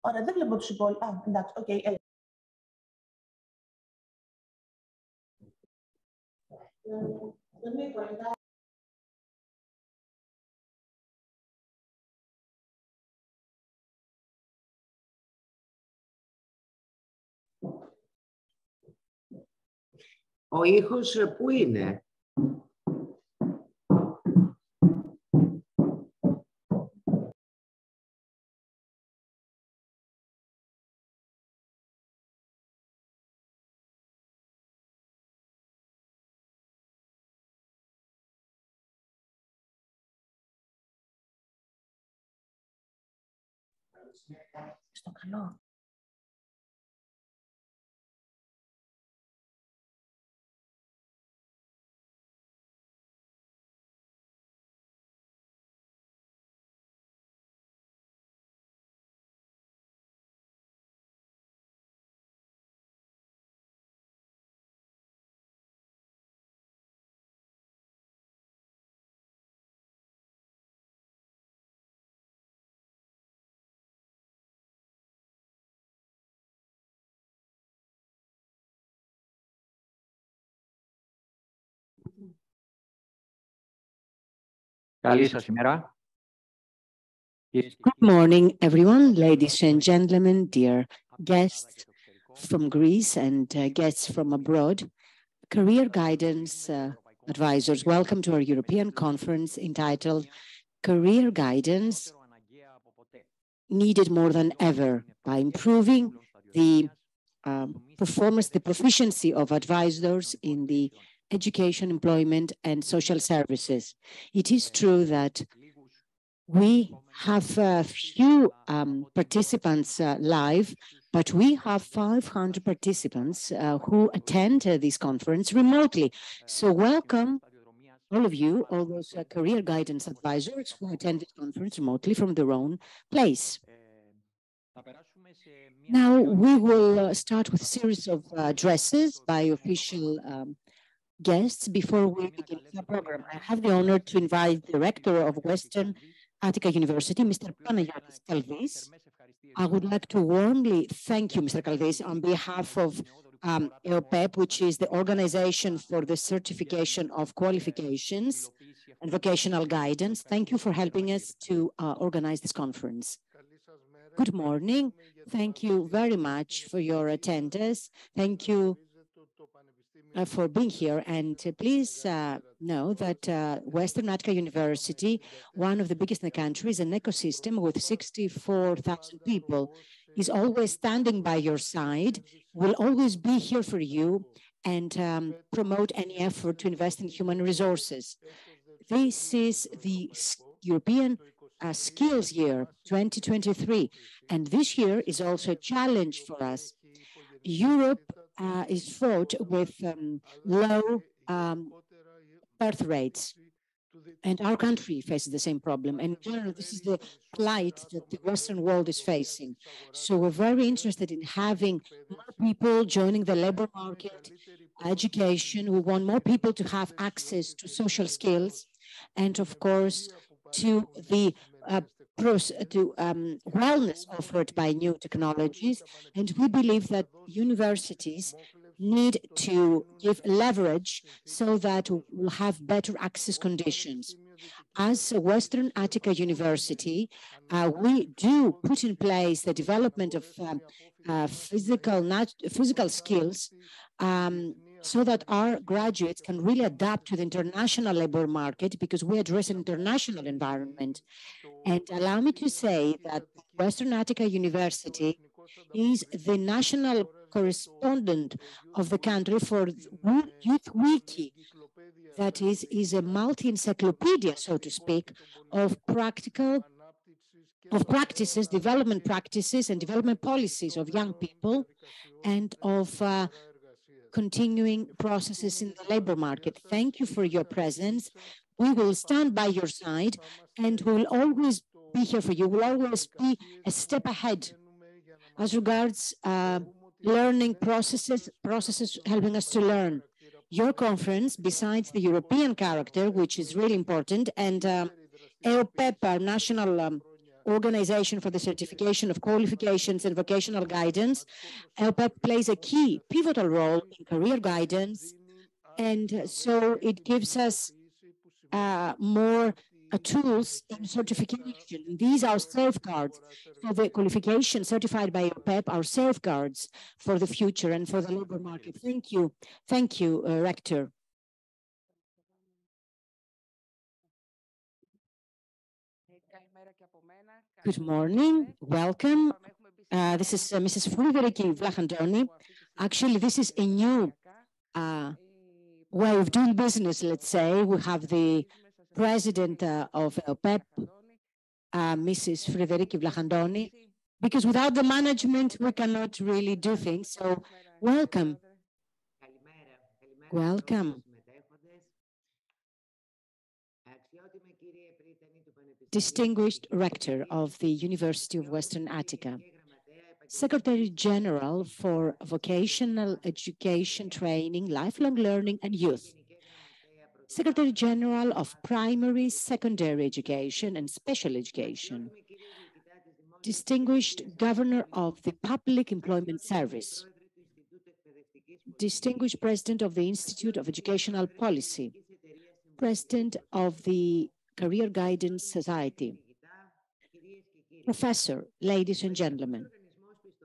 Ωραία, δεν βλέπω τους υπόλοιπους. Α, εντάξει, οκ. Ο ήχος πού είναι? Στο καλό. Καλή σας ημέρα. Good morning, everyone, ladies and gentlemen, dear guests from Greece and guests from abroad, career guidance advisors. Welcome to our European conference entitled Career Guidance Needed More Than Ever by improving the performance, the proficiency of advisors in the education, employment, and social services. It is true that we have a few participants live, but we have 500 participants who attend this conference remotely. So welcome all of you, all those career guidance advisors who attend this conference remotely from their own place. Now we will start with a series of addresses by official guests before we begin the program. I have the honor to invite the rector of Western Attica University, Mr. Panagiotis Kalvis. I would like to warmly thank you, Mr. Kalvis, on behalf of EOPEP, which is the Organization for the Certification of Qualifications and Vocational Guidance. Thank you for helping us to organize this conference. Good morning. Thank you very much for your attendance. Thank you for being here. And please know that Western Attica University, one of the biggest in the country, is an ecosystem with 64,000 people, is always standing by your side, will always be here for you and promote any effort to invest in human resources. This is the European Skills Year 2023, and this year is also a challenge for us. Europe is fraught with low birth rates, and our country faces the same problem. And in general, this is the plight that the Western world is facing. So we're very interested in having more people joining the labor market, education. We want more people to have access to social skills, and of course, to the wellness offered by new technologies. And we believe that universities need to give leverage so that we'll have better access conditions. As Western Attica University, we do put in place the development of physical skills so that our graduates can really adapt to the international labor market, because we address an international environment. And allow me to say that Western Attica University is the national correspondent of the country for Youth Wiki. That is a multi-encyclopedia, so to speak, of practices, development practices and development policies of young people, and of continuing processes in the labor market. Thank you for your presence. We will stand by your side, and we will always be here for you. We'll always be a step ahead as regards learning processes helping us to learn. Your conference, besides the European character, which is really important, and EOPEP, our national organization for the certification of qualifications and vocational guidance, EUPEP plays a key, pivotal role in career guidance, and so it gives us more tools in certification. These are safeguards. So the qualifications certified by EUPEP are safeguards for the future and for the labor market. Thank you. Thank you, Rector. Good morning. Welcome. This is Mrs. Frideriki Vlachandoni. Actually, this is a new way of doing business, let's say. We have the president of EUPEP, Mrs. Frideriki Vlachandoni, because without the management, we cannot really do things. So welcome. Welcome. Distinguished Rector of the University of Western Attica, Secretary General for Vocational Education, Training, Lifelong Learning and Youth, Secretary General of Primary, Secondary Education and Special Education, Distinguished Governor of the Public Employment Service, Distinguished President of the Institute of Educational Policy, President of the Career Guidance Society, Professor, ladies and gentlemen,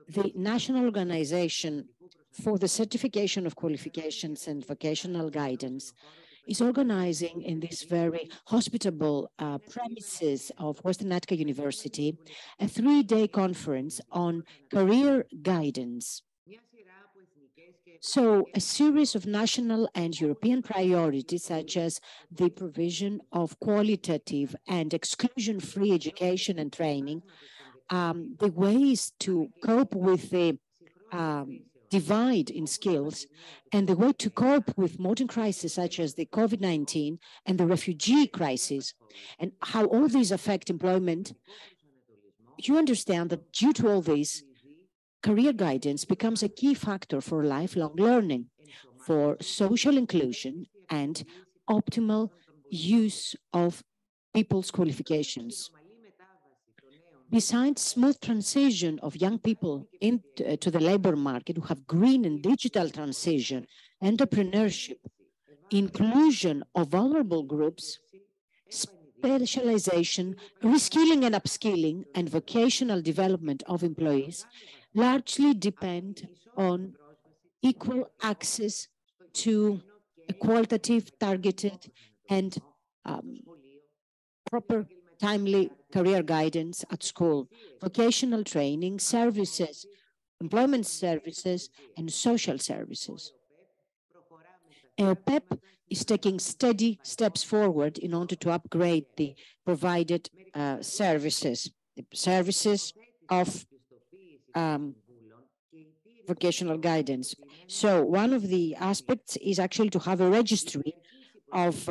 the National Organization for the Certification of Qualifications and Vocational Guidance is organizing in this very hospitable premises of Western Attica University a three-day conference on career guidance. So a series of national and European priorities, such as the provision of qualitative and exclusion-free education and training, the ways to cope with the divide in skills, and the way to cope with modern crises such as the COVID-19 and the refugee crisis, and how all these affect employment, you understand that due to all this, career guidance becomes a key factor for lifelong learning, for social inclusion and optimal use of people's qualifications. Besides smooth transition of young people into the labor market who have green and digital transition, entrepreneurship, inclusion of vulnerable groups, specialization, reskilling and upskilling, and vocational development of employees largely depend on equal access to a qualitative, targeted, and proper, timely career guidance at school, vocational training, services, employment services, and social services. EUPEP is taking steady steps forward in order to upgrade the provided services, the services of vocational guidance. So one of the aspects is actually to have a registry of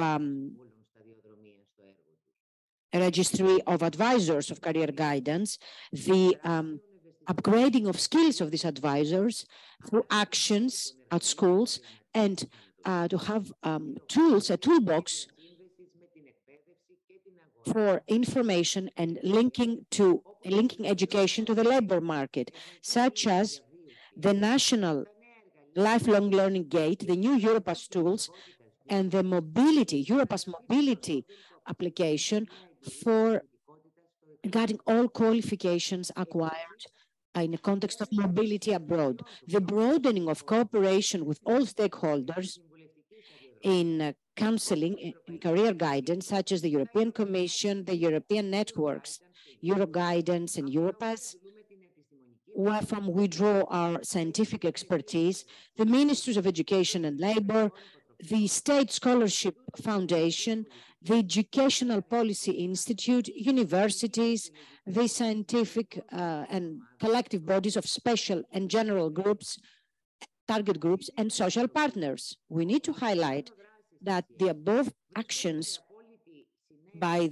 advisors of career guidance, the upgrading of skills of these advisors through actions at schools, and to have tools, a toolbox for information and linking education to the labor market, such as the National Lifelong Learning Gate, the new Europass tools, and the mobility, Europass mobility application for regarding all qualifications acquired in the context of mobility abroad. The broadening of cooperation with all stakeholders in counseling in career guidance, such as the European Commission, the European networks, Euroguidance and Europass, wherefrom we draw our scientific expertise, the Ministries of Education and Labor, the State Scholarship Foundation, the Educational Policy Institute, universities, the scientific and collective bodies of special and general groups, target groups, and social partners. We need to highlight that the above actions by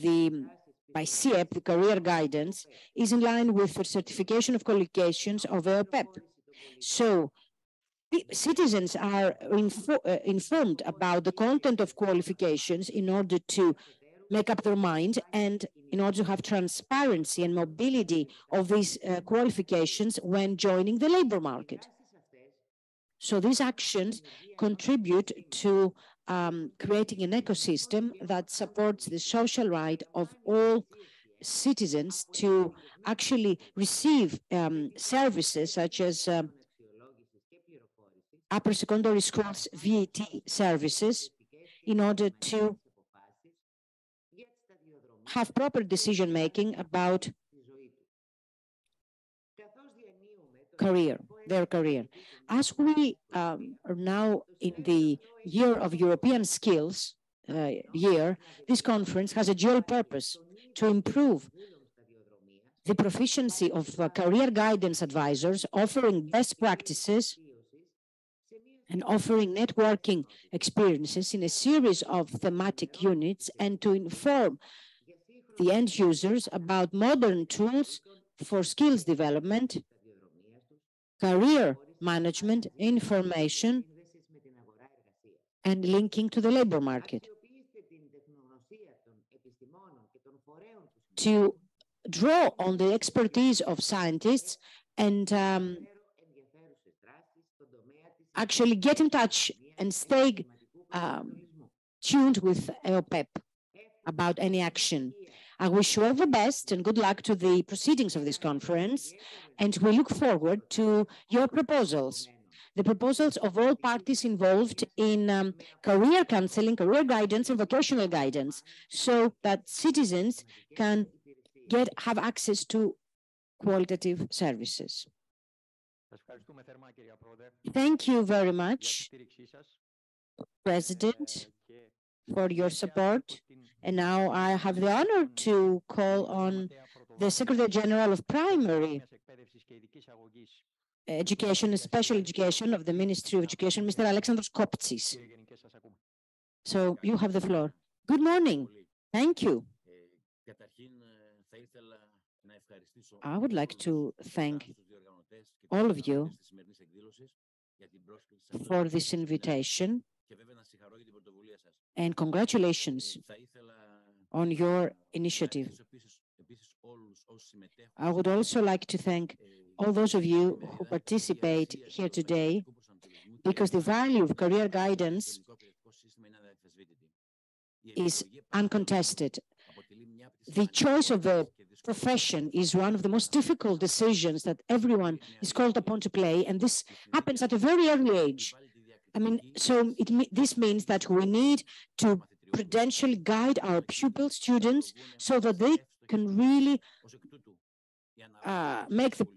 CIEP, the career guidance, is in line with the certification of qualifications of EUPEP. So citizens are informed about the content of qualifications in order to make up their mind, and in order to have transparency and mobility of these qualifications when joining the labor market. So these actions contribute to creating an ecosystem that supports the social right of all citizens to actually receive services such as upper secondary schools VAT services in order to have proper decision-making about their career. As we are now in the year of European skills this conference has a dual purpose: to improve the proficiency of career guidance advisors, offering best practices and offering networking experiences in a series of thematic units, and to inform the end users about modern tools for skills development, career management, information, and linking to the labor market. To draw on the expertise of scientists and actually get in touch and stay tuned with EOPEP about any action. I wish you all the best and good luck to the proceedings of this conference, and we look forward to your proposals, the proposals of all parties involved in career counseling, career guidance, and vocational guidance, so that citizens can have access to qualitative services. Thank you very much, President, for your support. And now I have the honor to call on the Secretary General of Primary Education and Special Education of the Ministry of Education, Mr. Alexandros Koptsis. So you have the floor. Good morning. Thank you. I would like to thank all of you for this invitation, and congratulations on your initiative. I would also like to thank all those of you who participate here today, because the value of career guidance is uncontested. The choice of a profession is one of the most difficult decisions that everyone is called upon to play, and this happens at a very early age. I mean, so this means that we need to prudentially guide our pupil students so that they can really make the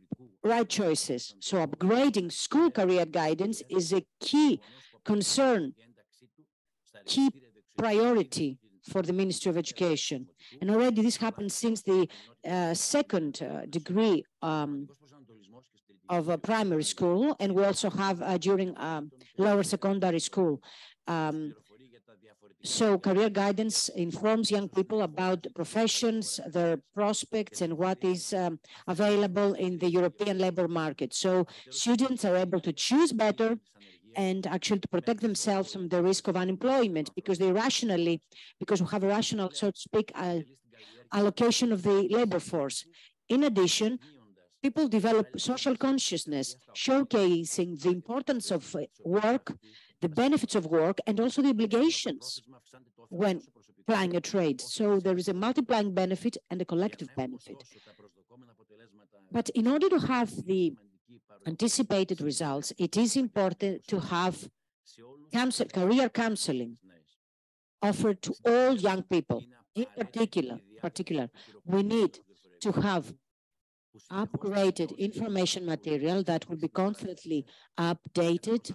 right choices. So upgrading school career guidance is a key concern, key priority for the Ministry of Education. And already this happened since the second degree of a primary school, and we also have during lower secondary school. So career guidance informs young people about professions, their prospects, and what is available in the European labor market. So students are able to choose better and actually to protect themselves from the risk of unemployment, because we have a rational, so to speak, allocation of the labor force. In addition, people develop social consciousness, showcasing the importance of work, the benefits of work, and also the obligations when applying a trade. So there is a multiplying benefit and a collective benefit. But in order to have the anticipated results, it is important to have career counseling offered to all young people. In particular, we need to have upgraded information material that will be constantly updated,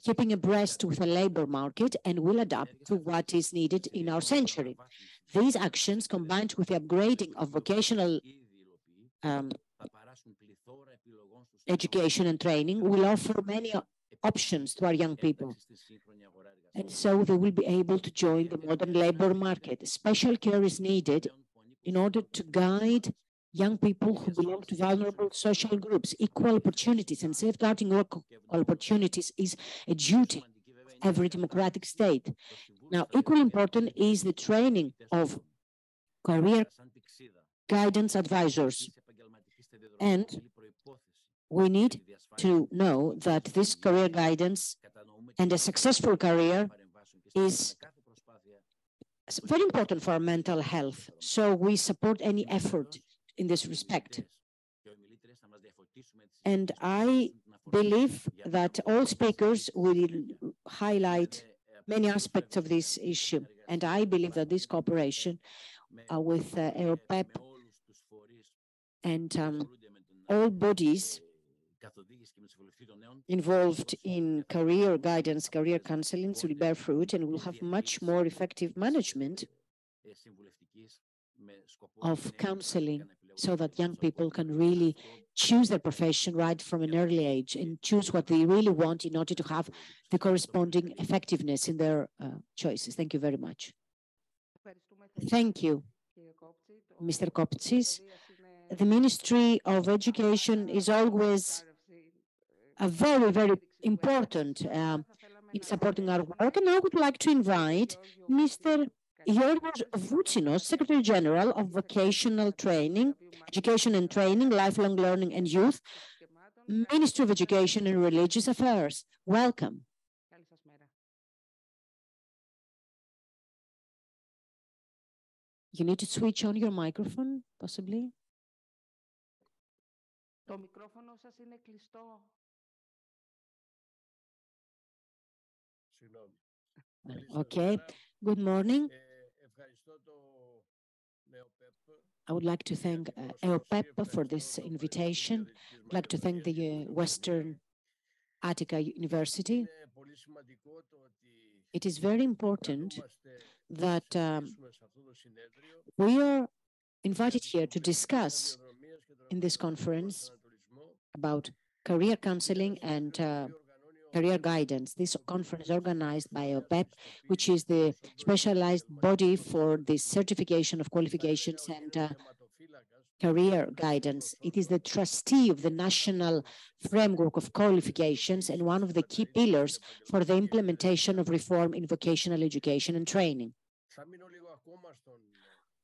keeping abreast with the labor market, and will adapt to what is needed in our century. These actions, combined with the upgrading of vocational education and training, will offer many options to our young people. And so they will be able to join the modern labor market. Special care is needed in order to guide young people who belong to vulnerable social groups. Equal opportunities and safeguarding work opportunities is a duty of every democratic state. Now, equally important is the training of career guidance advisors. And we need to know that this career guidance and a successful career is very important for our mental health. So we support any effort in this respect. And I believe that all speakers will highlight many aspects of this issue. And I believe that this cooperation with EOPEP and all bodies involved in career guidance, career counseling will bear fruit, and will have much more effective management of counseling so that young people can really choose their profession right from an early age and choose what they really want in order to have the corresponding effectiveness in their choices. Thank you very much. Thank you, Mr. Koptsis. The Ministry of Education is always very, very important in supporting our work. And I would like to invite Mr. Giorgos Voutsinos, Secretary General of Vocational Training, Education and Training, Lifelong Learning and Youth, Ministry of Education and Religious Affairs. Welcome. You need to switch on your microphone, possibly. Okay, good morning. I would like to thank EOPEP for this invitation. I'd like to thank the Western Attica University. It is very important that we are invited here to discuss in this conference about career counseling and career guidance. This conference is organized by EOPEP, which is the specialized body for the certification of qualifications and career guidance. It is the trustee of the national framework of qualifications and one of the key pillars for the implementation of reform in vocational education and training.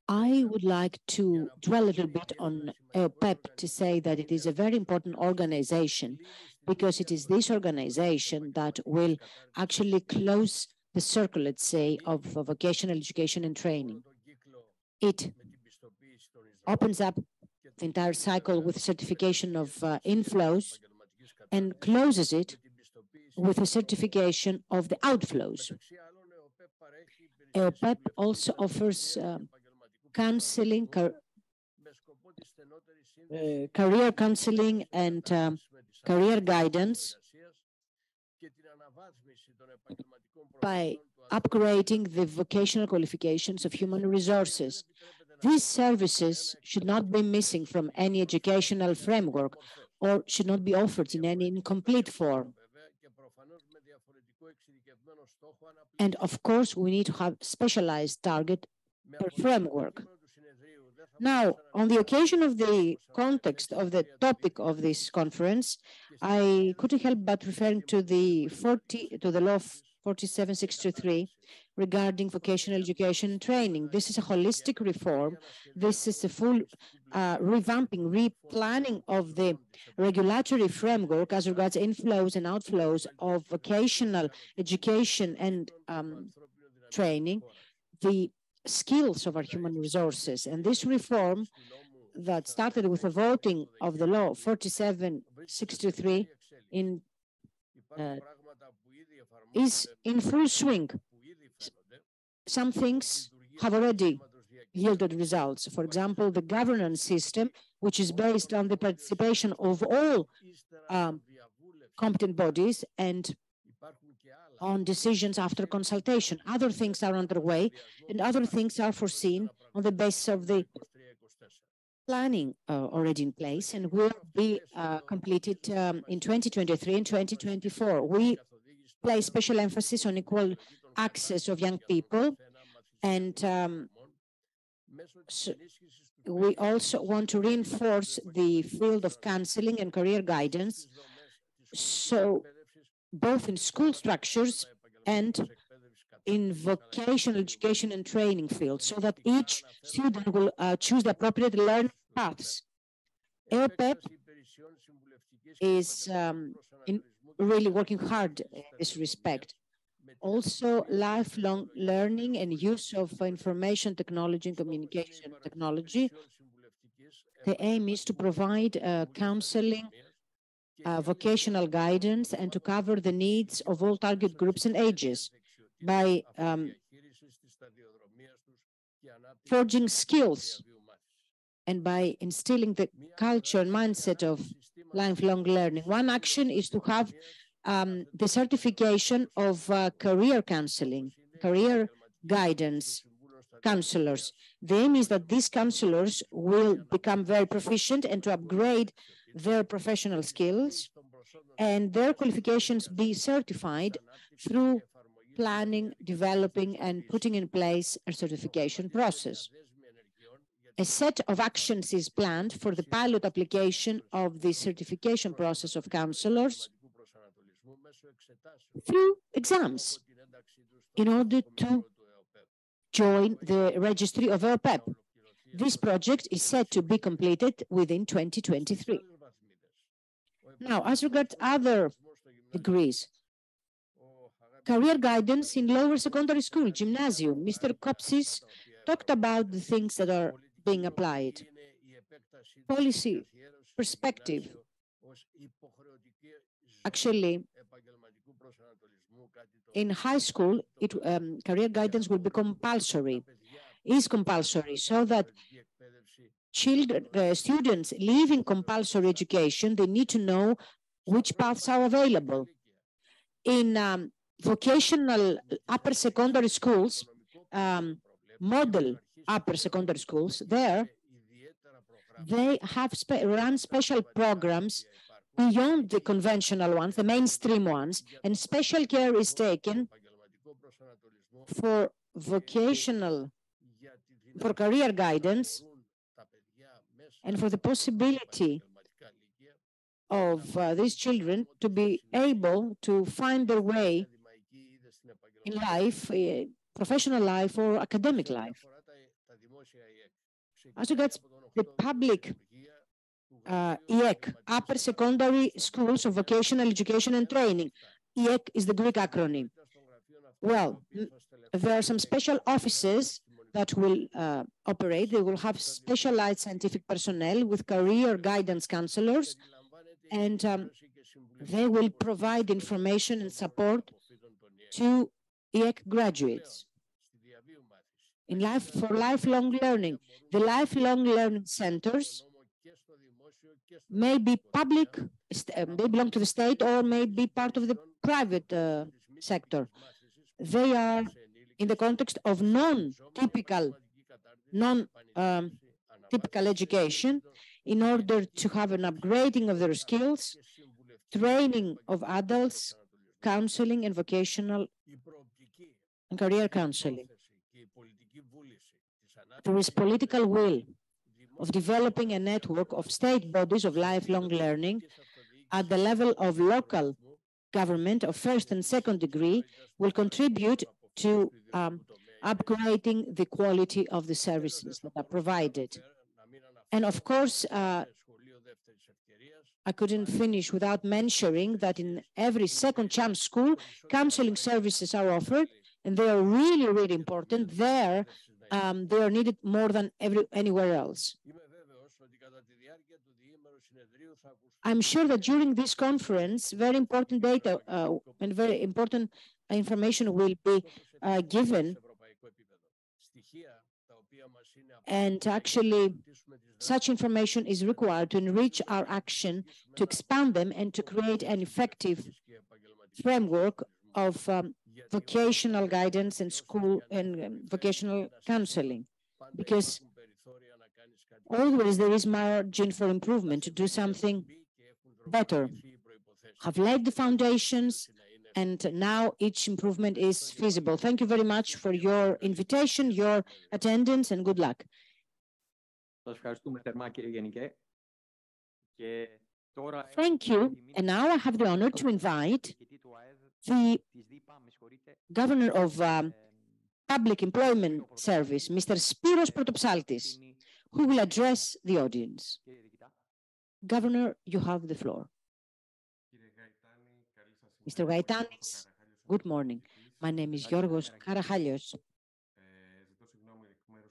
I would like to dwell a little bit on EOPEP to say that it is a very important organization because it is this organization that will actually close the circle, let's say, of vocational education and training. It opens up the entire cycle with certification of inflows and closes it with a certification of the outflows. EOPEP also offers counseling, career counseling and career guidance by upgrading the vocational qualifications of human resources. These services should not be missing from any educational framework or should not be offered in any incomplete form. And of course, we need to have specialized target per framework. Now, on the occasion of the context of the topic of this conference, I couldn't help but referring to the law 47623 regarding vocational education and training. This is a holistic reform. This is a full revamping, replanning of the regulatory framework as regards inflows and outflows of vocational education and training, the skills of our human resources. And this reform that started with the voting of the law 4763 is in full swing. Some things have already yielded results. For example, the governance system, which is based on the participation of all competent bodies and on decisions after consultation. Other things are underway and other things are foreseen on the basis of the planning already in place and will be completed in 2023 and 2024. We place special emphasis on equal access of young people, and so we also want to reinforce the field of counseling and career guidance, so both in school structures and in vocational education and training fields so that each student will choose the appropriate learning paths. EOPEP is really working hard in this respect. Also, lifelong learning and use of information technology and communication technology. The aim is to provide counseling, vocational guidance, and to cover the needs of all target groups and ages by forging skills and by instilling the culture and mindset of lifelong learning. One action is to have the certification of career counseling, career guidance counselors. The aim is that these counselors will become very proficient and to upgrade their professional skills and their qualifications be certified through planning, developing, and putting in place a certification process. A set of actions is planned for the pilot application of the certification process of counselors through exams in order to join the registry of EOPEP. This project is set to be completed within 2023. Now, as regards other degrees, career guidance in lower secondary school, gymnasium, Mr. Kopsis talked about the things that are being applied. Policy perspective. Actually, in high school, career guidance will be compulsory, is compulsory, so that students leaving compulsory education, they need to know which paths are available. In vocational upper secondary schools, model upper secondary schools, there, they have run special programs beyond the conventional ones, the mainstream ones, and special care is taken for vocational, for career guidance, and for the possibility of these children to be able to find their way in life, professional life or academic life. As regards the public EEC, Upper Secondary Schools of Vocational Education and Training. EEC is the Greek acronym. Well, there are some special offices that will operate. They will have specialized scientific personnel with career guidance counselors, and they will provide information and support to EEC graduates. For lifelong learning, the lifelong learning centers may be public, they belong to the state, or may be part of the private sector. They are in the context of non-typical education in order to have an upgrading of their skills, training of adults, counseling and vocational and career counseling. There is political will of developing a network of state bodies of lifelong learning at the level of local government of first and second degree will contribute to upgrading the quality of the services that are provided. And of course, I couldn't finish without mentioning that in every second chance school, counseling services are offered, and they are really, really important. There, they are needed more than anywhere else. I'm sure that during this conference, very important data and very important information will be given. And actually, such information is required to enrich our action, to expand them, and to create an effective framework of vocational guidance and school and vocational counseling, because always there is margin for improvement to do something better. Have laid the foundations, and now each improvement is feasible. Thank you very much for your invitation, your attendance, and good luck. Thank you. And now I have the honor to invite the Governor of Public Employment Service, Mr. Spiros Protopsaltis, who will address the audience. Governor, you have the floor. Mr. Gaitanis, good morning. My name is Giorgos Karachalios.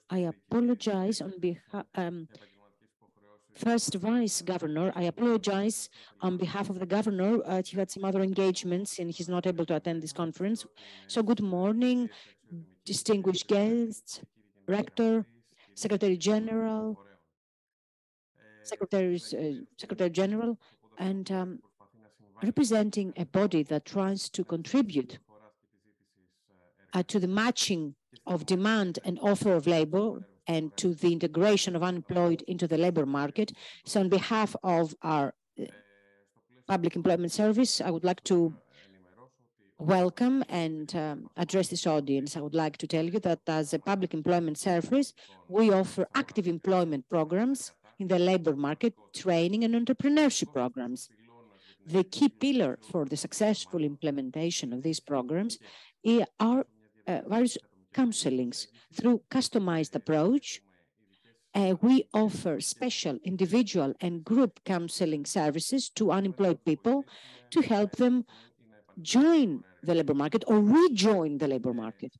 I apologize on behalf, First Vice Governor, I apologize on behalf of the Governor. He had some other engagements and he's not able to attend this conference. So good morning, distinguished guests, Rector, Secretary General, Secretary General, and representing a body that tries to contribute to the matching of demand and offer of labor and to the integration of unemployed into the labor market. So on behalf of our Public Employment Service, I would like to welcome and address this audience. I would like to tell you that as a Public Employment Service, we offer active employment programs in the labor market, training and entrepreneurship programs. The key pillar for the successful implementation of these programs are various counselings. Through customized approach, we offer special individual and group counseling services to unemployed people to help them join the labor market or rejoin the labor market.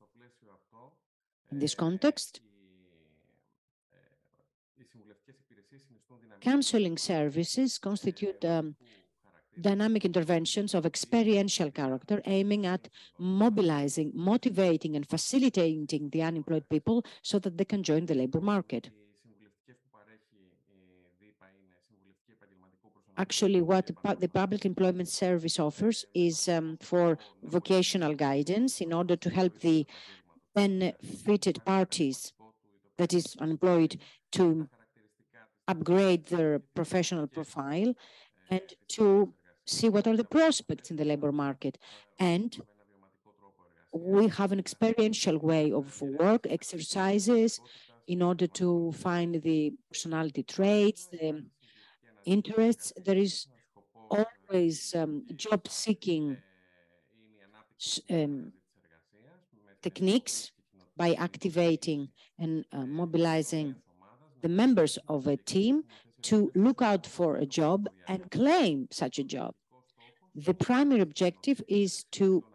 In this context, counseling services constitute dynamic interventions of experiential character aiming at mobilizing, motivating, and facilitating the unemployed people so that they can join the labor market. Actually, what the Public Employment Service offers is for vocational guidance in order to help the benefited parties, that is unemployed, to upgrade their professional profile and to see what are the prospects in the labor market. And we have an experiential way of work, exercises, in order to find the personality traits, the interests. There is always job-seeking techniques by activating and mobilizing the members of a team to look out for a job and claim such a job. The primary objective is to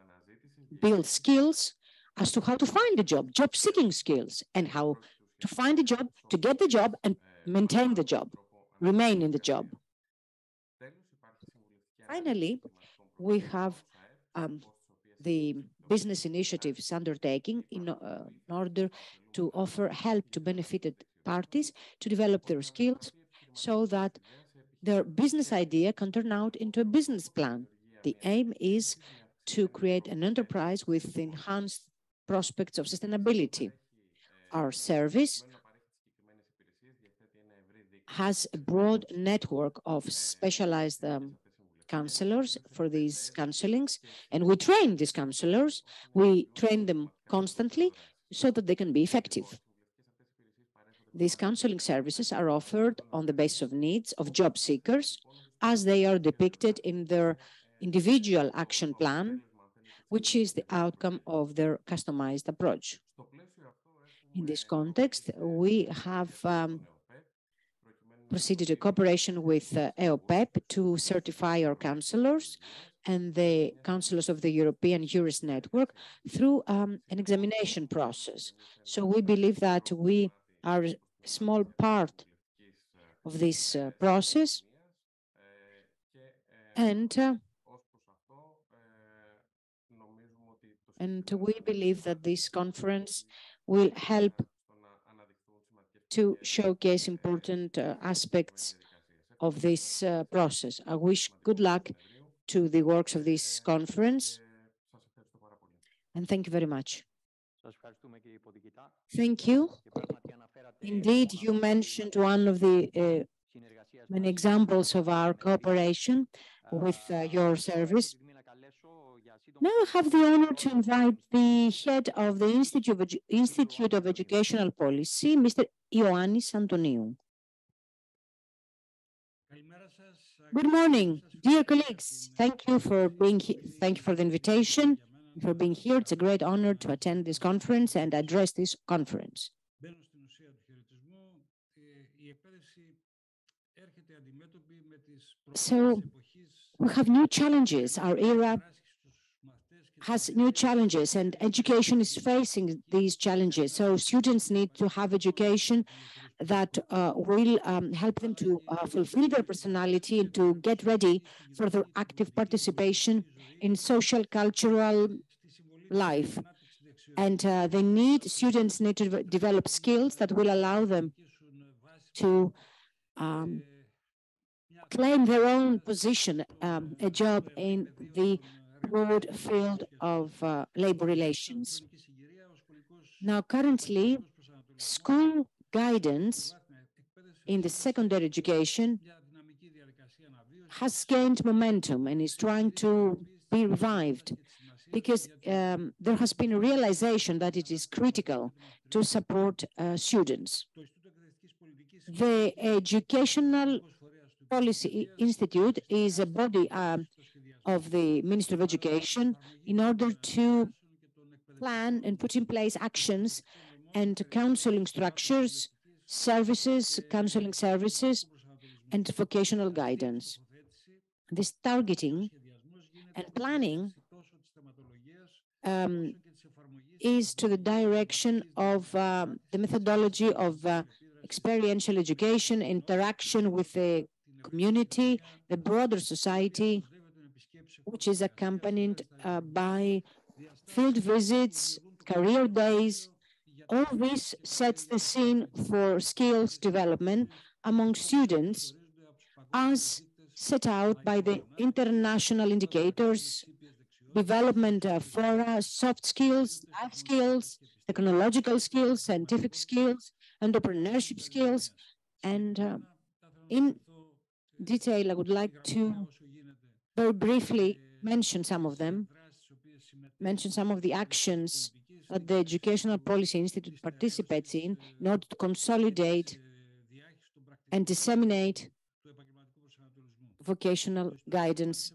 build skills as to how to find a job, job-seeking skills, and how to find a job, to get the job and maintain the job, remain in the job. Finally, we have the business initiatives undertaking in order to offer help to benefited parties to develop their skills so that their business idea can turn out into a business plan. The aim is to create an enterprise with enhanced prospects of sustainability. Our service has a broad network of specialized counselors for these counselings, and we train these counselors. We train them constantly so that they can be effective. These counseling services are offered on the basis of needs of job seekers as they are depicted in their individual action plan, which is the outcome of their customized approach. In this context, we have proceeded a cooperation with EOPEP to certify our counselors and the counselors of the European Jurist Network through an examination process. So we believe that we are a small part of this process, and we believe that this conference will help to showcase important aspects of this process. I wish good luck to the works of this conference, and thank you very much. Thank you. Indeed, you mentioned one of the many examples of our cooperation with your service. Now I have the honor to invite the head of the Institute of Educational Policy, Mr. Ioannis Antoniou. Good morning, dear colleagues. Thank you for being here. Thank you for the invitation. for being here. It's a great honor to attend this conference and address this conference. So we have new challenges. Our era has new challenges, and education is facing these challenges. So students need to have education that will help them to fulfill their personality and to get ready for their active participation in social, cultural life. And students need to develop skills that will allow them to claim their own position, a job in the broad field of labor relations. Now, currently, school guidance in the secondary education has gained momentum and is trying to be revived because there has been a realization that it is critical to support students. The Educational Policy Institute is a body of the Ministry of Education in order to plan and put in place actions and counseling structures, services, counseling services, and vocational guidance. This targeting and planning is to the direction of the methodology of experiential education, interaction with the community, the broader society, which is accompanied by field visits, career days. All this sets the scene for skills development among students as set out by the international indicators, development fora, soft skills, life skills, technological skills, scientific skills, entrepreneurship skills. And in detail, I would like to very briefly mention some of them, mention some of the actions that the Educational Policy Institute participates in order to consolidate and disseminate vocational guidance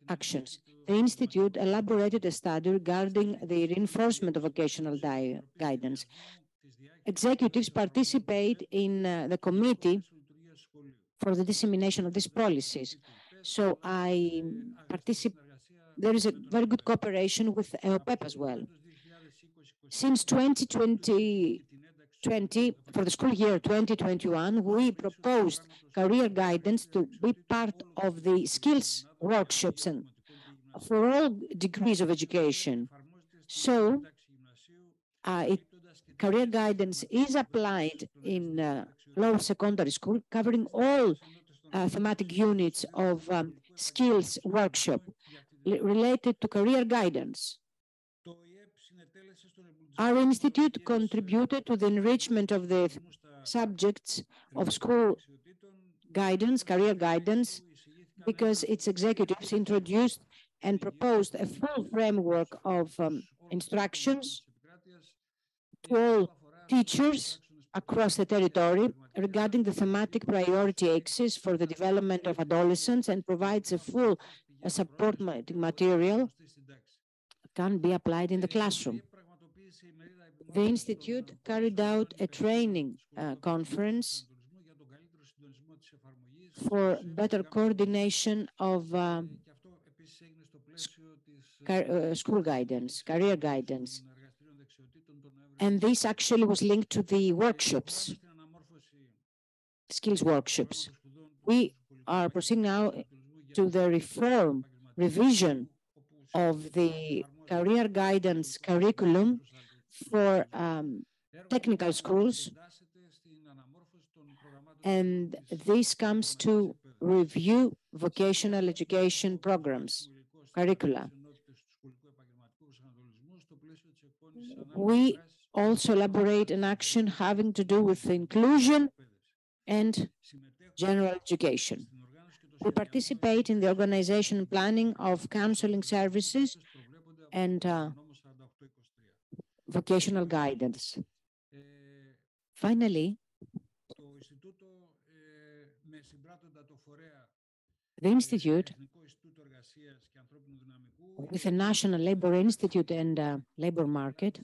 actions. The Institute elaborated a study regarding the reinforcement of vocational guidance. Executives participate in the committee for the dissemination of these policies. So there is a very good cooperation with EOPEP as well. Since 2020, for the school year 2021, we proposed career guidance to be part of the skills workshops and for all degrees of education. So career guidance is applied in lower secondary school, covering all thematic units of skills workshop related to career guidance. Our institute contributed to the enrichment of the subjects of school guidance, career guidance, because its executives introduced and proposed a full framework of instructions to all teachers across the territory regarding the thematic priority axis for the development of adolescents and provides a full support material can be applied in the classroom. The Institute carried out a training conference for better coordination of school guidance, career guidance. And this actually was linked to the workshops, skills workshops. We are proceeding now to the revision of the career guidance curriculum for technical schools. And this comes to review vocational education programs, curricula. We also elaborate an action having to do with inclusion and general education. We participate in the organization and planning of counseling services and vocational guidance. Finally, the Institute with the National Labor Institute and Labor Market,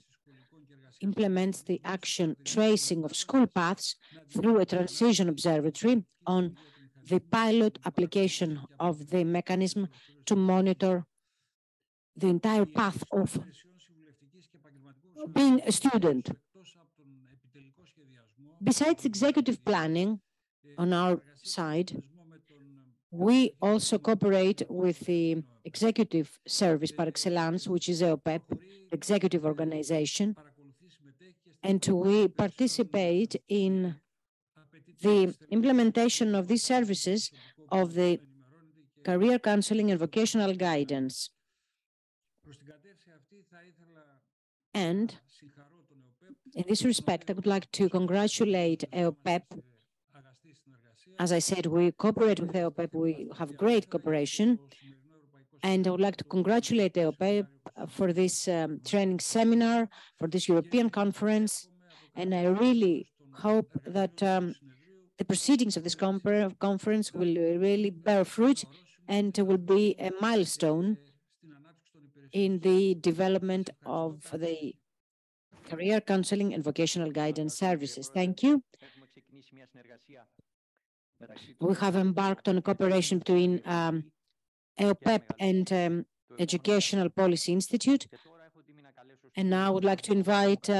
implements the action tracing of school paths through a transition observatory on the pilot application of the mechanism to monitor the entire path of being a student. Besides executive planning, on our side, we also cooperate with the executive service par excellence, which is EOPEP, executive organization, and we participate in the implementation of these services of the career counseling and vocational guidance. And in this respect, I would like to congratulate EOPEP. As I said, we cooperate with EOPEP, we have great cooperation, and I would like to congratulate EOPEP for this training seminar, for this European conference, and I really hope that the proceedings of this conference will really bear fruit and will be a milestone in the development of the career counseling and vocational guidance services. Thank you. We have embarked on a cooperation between EOPEP and Educational Policy Institute. And now I would like to invite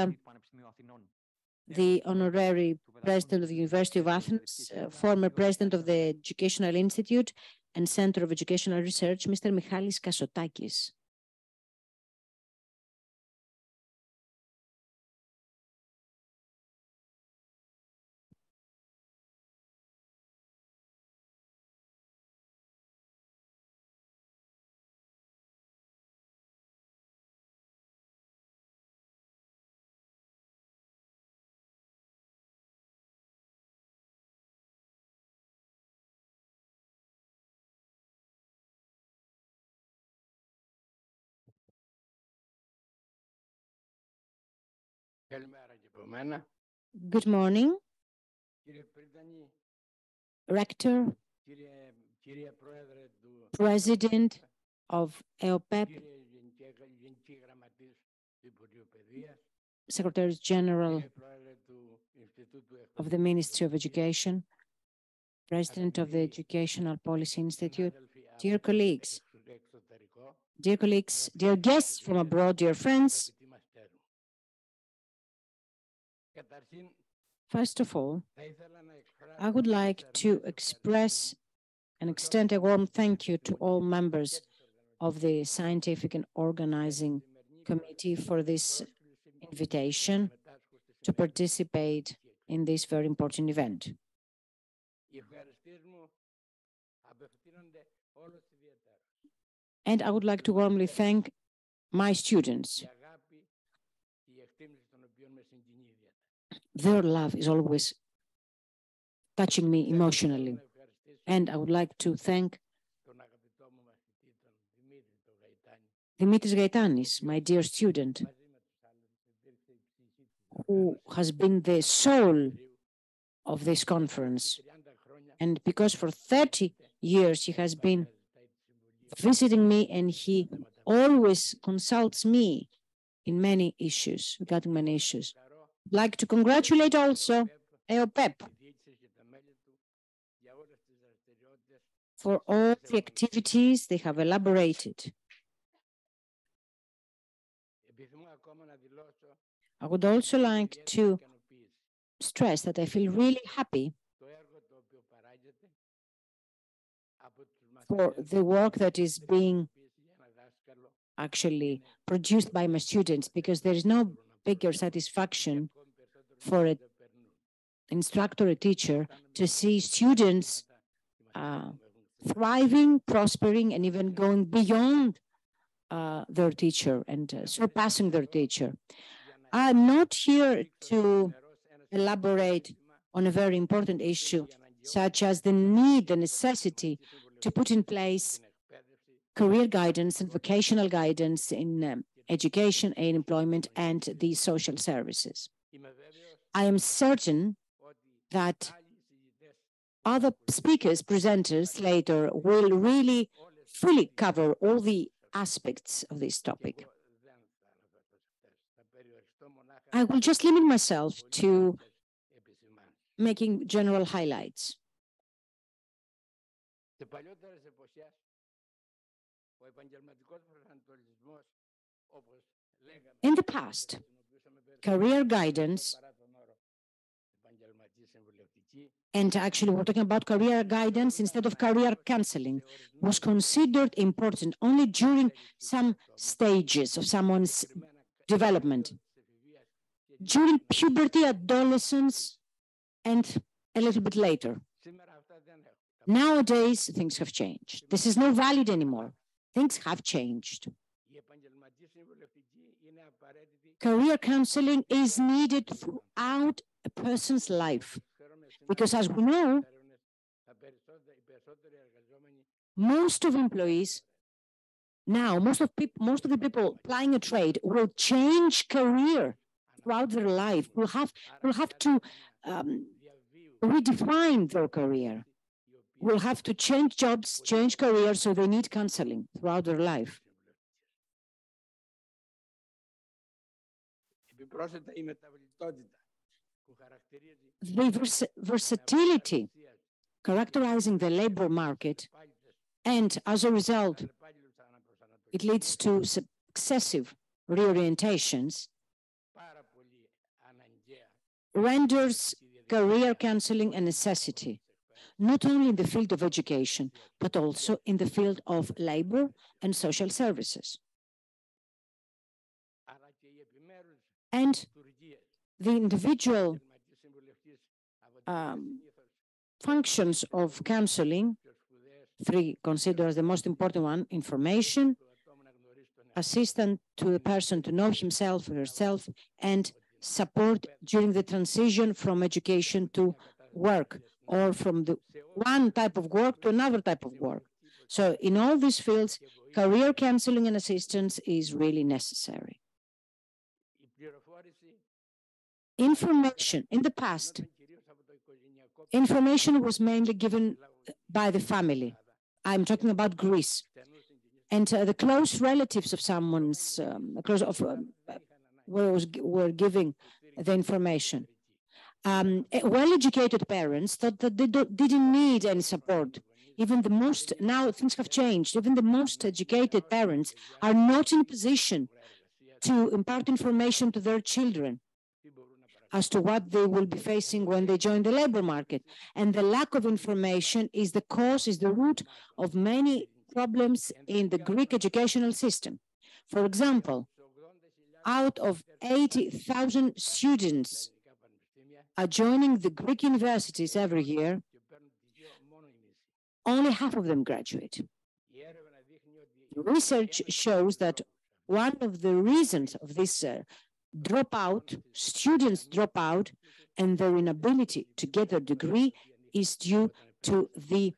the Honorary President of the University of Athens, former President of the Educational Institute and Center of Educational Research, Mr. Michalis Kassotakis. Good morning, Rector, President of EOPEP, Secretary General of the Ministry of Education, President of the Educational Policy Institute, dear colleagues, dear guests from abroad, dear friends. First of all, I would like to express and extend a warm thank you to all members of the Scientific and Organizing Committee for this invitation to participate in this very important event. And I would like to warmly thank my students. Their love is always touching me emotionally. And I would like to thank Dimitris Gaitanis, my dear student, who has been the soul of this conference. And because for 30 years he has been visiting me and he always consults me in many issues, regarding many issues. I'd like to congratulate also EOPEP for all the activities they have elaborated. I would also like to stress that I feel really happy for the work that is being actually produced by my students, because there is no bigger satisfaction for an instructor, a teacher, to see students thriving, prospering, and even going beyond their teacher and surpassing their teacher. I'm not here to elaborate on a very important issue, such as the need, the necessity to put in place career guidance and vocational guidance in education and employment and the social services. I am certain that other speakers, presenters later will really fully cover all the aspects of this topic. I will just limit myself to making general highlights. In the past, career guidance, and actually we're talking about career guidance instead of career counseling, was considered important only during some stages of someone's development, during puberty, adolescence, and a little bit later. Nowadays, things have changed. This is not valid anymore. Things have changed. Career counseling is needed throughout a person's life, because as we know, most of employees now, most of the people applying a trade will change career throughout their life, will have to redefine their career, will have to change jobs, change careers, so they need counseling throughout their life. The versatility characterizing the labor market, and as a result, it leads to successive reorientations, renders career counseling a necessity, not only in the field of education, but also in the field of labor and social services. And the individual functions of counseling, three considered as the most important one: information, assistance to the person to know himself or herself, and support during the transition from education to work, or from the one type of work to another type of work. So in all these fields, career counseling and assistance is really necessary. Information. In the past, information was mainly given by the family. I'm talking about Greece. And the close relatives of someone's, were giving the information. Well-educated parents thought that they didn't need any support. Even the most, now things have changed, even the most educated parents are not in position to impart information to their children as to what they will be facing when they join the labor market. And the lack of information is the cause, is the root of many problems in the Greek educational system. For example, out of 80,000 students joining the Greek universities every year, only half of them graduate. Research shows that one of the reasons of this students drop out, and their inability to get their degree is due to the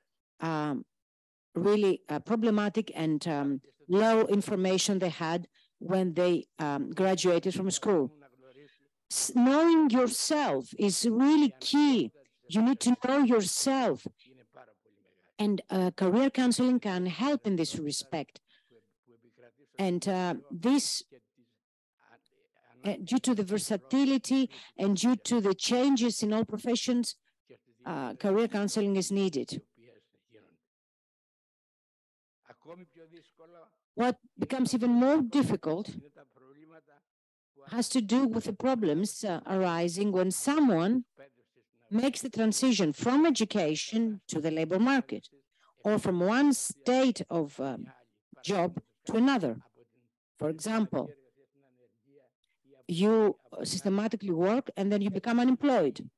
really problematic and low information they had when they graduated from school. Knowing yourself is really key. You need to know yourself. And career counseling can help in this respect. And this, due to the versatility and due to the changes in all professions, career counseling is needed. What becomes even more difficult has to do with the problems arising when someone makes the transition from education to the labor market, or from one state of job to another. For example, you systematically work and then you become unemployed.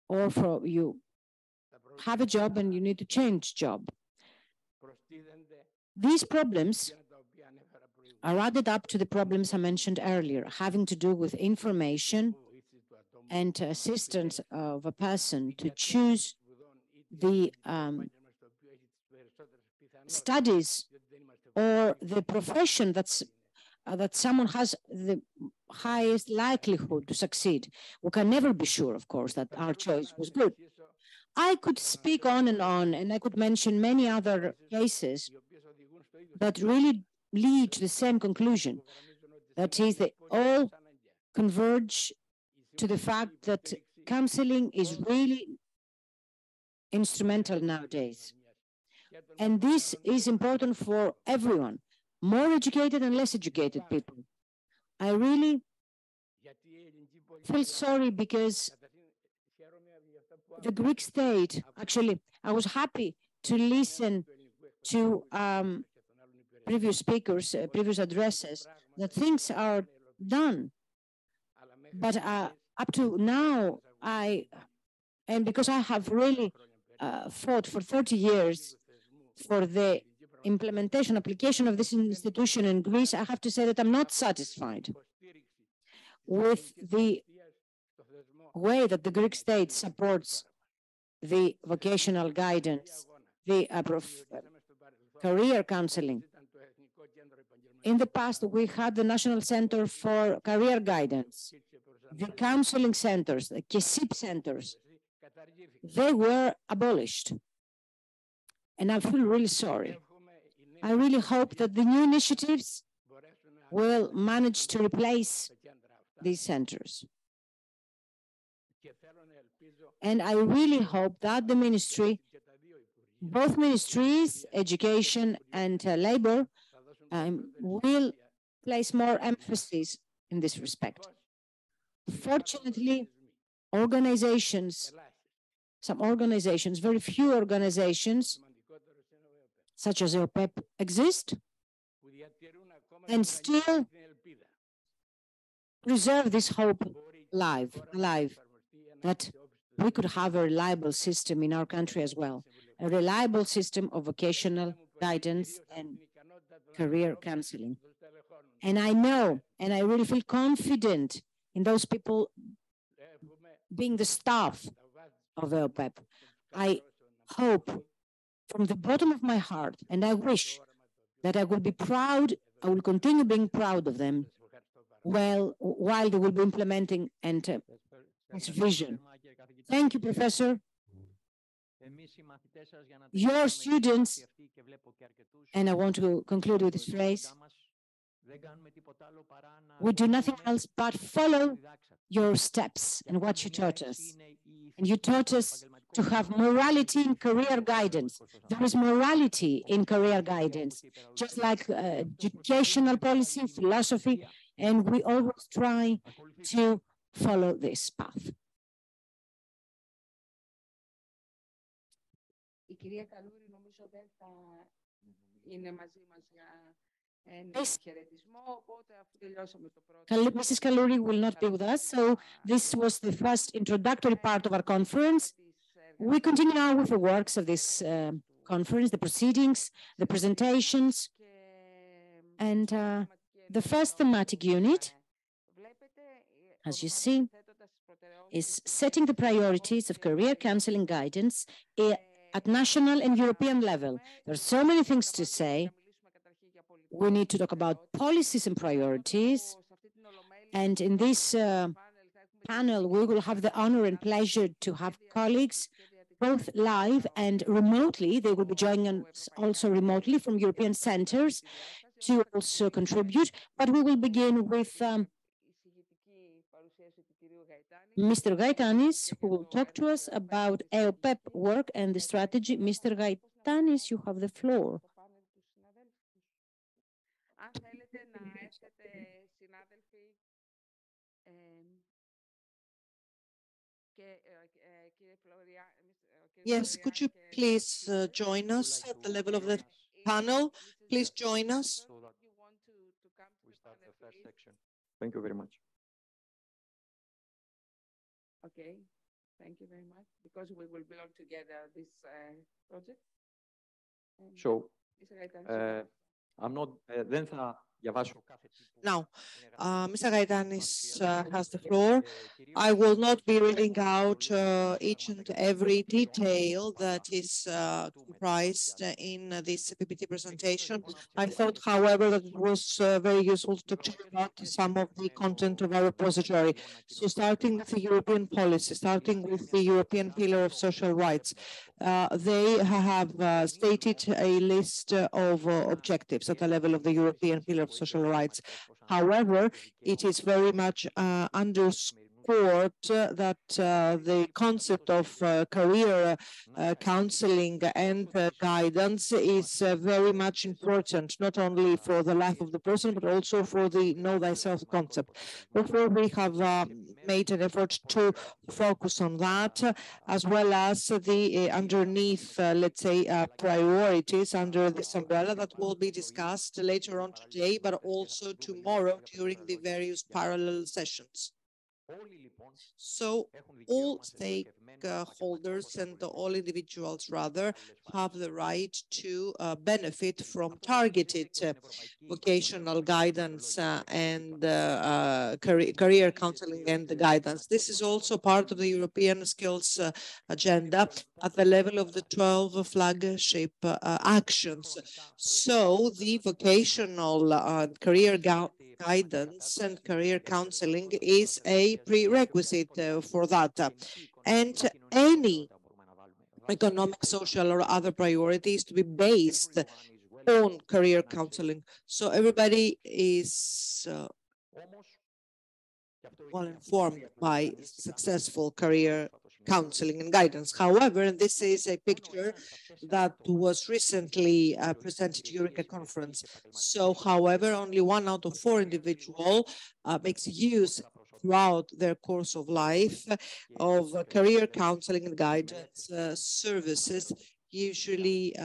Or you have a job and you need to change job. These problems are added up to the problems I mentioned earlier, having to do with information and assistance of a person to choose the studies or the profession that someone has the highest likelihood to succeed. We can never be sure, of course, that our choice was good. I could speak on, and I could mention many other cases that really lead to the same conclusion. That is, they all converge to the fact that counseling is really instrumental nowadays. And this is important for everyone, more educated and less educated people. I really feel sorry because the Greek state, actually, I was happy to listen to previous speakers, previous addresses, that things are done. But up to now, and because I have really fought for 30 years for the implementation, application of this institution in Greece, I have to say that I'm not satisfied with the way that the Greek state supports the vocational guidance, the career counseling. In the past, we had the National Center for Career Guidance, the counseling centers, the KESIP centers. They were abolished. And I feel really sorry. I really hope that the new initiatives will manage to replace these centers. And I really hope that the ministry, both ministries, education and labor, will place more emphasis in this respect. Fortunately, organizations, some organizations, very few organizations, such as EOPEP, exist and still preserve this hope alive, that we could have a reliable system in our country as well, a reliable system of vocational guidance and career counseling. And I know, and I really feel confident in those people being the staff of EOPEP. I hope from the bottom of my heart, and I wish that I will be proud, I will continue being proud of them while they will be implementing this vision. Thank you, Professor. Your students, and I want to conclude with this phrase, we do nothing else but follow your steps and what you taught us. And you taught us to have morality in career guidance. There is morality in career guidance, just like educational policy, philosophy, and we always try to follow this path. Mrs. Kalouri will not be with us, so this was the first introductory part of our conference. We continue now with the works of this conference, the proceedings, the presentations, and the first thematic unit, as you see, is setting the priorities of career counseling guidance at national and European level. There are so many things to say. We need to talk about policies and priorities. And in this panel, we will have the honor and pleasure to have colleagues, both live and remotely. They will be joining us also remotely from European centers to also contribute. But we will begin with Mr. Gaitanis, who will talk to us about EOPEP work and the strategy. Mr. Gaitanis, you have the floor. Yes, could you please join us at the level of the panel? Please join us. We start the first section. Thank you very much. Okay, thank you very much. Because we will belong together this project. So, I'm not, δεν θα Now, Mr. Gaidanis has the floor. I will not be reading out each and every detail that is comprised in this PPT presentation. I thought, however, that it was very useful to talk about some of the content of our repository. So starting with the European policy, starting with the European Pillar of Social Rights, they have stated a list of objectives at the level of the European Pillar of Social Rights. However, it is very much underscored that the concept of career counseling and guidance is very much important, not only for the life of the person, but also for the know thyself concept. Therefore, we have made an effort to focus on that, as well as the underneath, let's say, priorities under this umbrella that will be discussed later on today, but also tomorrow during the various parallel sessions. So all stakeholders and all individuals, rather, have the right to benefit from targeted vocational guidance and career counseling and guidance. This is also part of the European skills agenda at the level of the 12 flagship actions. So the vocational career guidance and career counseling is a prerequisite for that. And any economic, social, or other priorities to be based on career counseling. So everybody is well informed by successful career counseling and guidance. However, this is a picture that was recently presented during a conference. So, however, only 1 out of 4 individuals makes use throughout their course of life of career counseling and guidance services. Usually,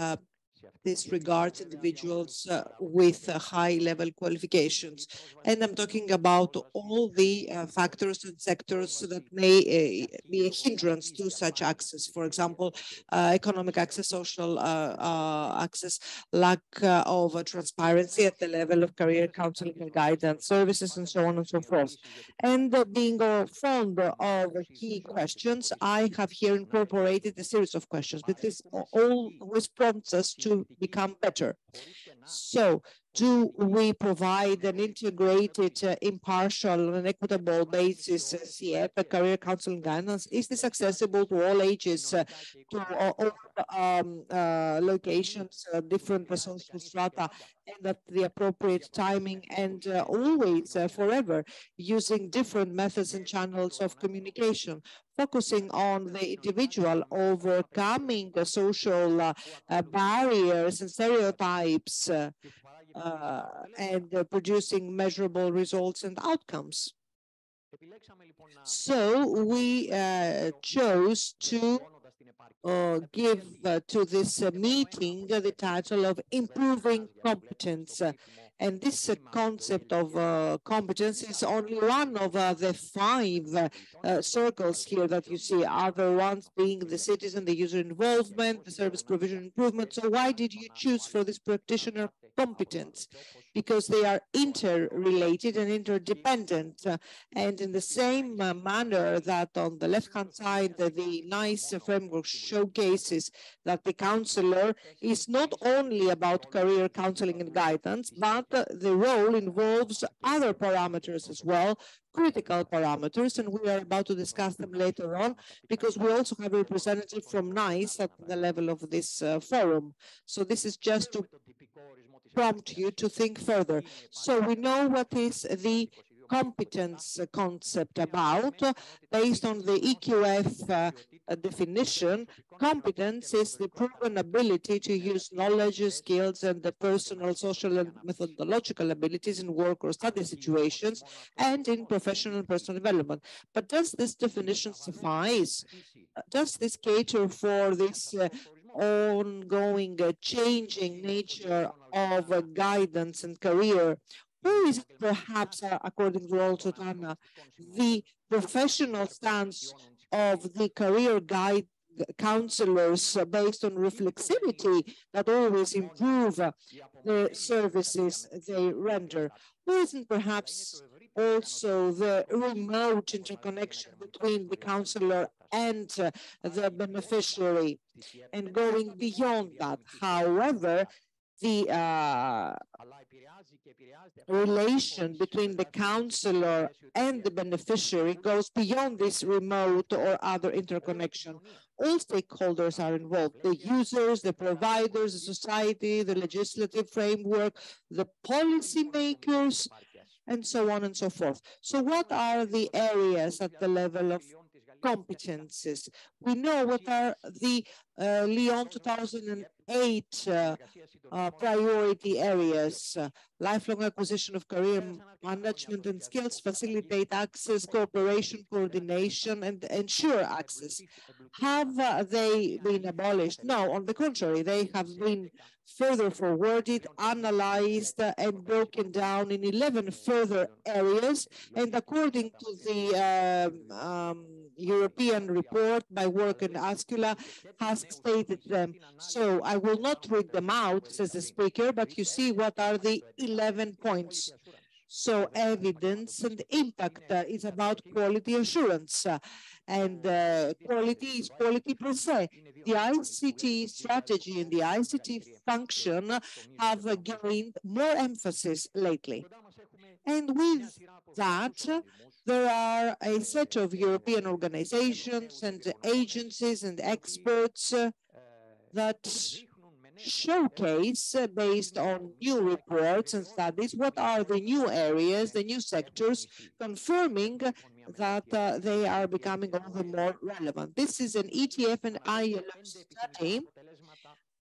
this regards individuals with high-level qualifications. And I'm talking about all the factors and sectors that may be a hindrance to such access. For example, economic access, social access, lack of transparency at the level of career counseling and guidance services, and so on and so forth. And being fond of key questions, I have here incorporated a series of questions, but this always prompts us to become better. So, do we provide an integrated, impartial, and equitable basis, CF, career counseling guidance? Is this accessible to all ages, to all locations, different social strata, and at the appropriate timing, and always, forever, using different methods and channels of communication, focusing on the individual, overcoming the social barriers and stereotypes, and producing measurable results and outcomes. So we chose to give to this meeting the title of Improving Competence. And this concept of competence is only one of the 5 circles here that you see, other ones being the citizen, the user involvement, the service provision improvement. So why did you choose for this practitioner competence? Because they are interrelated and interdependent. And in the same manner that on the left-hand side, the NICE framework showcases that the counselor is not only about career counseling and guidance, but the role involves other parameters as well, critical parameters, and we are about to discuss them later on, because we also have a representative from NICE at the level of this forum. So this is just to prompt you to think further. So we know what is the competence concept about. Based on the EQF definition, competence is the proven ability to use knowledge, skills, and the personal, social, and methodological abilities in work or study situations and in professional and personal development. But does this definition suffice? Does this cater for this ongoing changing nature of guidance and career? Or is it perhaps, according to Rolto Tana, the professional stance of the career counselors based on reflexivity that always improve the services they render? Or isn't perhaps also the remote interconnection between the counselor and the beneficiary, and going beyond that? However, the relation between the counselor and the beneficiary goes beyond this remote or other interconnection. All stakeholders are involved: the users, the providers, the society, the legislative framework, the policymakers, and so on and so forth. So what are the areas at the level of competences? We know what are the Lyon 2008 priority areas: lifelong acquisition of career management and skills, facilitate access, cooperation, coordination, and ensure access. Have they been abolished? No, on the contrary, they have been further forwarded, analyzed, and broken down in 11 further areas. And according to the European report by Work and Ascula, has stated them. So I will not read them out, says the speaker, but you see what are the 11 points. So evidence and impact is about quality assurance, and quality is quality per se. The ICT strategy and the ICT function have gained more emphasis lately. And with that, there are a set of European organizations and agencies and experts that showcase, based on new reports and studies, what are the new areas, the new sectors, confirming that they are becoming all the more relevant. This is an ETF and ILO study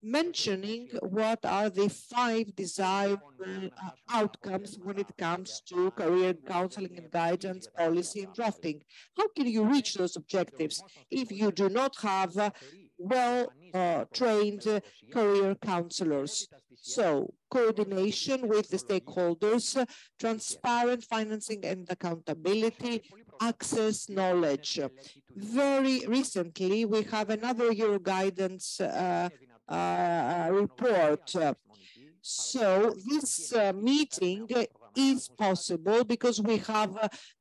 mentioning what are the 5 desirable outcomes when it comes to career counseling and guidance, policy and drafting. How can you reach those objectives if you do not have well-trained career counselors? So, coordination with the stakeholders, transparent financing and accountability, access, knowledge. Very recently, we have another Euroguidance report. So this meeting is possible because we have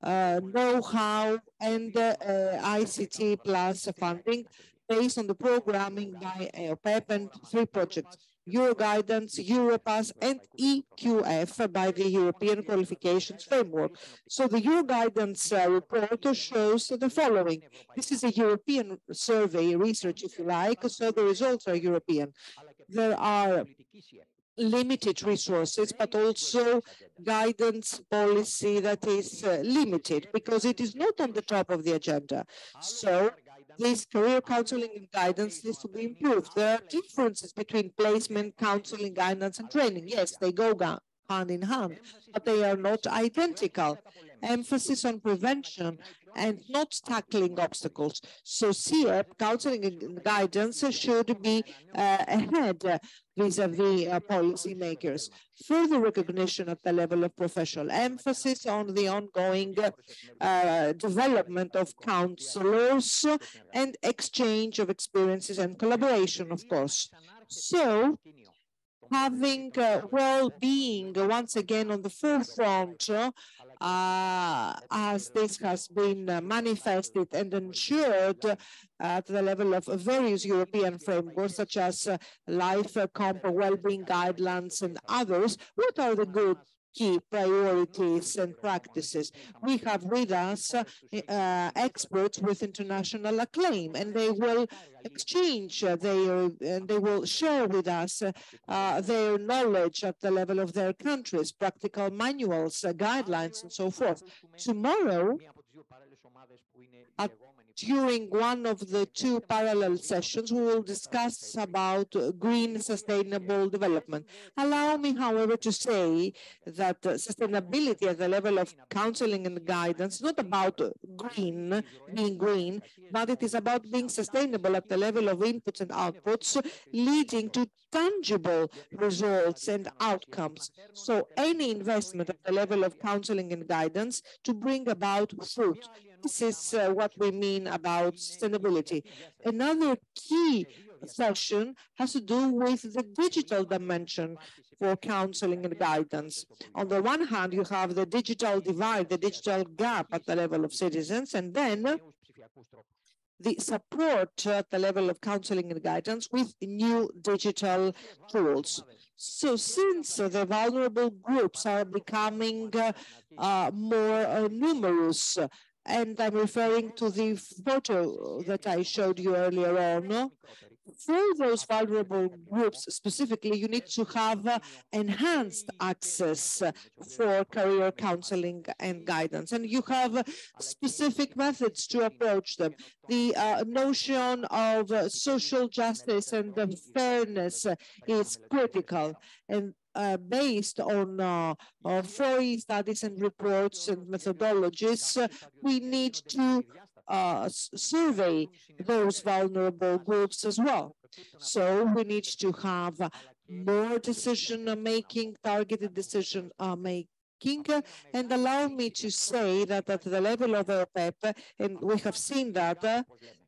know-how and ICT plus funding based on the programming by EOPEP and 3 projects: Euroguidance, Europass, and EQF by the European Qualifications Framework. So the Euroguidance report shows the following. This is a European survey, research if you like, so the results are European. There are limited resources, but also guidance policy that is limited because it is not on the top of the agenda. So this career counseling and guidance needs to be improved. There are differences between placement, counseling, guidance, and training. Yes, they go hand in hand, but they are not identical. Emphasis on prevention and not tackling obstacles. So CEP, counseling and guidance, should be ahead vis-a-vis policymakers. Further recognition at the level of professional, emphasis on the ongoing development of counselors and exchange of experiences and collaboration, of course. So, having well-being once again on the forefront, as this has been manifested and ensured at the level of various European frameworks, such as Life Comp, well-being guidelines, and others. What are the good key priorities and practices? We have with us experts with international acclaim, and they will exchange and they will share with us their knowledge at the level of their countries, practical manuals, guidelines, and so forth. Tomorrow, during one of the 2 parallel sessions, we will discuss about green sustainable development. Allow me, however, to say that sustainability at the level of counseling and guidance is not about being green, but it is about being sustainable at the level of inputs and outputs, leading to tangible results and outcomes. So any investment at the level of counseling and guidance to bring about fruit. This is what we mean about sustainability. Another key session has to do with the digital dimension for counseling and guidance. On the one hand, you have the digital divide, the digital gap at the level of citizens, and then the support at the level of counseling and guidance with new digital tools. So since the vulnerable groups are becoming more numerous, and I'm referring to the photo that I showed you earlier on, for those vulnerable groups specifically, you need to have enhanced access for career counseling and guidance. And you have specific methods to approach them. The notion of social justice and fairness is critical. And based on 4E studies and reports and methodologies, we need to survey those vulnerable groups as well. So we need to have more decision-making, targeted decision-making. And allow me to say that at the level of EOPEP, and we have seen that,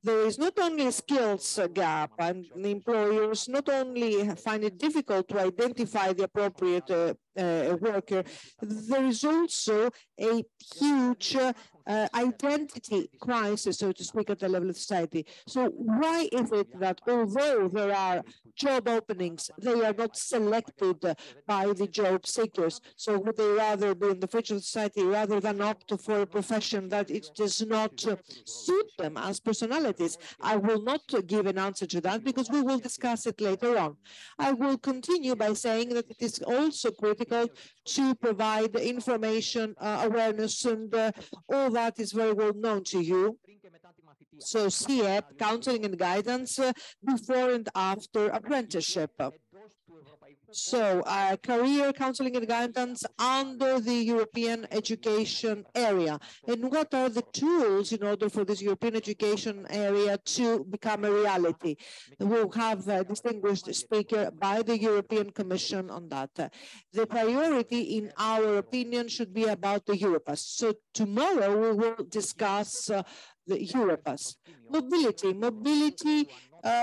there is not only a skills gap, and the employers not only find it difficult to identify the appropriate worker, there is also a huge identity crisis, so to speak, at the level of society. So why is it that although there are job openings, they are not selected by the job seekers? So would they rather be in the future of society rather than opt for a profession that it does not suit them as personalities? I will not give an answer to that because we will discuss it later on. I will continue by saying that it is also critical to provide information, awareness, and all that is very well known to you. So CEP, counseling and guidance before and after apprenticeship. So career counseling and guidance under the European education area. And what are the tools in order for this European education area to become a reality? We'll have a distinguished speaker by the European Commission on that. The priority, in our opinion, should be about the Europass. So tomorrow we will discuss the Europass. Mobility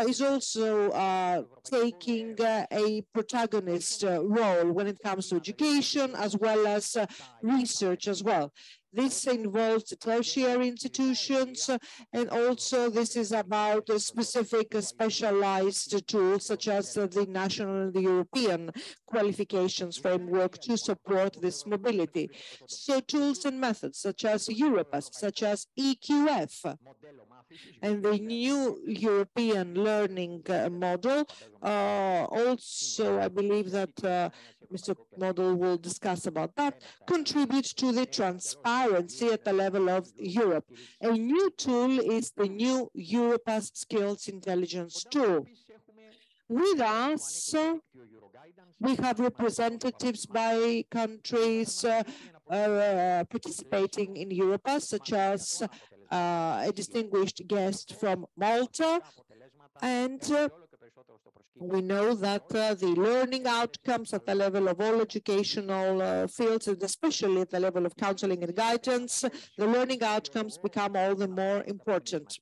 is also taking a protagonist role when it comes to education as well as research as well. This involves tertiary institutions, and also this is about specific specialized tools such as the national and the European qualifications framework to support this mobility. So tools and methods such as Europass, such as EQF, and the new European learning model. Also, I believe that Mr. Model will discuss about that, contributes to the transparency at the level of Europe. A new tool is the new Europass Skills Intelligence tool. With us, we have representatives by countries participating in Europass, such as a distinguished guest from Malta, and we know that the learning outcomes at the level of all educational fields, and especially at the level of counseling and guidance, the learning outcomes become all the more important.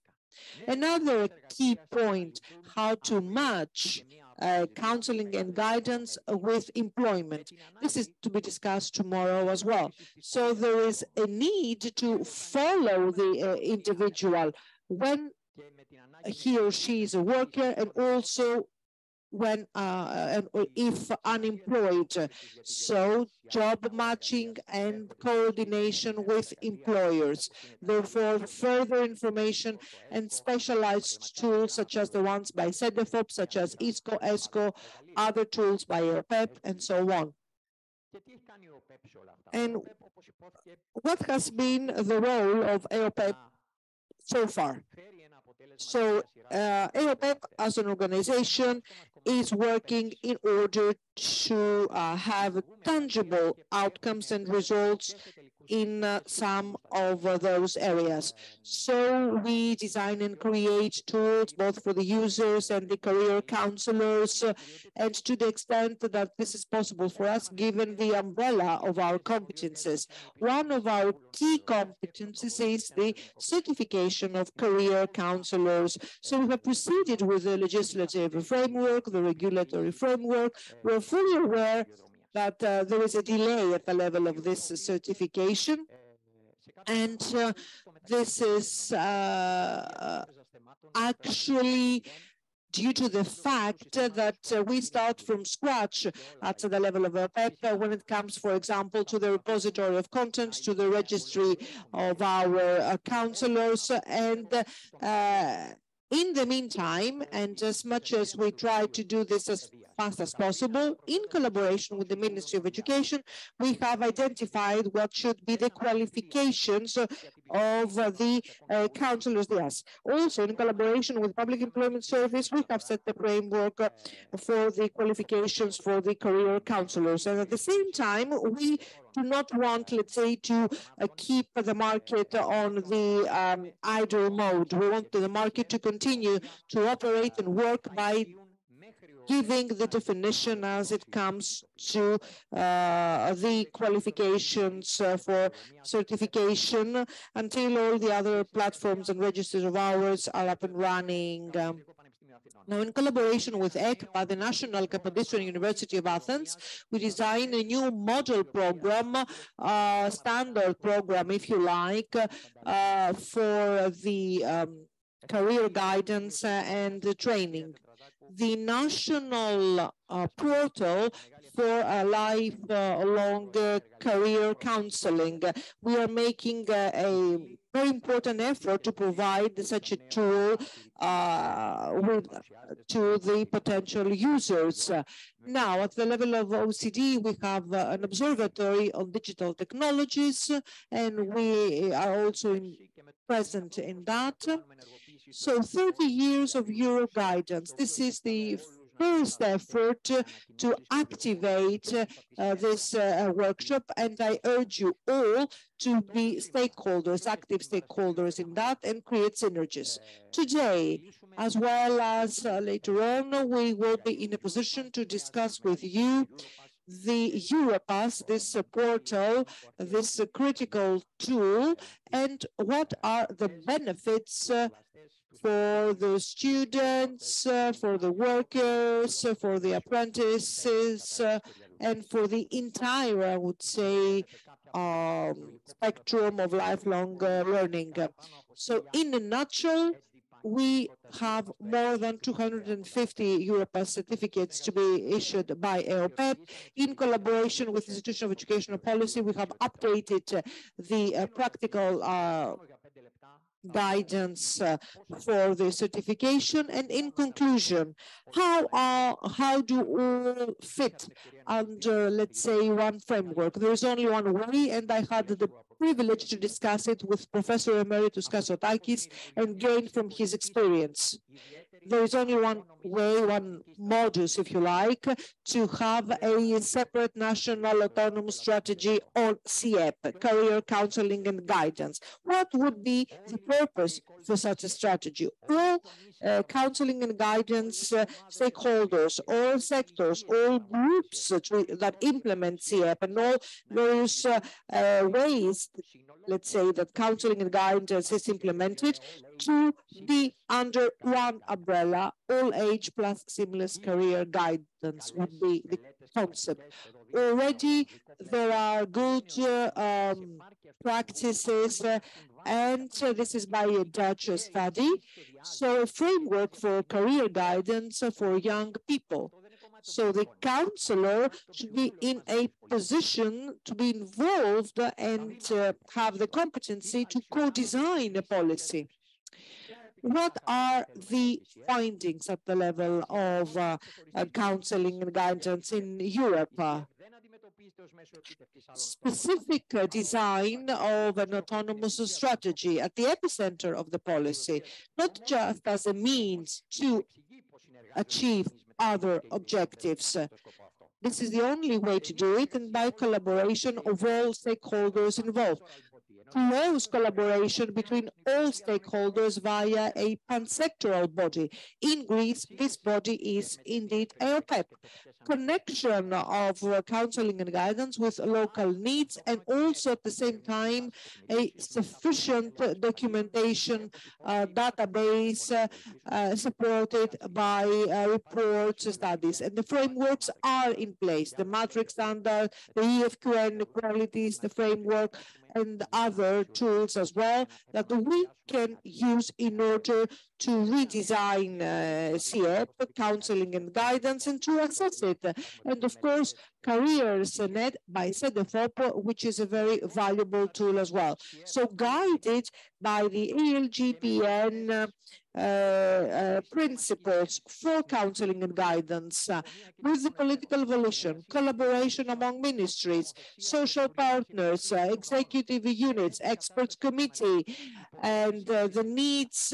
Another key point, how to match counseling and guidance with employment. This is to be discussed tomorrow as well. So there is a need to follow the individual when he or she is a worker, and also when if unemployed. So job matching and coordination with employers. Therefore, further information and specialized tools such as the ones by CEDEFOP, such as ISCO, ESCO, other tools by EOPEP, and so on. And what has been the role of EOPEP so far? So EOPEP as an organization is working in order to have tangible outcomes and results in some of those areas. So we design and create tools both for the users and the career counselors, and to the extent that this is possible for us, given the umbrella of our competences. One of our key competences is the certification of career counselors. So we have proceeded with the legislative framework, the regulatory framework. We're fully aware that there is a delay at the level of this certification, and this is actually due to the fact that we start from scratch at the level of EOPEP when it comes, for example, to the repository of content, to the registry of our counselors, and in the meantime, and as much as we try to do this as fast as possible, in collaboration with the Ministry of Education, we have identified what should be the qualifications of the counselors. Yes. Also, in collaboration with Public Employment Service, we have set the framework for the qualifications for the career counselors. And at the same time, we do not want, let's say, to keep the market on the idle mode. We want the market to continue to operate and work by giving the definition as it comes to the qualifications for certification until all the other platforms and registers of ours are up and running. Now, in collaboration with ECPA, the National Kapodistrian University of Athens, we designed a new model program, standard program, if you like, for the career guidance and the training. The national portal for a lifelong career counseling. We are making a very important effort to provide such a tool to the potential users. Now, at the level of OECD, we have an observatory on digital technologies, and we are also present in that. So 30 years of Euro guidance. This is the first effort to activate this workshop, and I urge you all to be stakeholders, active stakeholders in that, and create synergies. Today, as well as later on, we will be in a position to discuss with you the Europass, this portal, this critical tool, and what are the benefits for the students, for the workers, for the apprentices, and for the entire, I would say, spectrum of lifelong learning. So in a nutshell, we have more than 250 Europass certificates to be issued by EOPEP. In collaboration with the Institution of Educational Policy, we have updated the practical guidance for the certification. And in conclusion, how do all fit under, let's say, one framework? There is only one way, and I had the privilege to discuss it with Professor Emeritus Kassotakis and gain from his experience. There is only one way, one modus, if you like, to have a separate national autonomous strategy on CEP, career counseling and guidance. What would be the purpose for such a strategy? All counseling and guidance stakeholders, all sectors, all groups that implement CEP, and all various ways, let's say, that counseling and guidance is implemented, to be under one umbrella. All age plus seamless career guidance would be the concept. Already there are good practices, and this is by a Dutch study, so a framework for career guidance for young people. So the counselor should be in a position to be involved and have the competency to co-design a policy. What are the findings at the level of counseling and guidance in Europe? Specific design of an autonomous strategy at the epicenter of the policy, not just as a means to achieve other objectives. This is the only way to do it, and by collaboration of all stakeholders involved. Close collaboration between all stakeholders via a pansectoral body. In Greece, this body is indeed EOPEP. Connection of counseling and guidance with local needs, and also at the same time a sufficient documentation database supported by reports, studies. And the frameworks are in place, the matrix standard, the EFQN equalities, the framework, and other tools as well that we can use in order to redesign CEP, counseling and guidance, and to assess it. And of course, CareersNet by CEDEFOP, which is a very valuable tool as well. So guided by the ALGPN principles for counseling and guidance, with the political volition, collaboration among ministries, social partners, executive units, experts committee, and the needs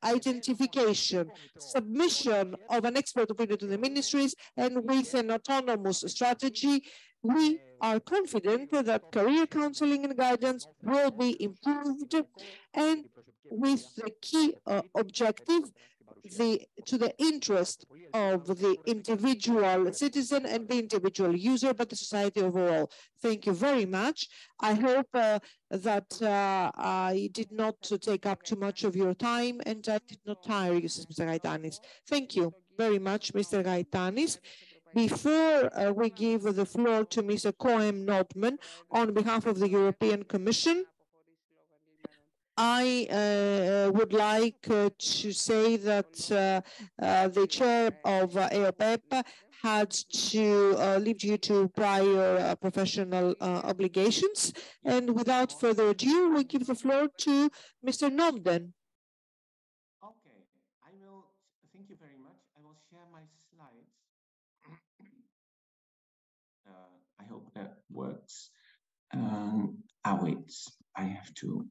identification, submission of an expert opinion to the ministries, and with an autonomous strategy, we are confident that career counseling and guidance will be improved, and with the key objective to the interest of the individual citizen and the individual user, but the society overall. Thank you very much. I hope that I did not take up too much of your time and I did not tire you, Mr. Gaetanis. Thank you very much, Mr. Gaetanis. Before we give the floor to Mr. Cohen Notman on behalf of the European Commission, I would like to say that the chair of EOPEP had to leave due to prior professional obligations. And without further ado, we give the floor to Mr. Notman. Okay, thank you very much. I will share my slides. I hope that works. Wait, I have to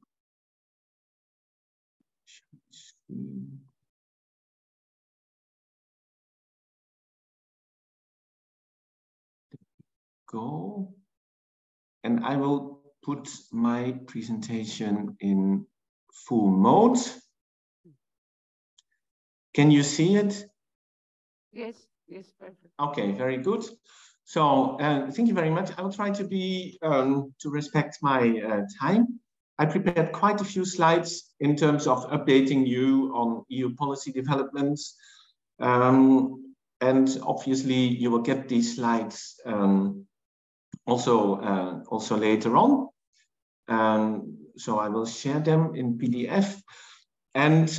go, and I will put my presentation in full mode. Can you see it? Yes, yes, perfect. Okay, very good. So thank you very much. I will try to be to respect my time. I prepared quite a few slides in terms of updating you on EU policy developments. And obviously you will get these slides also later on. So I will share them in PDF. And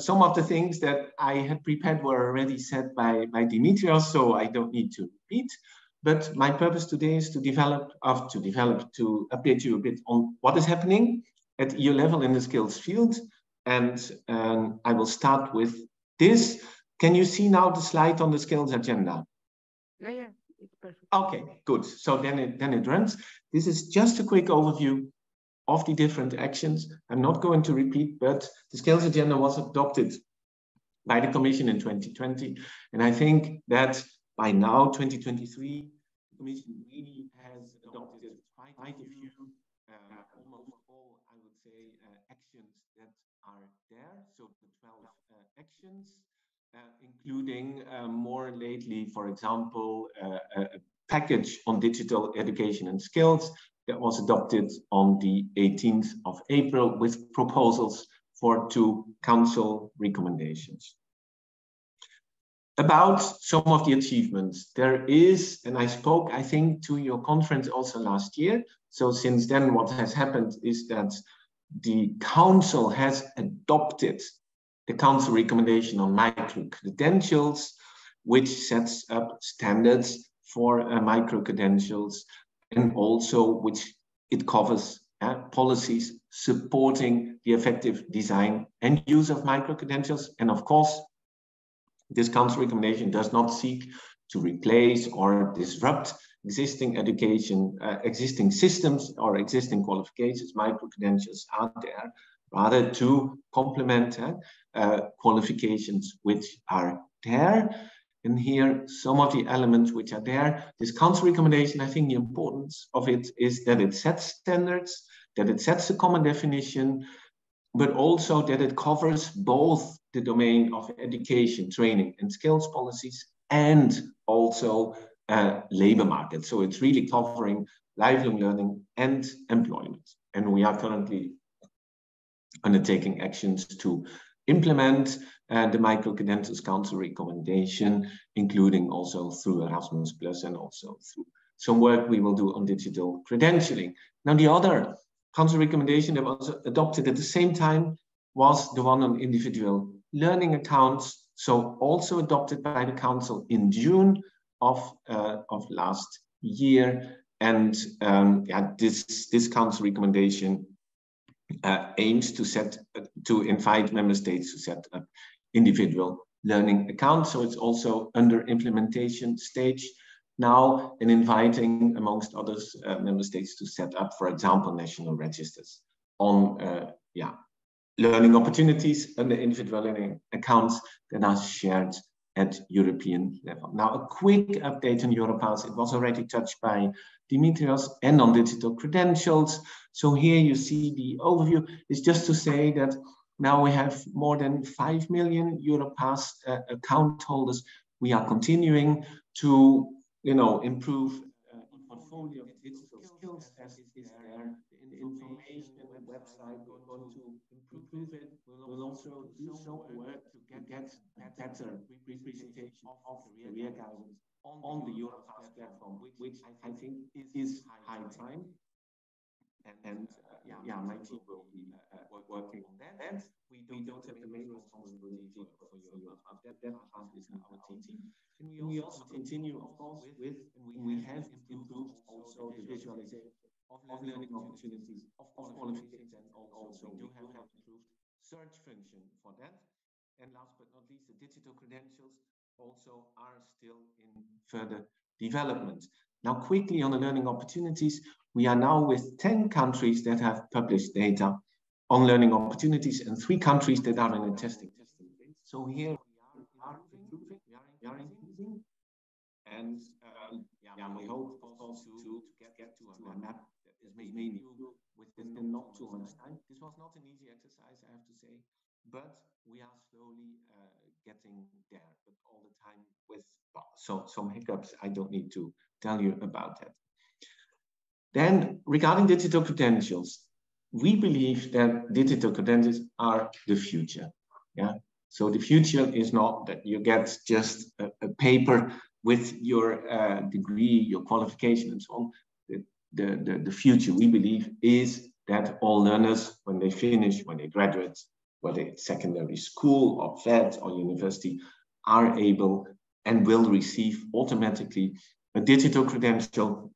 some of the things that I had prepared were already said by Dimitrios, so I don't need to repeat. But my purpose today is to update you a bit on what is happening at EU level in the skills field. And I will start with this. Can you see now the slide on the skills agenda? Yeah, it's perfect. Okay, good. So then it runs. This is just a quick overview of the different actions. I'm not going to repeat, but the skills agenda was adopted by the Commission in 2020. And I think that by now, 2023, the Commission really has adopted quite a few, almost all, I would say, actions that are there. So the 12 actions, including more lately, for example, a package on digital education and skills that was adopted on the 18th of April with proposals for 2 council recommendations. About some of the achievements, there is, and I spoke, I think, to your conference also last year. So since then, what has happened is that the council has adopted the council recommendation on micro-credentials, which sets up standards for micro-credentials, and also which it covers policies supporting the effective design and use of micro-credentials. And of course, this council recommendation does not seek to replace or disrupt existing education, existing systems or existing qualifications. Micro-credentials are there, rather to complement qualifications which are there. And here, some of the elements which are there. This council recommendation, I think the importance of it is that it sets standards, that it sets a common definition, but also that it covers both the domain of education, training, and skills policies, and also labor market. So it's really covering lifelong learning and employment. And we are currently undertaking actions to implement the Micro-Credentials Council recommendation, including also through Erasmus Plus and also through some work we will do on digital credentialing. Now, the other Council recommendation that was adopted at the same time was the one on individual learning accounts, so also adopted by the Council in June of last year. And this Council recommendation aims to invite member states to set up individual learning accounts. So it's also under implementation stage now, and inviting, amongst others, member states to set up, for example, national registers on learning opportunities under individual learning accounts that are shared at European level. Now, a quick update on Europass. It was already touched by Dimitrios, and on digital credentials. So here you see the overview. It's just to say that now we have more than 5 million Europass account holders. We are continuing to, improve the portfolio of digital skills as it is there. The information and website, we're going to improve it. We'll also do some work to get better representation of career guidance on the Europass platform, which I think is high time. And my team will be working on that. We don't have the main responsibility for Europass. That part is our team. And we also continue, of course, we have improved also the visualization of learning opportunities, of qualifications, and also we do have improved search function for that. And last but not least, the digital credentials also are still in further development. Now, quickly on the learning opportunities, we are now with 10 countries that have published data on learning opportunities and 3 countries that are in a testing phase. So here we are improving, we are increasing, and we hope also to get to a map that is mainly within not too much time. This was not an easy exercise, I have to say, but we are slowly getting there, but all the time with some hiccups. I don't need to tell you about that. Then, regarding digital credentials, we believe that digital credentials are the future. Yeah. So the future is not that you get just a paper with your degree, your qualification, and so on. The future, we believe, is that all learners, when they finish, when they graduate, whether it's secondary school or VET or university, are able and will receive automatically a digital credential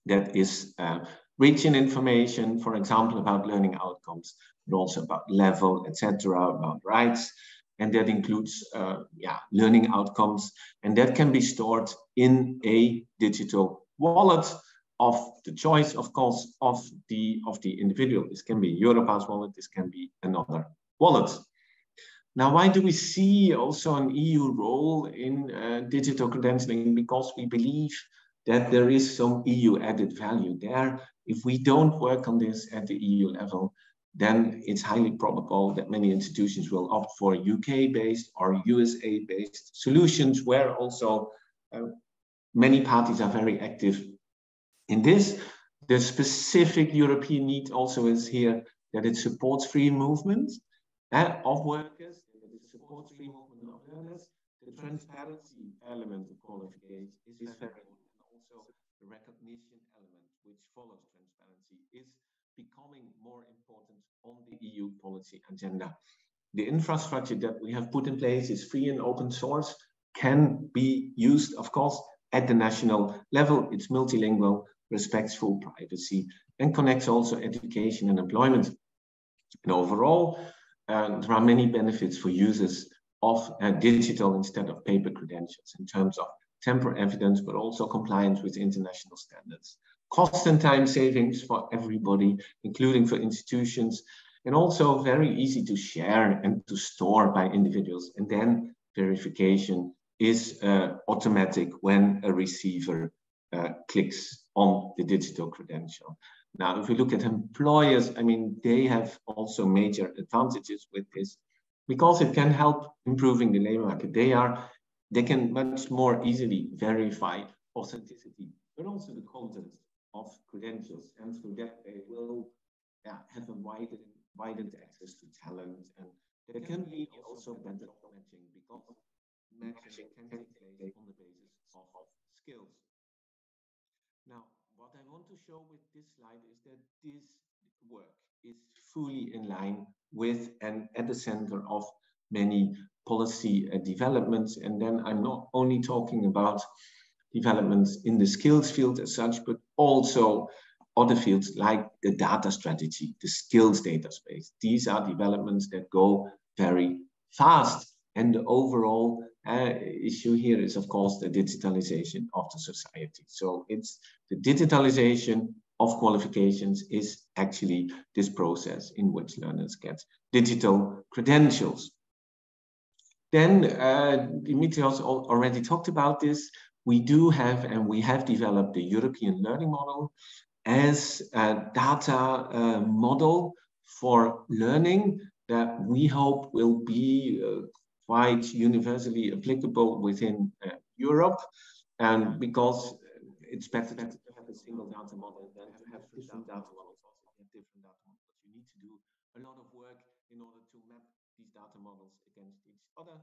that is rich in information, for example, about learning outcomes, but also about level, etc., about rights. And that includes learning outcomes. And that can be stored in a digital wallet of the choice, of course, of the individual. This can be a Europass wallet, this can be another wallet. Now, why do we see also an EU role in digital credentialing? Because we believe that there is some EU added value there. If we don't work on this at the EU level, then it's highly probable that many institutions will opt for UK-based or USA-based solutions, where also many parties are very active in this. The specific European need also is here that it supports free movement of workers, that it supports free movement of learners. The transparency element of qualification is very important, and also the recognition element, which follows transparency, is becoming more important on the EU policy agenda. The infrastructure that we have put in place is free and open source, can be used, of course, at the national level. It's multilingual, respects full privacy, and connects also education and employment. And overall, there are many benefits for users of digital instead of paper credentials in terms of temporal evidence, but also compliance with international standards. Cost and time savings for everybody, including for institutions, and also very easy to share and to store by individuals, and then verification is automatic when a receiver clicks on the digital credential. Now, if we look at employers, I mean, they have also major advantages with this because it can help improving the labor market. They can much more easily verify authenticity, but also the content of credentials. And through that, they will have a widened access to talent. And there can be also better matching because matching can take place on the basis of skills. Now, what I want to show with this slide is that this work is fully in line with and at the center of many policy developments. And then I'm not only talking about developments in the skills field as such, but also other fields like the data strategy, the skills data space. These are developments that go very fast. And the overall issue here is, of course, the digitalization of the society. So it's the digitalization of qualifications is actually this process in which learners get digital credentials. Then Dimitrios already talked about this. We do have, and we have developed the European learning model as a data model for learning that we hope will be quite universally applicable within Europe, and because it's better to have a single data model than to have different data models. You need to do a lot of work in order to map these data models against each other.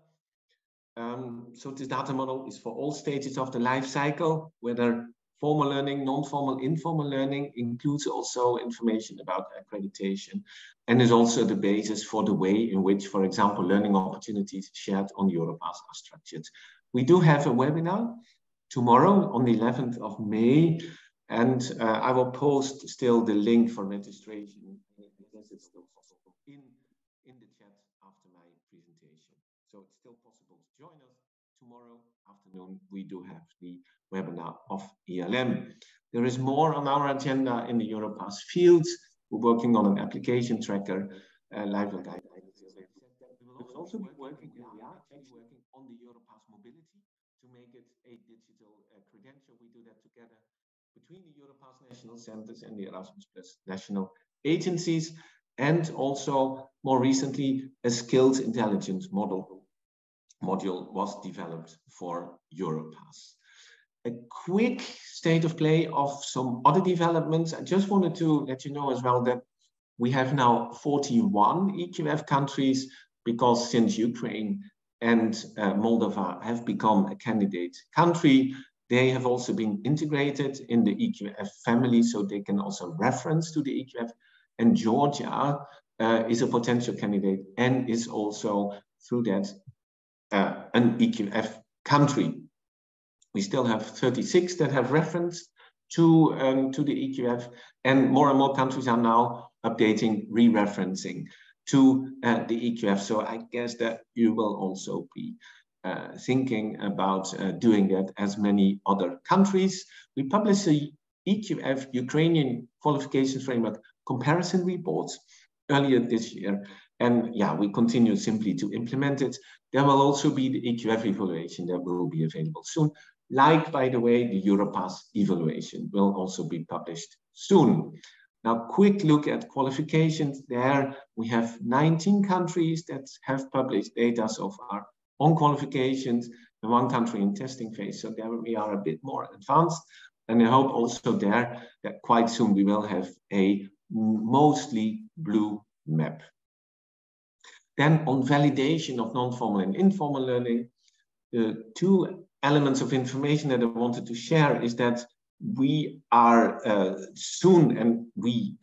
So this data model is for all stages of the life cycle, whether formal learning, non-formal, informal learning, includes also information about accreditation, and is also the basis for the way in which, for example, learning opportunities shared on Europass are structured. We do have a webinar tomorrow on the 11th of May, and I will post still the link for registration. It's still possible in the chat after my presentation. So it's still possible to join us. Tomorrow afternoon, we do have the webinar of ELM. There is more on our agenda in the Europass fields. We're working on an application tracker, live guidelines. We will also be working, we are actually working on the Europass mobility to make it a digital credential. We do that together between the Europass national centers and the Erasmus+ national agencies, and also more recently, a skills intelligence module was developed for Europass. A quick state of play of some other developments. I just wanted to let you know as well that we have now 41 EQF countries, because since Ukraine and Moldova have become a candidate country, they have also been integrated in the EQF family, so they can also reference to the EQF. And Georgia is a potential candidate and is also through that an EQF country. We still have 36 that have referenced to the EQF, and more countries are now updating, re-referencing to the EQF. So I guess that you will also be thinking about doing that as many other countries. We published the EQF Ukrainian Qualification Framework comparison reports earlier this year. And yeah, we continue simply to implement it. There will also be the EQF evaluation that will be available soon. Like, by the way, the Europass evaluation will also be published soon. Now, quick look at qualifications. There we have 19 countries that have published data so far on qualifications, and 1 country in testing phase. So there we are a bit more advanced. And I hope also there that quite soon we will have a mostly blue map. Then on validation of non-formal and informal learning, the 2 elements of information that I wanted to share is that we are soon, and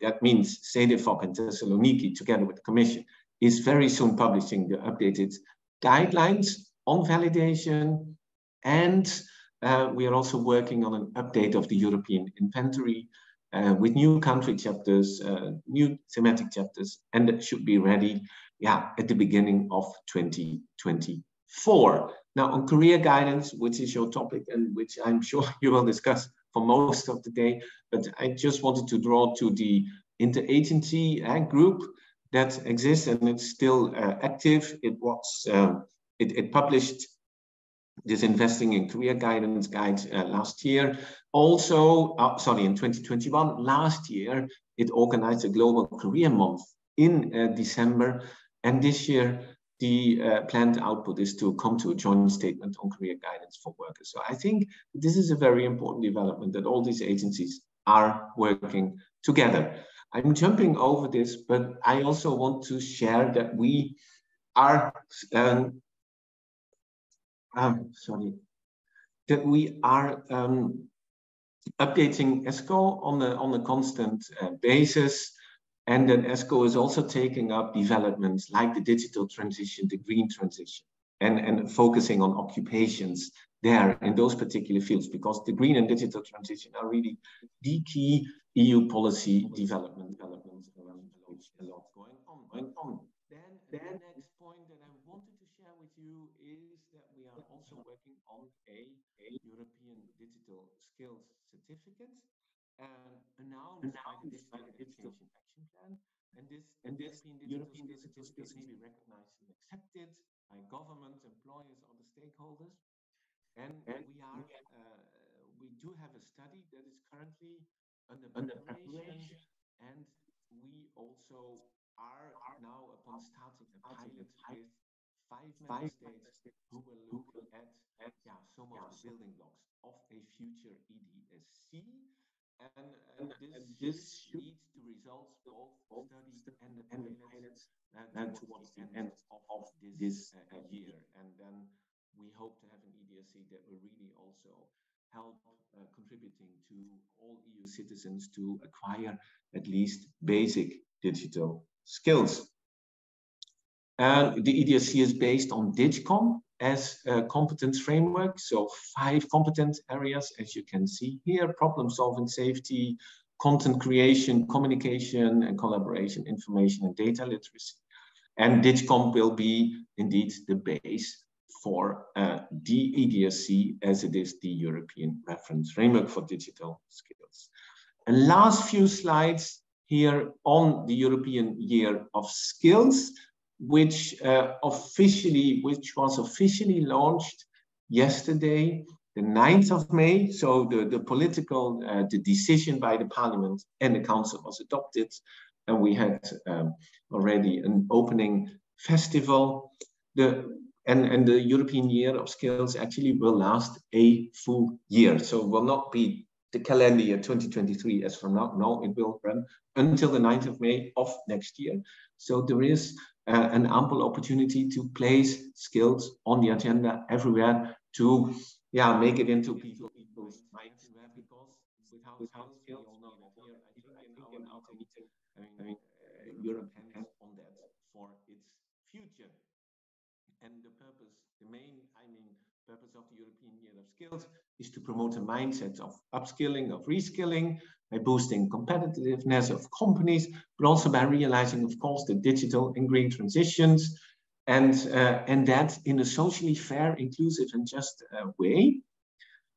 that means CEDEFOP and Thessaloniki together with the Commission, is very soon publishing the updated guidelines on validation. And we are also working on an update of the European inventory with new country chapters, new thematic chapters, and that should be ready at the beginning of 2024. Now on career guidance, which is your topic and which I'm sure you will discuss for most of the day, but I just wanted to draw to the interagency group that exists, and it's still active. It was it published this Investing in Career Guidance guide last year. Also, in 2021, last year, it organized a Global Career Month in December. And this year, the planned output is to come to a joint statement on career guidance for workers. So I think this is a very important development that all these agencies are working together. I'm jumping over this, but I also want to share that we are updating ESCO on a constant basis, and then ESCO is also taking up developments like the digital transition, the green transition, and focusing on occupations there in those particular fields, because the green and digital transition are really the key EU policy developments around a lot going on. Then the next point that I wanted to share with you is that we are also working on a European Digital Skills Certificate, announced by the Digital Education Action Plan. And this European Digital Skills Certificate may be recognized and accepted by government, employers, other stakeholders. And we do have a study that is currently under preparation, and we also are now upon starting a pilot with 5 member states who will look at some of the building blocks of a future EDSC, and this leads to results both studies and the pilots towards the end of this year, and then we hope to have an EDSC that will really also help contributing to all EU citizens to acquire at least basic digital skills. And the EDSC is based on DIGCOM as a competence framework. So 5 competence areas, as you can see here: problem solving, safety, content creation, communication and collaboration, information and data literacy. And DIGCOM will be indeed the base for the EDSC, as it is the European reference framework for digital skills. And last few slides here on the European Year of Skills, which was officially launched yesterday, the 9th of May. So the political, the decision by the Parliament and the Council was adopted, and we had already an opening festival. And the European Year of Skills actually will last a full year. So it will not be the calendar year 2023 as from now. No, it will run until the 9th of May of next year. So there is an ample opportunity to place skills on the agenda everywhere to make it into people's minds. Because without skills, we all know that here, I think in our meeting, Europe has on that for its future. And the main purpose of the European Year of Skills is to promote a mindset of upskilling, of reskilling, by boosting competitiveness of companies, but also by realizing, of course, the digital and green transitions, and that in a socially fair, inclusive, and just way.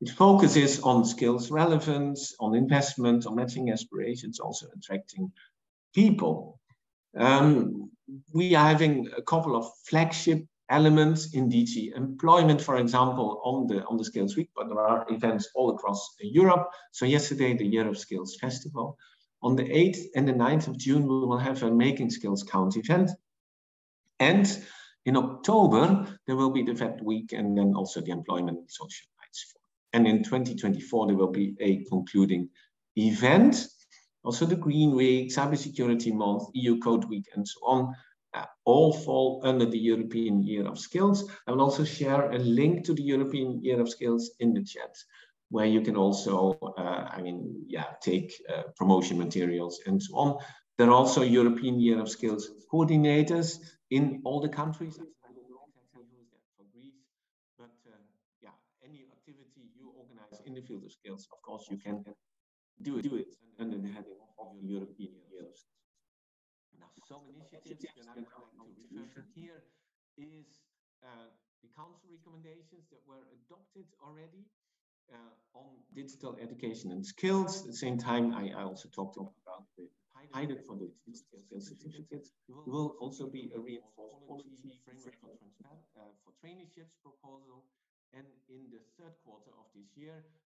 It focuses on skills relevance, on investment, on matching aspirations, also attracting people. We are having a couple of flagship elements in DG Employment, for example, on the Skills Week, but there are events all across Europe. So yesterday, the Year of Skills Festival. On the 8th and the 9th of June, we will have a Making Skills Count event. And in October, there will be the VET Week, and then also the Employment and Social Rights Forum. And in 2024, there will be a concluding event. Also the Green Week, Cybersecurity Month, EU Code Week, and so on. All fall under the European Year of Skills. I will also share a link to the European Year of Skills in the chat, where you can also, take promotion materials and so on. There are also European Year of Skills coordinators in all the countries. I don't know exactly who is that for Greece, but any activity you organize in the field of skills, of course, you can do it under the heading of the European Year of Skills. Now, some initiatives that I would like to refer to here is the Council recommendations that were adopted already on digital education and skills. At the same time, I also talked about the pilot either for the skills certificates. There will also be a reinforced quality framework for traineeships proposal. And in the third quarter of this year,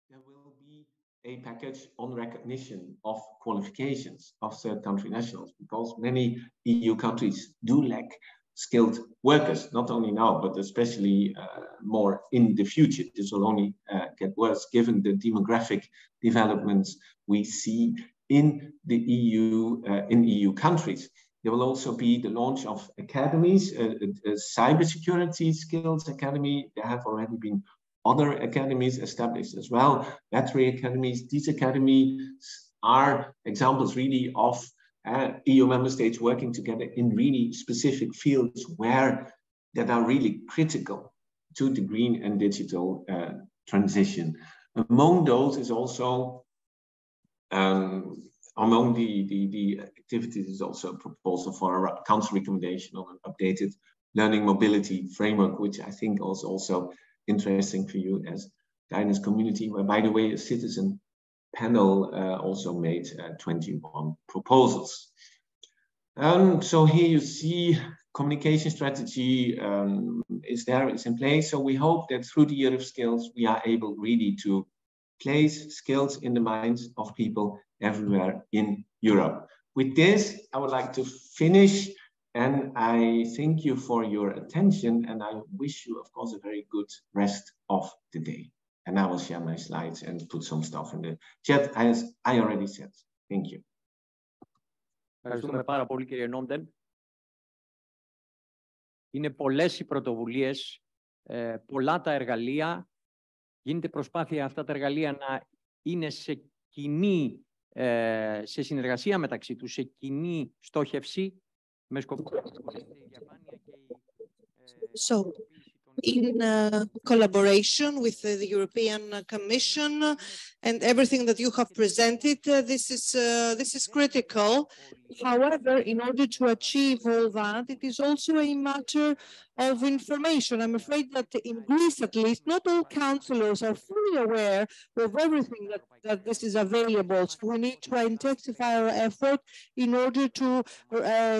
there will be a package on recognition of qualifications of third country nationals, because many EU countries do lack skilled workers, not only now, but especially more in the future. This will only get worse given the demographic developments we see in the EU countries. There will also be the launch of academies, a cybersecurity skills academy. There have already been other academies established as well, battery academies. These academies are examples really of EU member states working together in really specific fields that are really critical to the green and digital transition. Among those is also, among the activities is also a proposal for a council recommendation on an updated learning mobility framework, which I think is also interesting for you as guidance community, where, by the way, a citizen panel also made 21 proposals. So here you see communication strategy is in place. So we hope that through the Year of Skills, we are able really to place skills in the minds of people everywhere in Europe. With this, I would like to finish, and I thank you for your attention, and I wish you, of course, a very good rest of the day. And I will share my slides and put some stuff in the chat, as I already said. Thank you. Ευχαριστούμε πάρα πολύ, κύριε Νόμπτεν. Είναι πολλές οι πρωτοβουλίες, πολλά τα εργαλεία. Γίνεται προσπάθεια αυτά τα εργαλεία να είναι σε συνεργασία μεταξύ τους, σε κοινή στόχευση, με σκοπό να η διαφάνεια και in collaboration with the European Commission and everything that you have presented, this is critical. However, in order to achieve all that, it is also a matter of information. I'm afraid that in Greece, at least, not all councillors are fully aware of everything that this is available. So we need to intensify our effort in order to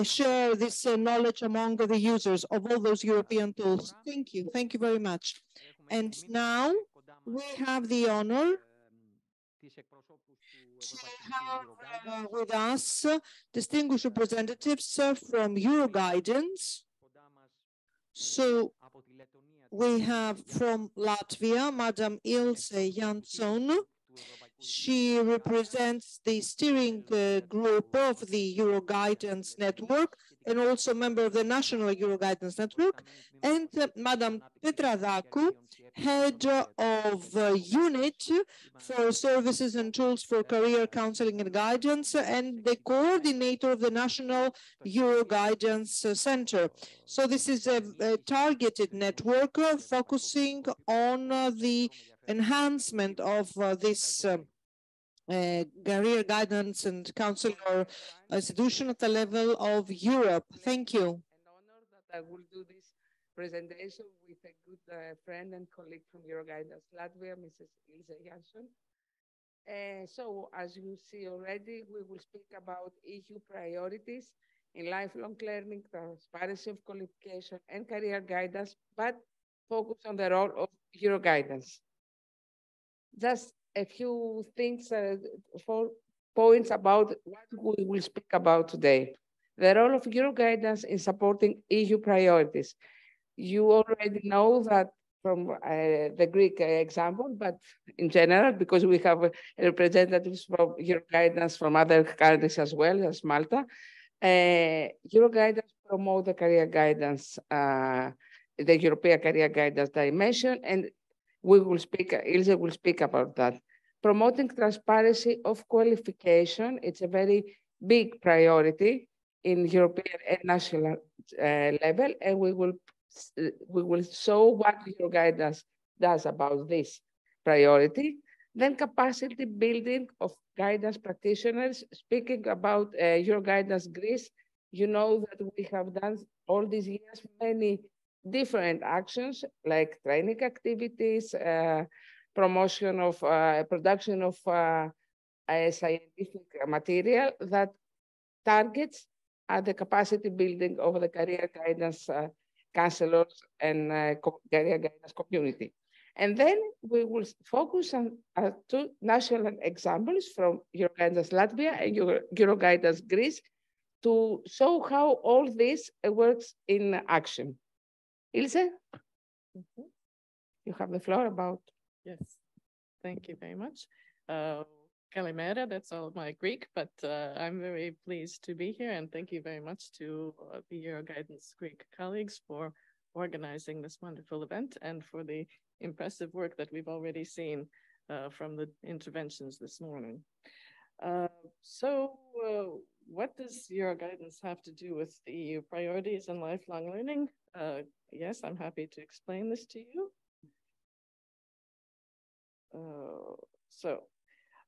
share this knowledge among the users of all those European tools. Thank you. Thank you very much. And now we have the honor to have with us distinguished representatives from Euroguidance. So we have from Latvia, Madam Ilse Jansson. She represents the steering group of the Euroguidance network and also member of the National Euroguidance Network, and Madam Petradzakou, head of unit for services and tools for career counseling and guidance, and the coordinator of the National Euroguidance Center. So this is a targeted network focusing on the enhancement of this career guidance and counseling or institution at the level of Europe. Thank you. An honor that I will do this presentation with a good friend and colleague from Euroguidance Latvia, Mrs. Ilse Jansson. So, as you see already, we will speak about EU priorities in lifelong learning, transparency of qualification, and career guidance, but focus on the role of Euroguidance. Just a few things, 4 points about what we will speak about today. The role of Euroguidance in supporting EU priorities. You already know that from the Greek example, but in general, because we have representatives from Euroguidance from other countries as well, as Malta, Euroguidance promote the career guidance, the European career guidance dimension, and we will speak, Ilse will speak about that. Promoting transparency of qualification, it's a very big priority in European and national level, and we will show what Euroguidance does about this priority. Then capacity building of guidance practitioners. Speaking about Euroguidance Greece, you know that we have done all these years many different actions like training activities, promotion of production of scientific material that targets are the capacity building of the career guidance counselors and career guidance community. And then we will focus on two national examples from Euroguidance Latvia and Euroguidance Greece to show how all this works in action. Ilse, you have the floor about. Yes, thank you very much. Kalimera, that's all my Greek, but I'm very pleased to be here, and thank you very much to the Euroguidance Greek colleagues for organizing this wonderful event and for the impressive work that we've already seen from the interventions this morning. What does Euroguidance have to do with the EU priorities in lifelong learning? Yes, I'm happy to explain this to you.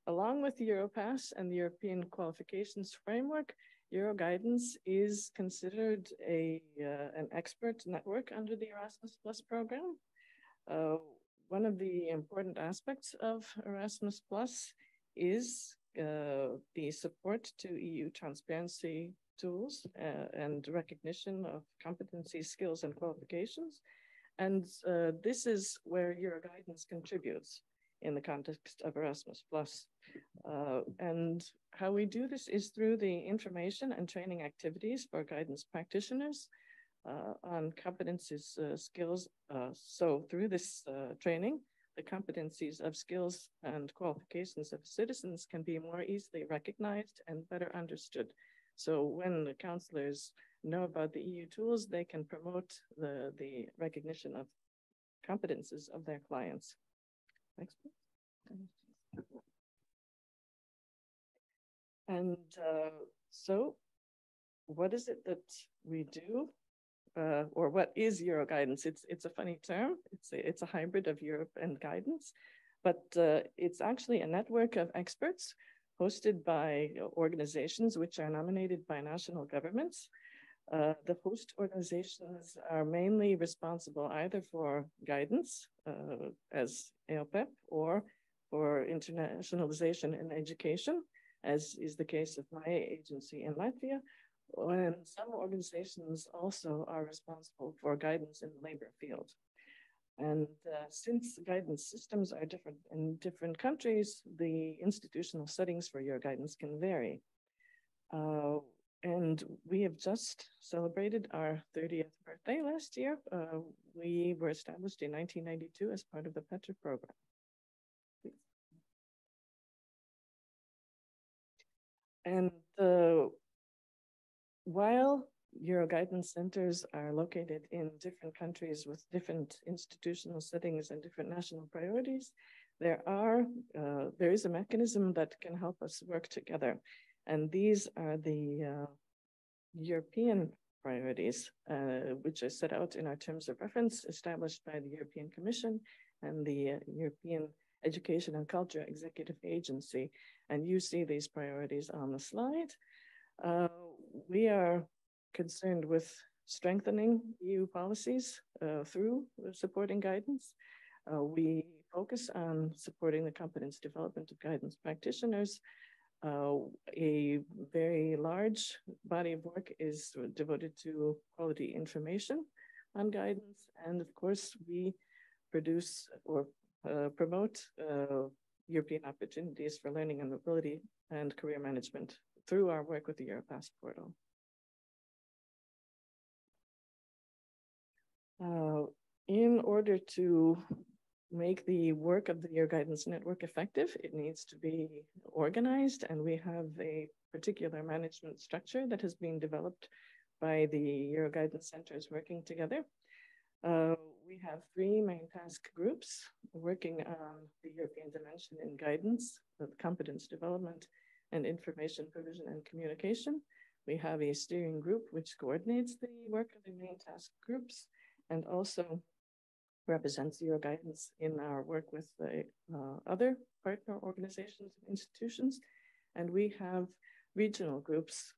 Along with Europass and the European Qualifications Framework, Euroguidance is considered an expert network under the Erasmus Plus program. One of the important aspects of Erasmus Plus is the support to EU transparency tools and recognition of competencies, skills, and qualifications. And this is where Euroguidance contributes in the context of Erasmus Plus. And how we do this is through the information and training activities for guidance practitioners on competencies, skills. So through this training, the competencies of skills and qualifications of citizens can be more easily recognized and better understood. So when the counselors know about the EU tools, they can promote the recognition of competences of their clients. Next, please. And so what is it that we do? Or what is Euroguidance? It's a funny term. It's a hybrid of Europe and guidance, but it's actually a network of experts hosted by organizations which are nominated by national governments. The host organizations are mainly responsible either for guidance as EOPEP or for internationalization in education, as is the case of my agency in Latvia. And some organizations also are responsible for guidance in the labor field. And since guidance systems are different in different countries, the institutional settings for Euroguidance can vary. And we have just celebrated our 30th birthday last year. We were established in 1992 as part of the Petra program. Please. And while Euroguidance centers are located in different countries with different institutional settings and different national priorities, there is a mechanism that can help us work together. And these are the European priorities, which are set out in our terms of reference established by the European Commission and the European Education and Culture Executive Agency. And you see these priorities on the slide. We are concerned with strengthening EU policies through supporting guidance. We focus on supporting the competence development of guidance practitioners. A very large body of work is devoted to quality information on guidance. And of course, we produce or promote European opportunities for learning and mobility and career management through our work with the Europass portal. In order to make the work of the Euroguidance network effective, it needs to be organized, and we have a particular management structure that has been developed by the Euroguidance centers working together. We have three main task groups working on the European dimension in guidance, competence development, and information provision and communication. We have a steering group which coordinates the work of the main task groups and also represents Euroguidance in our work with the other partner organizations and institutions. And we have regional groups,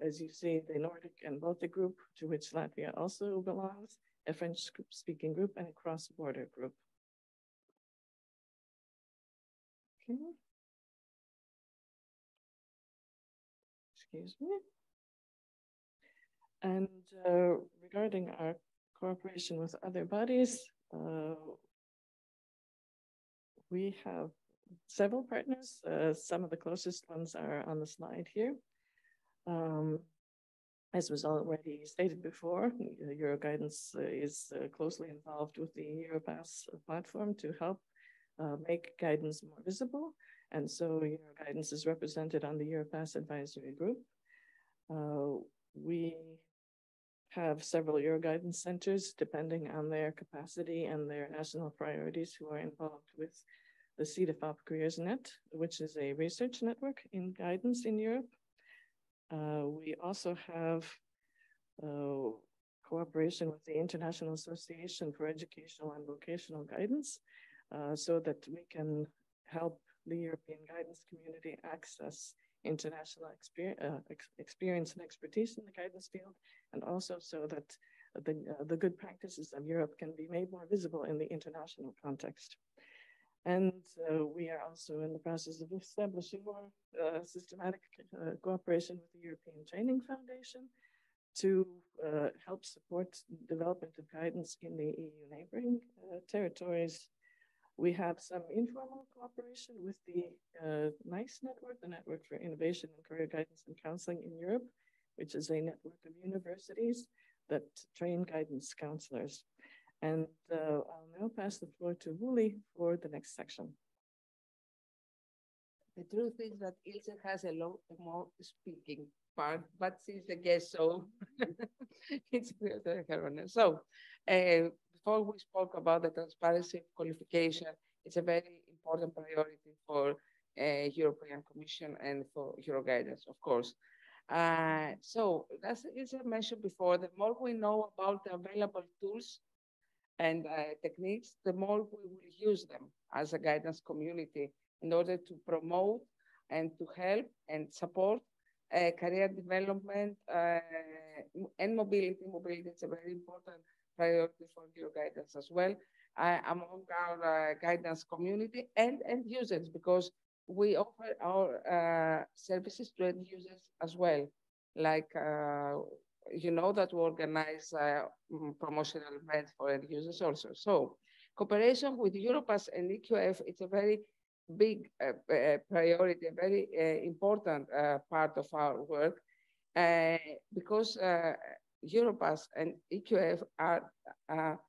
as you see, the Nordic and Baltic group, to which Latvia also belongs, a French-speaking group, and a cross-border group. Okay. excuse me. And regarding our cooperation with other bodies, we have several partners. Some of the closest ones are on the slide here. As was already stated before, Euroguidance is closely involved with the Europass platform to help make guidance more visible. And so Euroguidance is represented on the Europass Advisory Group. We have several Euroguidance centers, depending on their capacity and their national priorities, who are involved with the CEDEFOP CareersNet, which is a research network in guidance in Europe. We also have cooperation with the International Association for Educational and Vocational Guidance, so that we can help the European guidance community access international experience and expertise in the guidance field, and also so that the good practices of Europe can be made more visible in the international context. And we are also in the process of establishing more systematic cooperation with the European Training Foundation to help support development of guidance in the EU neighboring territories. We have some informal cooperation with the NICE network, the Network for Innovation in Career Guidance and Counseling in Europe, which is a network of universities that train guidance counselors. And I'll now pass the floor to Wooly for the next section. The truth is that Ilse has a lot more speaking part, but she's the guest, so it's her honor. So before we spoke about the transparency of qualification, it's a very important priority for European Commission and for Euroguidance, of course. So as Ilse mentioned before, the more we know about the available tools and techniques, the more we will use them as a guidance community in order to promote and to help and support career development and mobility. Mobility is a very important priority for Euroguidance as well, among our guidance community and end users, because we offer our services to end users as well. Like, you know that we organize promotional events for end users also. So cooperation with Europass and EQF, it's a very big priority, a very important part of our work, because Europass and EQF are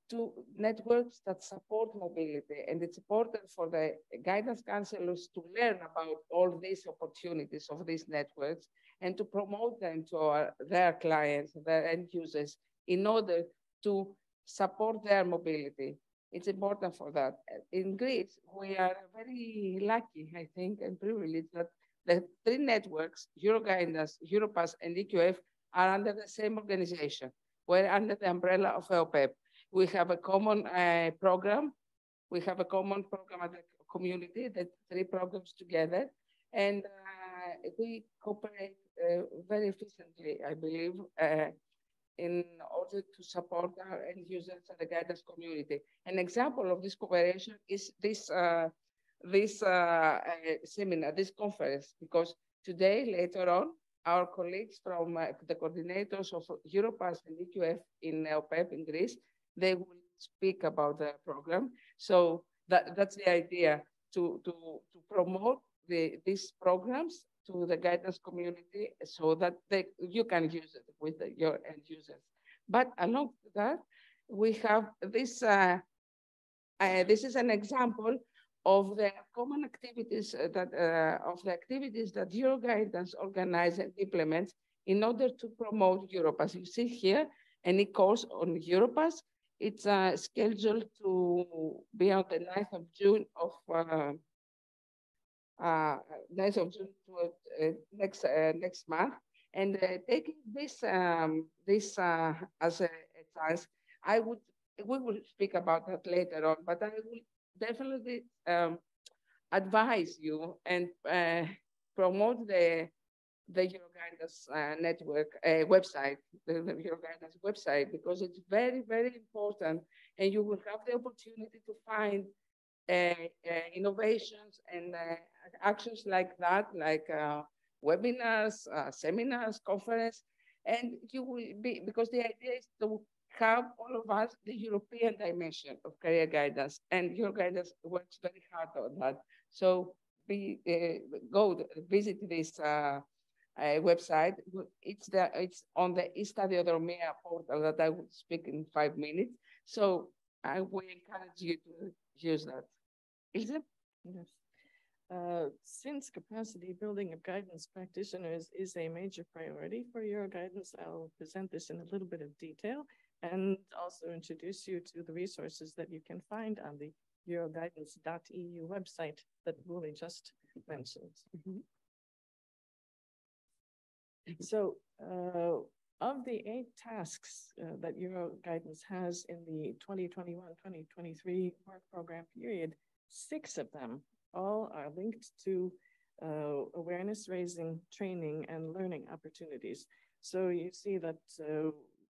two networks that support mobility, and it's important for the guidance counselors to learn about all these opportunities of these networks and to promote them to their clients, their end users, in order to support their mobility. It's important for that. In Greece, we are very lucky, I think, and privileged that the three networks, Euroguidance, Europass, and EQF, are under the same organization. We're under the umbrella of EOPEP. We have a common program. We have a common program at the community, the three programs together, and we cooperate very efficiently, I believe, in order to support our end users and the guidance community. An example of this cooperation is this seminar, this conference, because today, later on, our colleagues from the coordinators of Europass and EQF in EOPEP in Greece, they will speak about the program. So that's the idea, to promote these programs to the guidance community so that you can use it with your end users. But along with that, we have this, this is an example of the common activities that Euroguidance organizes and implements in order to promote Europass. You see here any course on Europass. It's scheduled to be on the 9th of June of 9th of June to, next month. And taking this as a chance, we will speak about that later on, but I will definitely advise you and promote the Euroguidance network website, the Euroguidance website, because it's very, very important, and you will have the opportunity to find innovations and actions like that, like webinars, seminars, conference, and you will be, because the idea is to have all of us the European dimension of career guidance, and your guidance works very hard on that. So visit this website. It's on the Estadiodromia portal that I will speak in 5 minutes. So I will encourage you to use that. Is it? Yes. Since capacity building of guidance practitioners is a major priority for Euroguidance, I'll present this in a little bit of detail and also introduce you to the resources that you can find on the Euroguidance.eu website that Wooly just mentioned. So of the 8 tasks that Euroguidance has in the 2021-2023 work program period, 6 of them all are linked to awareness raising, training, and learning opportunities. So you see that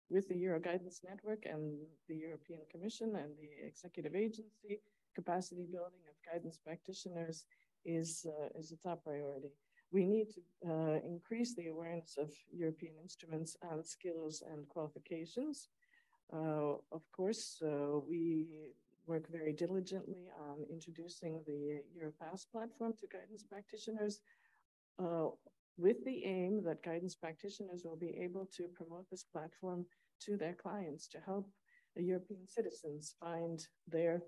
with the Euroguidance Network and the European Commission and the Executive Agency, capacity building of guidance practitioners is a top priority. We need to increase the awareness of European instruments on skills and qualifications. Of course, we work very diligently on introducing the Europass platform to guidance practitioners with the aim that guidance practitioners will be able to promote this platform to their clients to help European citizens find their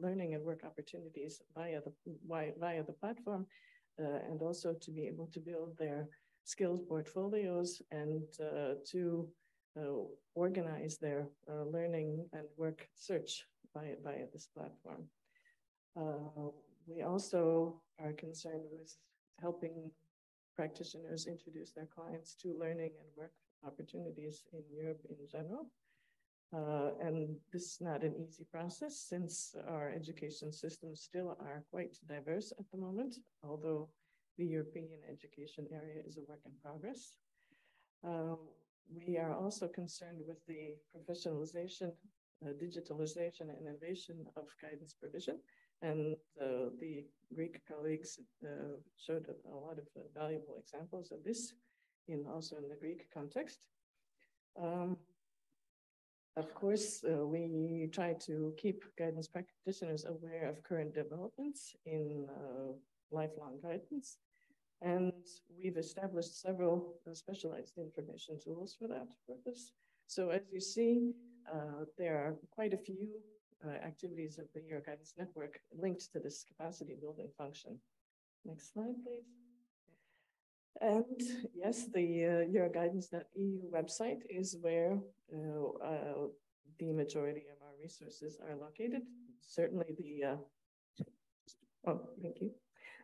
learning and work opportunities via the platform, and also to be able to build their skills portfolios and to organize their learning and work search via this platform. We also are concerned with helping practitioners introduce their clients to learning and work opportunities in Europe in general. And this is not an easy process since our education systems still are quite diverse at the moment, although the European education area is a work in progress. We are also concerned with the professionalization, digitalization, and innovation of guidance provision. And the Greek colleagues showed a lot of valuable examples of this also in the Greek context. Of course, we try to keep guidance practitioners aware of current developments in lifelong guidance. And we've established several specialized information tools for that purpose. So as you see, there are quite a few activities of the Euroguidance Network linked to this capacity building function. Next slide, please. And yes, the Euroguidance.eu website is where the majority of our resources are located. Certainly thank you.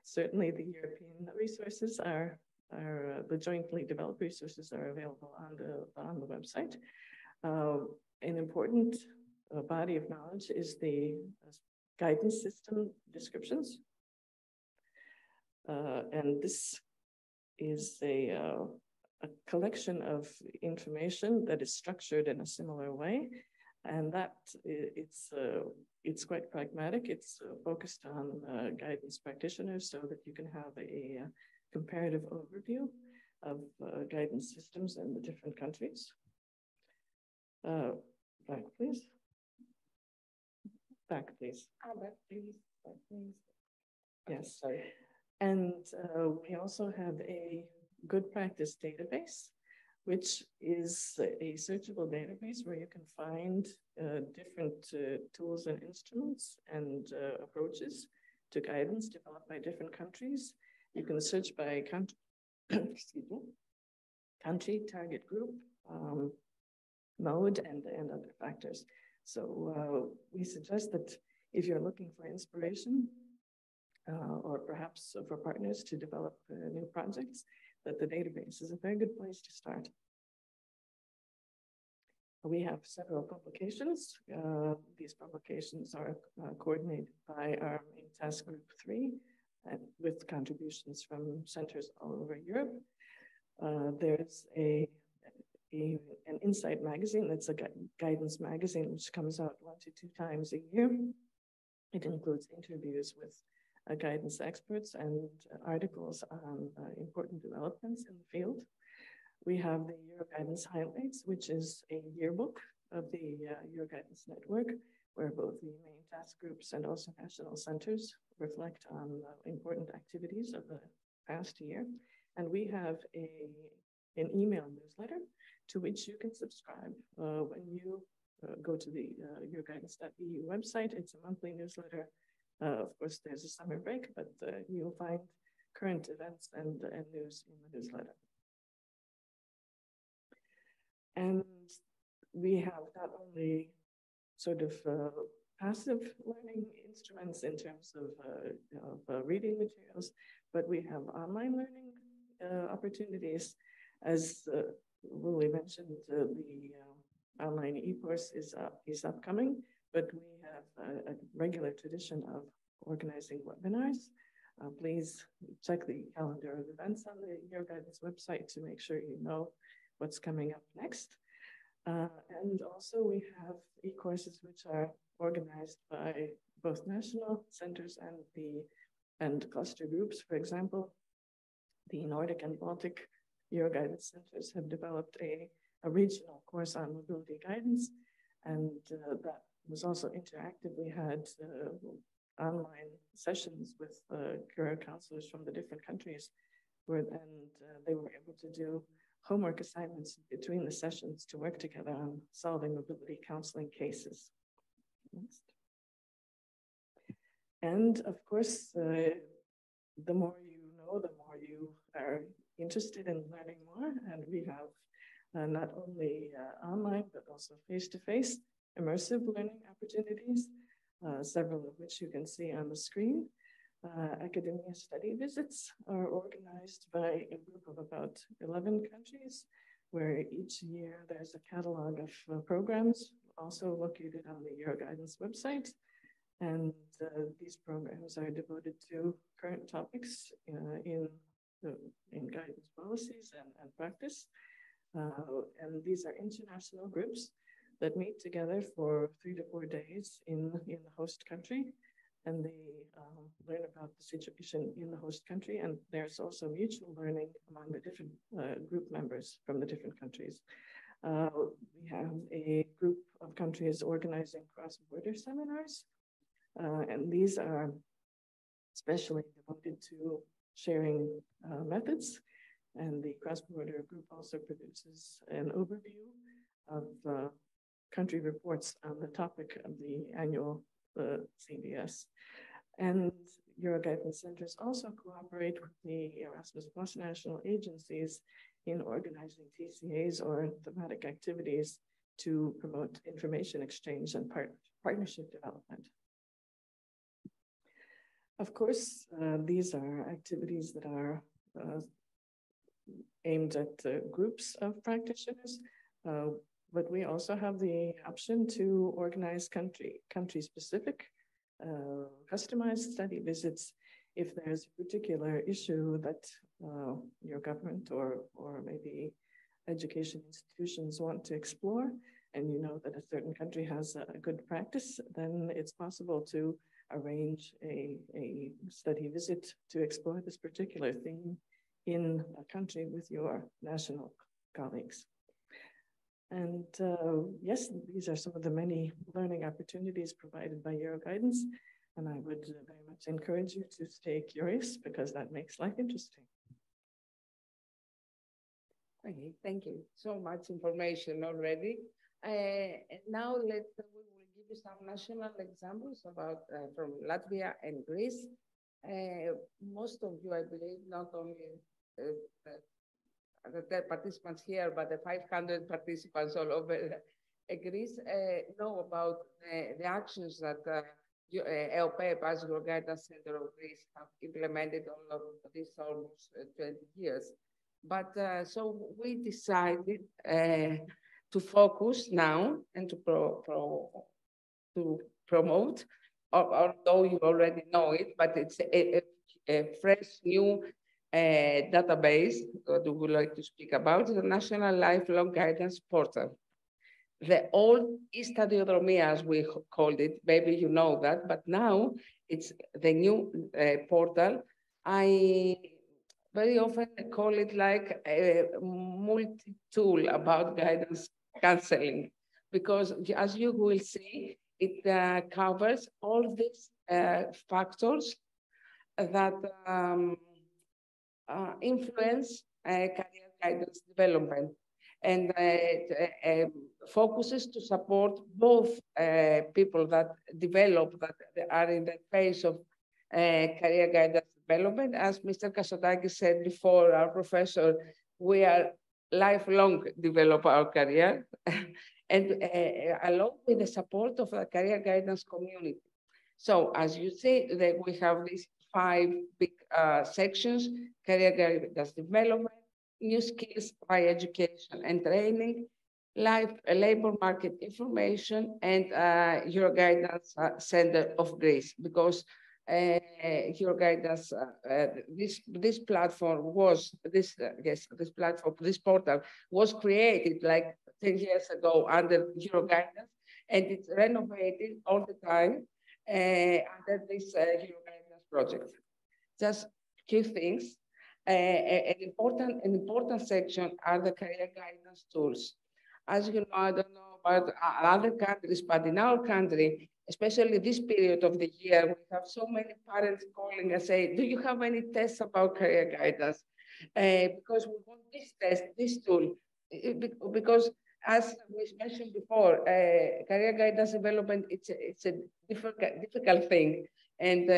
Certainly the European resources the jointly developed resources are available on the website. An important body of knowledge is the guidance system descriptions. And this is a collection of information that is structured in a similar way, and that it's quite pragmatic. It's focused on guidance practitioners so that you can have a comparative overview of guidance systems in the different countries. Back, please. Back, please. Back, please. Back, please. Yes, sorry. And we also have a good practice database, which is a searchable database where you can find different tools and instruments and approaches to guidance developed by different countries. You can search by country, country, target group, mode, and other factors. So we suggest that if you're looking for inspiration, or perhaps for partners to develop new projects, that the database is a very good place to start. We have several publications. These publications are coordinated by our main task group 3 with contributions from centers all over Europe. There's an Insight magazine that's a guidance magazine which comes out 1 to 2 times a year. It includes interviews with guidance experts and articles on important developments in the field. We have the Euroguidance Highlights, which is a yearbook of the Euroguidance Network, where both the main task groups and also national centers reflect on important activities of the past year. And we have an email newsletter to which you can subscribe when you go to the Euroguidance.eu website. It's a monthly newsletter. Of course, there's a summer break, but you'll find current events and news in the newsletter. And we have not only sort of passive learning instruments in terms of reading materials, but we have online learning opportunities. As Lily mentioned, the online e-course is upcoming, but we have a regular tradition of organizing webinars. Please check the calendar of events on the Euroguidance website to make sure you know what's coming up next. And also we have e-courses which are organized by both national centers and cluster groups. For example, the Nordic and Baltic Euroguidance centers have developed a regional course on mobility guidance, and that was also interactive. We had online sessions with career counselors from the different countries, and they were able to do homework assignments between the sessions to work together on solving mobility counseling cases. Next. And of course, the more you know, the more you are interested in learning more. And we have not only online, but also face-to-face immersive learning opportunities, several of which you can see on the screen. Academia study visits are organized by a group of about 11 countries, where each year there's a catalog of programs also located on the Euroguidance website. And these programs are devoted to current topics in guidance policies and practice. And these are international groups that meet together for 3 to 4 days in the host country. And they learn about the situation in the host country. And there's also mutual learning among the different group members from the different countries. We have a group of countries organizing cross-border seminars. And these are especially devoted to sharing methods. And the cross-border group also produces an overview of country reports on the topic of the annual CBS. And Euroguidance centers also cooperate with the Erasmus Plus national agencies in organizing TCAs or thematic activities to promote information exchange and partnership development. Of course, these are activities that are aimed at groups of practitioners, but we also have the option to organize country-specific customized study visits if there's a particular issue that your government or maybe education institutions want to explore, and you know that a certain country has a good practice, then it's possible to arrange a study visit to explore this particular theme in a country with your national colleagues. And yes, these are some of the many learning opportunities provided by Euroguidance. And I would very much encourage you to stay curious because that makes life interesting. Okay, thank you. So much information already. Now we will give you some national examples about from Latvia and Greece. Most of you, I believe, not only the participants here, but the 500 participants all over Greece know about the actions that EOPEP, as Euroguidance Center of Greece, have implemented all of this almost 20 years. But so we decided to focus now and to promote, although you already know it, but it's a fresh new database that we would like to speak about, the National Lifelong Guidance Portal. the old e-stadiodromia, as we called it. Maybe you know that, but now it's the new portal. I very often call it like a multi-tool about guidance counseling, because as you will see, it covers all these factors that influence career guidance development, and focuses to support both people that develop, that are in the phase of career guidance development. As Mr. Kassotakis said before, our professor, we are lifelong develop our career, and along with the support of the career guidance community. So as you see, that we have these 5 big sections: career guidance development, new skills by education and training, labor market information, and Euroguidance Center of Greece. Because Euroguidance, this platform was, this portal was created like 10 years ago under Euroguidance, and it's renovated all the time under this Euroguidance project. Just few things. An important section are the career guidance tools. As you know, I don't know about other countries, but in our country, especially this period of the year, we have so many parents calling and say, do you have any tests about career guidance? Because we want this test, this tool, because as we mentioned before, career guidance development, it's a difficult thing. And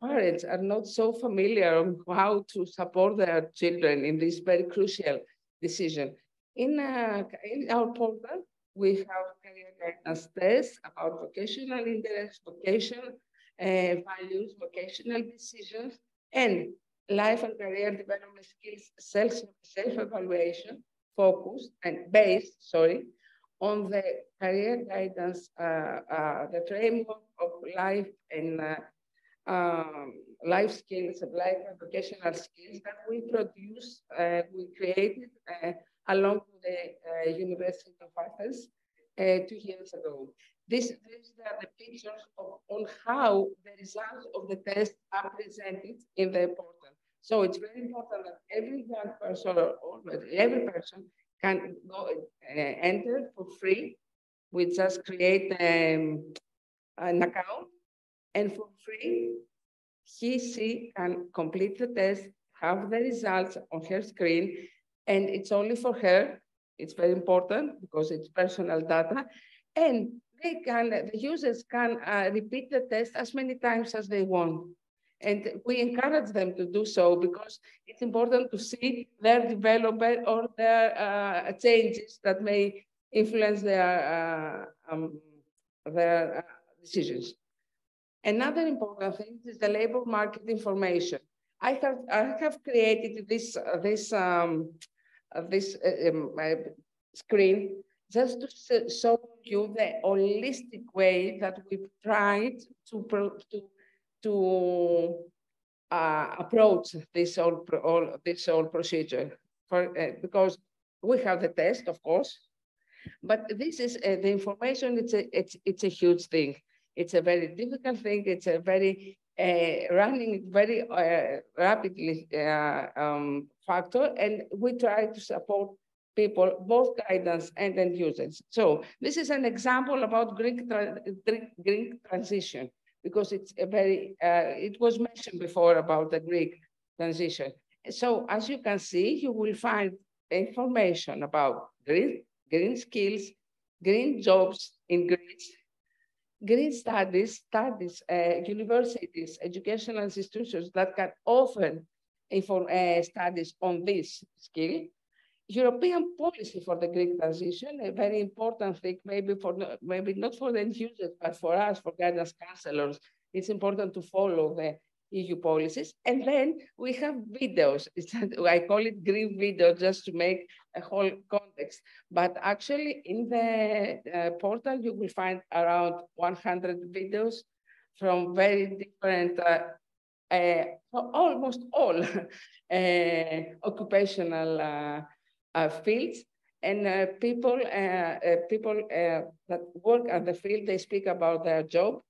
parents are not so familiar on how to support their children in this very crucial decision. In our portal, we have career guidance tests about vocational interest, vocational values, vocational decisions, and life and career development skills self-evaluation focused and based, on the career guidance, the framework of life and life skills, life and vocational skills that we produced, we created along with the University of Athens 2 years ago. These are the pictures on how the results of the test are presented in the portal. So it's very important that every young person or every person can go enter for free. We just create an account, and for free, she can complete the test, have the results on her screen, and it's only for her. It's very important because it's personal data, and the users can repeat the test as many times as they want. And we encourage them to do so because it's important to see their development or their changes that may influence their decisions. Another important thing is the labor market information. I have created this screen just to show you the holistic way that we've tried to approach this whole procedure. Because we have the test, of course, but this is the information. It's a huge thing. It's a very difficult thing. It's a very running very rapidly factor, and we try to support people, both guidance and end users. So this is an example about Greek transition, because it's a very, it was mentioned before about the Greek transition. So as you can see, you will find information about green skills, green jobs in Greece, green studies, universities, educational institutions that can offer studies on this skill. European policy for the Greek transition, a very important thing, maybe not for the end users, but for us, for guidance counselors, it's important to follow the EU policies. And then we have videos. I call it green video just to make a whole context. But actually in the portal, you will find around 100 videos from very different, almost all occupational fields. And people that work at the field, they speak about their job.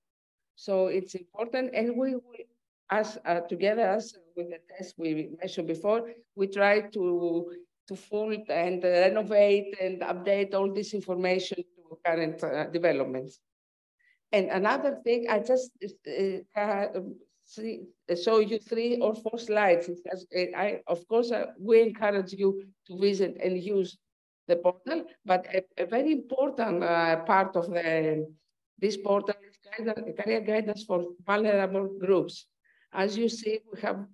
So it's important, and we will, as together as with the test we mentioned before, we try to full and renovate and update all this information to current developments. And another thing, I just show you 3 or 4 slides. Of course, we encourage you to visit and use the portal, but a very important part of this portal is career guidance for vulnerable groups. As you see, we have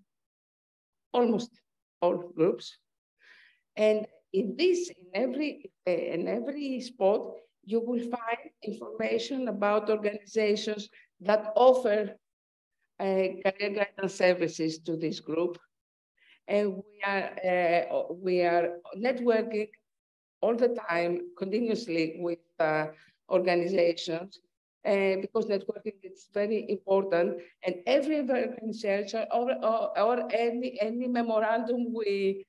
almost all groups. And in every spot, you will find information about organizations that offer career guidance services to this group. And we are networking all the time, continuously with organizations, because networking is very important. And every organization or any memorandum we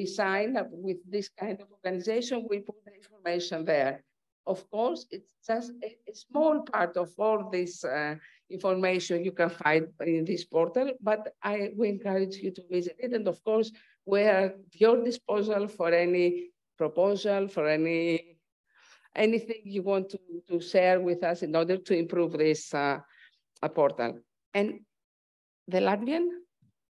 sign up with this kind of organization, we put the information there. Of course, it's just a small part of all this information you can find in this portal, but we encourage you to visit it. And of course, we're at your disposal for any proposal, for anything you want to share with us in order to improve this portal. And the Latvian?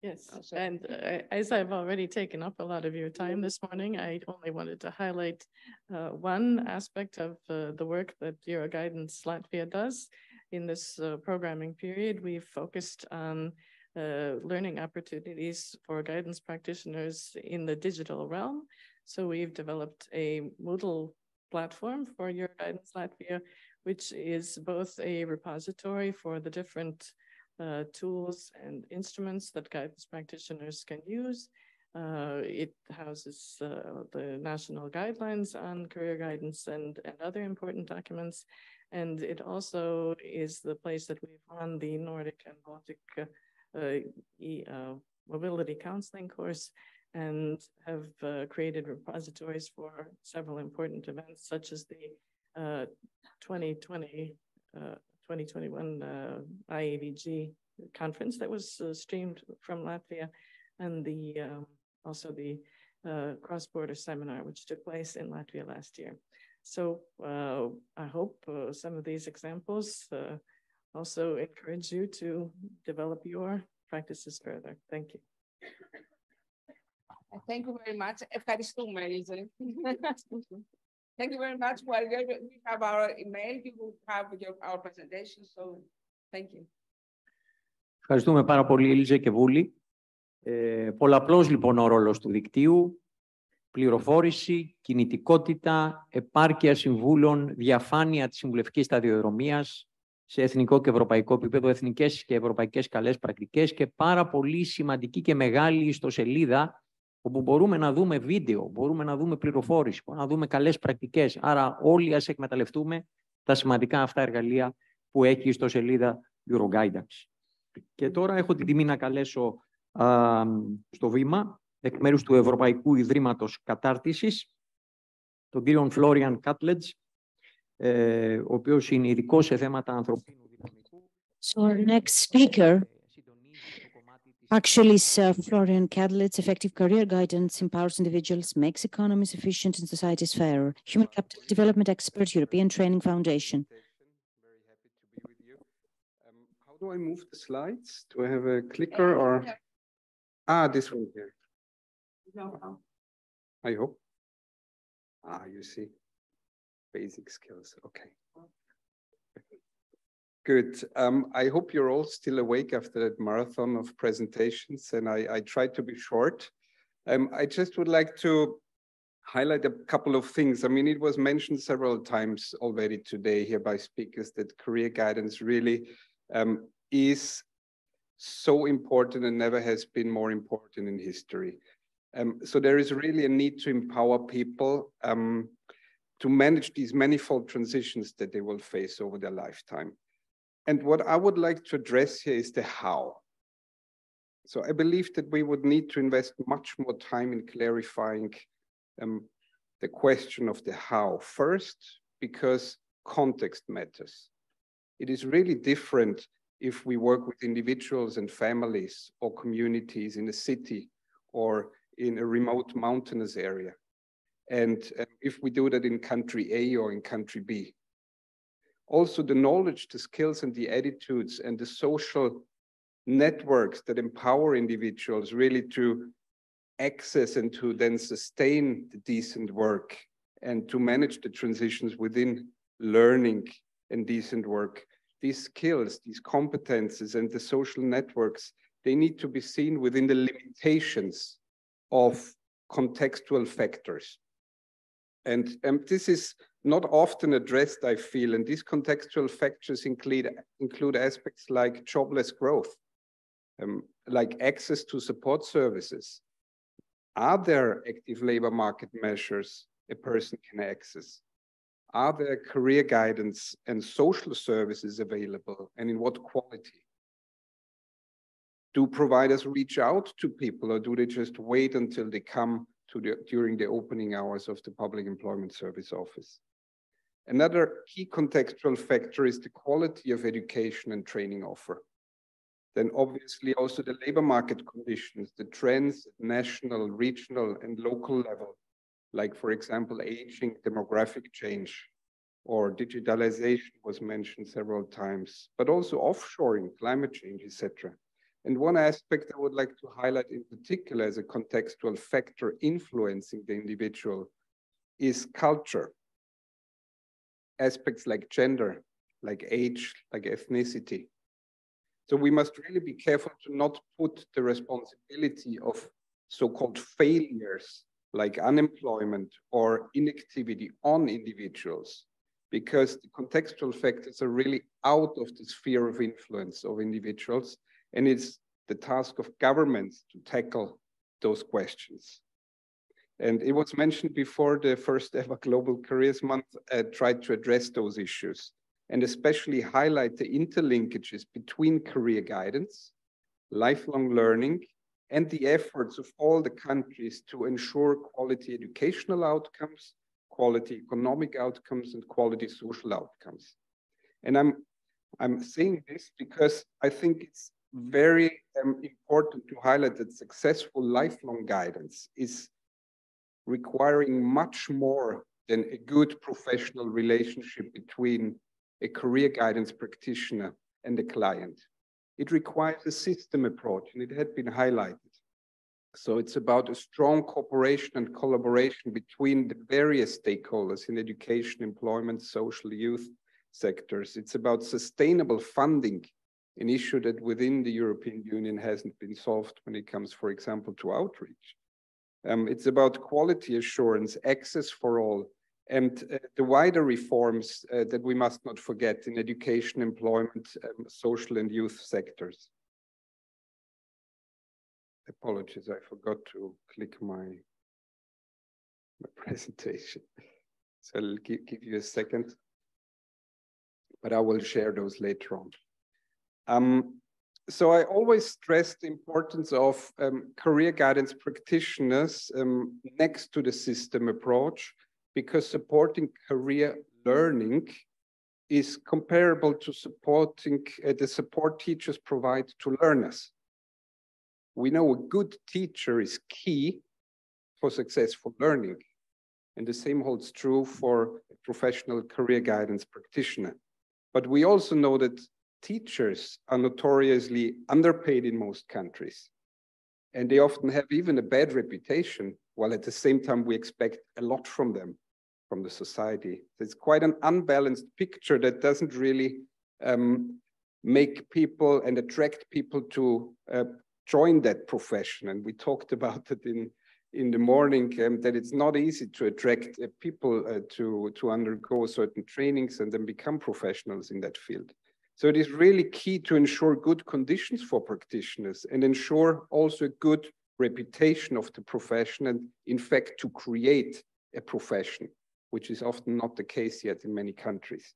Yes, and as I've already taken up a lot of your time this morning, I only wanted to highlight one aspect of the work that Euroguidance Latvia does. In this programming period, we've focused on learning opportunities for guidance practitioners in the digital realm. So we've developed a Moodle platform for Euroguidance Latvia, which is both a repository for the different tools and instruments that guidance practitioners can use. It houses the national guidelines on career guidance and other important documents. And it also is the place that we've run the Nordic and Baltic mobility counseling course, and have created repositories for several important events, such as the 2021 IAVG conference that was streamed from Latvia, and also the cross-border seminar, which took place in Latvia last year. So I hope some of these examples also encourage you to develop your practices further. Thank you. Thank you very much. Thank you very much. Well, we have our email. You will have our presentation. So thank you. Ευχαριστούμε πάρα πολύ, Ήλζε και Βούλη. Πολλαπλός λοιπόν ο ρόλος του δικτύου. Πληροφόρηση, κινητικότητα, επάρκεια συμβούλων, διαφάνεια της συμβουλευτικής σταδιοδρομίας σε εθνικό και ευρωπαϊκό επίπεδο, εθνικές και ευρωπαϊκές καλές πρακτικές και πάρα πολύ σημαντική και μεγάλη ιστοσελίδα όπου μπορούμε να δούμε βίντεο, μπορούμε να δούμε πληροφόρηση, μπορούμε να δούμε καλές πρακτικές. Άρα όλοι ας εκμεταλλευτούμε τα σημαντικά αυτά εργαλεία που έχει η ιστοσελίδα Euroguidance. Και τώρα έχω την τιμή να καλέσω στο βήμα εκ μέρους του Ευρωπαϊκού Ιδρύματος Κατάρτισης τον κύριο Florian Katlec, ο οποίος είναι ειδικός σε θέματα ανθρωπίνου δυναμικού. So our next speaker actually is Florian Katlec. Effective career guidance empowers individuals, makes economies efficient and societies fairer. Human capital development expert, European Training Foundation. Very happy to be with you. How do I move the slides? Do I have a clicker or? This one here. No. I hope. You see. Basic skills. Okay. Good. I hope you're all still awake after that marathon of presentations, and I tried to be short. I just would like to highlight a couple of things. I mean, it was mentioned several times already today here by speakers that career guidance really is so important and never has been more important in history. So there is really a need to empower people to manage these manifold transitions that they will face over their lifetime. And what I would like to address here is the how. So I believe that we would need to invest much more time in clarifying the question of the how. First, because context matters. It is really different if we work with individuals and families or communities in a city or in a remote mountainous area. And if we do that in country A or in country B. Also the knowledge, the skills and the attitudes and the social networks that empower individuals really to access and to then sustain the decent work and to manage the transitions within learning and decent work. These skills, these competences and the social networks, they need to be seen within the limitations of contextual factors. And this is not often addressed, I feel, and these contextual factors include aspects like jobless growth, like access to support services. Are there active labor market measures a person can access? Are there career guidance and social services available, and in what quality? Do providers reach out to people, or do they just wait until they come to during the opening hours of the Public Employment Service Office? Another key contextual factor is the quality of education and training offer. Then obviously also the labor market conditions, the trends at national, regional, and local level, like for example, aging, demographic change, or digitalization was mentioned several times, but also offshoring, climate change, etc. And one aspect I would like to highlight in particular as a contextual factor influencing the individual is culture. Aspects like gender, like age, like ethnicity. So we must really be careful to not put the responsibility of so-called failures like unemployment or inactivity on individuals, because the contextual factors are really out of the sphere of influence of individuals, and it's the task of governments to tackle those questions. And it was mentioned before, the first ever Global Careers Month tried to address those issues and especially highlight the interlinkages between career guidance, lifelong learning, and the efforts of all the countries to ensure quality educational outcomes, quality economic outcomes, and quality social outcomes. And I'm saying this because I think it's very important to highlight that successful lifelong guidance is requiring much more than a good professional relationship between a career guidance practitioner and a client. It requires a system approach, and it had been highlighted. So it's about a strong cooperation and collaboration between the various stakeholders in education, employment, social, youth sectors. It's about sustainable funding, an issue that within the European Union hasn't been solved when it comes, for example, to outreach. It's about quality assurance, access for all, and the wider reforms that we must not forget in education, employment, social and youth sectors. Apologies, I forgot to click my presentation. So I'll give you a second, but I will share those later on. So I always stress the importance of career guidance practitioners next to the system approach, because supporting career learning is comparable to supporting the support teachers provide to learners. We know a good teacher is key for successful learning, and the same holds true for a professional career guidance practitioner. But we also know that teachers are notoriously underpaid in most countries, and they often have even a bad reputation, while at the same time we expect a lot from them, from the society. It's quite an unbalanced picture that doesn't really make people and attract people to join that profession. And we talked about it in the morning, that it's not easy to attract people to undergo certain trainings and then become professionals in that field. So it is really key to ensure good conditions for practitioners and ensure also a good reputation of the profession, and in fact to create a profession, which is often not the case yet in many countries.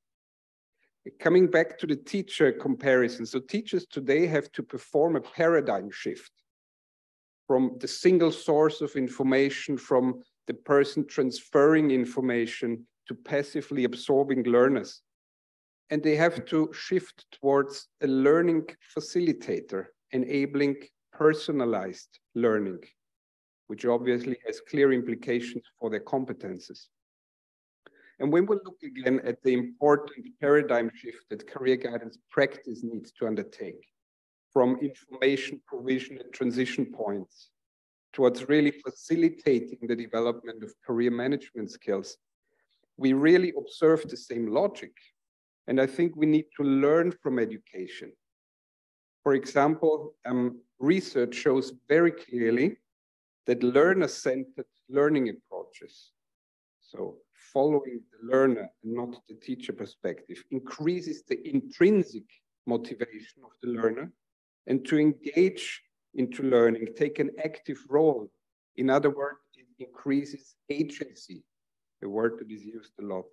Coming back to the teacher comparison, so teachers today have to perform a paradigm shift from the single source of information, from the person transferring information to passively absorbing learners. And they have to shift towards a learning facilitator, enabling personalized learning, which obviously has clear implications for their competences. And when we look again at the important paradigm shift that career guidance practice needs to undertake, from information provision and transition points towards really facilitating the development of career management skills, we really observe the same logic. And I think we need to learn from education. For example, research shows very clearly that learner-centered learning approaches, so following the learner and not the teacher perspective, increases the intrinsic motivation of the learner and to engage into learning, take an active role. In other words, it increases agency, a word that is used a lot.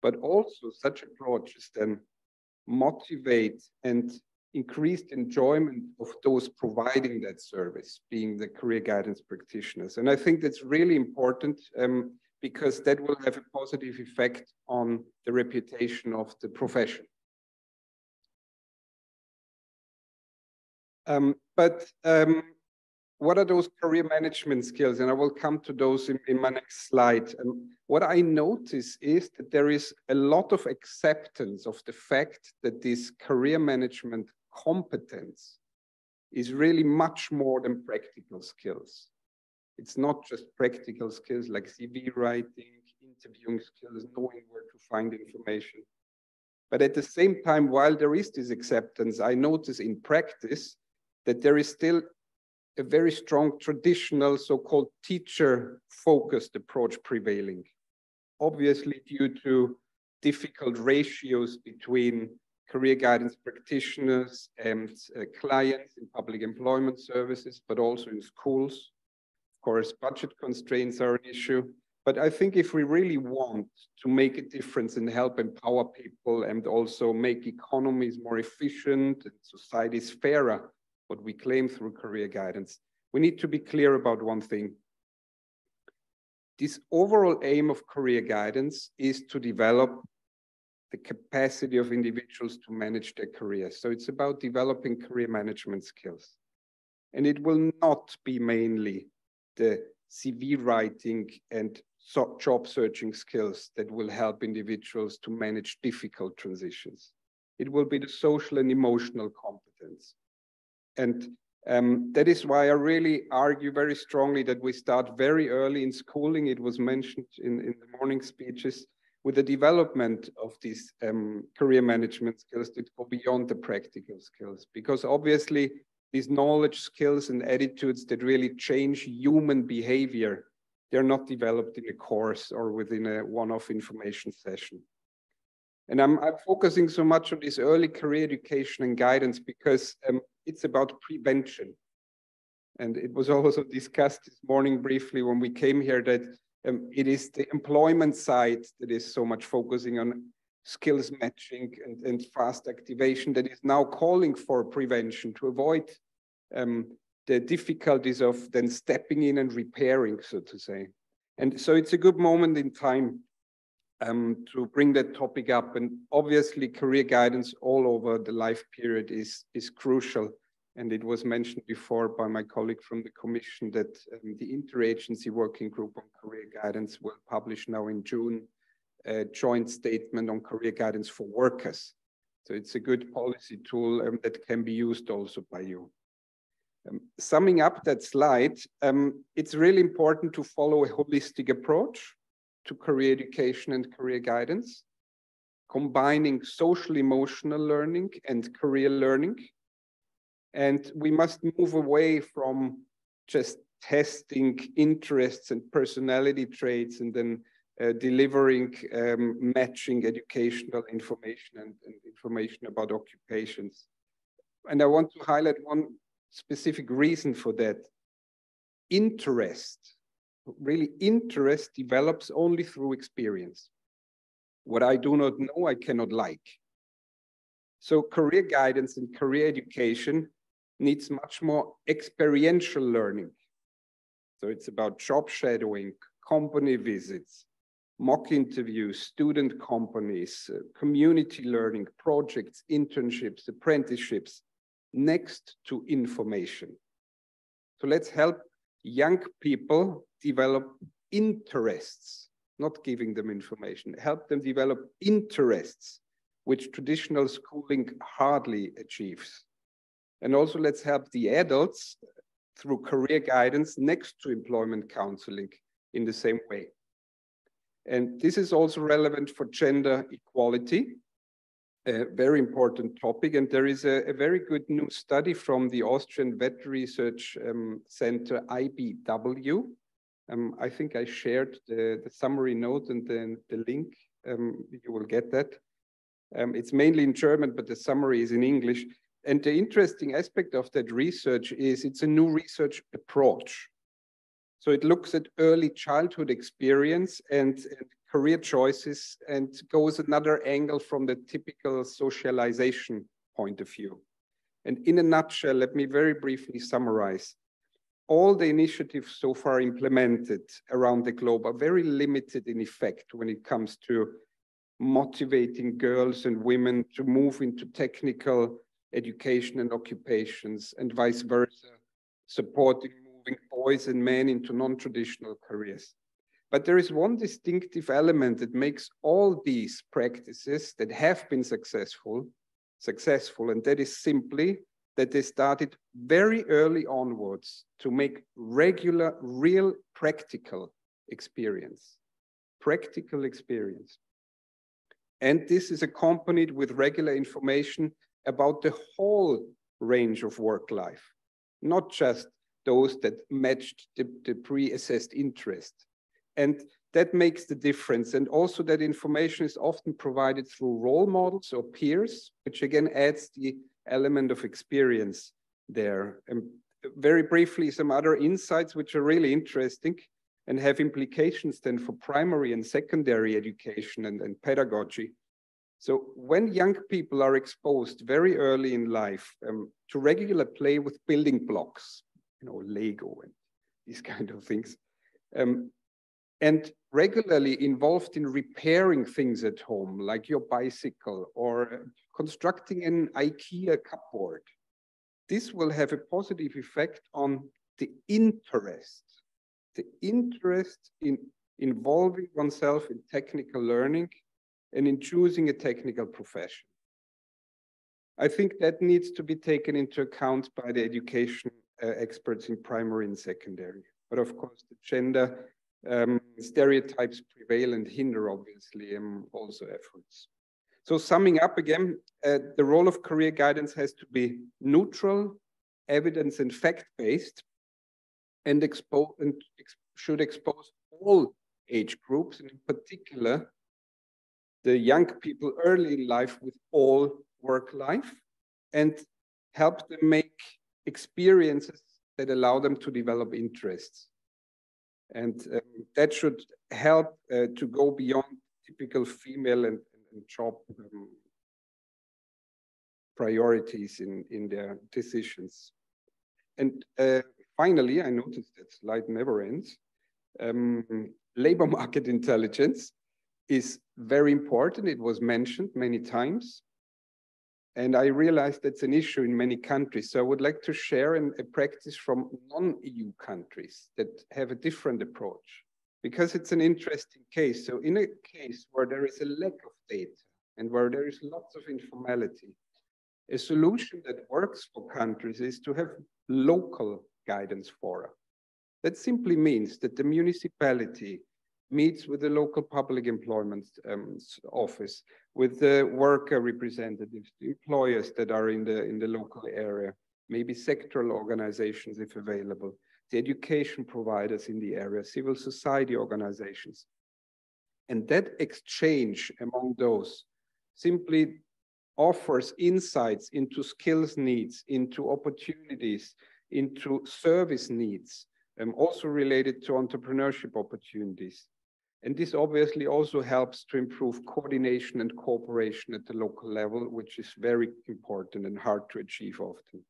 But also such approaches then motivate and increased enjoyment of those providing that service, being the career guidance practitioners. And I think that's really important because that will have a positive effect on the reputation of the profession. What are those career management skills? And I will come to those in my next slide. What I notice is that there is a lot of acceptance of the fact that this career management competence is really much more than practical skills. It's not just practical skills like CV writing, interviewing skills, knowing where to find information. But at the same time, while there is this acceptance, I notice in practice that there is still a very strong traditional so-called teacher-focused approach prevailing. Obviously due to difficult ratios between career guidance practitioners and clients in public employment services, but also in schools. Of course, budget constraints are an issue. But I think if we really want to make a difference and help empower people and also make economies more efficient and societies fairer, what we claim through career guidance, we need to be clear about one thing. This overall aim of career guidance is to develop the capacity of individuals to manage their careers. So it's about developing career management skills. And it will not be mainly the CV writing and job searching skills that will help individuals to manage difficult transitions. It will be the social and emotional competence. And that is why I really argue very strongly that we start very early in schooling. It was mentioned in the morning speeches, with the development of these career management skills that go beyond the practical skills. Because obviously these knowledge, skills, and attitudes that really change human behavior, they're not developed in a course or within a one-off information session. And I'm focusing so much on this early career education and guidance because it's about prevention. And it was also discussed this morning briefly when we came here that it is the employment side that is so much focusing on skills matching and fast activation that is now calling for prevention to avoid the difficulties of then stepping in and repairing, so to say. And so it's a good moment in time to bring that topic up. And obviously career guidance all over the life period is crucial. And it was mentioned before by my colleague from the Commission that the Interagency Working Group on Career Guidance will publish now in June a joint statement on career guidance for workers. So it's a good policy tool that can be used also by you. Summing up that slide, it's really important to follow a holistic approach to career education and career guidance, combining social emotional learning and career learning. And we must move away from just testing interests and personality traits and then delivering matching educational information and information about occupations. And I want to highlight one specific reason for that. Interest, really interest develops only through experience. What I do not know, I cannot like. So career guidance and career education needs much more experiential learning. So it's about job shadowing, company visits, mock interviews, student companies, community learning, projects, internships, apprenticeships, next to information. So let's help young people develop interests, not giving them information, help them develop interests, which traditional schooling hardly achieves. And also let's help the adults through career guidance next to employment counseling in the same way. And this is also relevant for gender equality, a very important topic. And there is a very good new study from the Austrian Vet Research Center, IBW. I think I shared the summary note and then the link. You will get that. It's mainly in German, but the summary is in English. And the interesting aspect of that research is it's a new research approach. So it looks at early childhood experience and career choices and goes another angle from the typical socialization point of view. And in a nutshell, let me very briefly summarize. All the initiatives so far implemented around the globe are very limited in effect when it comes to motivating girls and women to move into technical education and occupations, and vice versa, supporting moving boys and men into non-traditional careers. But there is one distinctive element that makes all these practices that have been successful, and that is simply that they started very early onwards to make regular, real practical experience. And this is accompanied with regular information about the whole range of work life, not just those that matched the pre-assessed interest. And that makes the difference. And also that information is often provided through role models or peers, which again adds the element of experience there. And very briefly, some other insights which are really interesting and have implications then for primary and secondary education and pedagogy. So when young people are exposed very early in life to regular play with building blocks, you know, Lego and these kind of things, and regularly involved in repairing things at home, like your bicycle or constructing an IKEA cupboard, this will have a positive effect on the interest in involving oneself in technical learning and in choosing a technical profession. I think that needs to be taken into account by the education experts in primary and secondary. But of course, the gender stereotypes prevail and hinder, obviously, also efforts. So summing up again, the role of career guidance has to be neutral, evidence and fact-based, and should expose all age groups, and in particular, the young people early in life with all work life, and help them make experiences that allow them to develop interests. And that should help to go beyond typical female and job priorities in their decisions. And finally, I noticed that slide never ends. Labor market intelligence is very important. It was mentioned many times. And I realized that's an issue in many countries. So I would like to share a practice from non-EU countries that have a different approach, because it's an interesting case. So in a case where there is a lack of data and where there is lots of informality, a solution that works for countries is to have local guidance fora. That simply means that the municipality meets with the local public employment office, with the worker representatives, the employers that are in the local area, maybe sectoral organizations if available, the education providers in the area, civil society organizations. And that exchange among those simply offers insights into skills needs, into opportunities, into service needs, also related to entrepreneurship opportunities. And this obviously also helps to improve coordination and cooperation at the local level, which is very important and hard to achieve often.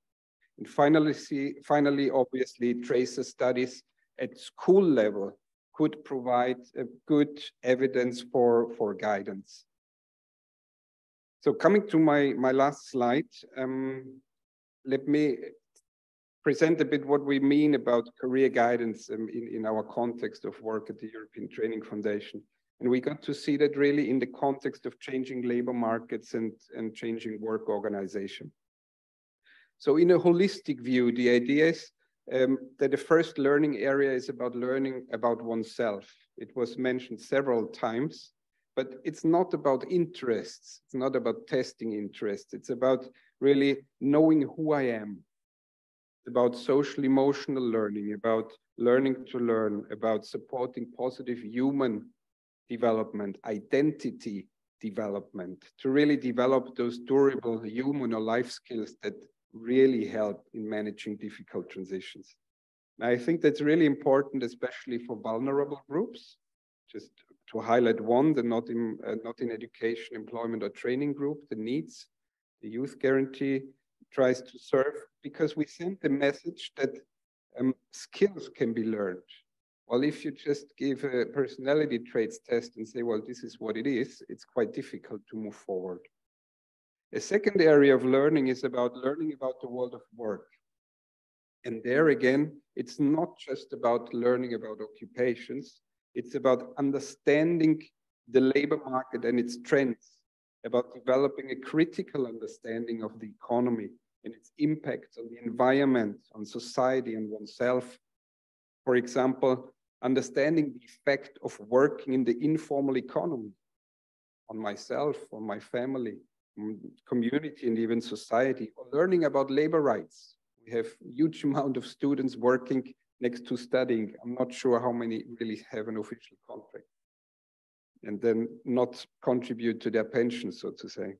And finally, obviously, tracer studies at school level could provide a good evidence for guidance. So coming to my last slide, let me present a bit what we mean about career guidance in our context of work at the European Training Foundation. And we got to see that really in the context of changing labor markets and changing work organization. So in a holistic view, the idea is that the first learning area is about learning about oneself. It was mentioned several times, but it's not about interests. It's not about testing interests. It's about really knowing who I am, about social emotional learning, about learning to learn, about supporting positive human development, identity development, to really develop those durable human or life skills that really help in managing difficult transitions. Now, I think that's really important, especially for vulnerable groups. Just to highlight one, the not in education, employment, or training group, the NEETs, the Youth Guarantee tries to serve, because we send the message that skills can be learned. Well, if you just give a personality traits test and say, well, this is what it is, it's quite difficult to move forward. A second area of learning is about learning about the world of work. And there again, it's not just about learning about occupations, it's about understanding the labor market and its trends, about developing a critical understanding of the economy and its impacts on the environment, on society and oneself. For example, understanding the effect of working in the informal economy on myself, on my family, community, and even society, or learning about labor rights. We have a huge amount of students working next to studying. I'm not sure how many really have an official contract and then not contribute to their pension, so to say.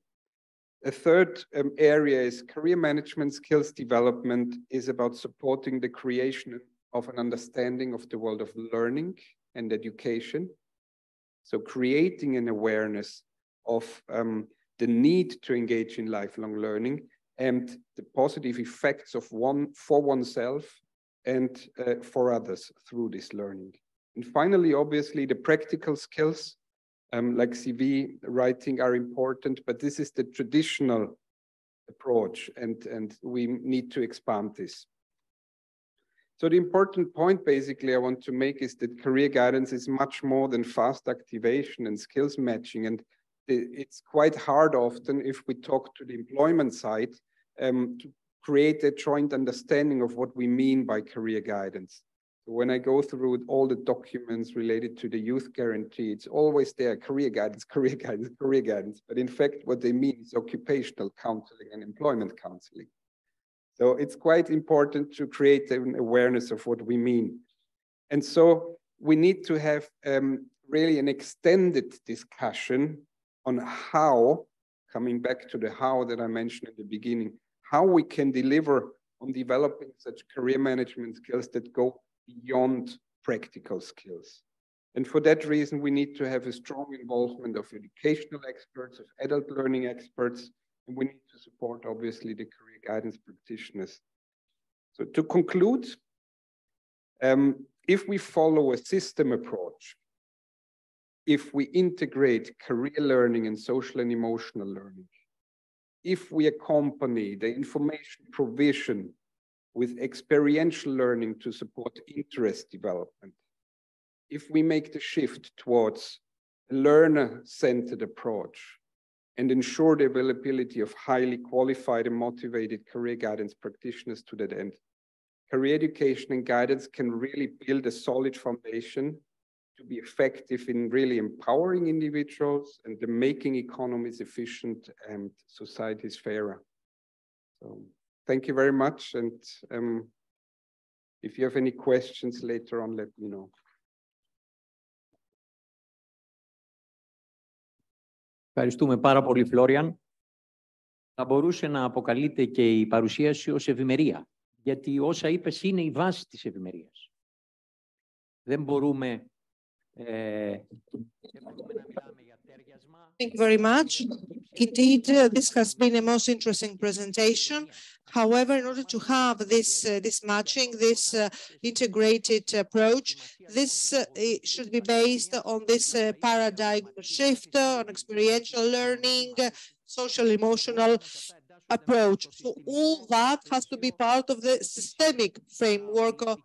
A third area is career management skills development is about supporting the creation of an understanding of the world of learning and education. So creating an awareness of the need to engage in lifelong learning and the positive effects of for oneself and for others through this learning. And finally, obviously, the practical skills like CV writing are important, but this is the traditional approach, and we need to expand this. So the important point basically I want to make is that career guidance is much more than fast activation and skills matching. And it's quite hard often, if we talk to the employment side, to create a joint understanding of what we mean by career guidance. So when I go through all the documents related to the Youth Guarantee, it's always there, career guidance, career guidance, career guidance. But in fact, what they mean is occupational counseling and employment counseling. So it's quite important to create an awareness of what we mean. And so we need to have really an extended discussion on how, coming back to the how that I mentioned in the beginning, how we can deliver on developing such career management skills that go beyond practical skills. And for that reason, we need to have a strong involvement of educational experts, of adult learning experts, and we need to support, obviously, the career guidance practitioners. So to conclude, if we follow a system approach, if we integrate career learning and social and emotional learning, if we accompany the information provision with experiential learning to support interest development, if we make the shift towards a learner-centered approach and ensure the availability of highly qualified and motivated career guidance practitioners to that end, career education and guidance can really build a solid foundation to be effective in really empowering individuals and making economies efficient and societies fairer. So thank you very much. And if you have any questions later on, let me know. Ευχαριστούμε πάρα πολύ, Φλόριαν. Θα μπορούσε να αποκαλείται και η παρουσίαση ως ευημερία, γιατί όσα είπες είναι η βάση της ευημερίας. Δεν μπορούμε Thank you very much. Indeed, this has been a most interesting presentation. However, in order to have this matching, this integrated approach, this should be based on this paradigm shift, on experiential learning, social emotional approach. So all that has to be part of the systemic framework of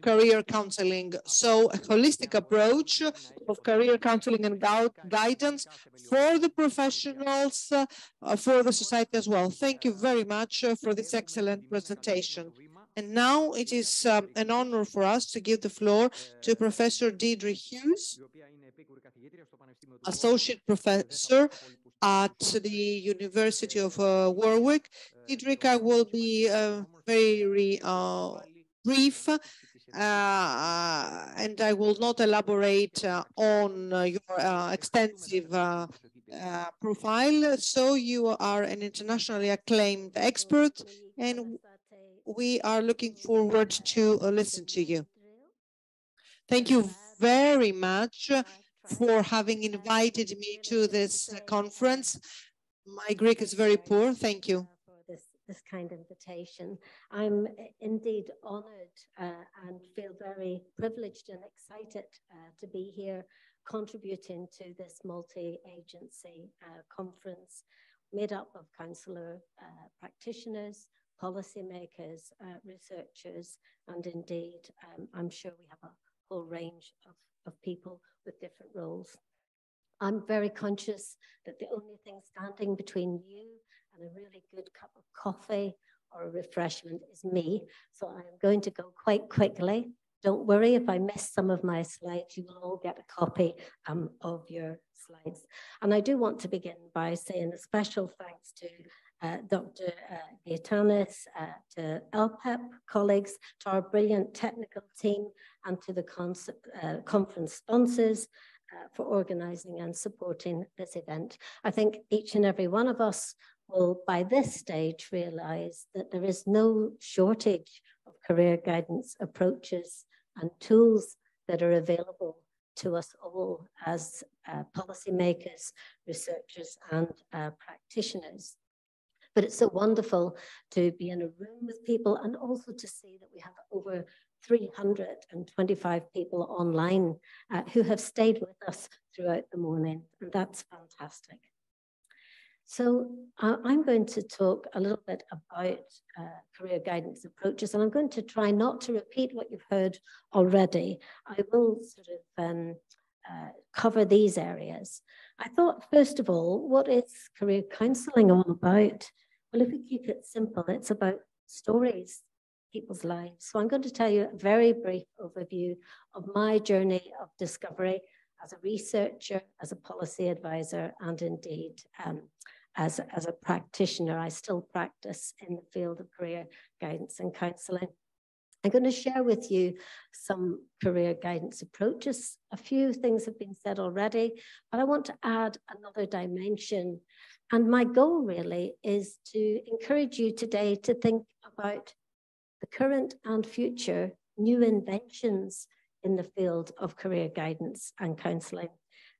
career counseling. So a holistic approach of career counseling and guidance for the professionals, for the society as well. Thank you very much for this excellent presentation. And now it is an honor for us to give the floor to Professor Deirdre Hughes, Associate Professor at the University of Warwick. Deirdre will be very brief, and I will not elaborate on your extensive profile. So you are an internationally acclaimed expert, and we are looking forward to listen to you. Thank you very much for having invited me to this conference. My Greek is very poor. Thank you. This kind of invitation. I'm indeed honored and feel very privileged and excited to be here contributing to this multi-agency conference made up of counsellor practitioners, policymakers, researchers, and indeed, I'm sure we have a whole range of people with different roles. I'm very conscious that the only thing standing between you and a really good cup of coffee or a refreshment is me. So I'm going to go quite quickly. Don't worry if I miss some of my slides, you will all get a copy of your slides. And I do want to begin by saying a special thanks to Dr. Gaetanis, to LPEP colleagues, to our brilliant technical team, and to the conference sponsors for organizing and supporting this event. I think each and every one of us will by this stage realize that there is no shortage of career guidance approaches and tools that are available to us all as policymakers, researchers, and practitioners. But it's so wonderful to be in a room with people and also to see that we have over 325 people online who have stayed with us throughout the morning, and that's fantastic. So I'm going to talk a little bit about career guidance approaches, and I'm going to try not to repeat what you've heard already. I will sort of cover these areas. I thought, first of all, what is career counselling all about? Well, if we keep it simple, it's about stories, people's lives. So I'm going to tell you a very brief overview of my journey of discovery as a researcher, as a policy advisor, and indeed as a practitioner. I still practice in the field of career guidance and counselling. I'm going to share with you some career guidance approaches. A few things have been said already, but I want to add another dimension. And my goal really is to encourage you today to think about the current and future new inventions in the field of career guidance and counselling.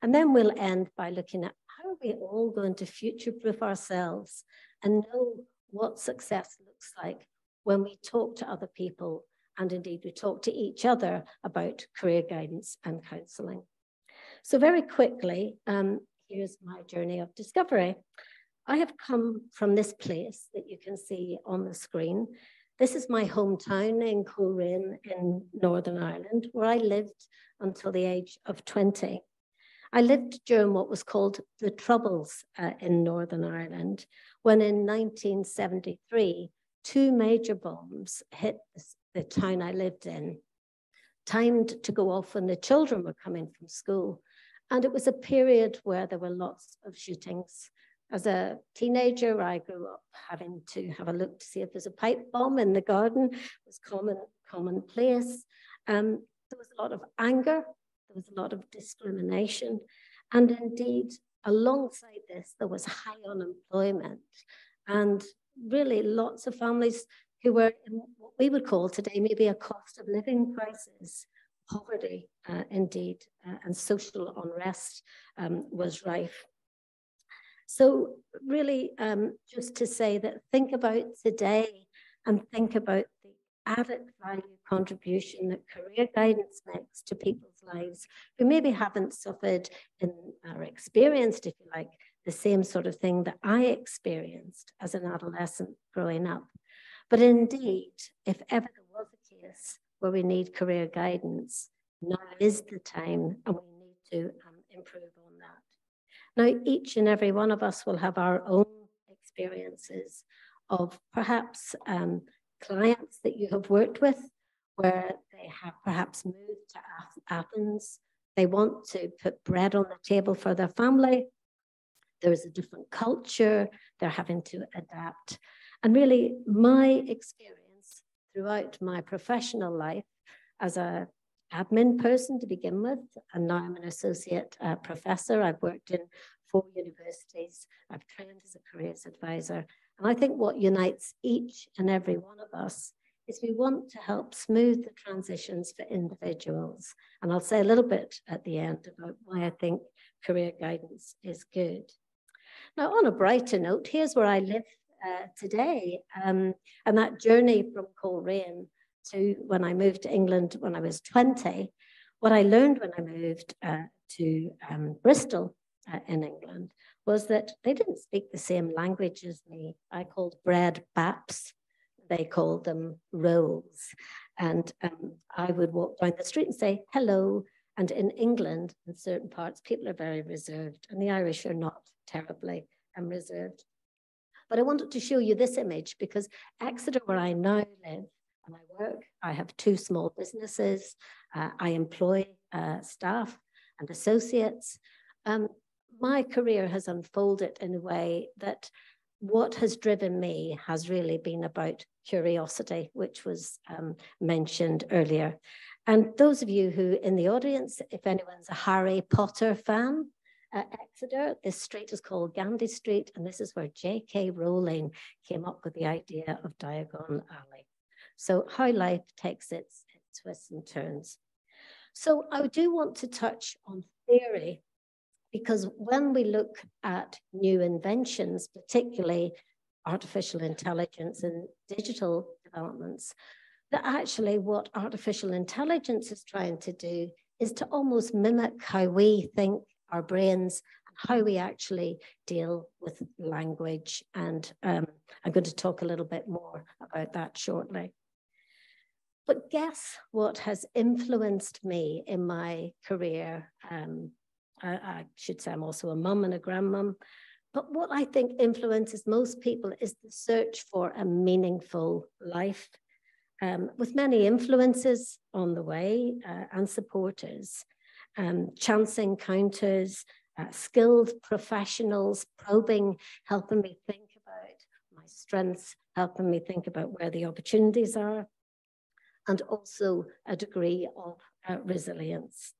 And then we'll end by looking at how are we all going to future-proof ourselves and know what success looks like when we talk to other people and indeed we talk to each other about career guidance and counselling. So very quickly, here's my journey of discovery. I have come from this place that you can see on the screen. This is my hometown in Coleraine in Northern Ireland, where I lived until the age of 20. I lived during what was called the Troubles in Northern Ireland, when in 1973, 2 major bombs hit the town I lived in, timed to go off when the children were coming from school. And it was a period where there were lots of shootings. As a teenager, I grew up having to have a look to see if there's a pipe bomb in the garden. It was commonplace. There was a lot of anger. There was a lot of discrimination. And indeed, alongside this, there was high unemployment and really lots of families who were in what we would call today maybe a cost of living crisis. Poverty, indeed, and social unrest was rife. So really, just to say that think about today and think about the added value contribution that career guidance makes to people's lives who maybe haven't suffered in or experienced, if you like, the same sort of thing that I experienced as an adolescent growing up. But indeed, if ever there was a case where we need career guidance, now is the time, and we need to improve on that. Now, each and every one of us will have our own experiences of perhaps clients that you have worked with where they have perhaps moved to Athens. They want to put bread on the table for their family. There is a different culture. They're having to adapt. And really, my experience throughout my professional life as an admin person to begin with, and now I'm an associate professor. I've worked in 4 universities. I've trained as a careers advisor. And I think what unites each and every one of us is we want to help smooth the transitions for individuals. And I'll say a little bit at the end about why I think career guidance is good. Now, on a brighter note, here's where I live today. And that journey from Coleraine to when I moved to England when I was 20, what I learned when I moved to Bristol in England was that they didn't speak the same language as me. I called bread baps. They called them rolls. And I would walk down the street and say, hello. And in England, in certain parts, people are very reserved, and the Irish are not terribly reserved. But I wanted to show you this image because Exeter, where I now live and I work, I have 2 small businesses. I employ staff and associates. My career has unfolded in a way that what has driven me has really been about curiosity, which was mentioned earlier. And those of you who in the audience, if anyone's a Harry Potter fan, Exeter, this street is called Gandhi Street, and this is where J.K. Rowling came up with the idea of Diagon Alley. So how life takes its twists and turns. So I do want to touch on theory, because when we look at new inventions, particularly artificial intelligence and digital developments, that actually what artificial intelligence is trying to do is to almost mimic how we think, our brains, and how we actually deal with language. And I'm going to talk a little bit more about that shortly. But guess what has influenced me in my career? I should say I'm also a mum and a grandmum. But what I think influences most people is the search for a meaningful life, with many influences on the way and supporters, chance encounters, skilled professionals probing, helping me think about my strengths, helping me think about where the opportunities are, and also a degree of resilience.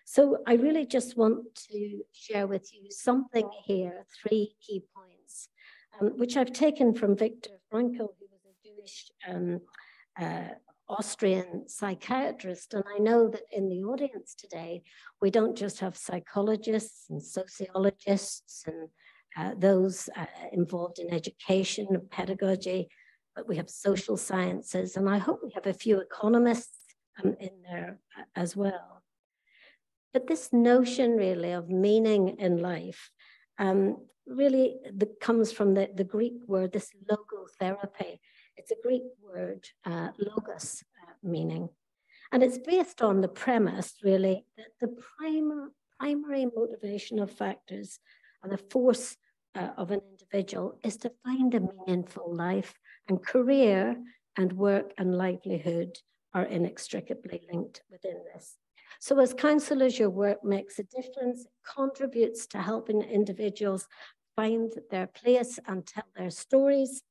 So I really just want to share with you something here, 3 key points, which I've taken from Viktor Frankl, who was a Jewish Austrian psychiatrist. And I know that in the audience today, we don't just have psychologists and sociologists and those involved in education and pedagogy, but we have social sciences. And I hope we have a few economists in there as well. But this notion really of meaning in life really comes from the Greek word, this logotherapy. It's a Greek word, logos, meaning. And it's based on the premise, really, that the primary motivational factors and the force of an individual is to find a meaningful life, and career and work and livelihood are inextricably linked within this. So as counselors, your work makes a difference, it contributes to helping individuals find their place and tell their stories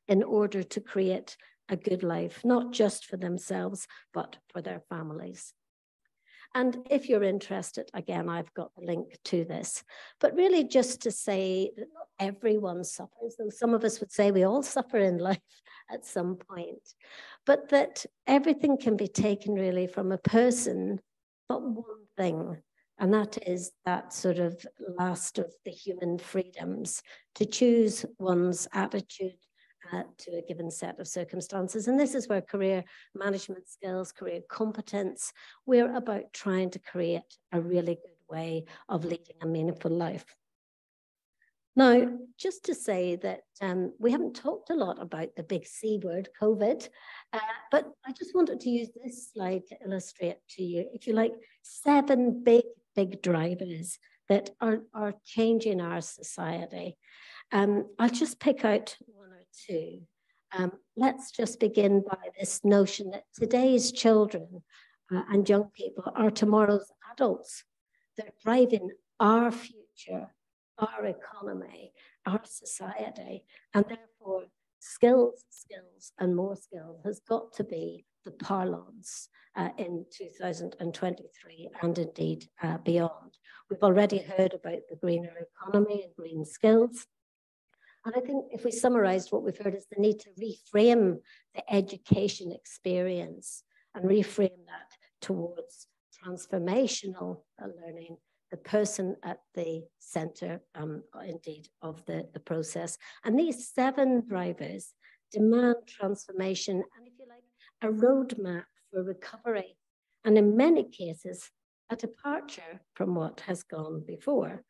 in order to create a good life, not just for themselves, but for their families. And if you're interested, again, I've got the link to this, but really just to say that not everyone suffers, though some of us would say we all suffer in life at some point, but that everything can be taken really from a person, but one thing And that is that sort of last of the human freedoms, to choose one's attitude to a given set of circumstances. And this is where career management skills, career competence, we're about trying to create a really good way of leading a meaningful life. Now, just to say that we haven't talked a lot about the big C word, COVID, but I just wanted to use this slide to illustrate to you, if you like, 7 big drivers that are changing our society. I'll just pick out 1 or 2. Let's just begin by this notion that today's children and young people are tomorrow's adults. They're driving our future, our economy, our society, and therefore skills, and more skills has got to be the parlance in 2023 and indeed beyond. We've already heard about the greener economy and green skills. And I think if we summarized what we've heard is the need to reframe the education experience and reframe that towards transformational learning, the person at the center, indeed, of the process. And these 7 drivers demand transformation and, if you like, a roadmap for recovery. And in many cases, a departure from what has gone before.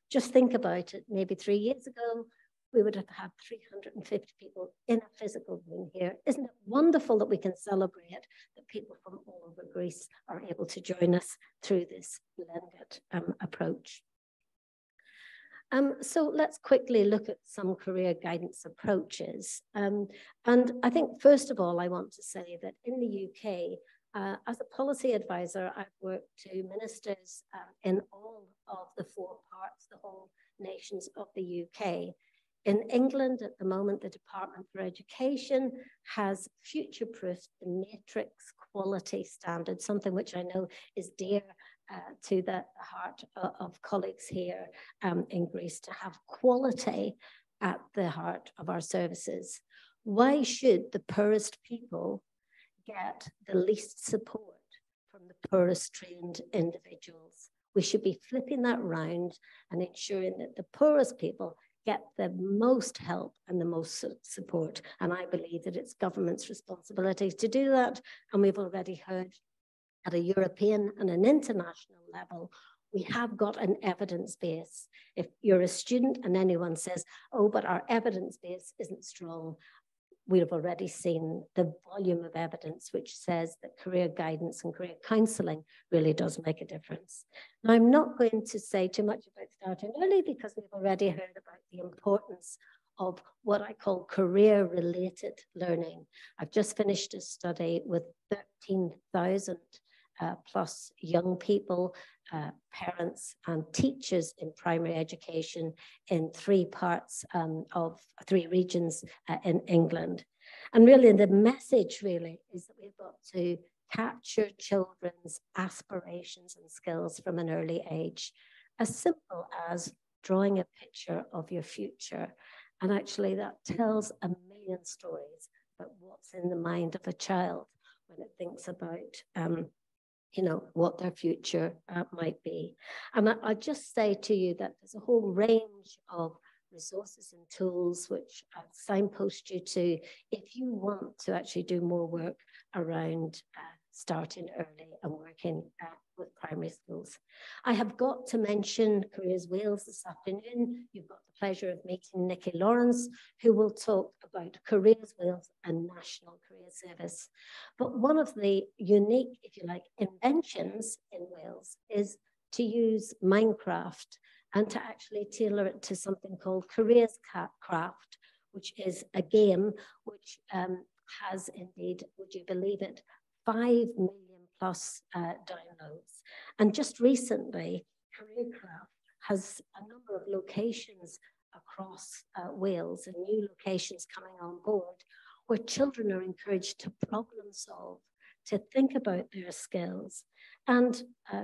Just think about it, maybe 3 years ago, we would have had 350 people in a physical room here. Isn't it wonderful that we can celebrate that people from all over Greece are able to join us through this blended approach? So let's quickly look at some career guidance approaches. And I think, first of all, I want to say that in the UK, as a policy advisor, I've worked to ministers in all of the 4 parts, the whole nations of the UK. In England, at the moment, the Department for Education has future-proofed the matrix quality standard, something which I know is dear to the heart of colleagues here in Greece, to have quality at the heart of our services. Why should the poorest people get the least support from the poorest trained individuals? We should be flipping that round and ensuring that the poorest people get the most help and the most support. And I believe that it's government's responsibility to do that. And we've already heard at a European and an international level, we have got an evidence base. If you're a student and anyone says, oh, but our evidence base isn't strong, we've already seen the volume of evidence which says that career guidance and career counselling really does make a difference. Now, I'm not going to say too much about starting early because we've already heard about the importance of what I call career-related learning. I've just finished a study with 13,000 plus young people, parents and teachers in primary education in 3 parts of 3 regions in England. And really the message really is that we've got to capture children's aspirations and skills from an early age, as simple as drawing a picture of your future. And actually that tells a million stories about what's in the mind of a child when it thinks about you know, what their future might be. And I just say to you that there's a whole range of resources and tools which I'll signpost you to if you want to actually do more work around starting early and working with primary schools. I have got to mention Careers Wales this afternoon. You've got the pleasure of meeting Nikki Lawrence, who will talk about Careers Wales and National Career Service. But one of the unique, if you like, inventions in Wales is to use Minecraft and to actually tailor it to something called Careers Craft, which is a game which has indeed, would you believe it, 5 million plus downloads. And just recently, CareerCraft has a number of locations across Wales and new locations coming on board where children are encouraged to problem solve, to think about their skills. And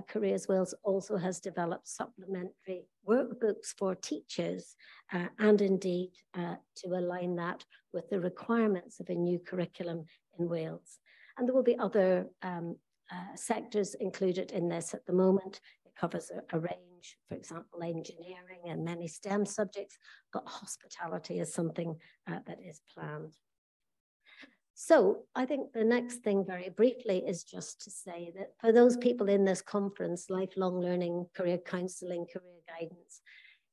Careers Wales also has developed supplementary workbooks for teachers and indeed to align that with the requirements of a new curriculum in Wales. And there will be other sectors included in this at the moment. It covers a range, for example, engineering and many STEM subjects, but hospitality is something that is planned. So I think the next thing very briefly is just to say that for those people in this conference, lifelong learning, career counselling, career guidance,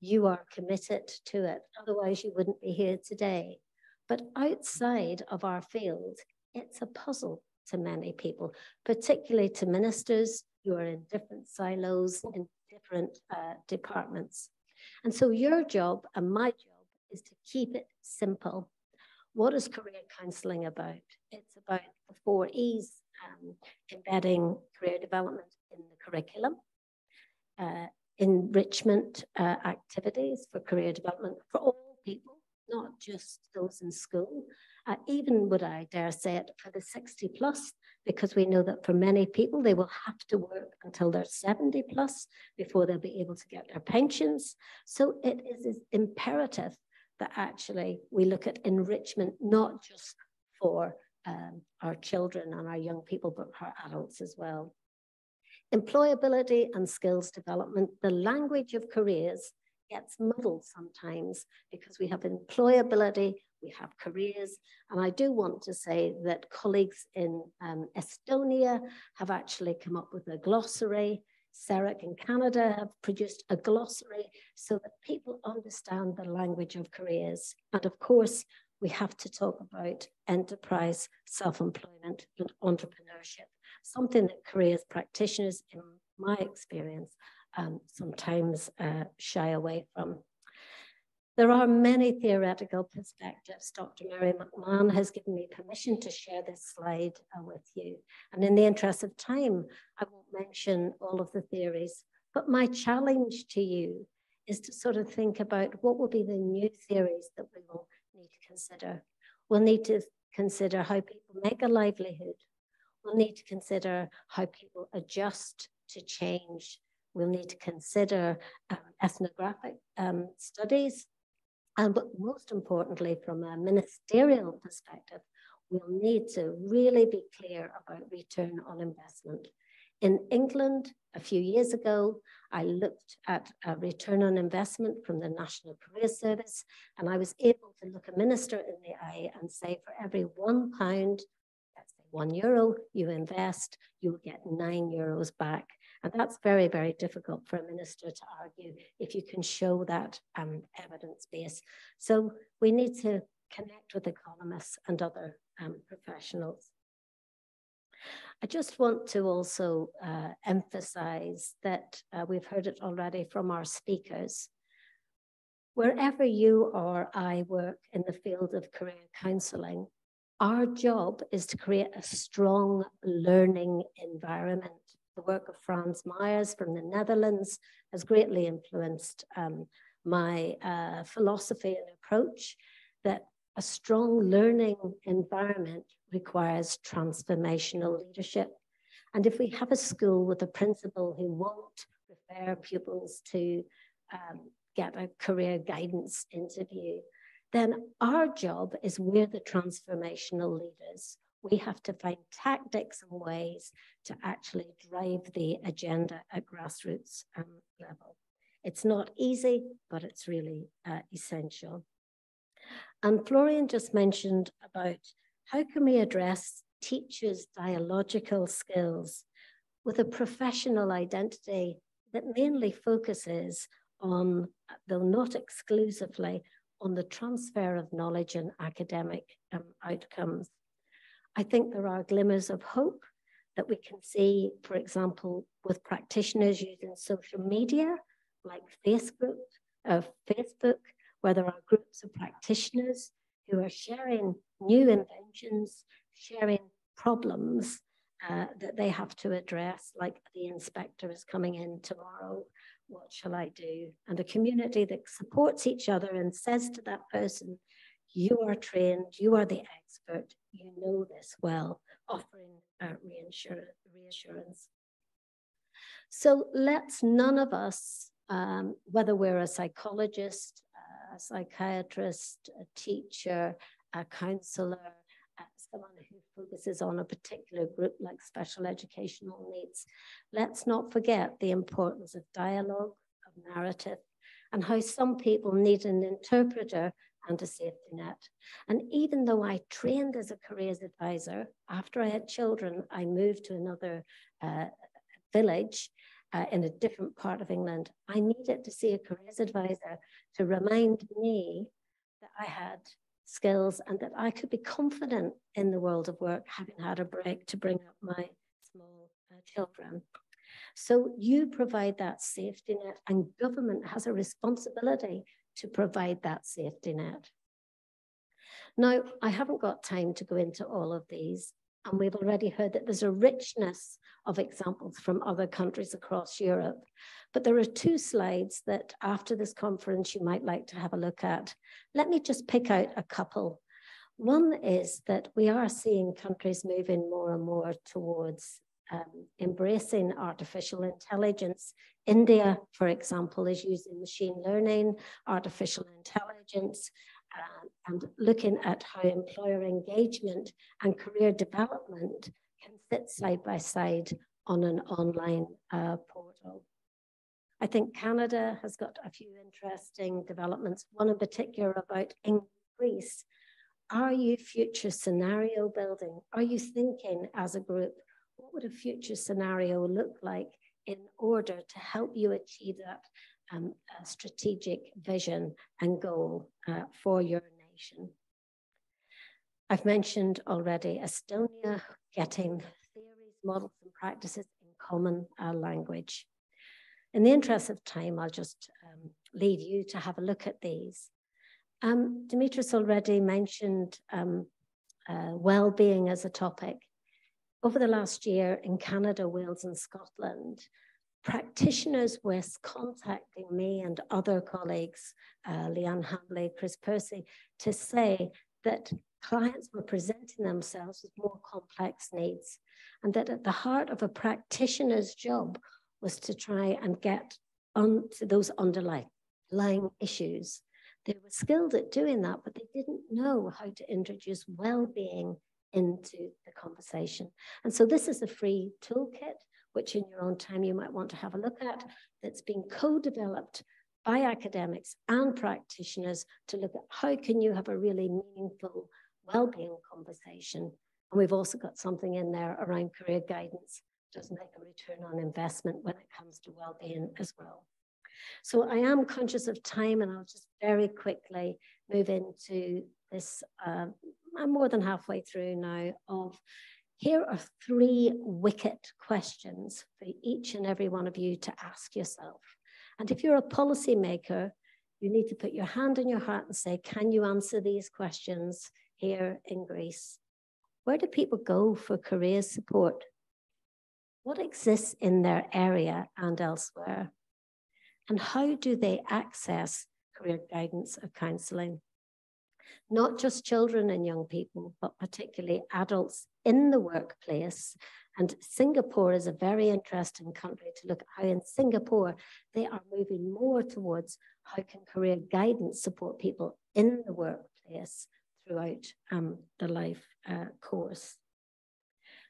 you are committed to it. Otherwise, you wouldn't be here today. But outside of our field, it's a puzzle to many people, particularly to ministers who are in different silos, in different departments. And so your job and my job is to keep it simple. What is career counselling about? It's about the 4 E's, embedding career development in the curriculum, enrichment activities for career development for all people, not just those in school, even would I dare say it for the 60 plus, because we know that for many people, they will have to work until they're 70 plus before they'll be able to get their pensions. So it is imperative that actually we look at enrichment, not just for our children and our young people, but for adults as well. Employability and skills development, the language of careers gets muddled sometimes because we have employability, we have careers. And I do want to say that colleagues in Estonia have actually come up with a glossary. CEREC in Canada have produced a glossary so that people understand the language of careers. And of course, we have to talk about enterprise, self-employment and entrepreneurship, something that careers practitioners, in my experience, sometimes shy away from. There are many theoretical perspectives. Dr. Mary McMahon has given me permission to share this slide with you. And in the interest of time, I won't mention all of the theories, but my challenge to you is to sort of think about what will be the new theories that we will need to consider. We'll need to consider how people make a livelihood. We'll need to consider how people adjust to change. We'll need to consider ethnographic studies. But most importantly, from a ministerial perspective, we'll need to really be clear about return on investment. In England, a few years ago, I looked at a return on investment from the National Career Service, and I was able to look a minister in the eye and say, for every £1, let's say €1 you invest, you'll get €9 back. And that's very, very difficult for a minister to argue if you can show that evidence base. So we need to connect with economists and other professionals. I just want to also emphasize that we've heard it already from our speakers. Wherever you or I work in the field of career counselling, our job is to create a strong learning environment. The work of Frans Myers from the Netherlands has greatly influenced my philosophy and approach, that a strong learning environment requires transformational leadership. And if we have a school with a principal who won't refer pupils to get a career guidance interview, then our job is we're the transformational leaders. We have to find tactics and ways to actually drive the agenda at grassroots level. It's not easy, but it's really essential. And Florian just mentioned about how can we address teachers' dialogical skills with a professional identity that mainly focuses on, though not exclusively, on the transfer of knowledge and academic outcomes. I think there are glimmers of hope that we can see, for example, with practitioners using social media like Facebook, where there are groups of practitioners who are sharing new inventions, sharing problems that they have to address, like the inspector is coming in tomorrow, what shall I do? And a community that supports each other and says to that person, you are trained, you are the expert, you know this well, offering reassurance. So let's none of us, whether we're a psychologist, a psychiatrist, a teacher, a counselor, someone who focuses on a particular group like special educational needs, let's not forget the importance of dialogue, of narrative, and how some people need an interpreter and a safety net. And even though I trained as a careers advisor, after I had children, I moved to another village in a different part of England. I needed to see a careers advisor to remind me that I had skills and that I could be confident in the world of work, having had a break to bring up my small children. So you provide that safety net, and government has a responsibility to provide that safety net. Now, I haven't got time to go into all of these, and we've already heard that there's a richness of examples from other countries across Europe. But there are two slides that after this conference you might like to have a look at. Let me just pick out a couple. One is that we are seeing countries moving more and more towards embracing artificial intelligence. India, for example, is using machine learning, artificial intelligence, and looking at how employer engagement and career development can sit side by side on an online portal. I think Canada has got a few interesting developments, one in particular about Greece. Are you future scenario building? Are you thinking as a group, what would a future scenario look like in order to help you achieve that strategic vision and goal for your nation? I've mentioned already Estonia getting theories, models, and practices in common language. In the interest of time, I'll just leave you to have a look at these. Dimitris already mentioned well-being as a topic. Over the last year in Canada, Wales, and Scotland, practitioners were contacting me and other colleagues, Leanne Hambley, Chris Percy, to say that clients were presenting themselves with more complex needs, and that at the heart of a practitioner's job was to try and get onto those underlying issues. They were skilled at doing that, but they didn't know how to introduce well-being into the conversation. And so this is a free toolkit, which in your own time you might want to have a look at, that's been co-developed by academics and practitioners to look at how can you have a really meaningful well-being conversation. And we've also got something in there around career guidance, does make a return on investment when it comes to well-being as well. So I am conscious of time, and I'll just very quickly move into this. I'm more than halfway through now of, here are 3 wicket questions for each and every one of you to ask yourself. And if you're a policymaker, you need to put your hand on your heart and say, can you answer these questions here in Greece? Where do people go for career support? What exists in their area and elsewhere? And how do they access career guidance or counselling? Not just children and young people, but particularly adults in the workplace. And Singapore is a very interesting country to look at how in Singapore, they are moving more towards how can career guidance support people in the workplace throughout the life course.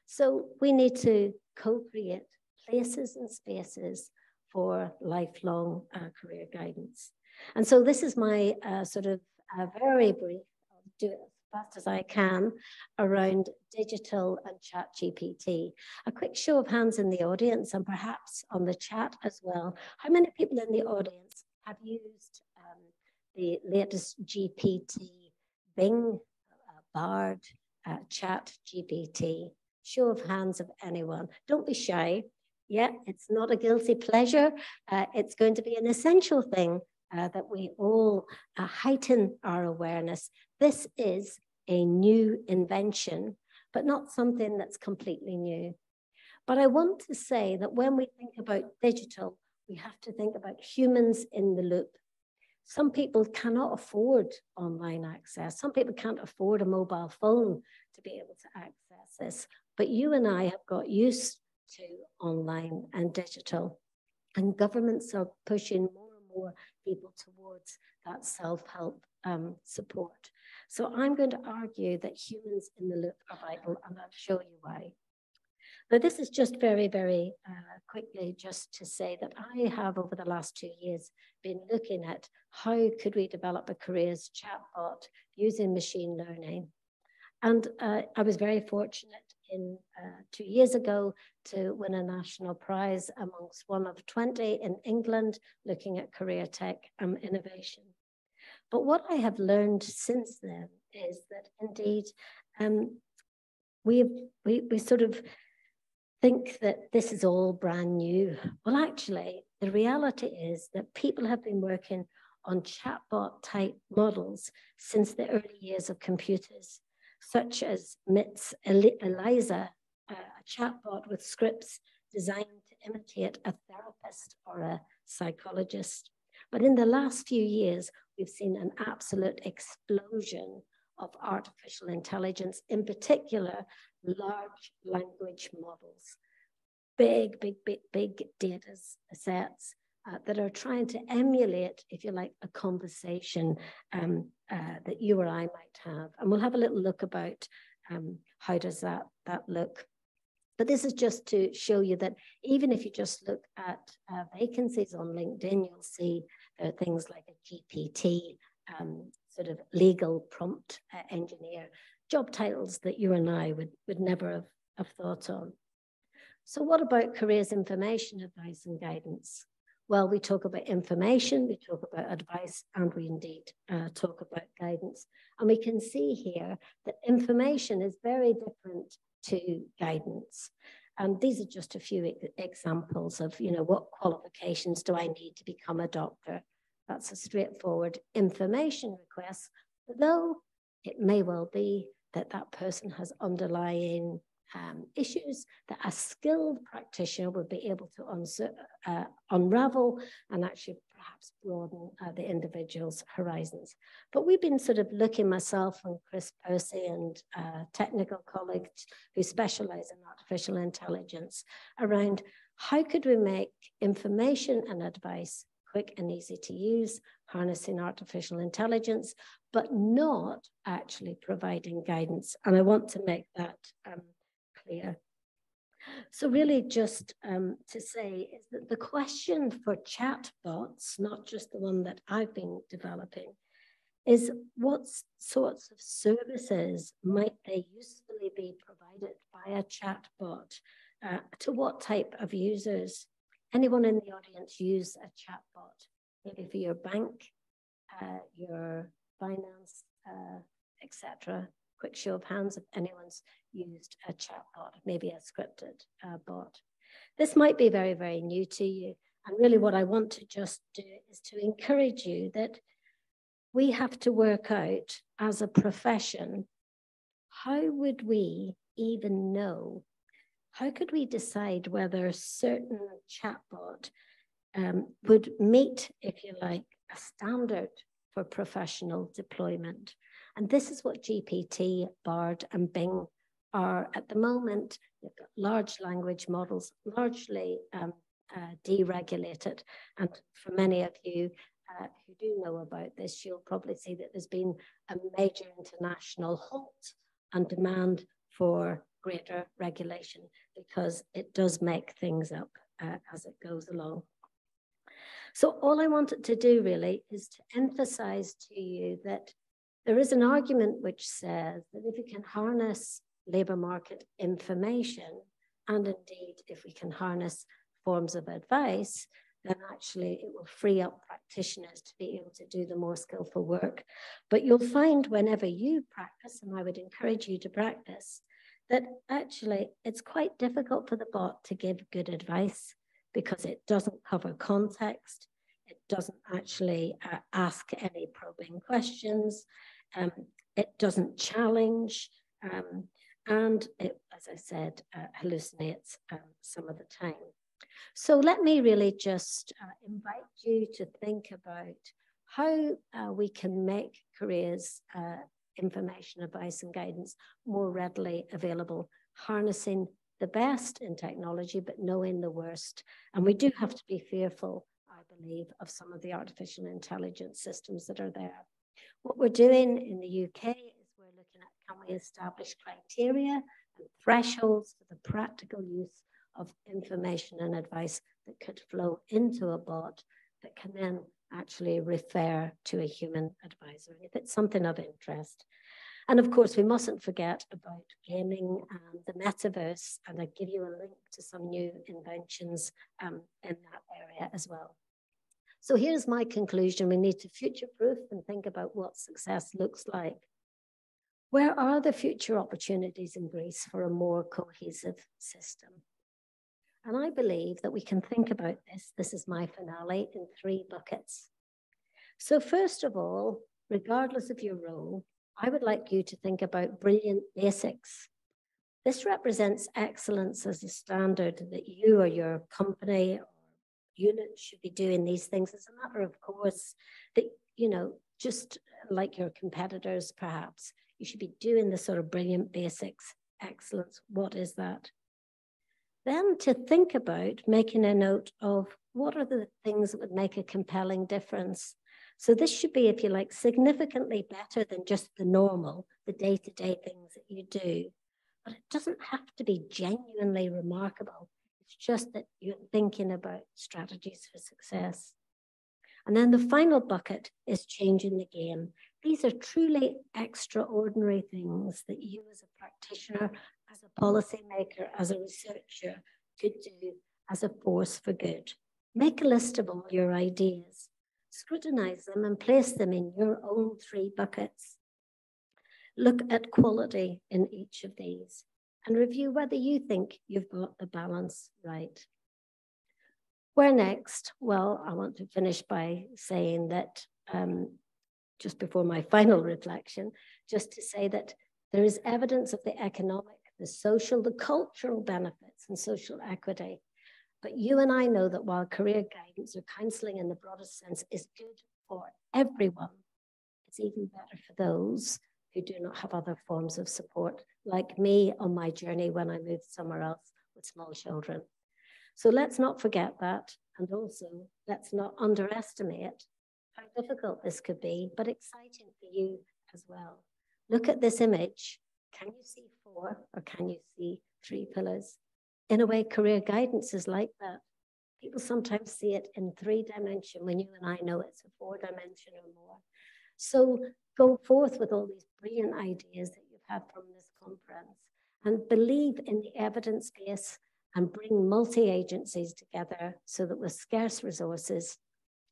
So we need to co-create places and spaces for lifelong career guidance. And so this is my sort of very brief, I'll do it as fast as I can, around digital and ChatGPT. A quick show of hands in the audience and perhaps on the chat as well. How many people in the audience have used the latest GPT, Bing, Bard, ChatGPT? Show of hands of anyone. Don't be shy. Yeah, it's not a guilty pleasure. It's going to be an essential thing that we all heighten our awareness. This is a new invention, but not something that's completely new. But I want to say that when we think about digital, we have to think about humans in the loop. Some people cannot afford online access. Some people can't afford a mobile phone to be able to access this. But you and I have got used to online and digital, and governments are pushing more and more people towards that self-help support. So I'm going to argue that humans in the loop are vital, and I'll show you why. Now, this is just very, very quickly just to say that I have, over the last 2 years, been looking at how could we develop a careers chatbot using machine learning. And I was very fortunate in 2 years ago to win a national prize amongst one of 20 in England looking at career tech innovation. But what I have learned since then is that indeed we sort of think that this is all brand new. Well, actually, the reality is that people have been working on chatbot type models since the early years of computers, such as MIT's ELIZA, a chatbot with scripts designed to imitate a therapist or a psychologist. But in the last few years, we've seen an absolute explosion of artificial intelligence, in particular, large language models, big data sets that are trying to emulate, if you like, a conversation that you or I might have. And we'll have a little look about how does that look. But this is just to show you that even if you just look at vacancies on LinkedIn, you'll see there are things like a GPT, sort of legal prompt engineer, job titles that you and I would never have thought on. So what about careers information advice and guidance? Well, we talk about information, we talk about advice, and we indeed talk about guidance. And we can see here that information is very different to guidance. And these are just a few examples of, you know, what qualifications do I need to become a doctor? That's a straightforward information request, though it may well be that that person has underlying issues that a skilled practitioner would be able to unravel and actually perhaps broaden the individual's horizons. But we've been sort of looking, myself and Chris Percy and technical colleagues who specialize in artificial intelligence, around how could we make information and advice quick and easy to use, harnessing artificial intelligence, but not actually providing guidance. And I want to make that clear. So really just to say is that the question for chatbots, not just the one that I've been developing, is what sorts of services might they usefully be provided by a chatbot? To what type of users? Anyone in the audience use a chatbot? Maybe for your bank, your finance, etc. Quick show of hands if anyone's used a chatbot, maybe a scripted bot. This might be very, very new to you. And really what I want to just do is to encourage you that we have to work out as a profession, how would we even know, how could we decide whether a certain chatbot would meet, if you like, a standard for professional deployment? And this is what GPT, Bard, and Bing are at the moment. They've got large language models, largely deregulated. And for many of you who do know about this, you'll probably see that there's been a major international halt and demand for greater regulation, because it does make things up as it goes along. So all I wanted to do really is to emphasize to you that there is an argument which says that if you can harness labor market information, and indeed if we can harness forms of advice, then actually it will free up practitioners to be able to do the more skillful work. But you'll find whenever you practice, and I would encourage you to practice, that actually it's quite difficult for the bot to give good advice because it doesn't cover context. It doesn't actually ask any probing questions. It doesn't challenge, and it, as I said, hallucinates some of the time. So let me really just invite you to think about how we can make careers information, advice, and guidance more readily available, harnessing the best in technology, but knowing the worst. And we do have to be fearful, I believe, of some of the artificial intelligence systems that are there. What we're doing in the UK is we're looking at, can we establish criteria and thresholds for the practical use of information and advice that could flow into a bot that can then actually refer to a human advisor if it's something of interest. And of course, we mustn't forget about gaming and the metaverse, and I'll give you a link to some new inventions in that area as well. So here's my conclusion. We need to future-proof and think about what success looks like. Where are the future opportunities in Greece for a more cohesive system? And I believe that we can think about this is my finale, in 3 buckets. So first of all, regardless of your role, I would like you to think about brilliant basics. This represents excellence as a standard that you or your company or unit should be doing these things. It's a matter of course that, you know, just like your competitors, perhaps, you should be doing the sort of brilliant basics, excellence. What is that? Then to think about making a note of what are the things that would make a compelling difference. So this should be, if you like, significantly better than just the normal, the day-to-day things that you do. But it doesn't have to be genuinely remarkable. It's just that you're thinking about strategies for success. And then the final bucket is changing the game. These are truly extraordinary things that you as a practitioner, as a policymaker, as a researcher could do as a force for good. Make a list of all your ideas, scrutinize them and place them in your own 3 buckets. Look at quality in each of these and review whether you think you've got the balance right. Where next? Well, I want to finish by saying that just before my final reflection, just to say that there is evidence of the economic, the social, the cultural benefits and social equity. But you and I know that while career guidance or counselling in the broadest sense is good for everyone, it's even better for those who do not have other forms of support, like me on my journey when I moved somewhere else with small children. So let's not forget that, and also let's not underestimate how difficult this could be, but exciting for you as well. Look at this image. Can you see 4 or can you see 3 pillars? In a way, career guidance is like that. People sometimes see it in 3 dimension when you and I know it's a 4 dimension or more. So go forth with all these brilliant ideas that you've had from this conference and believe in the evidence base and bring multi-agencies together so that with scarce resources,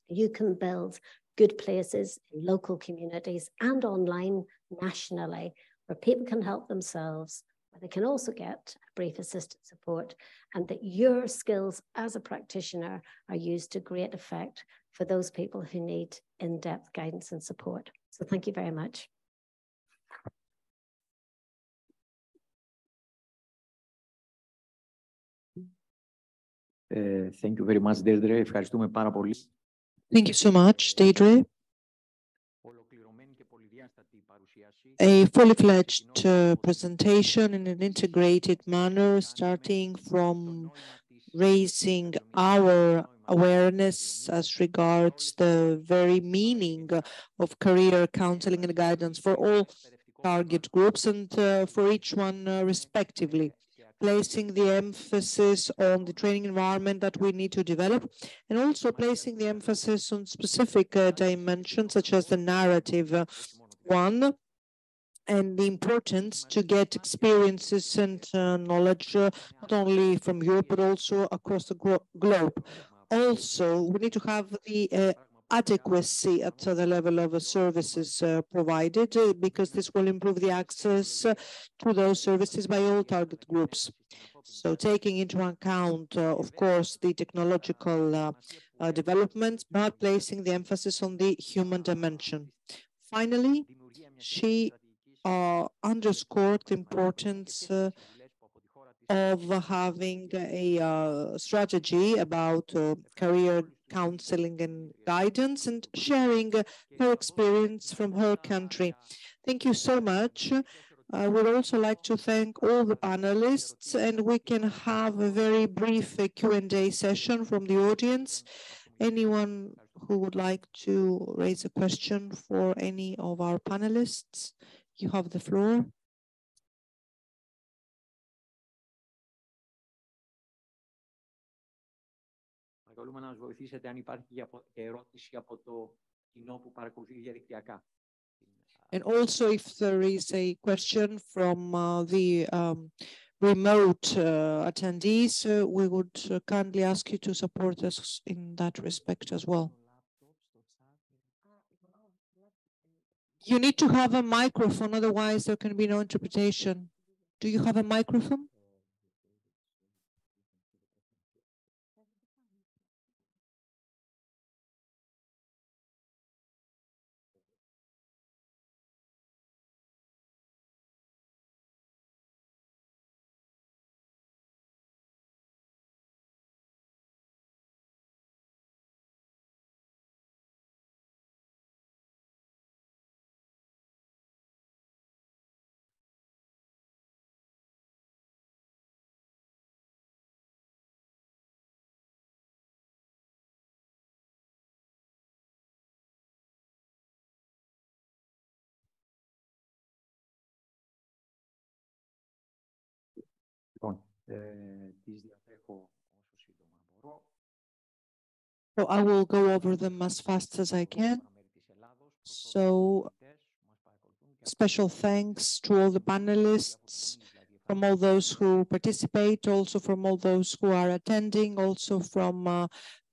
you can build good places in local communities and online nationally where people can help themselves, where they can also get brief assisted support, and that your skills as a practitioner are used to great effect for those people who need in-depth guidance and support. So thank you very much. Thank you very much, Deirdre. Ευχαριστούμε πάρα πολύ. Thank you so much, Deirdre. A fully fledged presentation in an integrated manner, starting from raising our awareness as regards the very meaning of career counseling and guidance for all target groups and for each one respectively, placing the emphasis on the training environment that we need to develop, and also placing the emphasis on specific dimensions such as the narrative one, and the importance to get experiences and knowledge not only from Europe but also across the globe. Also, we need to have the adequacy at the level of services provided, because this will improve the access to those services by all target groups. So taking into account, of course, the technological developments, but placing the emphasis on the human dimension. Finally, she underscored the importance of having a strategy about career counseling and guidance and sharing her experience from her country. Thank you so much. I would also like to thank all the panelists, and we can have a very brief Q&A session from the audience. Anyone who would like to raise a question for any of our panelists? You have the floor. Παρακαλούμε να μας βοηθήσετε αν υπάρχει και ερώτηση από το κοινό που παρακολουθεί διαδικτυακά. And also if there is a question from the remote attendees, we would kindly ask you to support us in that respect as well. You need to have a microphone, otherwise there can be no interpretation. Do you have a microphone? So I will go over them as fast as I can. So special thanks to all the panelists, from all those who participate, also from all those who are attending, also from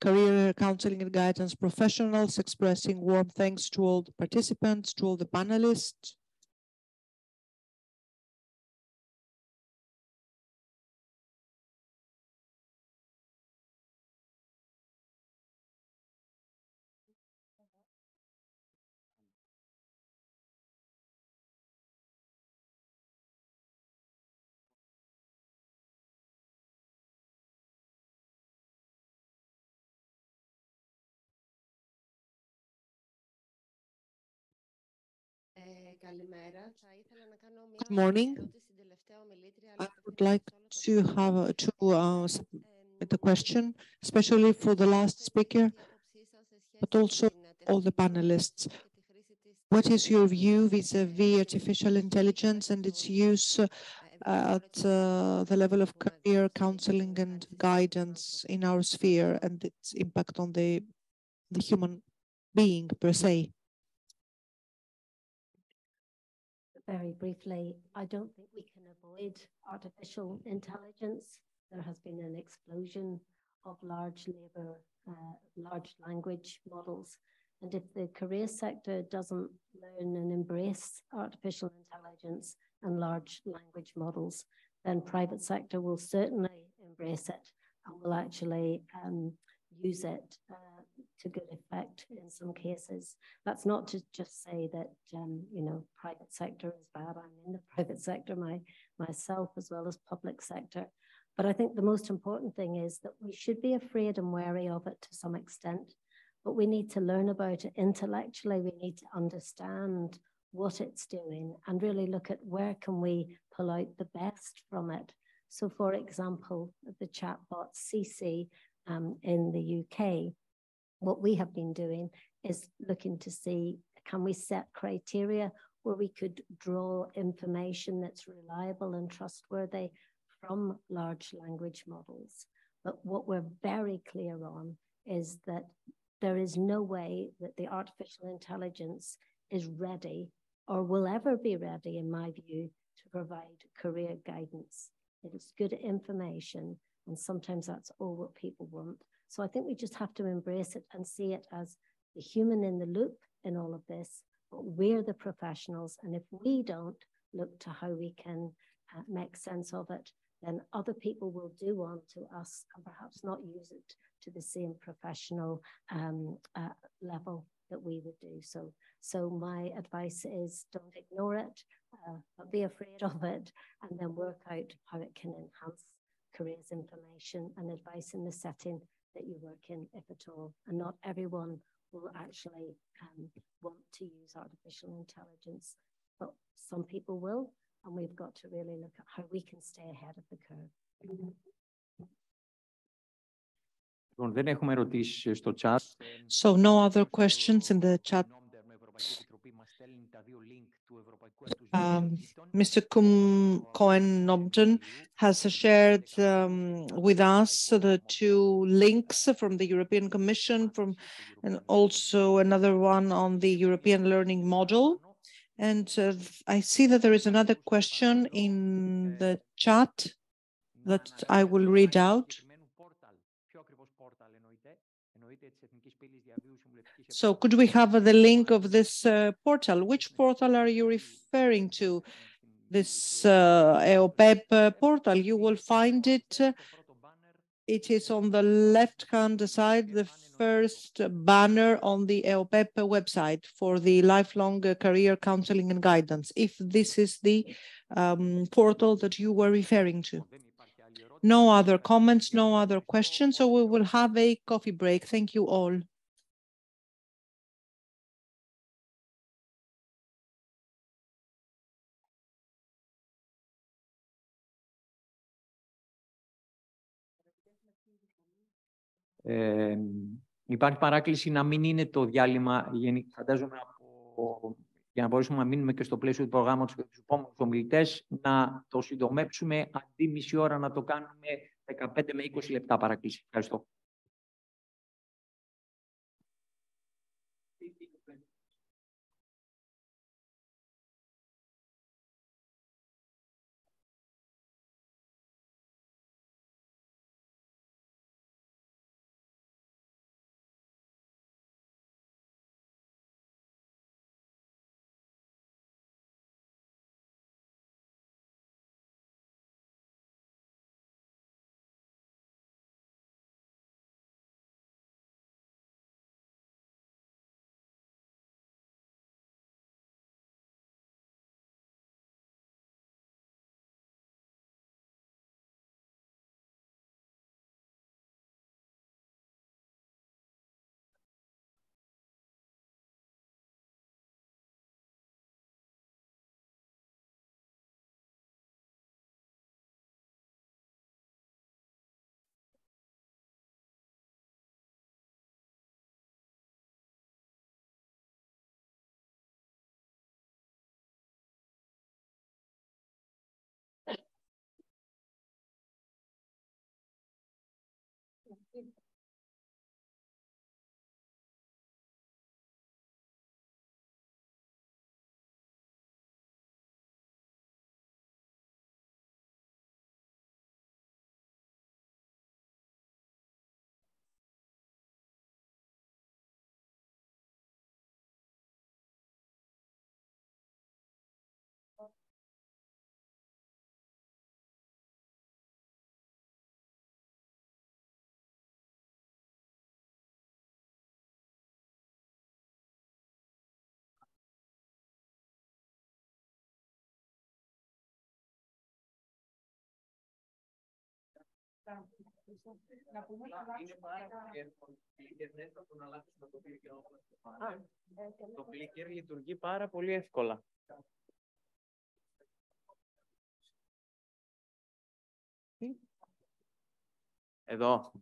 career counseling and guidance professionals, expressing warm thanks to all the participants, to all the panelists. Good morning. I would like to have the question, especially for the last speaker, but also all the panelists. What is your view vis-a-vis artificial intelligence and its use at the level of career counseling and guidance in our sphere and its impact on the human being per se? Very briefly, I don't think we can avoid artificial intelligence. There has been an explosion of large language models. And if the career sector doesn't learn and embrace artificial intelligence and large language models, then private sector will certainly embrace it and will actually use it to good effect in some cases. That's not to just say that, private sector is bad. I'm in the private sector myself as well as public sector. But I think the most important thing is that we should be afraid and wary of it to some extent, but we need to learn about it intellectually. We need to understand what it's doing and really look at where can we pull out the best from it. So for example, the chatbot CC in the UK, what we have been doing is looking to see, can we set criteria where we could draw information that's reliable and trustworthy from large language models. But what we're very clear on is that there is no way that the artificial intelligence is ready or will ever be ready, in my view, to provide career guidance. It is good information, and sometimes that's all what people want. So I think we just have to embrace it and see it as the human in the loop in all of this, but we're the professionals. And if we don't look to how we can make sense of it, then other people will do unto us and perhaps not use it to the same professional level that we would do. So my advice is don't ignore it, but be afraid of it, and then work out how it can enhance careers information and advice in the setting that you work in, if at all. And not everyone will actually want to use artificial intelligence, but some people will, and we've got to really look at how we can stay ahead of the curve. Δεν έχουμε ερωτήσεις στο chat. So no other questions in the chat. Mr. Cohen-Nobden has shared with us the two links from the European Commission and also another one on the European Learning Model. And I see that there is another question in the chat that I will read out. So could we have the link of this portal? Which portal are you referring to? This EOPEP portal, you will find it. It is on the left-hand side, the first banner on the EOPEP website for the lifelong career counseling and guidance, if this is the portal that you were referring to. No other comments, no other questions, so we will have a coffee break. Thank you all. Υπάρχει παράκληση να μην είναι το διάλειμμα, φαντάζομαι, για να μπορέσουμε να μείνουμε και στο πλαίσιο του προγράμματος και τους επόμενους ομιλητές, να το συντομεύσουμε αντί μισή ώρα να το κάνουμε 15 με 20 λεπτά παράκληση. Ευχαριστώ. Να πούμε είναι πάρα πολύ εύκολο. Το Flickr λειτουργεί πάρα πολύ εύκολα. Εδώ.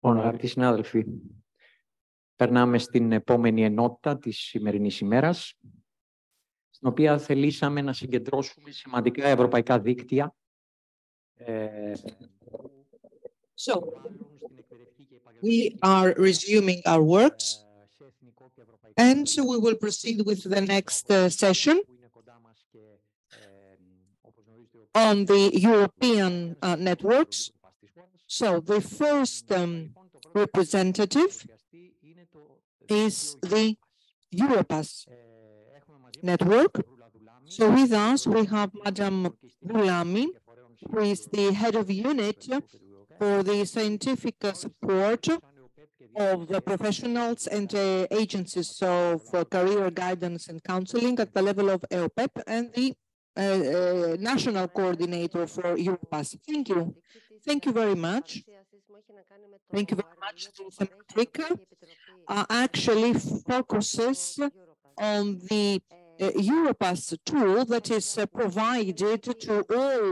Αγαπητοί συνάδελφοι, περνάμε στην επόμενη ενότητα της σημερινής ημέρας, στην οποία θελήσαμε να συγκεντρώσουμε σημαντικά ευρωπαϊκά δίκτυα. So, we are resuming our works, and we will proceed with the next session on the European networks. So, the first representative is the Europass network. So, with us, we have Madam Boulami, who is the head of unit for the scientific support of the professionals and agencies of career guidance and counseling at the level of EOPEP and the national coordinator for Europass. Thank you. Thank you very much. Thank you very much. The thematic actually focuses on the Europass tool that is provided to all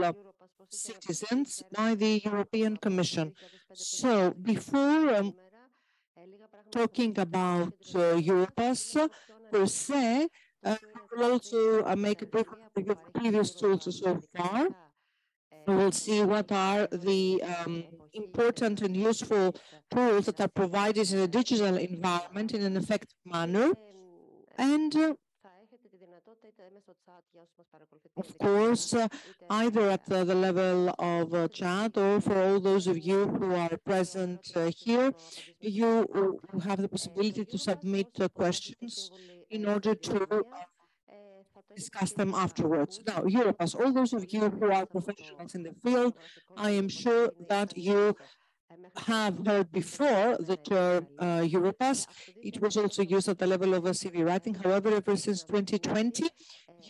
citizens by the European Commission. So before talking about Europass per se, I will also make a brief review of the previous tools so far. We will see what are the important and useful tools that are provided in a digital environment in an effective manner. And of course, either at the level of chat or for all those of you who are present here, you have the possibility to submit questions in order to discuss them afterwards. Now, Europass, all those of you who are professionals in the field, I am sure that you have heard before the term Europass. It was also used at the level of CV writing. However, ever since 2020,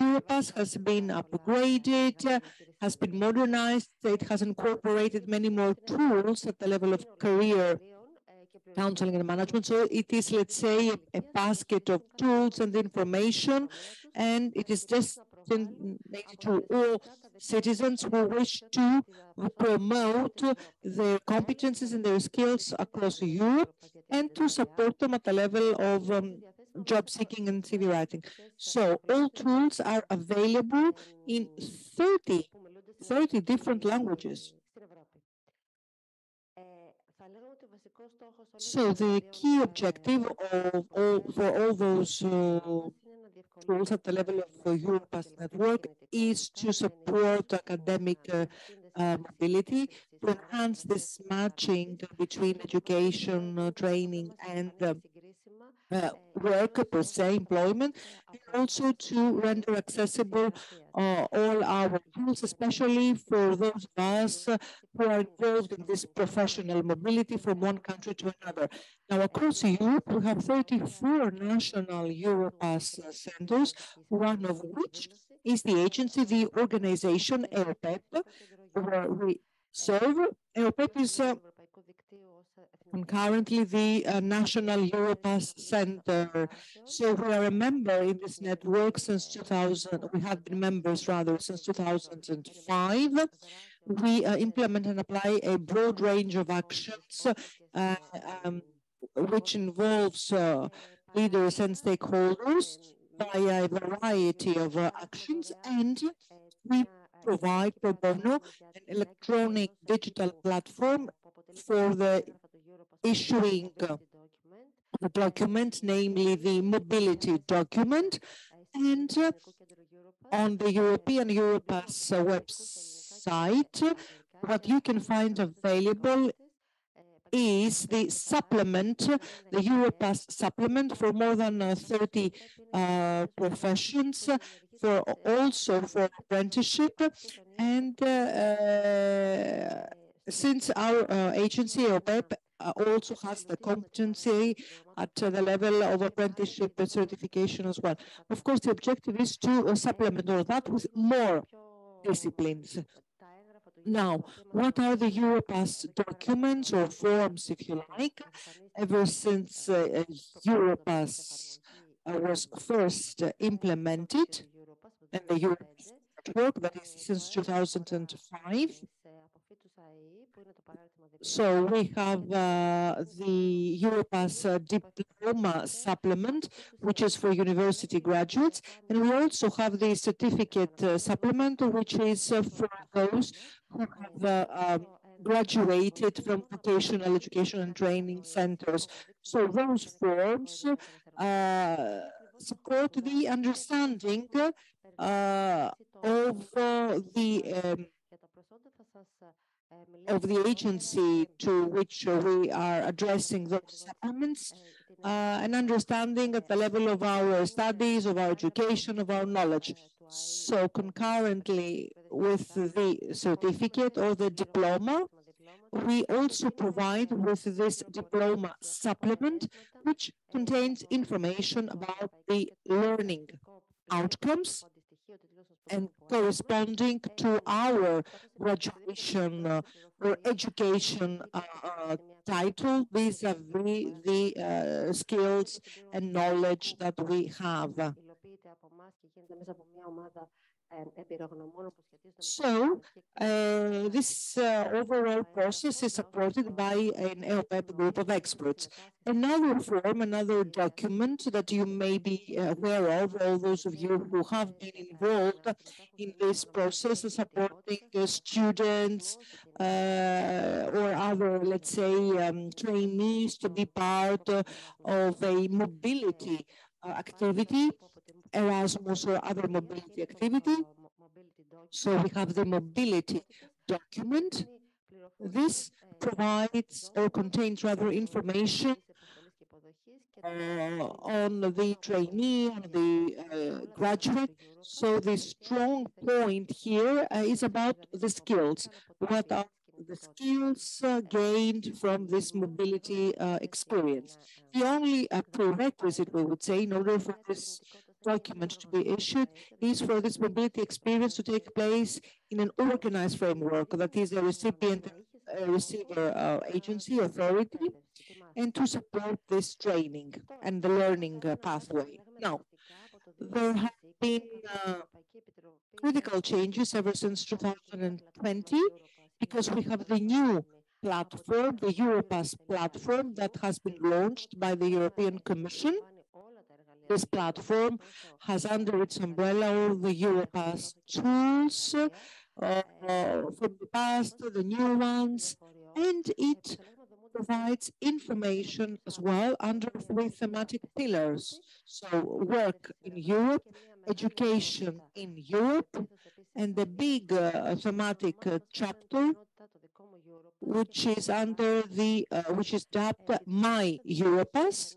Europass has been upgraded, has been modernized. It has incorporated many more tools at the level of career counseling and management. So it is, let's say, a basket of tools and information, and it is destined to all citizens who wish to promote their competencies and their skills across Europe and to support them at the level of job seeking and CV writing. So all tools are available in 30 different languages. So the key objective for all those tools at the level of the Europass network is to support academic mobility, to enhance this matching between education, training, and work per se, employment, and also to render accessible all our tools, especially for those of us who are involved in this professional mobility from one country to another. Now, across Europe, we have 34 national Europass centers, one of which is the agency, the organization EOPEP, where we serve. EOPEP is concurrently the National Europass Center. So we are a member in this network since 2000. We have been members rather since 2005. We implement and apply a broad range of actions, which involves leaders and stakeholders via a variety of actions, and we provide pro bono an electronic digital platform for the issuing the document, namely the mobility document, and on the European Europass website, what you can find available is the supplement, the Europass supplement for more than 30 professions, also for apprenticeship. And since our agency, EOPEP, also has the competency at the level of apprenticeship certification as well. Of course, the objective is to supplement all that with more disciplines. Now, what are the Europass documents or forms, if you like? Ever since Europass was first implemented, and the Europass network, that is since 2005, So we have the Europass diploma supplement, which is for university graduates, and we also have the certificate supplement, which is for those who have graduated from vocational education and training centers. So those forms support the understanding of the agency to which we are addressing those supplements, an understanding at the level of our studies, of our education, of our knowledge. So concurrently with the certificate or the diploma, we also provide with this diploma supplement, which contains information about the learning outcomes and corresponding to our graduation or education title vis-a-vis the skills and knowledge that we have. So this overall process is supported by an EOPEP group of experts. Another form, another document that you may be aware of, all those of you who have been involved in this process of supporting students or other, let's say, trainees to be part of a mobility activity, Erasmus or other mobility activity. So we have the mobility document. This provides or contains rather information on the trainee, on the graduate. So the strong point here is about the skills. What are the skills gained from this mobility experience? The only prerequisite, we would say, in order for this document to be issued is for this mobility experience to take place in an organized framework, that is a recipient receiver agency authority, and to support this training and the learning pathway. Now, there have been critical changes ever since 2020 because we have the new platform, the Europass platform that has been launched by the European Commission. This platform has under its umbrella all the Europass tools from the past, the new ones, and it provides information as well under 3 thematic pillars. So work in Europe, education in Europe, and the big thematic chapter, which is under the, which is dubbed My Europass.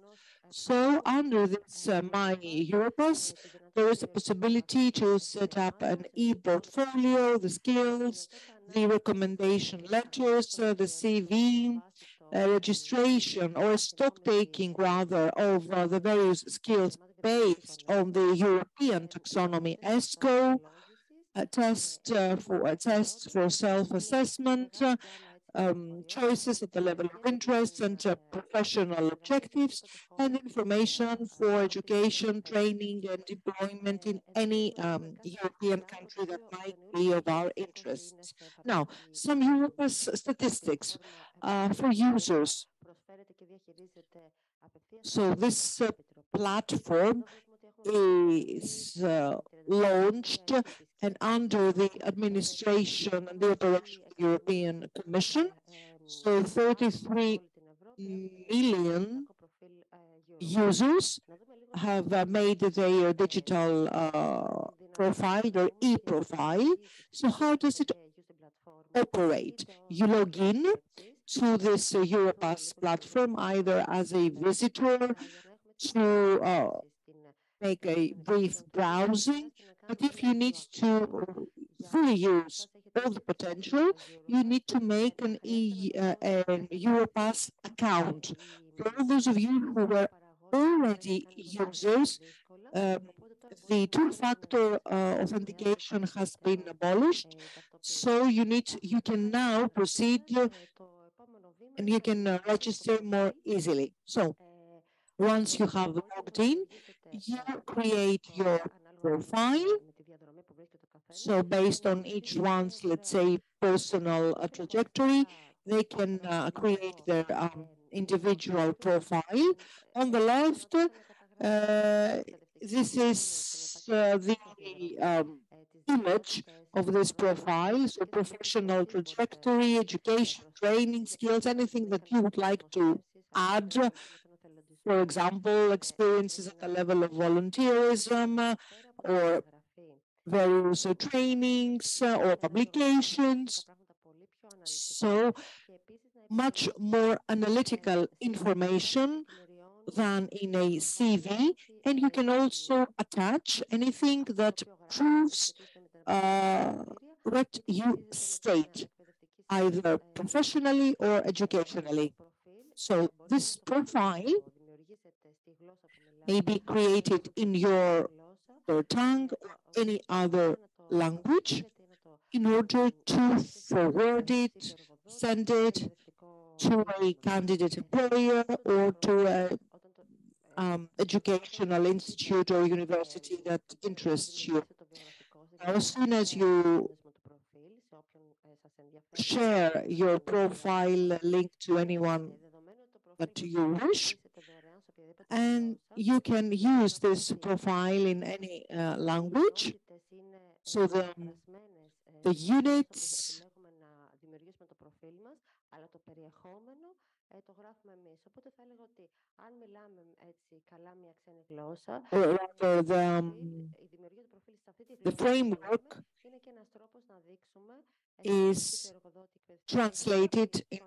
So under this My Europass, there is a possibility to set up an e-portfolio, the skills, the recommendation letters, the CV, registration or stock taking rather of the various skills based on the European taxonomy ESCO, a test for self-assessment, choices at the level of interest and professional objectives, and information for education, training, and deployment in any European country that might be of our interests. Now, some Europass statistics for users. So this platform is launched and under the administration and the operation of the European Commission. So 33 million users have made their digital profile, their e-profile. So how does it operate? You log in to this Europass platform either as a visitor to make a brief browsing, but if you need to fully use all the potential, you need to make an Europass account. For all those of you who were already users, the two-factor authentication has been abolished, so you can now proceed and you can register more easily. So once you have logged in, you create your profile. So based on each one's, let's say, personal trajectory, they can create their individual profile. On the left, this is the image of this profile, so professional trajectory, education, training, skills, anything that you would like to add. For example, experiences at the level of volunteerism or various trainings or publications. So much more analytical information than in a CV, and you can also attach anything that proves what you state, either professionally or educationally. So this profile may be created in your tongue or any other language in order to forward it, send it to a candidate employer or to an educational institute or university that interests you. Now, as soon as you share your profile link to anyone that you wish, and you can use this profile in any language. So the units or rather the framework is translated in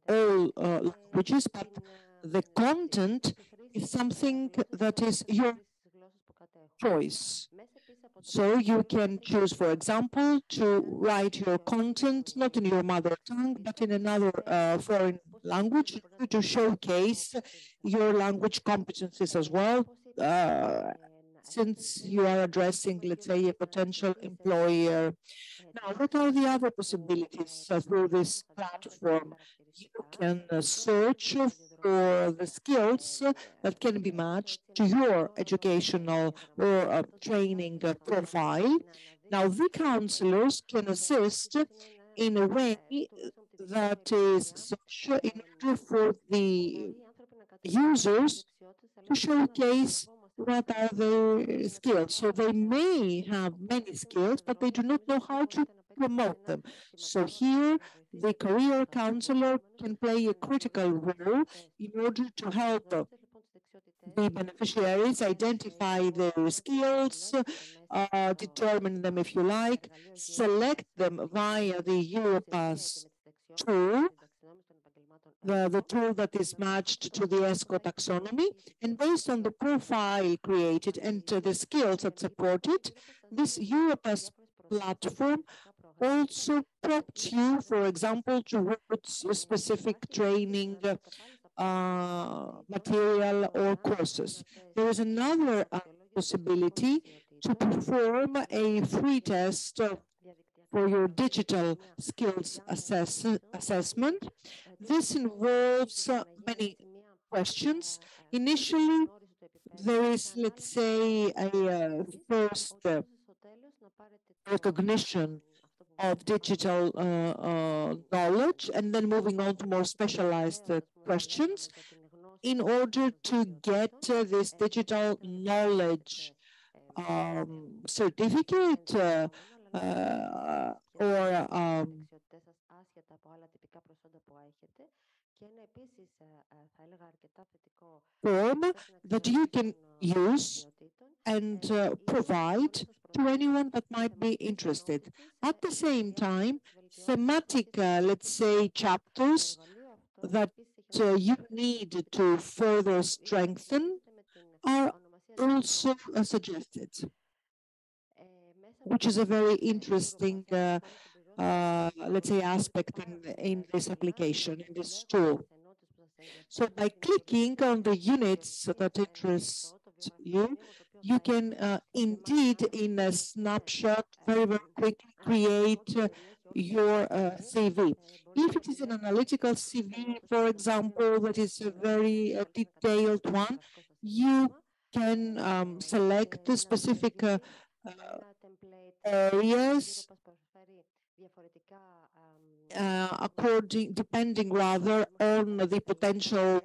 all languages, but the content is something that is your choice. So you can choose, for example, to write your content not in your mother tongue, but in another foreign language to showcase your language competencies as well, since you are addressing, let's say, a potential employer. Now, what are the other possibilities through this platform? You can search for the skills that can be matched to your educational or training profile. Now, the counselors can assist in a way that is social in order for the users to showcase what are their skills. So they may have many skills, but they do not know how to promote them. So here, the career counselor can play a critical role in order to help the beneficiaries identify their skills, determine them if you like, select them via the Europass tool, the tool that is matched to the ESCO taxonomy, and based on the profile created and the skills that support it, this Europass platform also prompts you, for example, towards a specific training material or courses. There is another possibility to perform a free test for your digital skills assessment. This involves many questions. Initially, there is, let's say, a first recognition of digital knowledge, and then moving on to more specialized questions in order to get this digital knowledge certificate or form that you can use and provide to anyone that might be interested. At the same time, thematic, let's say, chapters that you need to further strengthen are also suggested, which is a very interesting, let's say, aspect in this application, in this tool. So by clicking on the units that interest you, you can indeed, in a snapshot, very, very quickly create your CV. If it is an analytical CV, for example, that is a very detailed one, you can select the specific areas, depending rather on the potential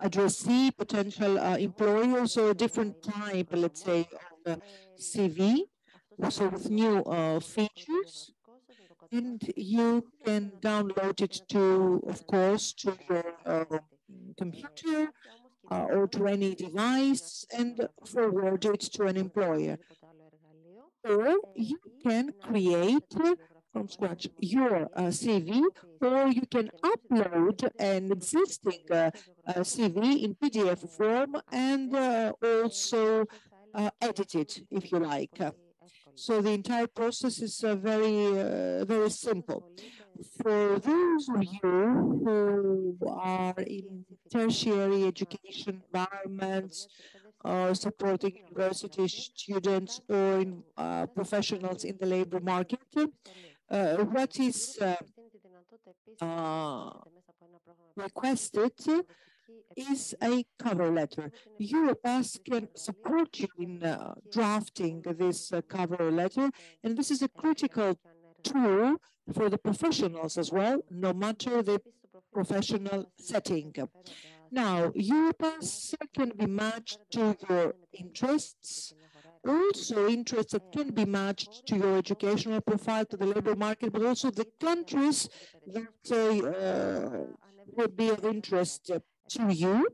addressee, potential employer, so a different type, let's say, of CV, so with new features. And you can download it to, of course, to your computer or to any device and forward it to an employer. Or you can create from scratch your CV, or you can upload an existing CV in PDF form and also edit it if you like. So the entire process is very simple. For those of you who are in tertiary education environments, supporting university students or in, professionals in the labor market, what is requested is a cover letter. Europass can support you in drafting this cover letter, and this is a critical tool for the professionals as well, no matter the professional setting. Now, Europass can be matched to your interests, also interests that can be matched to your educational profile, to the labor market, but also the countries that would be of interest to you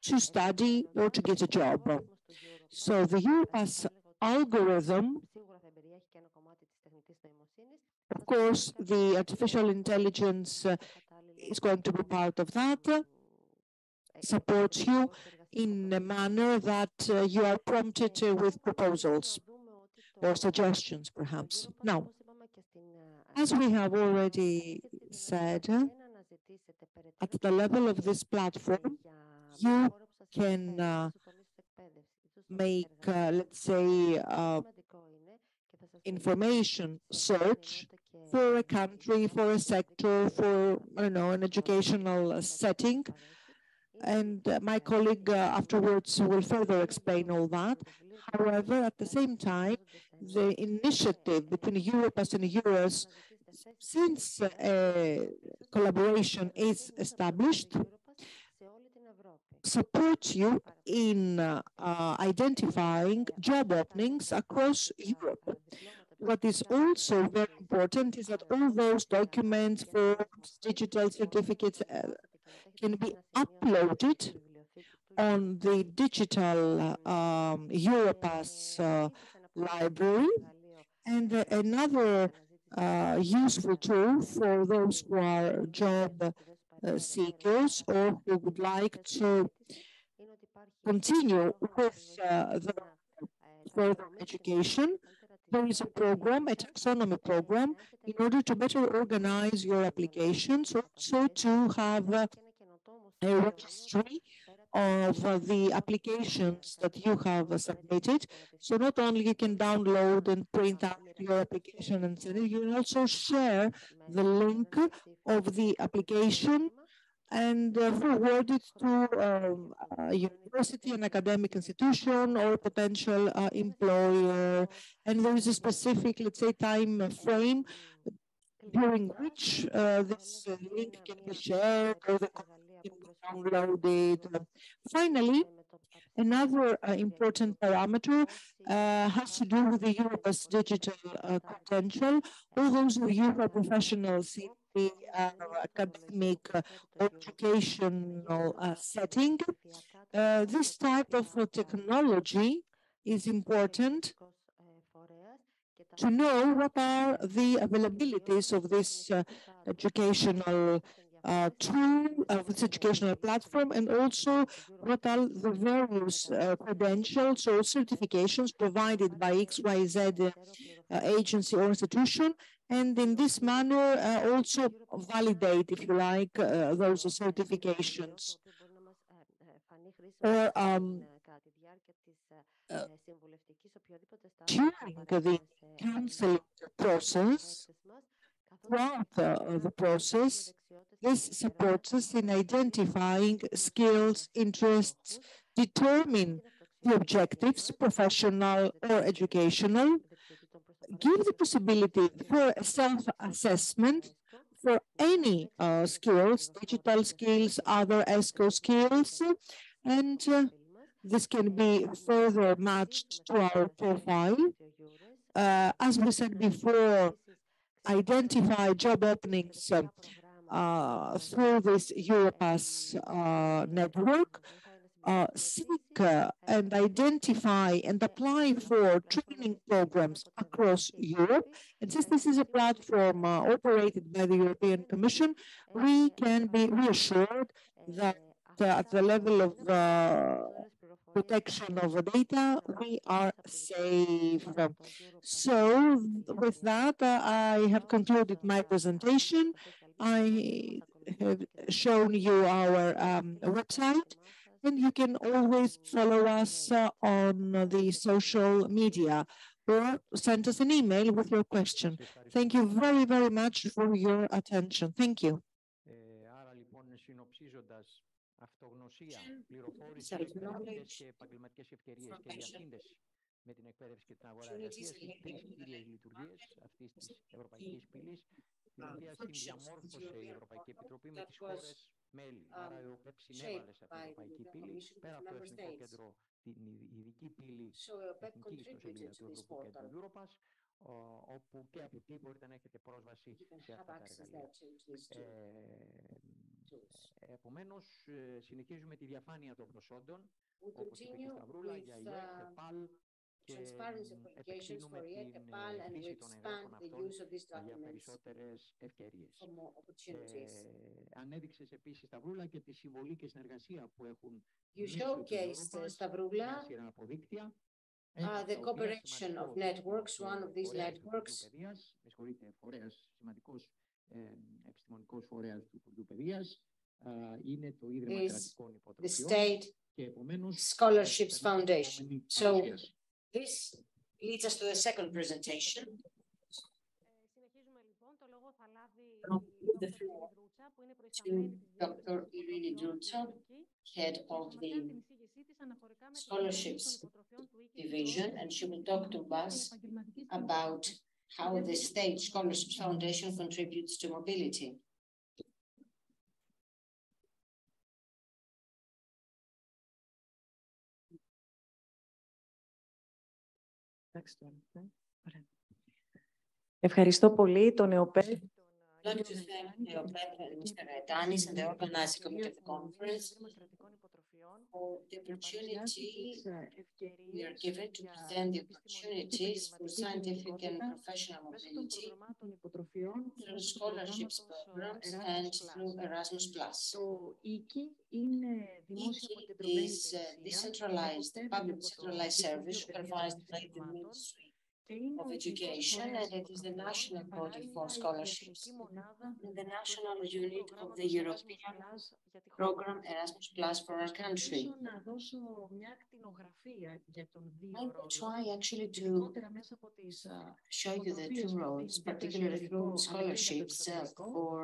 to study or to get a job. So the Europass algorithm, of course, the artificial intelligence is going to be part of that, supports you in a manner that you are prompted with proposals or suggestions, perhaps. Now, as we have already said, at the level of this platform, you can make, let's say, information search for a country, for a sector, for, I don't know, an educational setting. And my colleague afterwards will further explain all that. However, at the same time, the initiative between Europass and EURES, since collaboration is established, supports you in identifying job openings across Europe. What is also very important is that all those documents, forms, digital certificates can be uploaded on the digital Europass library. And another useful tool for those who are job seekers or who would like to continue with the further education, there is a program, a taxonomy program, in order to better organize your applications, also to have a registry of the applications that you have submitted. So not only you can download and print out your application and send it, you can also share the link of the application and forward it to a university, an academic institution, or potential employer. And there is a specific, let's say, time frame during which this link can be shared or the content can be downloaded. Finally, another important parameter has to do with the Europass digital credential. All those of you who are professionals in the academic or educational setting, this type of technology is important to know what are the availabilities of this educational tool, of this educational platform, and also what are the various credentials or certifications provided by XYZ agency or institution, and in this manner also validate, if you like, those certifications. Or during the counseling process, throughout the process, this supports us in identifying skills, interests, determine the objectives, professional or educational, give the possibility for a self-assessment for any skills, digital skills, other ESCO skills, and this can be further matched to our profile. As we said before, identify job openings through this Europass network, seek and identify and apply for training programs across Europe. And since this is a platform operated by the European Commission, we can be reassured that at the level of protection of the data, we are safe. So with that, I have concluded my presentation. I have shown you our website, and you can always follow us on the social media or send us an email with your question. Thank you very, very much for your attention. Thank you. Αυτογνωσία, πληροφόρηση, πρακτικές και επαγγελματικές ευκαιρίες και διασύνδεση με την εκπαίδευση και την αγορά εργασίας είναι τρεις κύριες λειτουργίες αυτής της Ευρωπαϊκής Πύλης, την οποία συνδιαμόρφωσε η Ευρωπαϊκή Επιτροπή με τις χώρες μέλη. Άρα η ΟΠΕΠ συνέβαλε σε αυτή την Ευρωπαϊκή Πύλη, πέρα από το Εθνικό Κέντρο, την ειδική πύλη εθνική ιστοσελίδα του Ευρωπαϊκού Κέντρου Europass, όπου και από εκεί μπορείτε να έχετε πρόσβαση σε αυτά τα εργαλεία. Επομένως, συνεχίζουμε τη διαφάνεια των προσόντων, όπως είπε και η Σταυρούλα, για ΙΕΚ, ΕΠΑΛ, και επεκτείνουμε την χρήση των εγγράφων αυτών για περισσότερες ευκαιρίες. Ανέδειξες επίσης, Σταυρούλα, και τη συμβολή και συνεργασία που έχουν Σταυρούλα, σειρά από δίκτυα. The cooperation of networks, one of these networks. Με συγχωρείτε, σημαντικός επιστημονικός φορέας του Υπουργείου Παιδείας είναι το Ίδρυμα Κρατικών Υποτροφιών. The State Scholarships Foundation. So this leads us to the second presentation. The floor to Dr. Irini Drutsa, head of the Scholarships Division, and she will talk to us about how the State Scholarships Foundation contributes to mobility. Ευχαριστώ πολύ τον ΕΟΠΕ. I'd like to thank NEOPEP and Mr. Gaetanis and the organizing committee of the conference for the opportunity we are given to present the opportunities for scientific and professional mobility through scholarships programs and through Erasmus+. EEKI is a decentralized, public decentralized service supervised by the Ministry of Education, and it is the national body for scholarships and the national unit of the European program Erasmus+ for our country. I will try actually to show you the two roles, particularly through scholarships for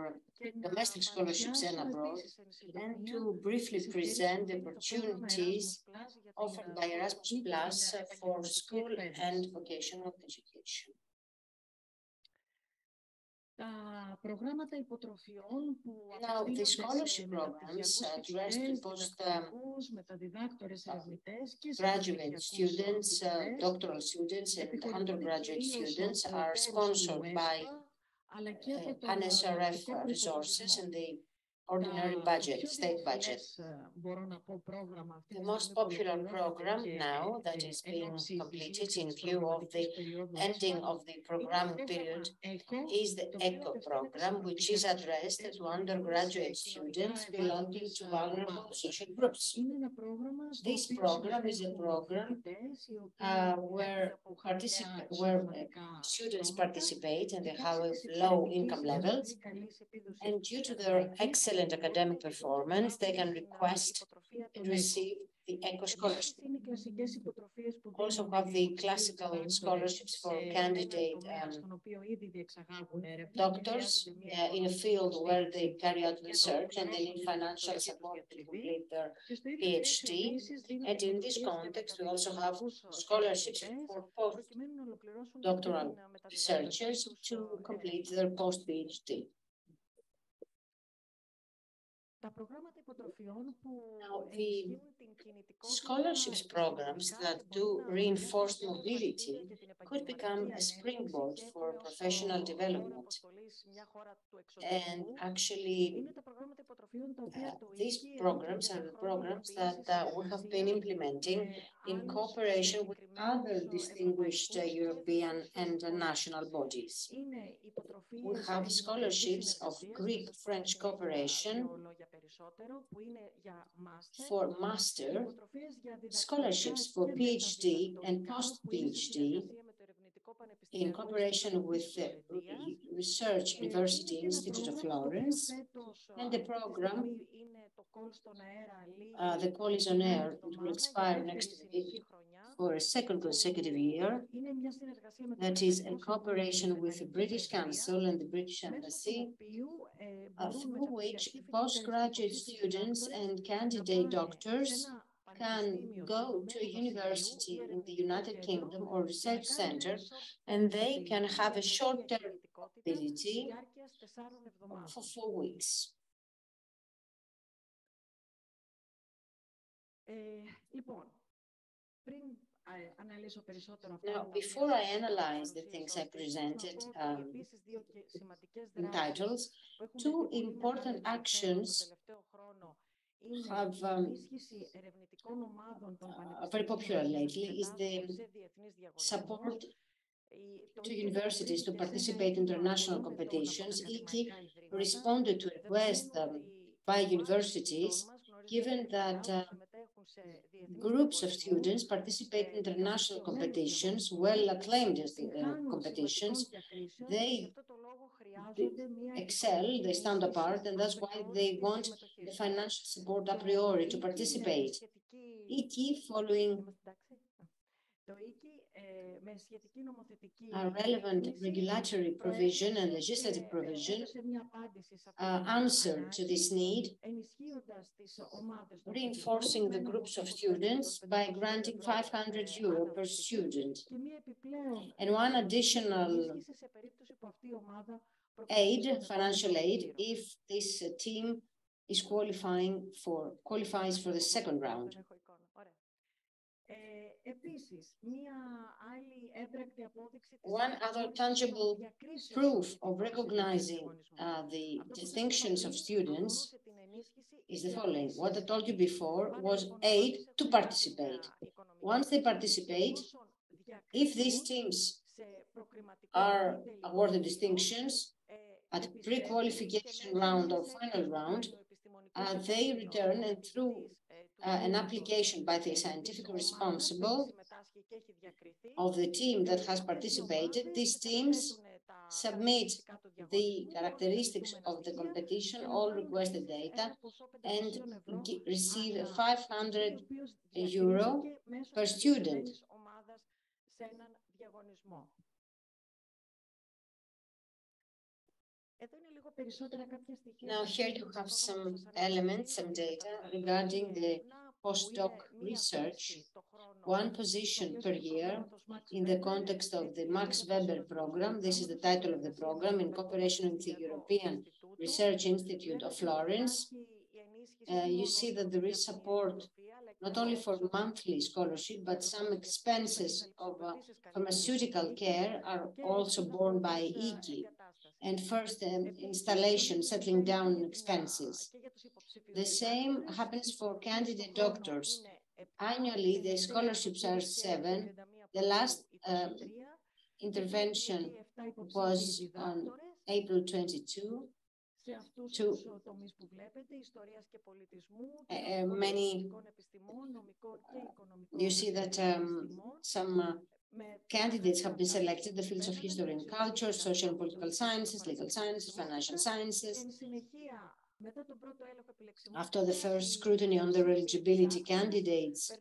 domestic scholarships and abroad, and to briefly present the opportunities offered by Erasmus+ for school and vocational education. Now, the scholarship programs addressed to postgraduate students, doctoral students, and undergraduate students are sponsored by NSRF resources and the ordinary budget, state budget. The most popular program now that is being completed in view of the ending of the programming period is the ECHO program, which is addressed to undergraduate students belonging to vulnerable social groups. This program is a program where students participate and they have low income levels, and due to their excellent academic performance, they can request and receive the ECHO scholarship. Also have the classical scholarships for candidate doctors in a field where they carry out research and they need financial support to complete their PhD. And in this context, we also have scholarships for postdoctoral researchers to complete their post-PhD. Now, the scholarships programs that do reinforced mobility could become a springboard for professional development. And actually, these programs are the programs that we have been implementing in cooperation with other distinguished European and national bodies. We have scholarships of Greek-French cooperation for master, scholarships for PhD and post-PhD in cooperation with the Research University Institute of Florence, and the program, the call is on air, it will expire next week for a second consecutive year. That is a cooperation with the British Council and the British Embassy, through which postgraduate students and candidate doctors can go to a university in the United Kingdom or research center, and they can have a short-term mobility for 4 weeks. Now, before I analyze the things I presented in titles, two important actions have very popular lately is the support to universities to participate in international competitions. IKI responded to requests by universities, given that groups of students participate in international competitions, well acclaimed as competitions. They excel, they stand apart, and that's why they want the financial support a priori to participate. IKI, following a relevant regulatory provision and legislative provision, answer to this need, reinforcing the groups of students by granting €500 per student. And one additional aid, financial aid, if this team is qualifies for the second round. One other tangible proof of recognizing the distinctions of students is the following. What I told you before was aid to participate. Once they participate, if these teams are awarded distinctions at pre-qualification round or final round, they return, and through an application by the scientific responsible of the team that has participated, these teams submit the characteristics of the competition, all requested data, and receive €500 per student. Now here you have some elements, some data regarding the postdoc research. One position per year in the context of the Max Weber program. This is the title of the program in cooperation with the European Research Institute of Florence. You see that there is support not only for monthly scholarship, but some expenses of pharmaceutical care are also borne by IKI. And first, installation, settling down expenses. The same happens for candidate doctors. Annually, the scholarships are 7. The last intervention was on April 22. You see that some candidates have been selected, the fields of history and culture, social and political sciences, legal sciences, financial sciences. After the first scrutiny on their eligibility, candidates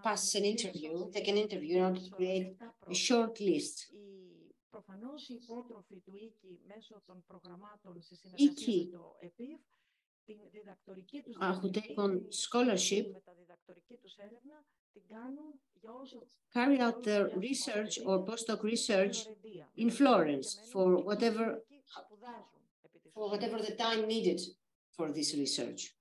pass an interview, take an interview in order to create a short list. EKI who take on scholarship carry out their research or postdoc research in Florence for whatever the time needed for this research.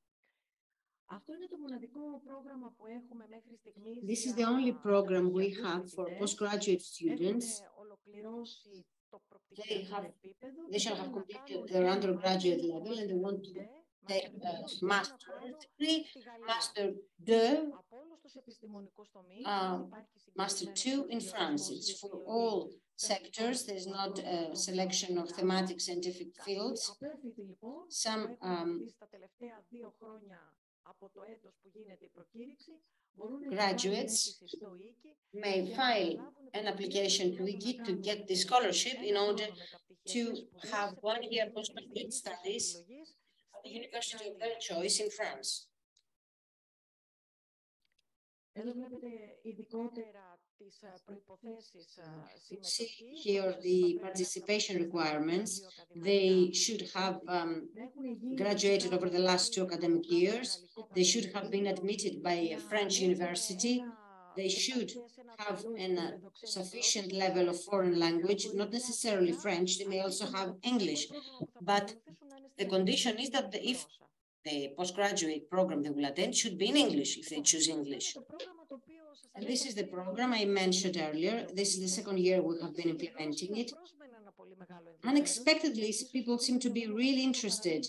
This is the only program we have for postgraduate students. They shall have completed their undergraduate level and they want to take a master's degree, Master 2, Master 2 in France. It's for all sectors. There's not a selection of thematic scientific fields. Some graduates may file an application to EKI to get the scholarship in order to have 1 year postgraduate studies at the university of their choice in France. See here the participation requirements. They should have graduated over the last 2 academic years. They should have been admitted by a French university. They should have a sufficient level of foreign language, not necessarily French. They may also have English. But the condition is that if the postgraduate program they will attend should be in English, if they choose English. And this is the program I mentioned earlier. This is the 2nd year we have been implementing it. Unexpectedly, people seem to be really interested.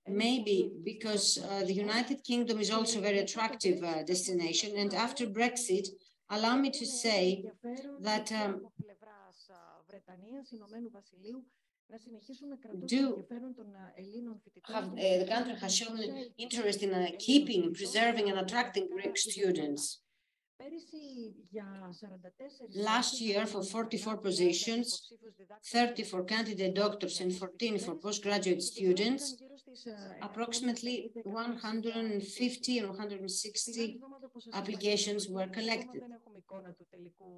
Maybe because the United Kingdom is also a very attractive destination. And after Brexit, allow me to say that the country has shown interest in keeping, preserving, and attracting Greek students. Last year, for 44 positions, 30 for candidate doctors and 14 for postgraduate students, approximately 150 and 160 applications were collected.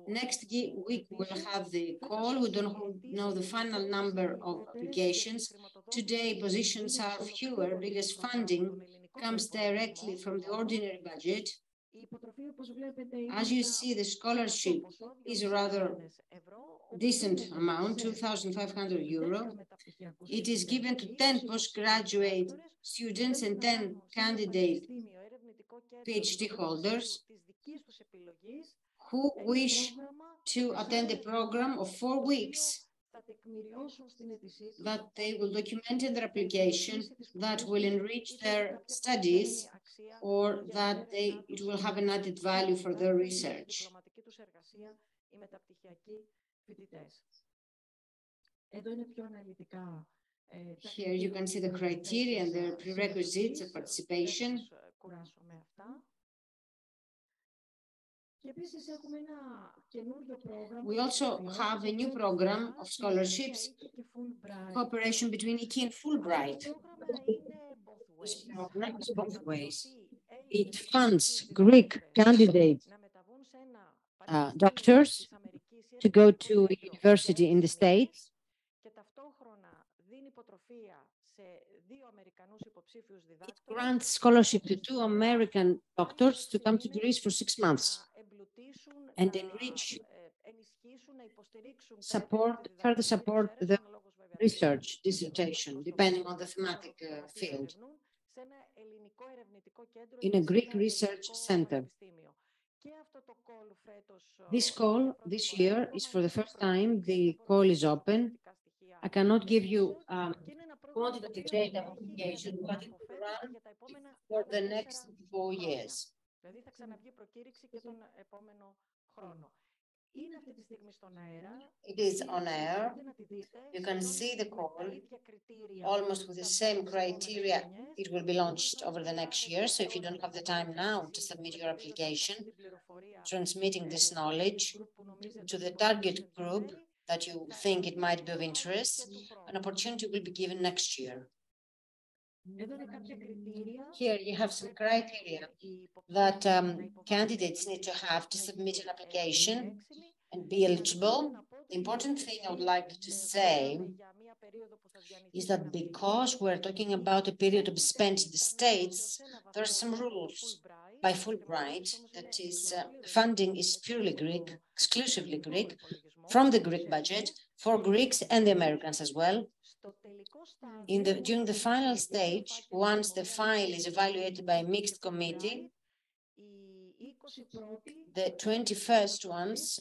Next week, we'll have the call. We don't know the final number of applications. Today, positions are fewer because funding comes directly from the ordinary budget. As you see, the scholarship is a rather decent amount, €2,500. It is given to 10 postgraduate students and 10 candidate PhD holders who wish to attend a program of 4 weeks that they will document in their application, that will enrich their studies, or that it will have an added value for their research. Here you can see the criteria and the prerequisites of participation. We also have a new program of scholarships, cooperation between EKI and Fulbright. This program is both ways. It funds Greek candidate doctors to go to a university in the States, it grants scholarship to 2 American doctors to come to Greece for 6 months and enrich, further support the research dissertation, depending on the thematic field, in a Greek research center. This call this year is for the first time. The call is open. I cannot give you quantitative data of application, but it will run for the next 4 years. It is on air. You can see the call almost with the same criteria. It will be launched over the next year. So if you don't have the time now to submit your application, transmitting this knowledge to the target group that you think it might be of interest, an opportunity will be given next year. Here you have some criteria that candidates need to have to submit an application and be eligible. The important thing I would like to say is that because we're talking about a period to be spent in the States, there are some rules by Fulbright, that is, funding is purely Greek, exclusively Greek, from the Greek budget, for Greeks and the Americans as well. During the final stage, once the file is evaluated by a mixed committee, the 21st ones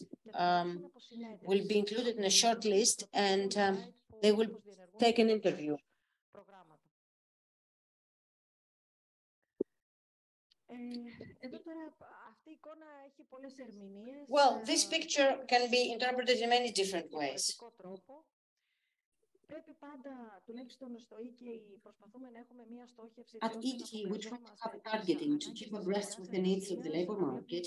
will be included in a short list, and they will take an interview. Well, this picture can be interpreted in many different ways. At EKI, we try to have targeting to keep abreast with the needs of the labor market,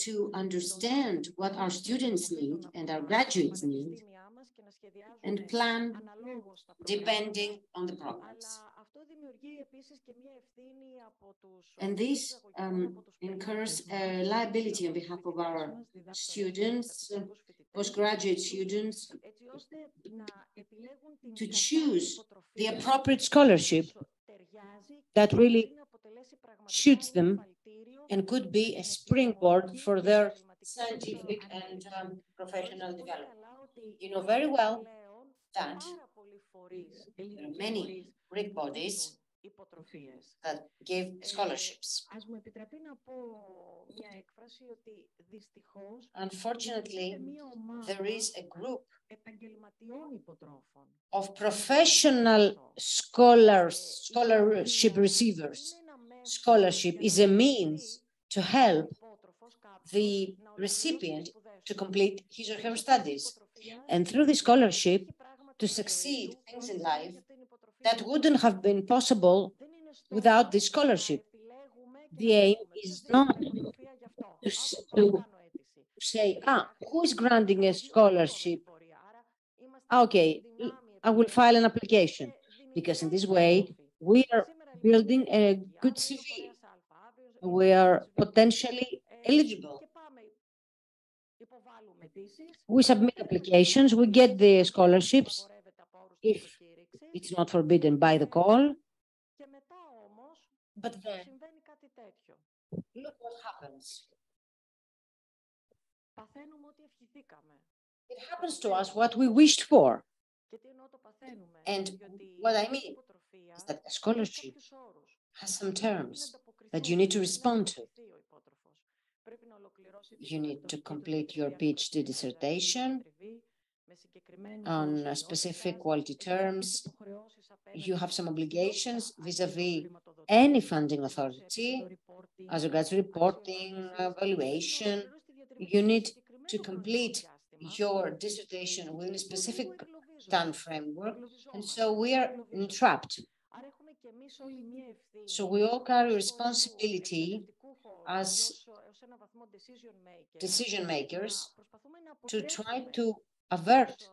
to understand what our students need and our graduates need, and plan depending on the programs. And this incurs a liability on behalf of our students, postgraduate students, to choose the appropriate scholarship that really suits them and could be a springboard for their scientific and professional development. You know very well that there are many Greek bodies that give scholarships. Unfortunately, there is a group of professional scholarship receivers. Scholarship is a means to help the recipient to complete his or her studies, and through the scholarship to succeed things in life that wouldn't have been possible without the scholarship. The aim is not to say, who is granting a scholarship? Okay, I will file an application, because in this way, we are building a good CV. We are potentially eligible. We submit applications, we get the scholarships, if it's not forbidden by the call. But then, look what happens. It happens to us what we wished for. And what I mean is that a scholarship has some terms that you need to respond to. You need to complete your PhD dissertation on specific quality terms. You have some obligations vis-a-vis any funding authority as regards reporting, evaluation. You need to complete your dissertation within a specific time framework, and so we are entrapped. So we all carry responsibility as decision makers to try to avert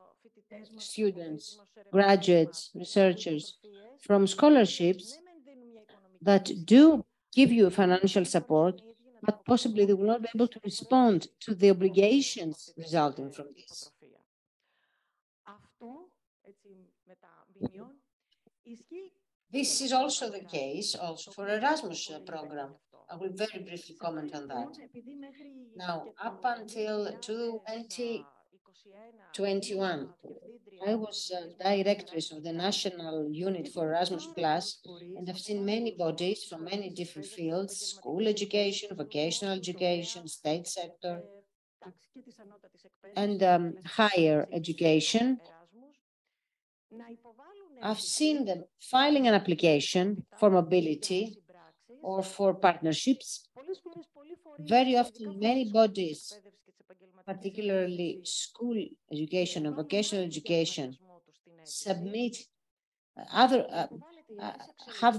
students, graduates, researchers from scholarships that do give you financial support, but possibly they will not be able to respond to the obligations resulting from this. This is also the case for Erasmus program. I will very briefly comment on that. Now, up until 2021, I was directress of the National Unit for Erasmus Plus, and I've seen many bodies from many different fields: school education, vocational education, state sector, and higher education. I've seen them filing an application for mobility or for partnerships. Very often, many bodies, particularly school education and vocational education, submit have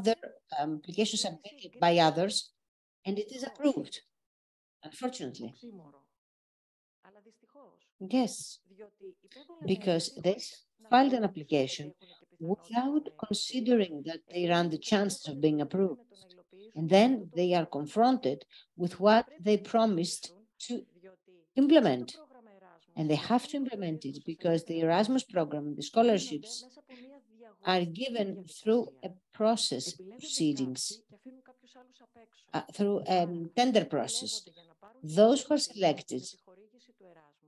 their application submitted by others, and it is approved, unfortunately. Yes, because they filed an application without considering that they run the chances of being approved. And then they are confronted with what they promised to implement. And they have to implement it because the Erasmus program, the scholarships, are given through a process proceedings, through a tender process. Those who are selected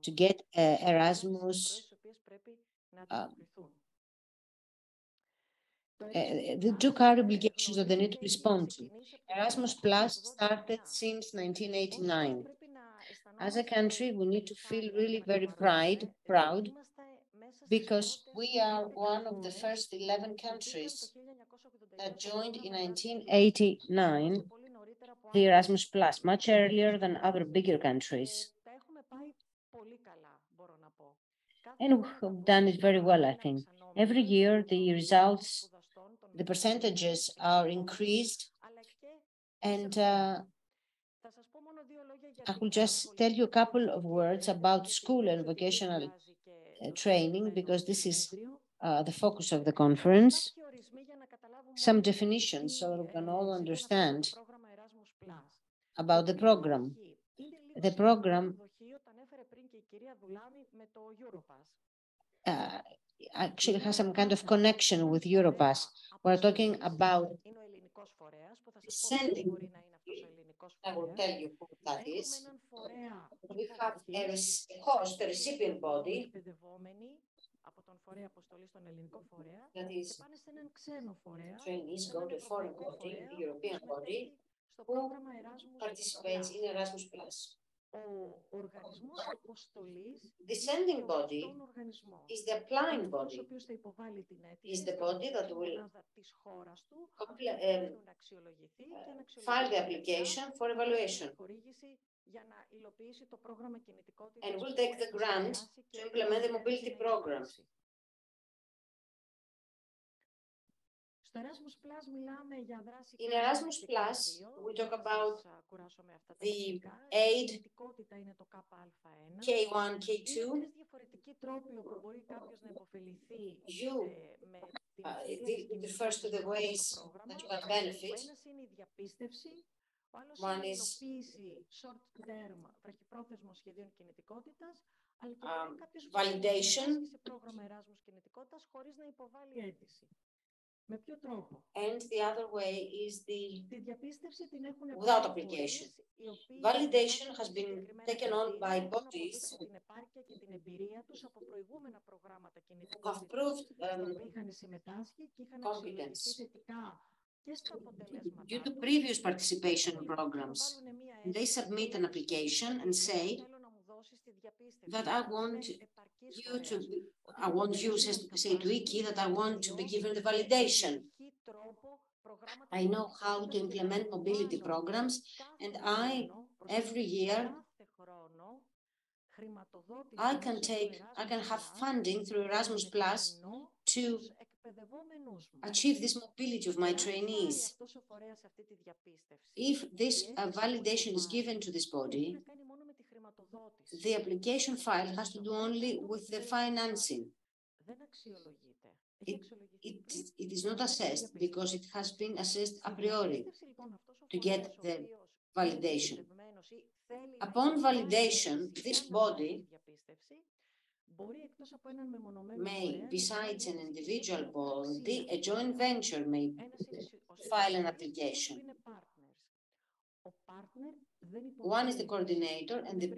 to get Erasmus, the two car obligations that they need to respond to. Erasmus Plus started since 1989. As a country, we need to feel really very proud, because we are one of the first 11 countries that joined in 1989 the Erasmus Plus, much earlier than other bigger countries. And we've done it very well, I think. Every year, the results, the percentages are increased, and I will just tell you a couple of words about school and vocational training, because this is the focus of the conference. Some definitions so we can all understand about the program. The program actually has some kind of connection with Europass. We're talking about sending. I will tell you who that is. We have a host, a recipient body, that is, trainees go to a foreign body, a European body, who participates in Erasmus Plus. The sending body is the applying body, is the body that will file the application for evaluation and will take the grant to implement the mobility program. In Erasmus Plus, we talk about the aid K1, K2. It refers to the ways that you can benefit. One is validation. And the other way is the without application. Validation has been taken on by bodies who have proved competence due to previous participation programs. They submit an application and say that I want you to say to IKI that I want to be given the validation. I know how to implement mobility programs, and every year, I can have funding through Erasmus Plus to achieve this mobility of my trainees. If this validation is given to this body, the application file has to do only with the financing. It is not assessed because it has been assessed a priori to get the validation. Upon validation, this body may, besides an individual body, a joint venture may file an application. One is the coordinator and the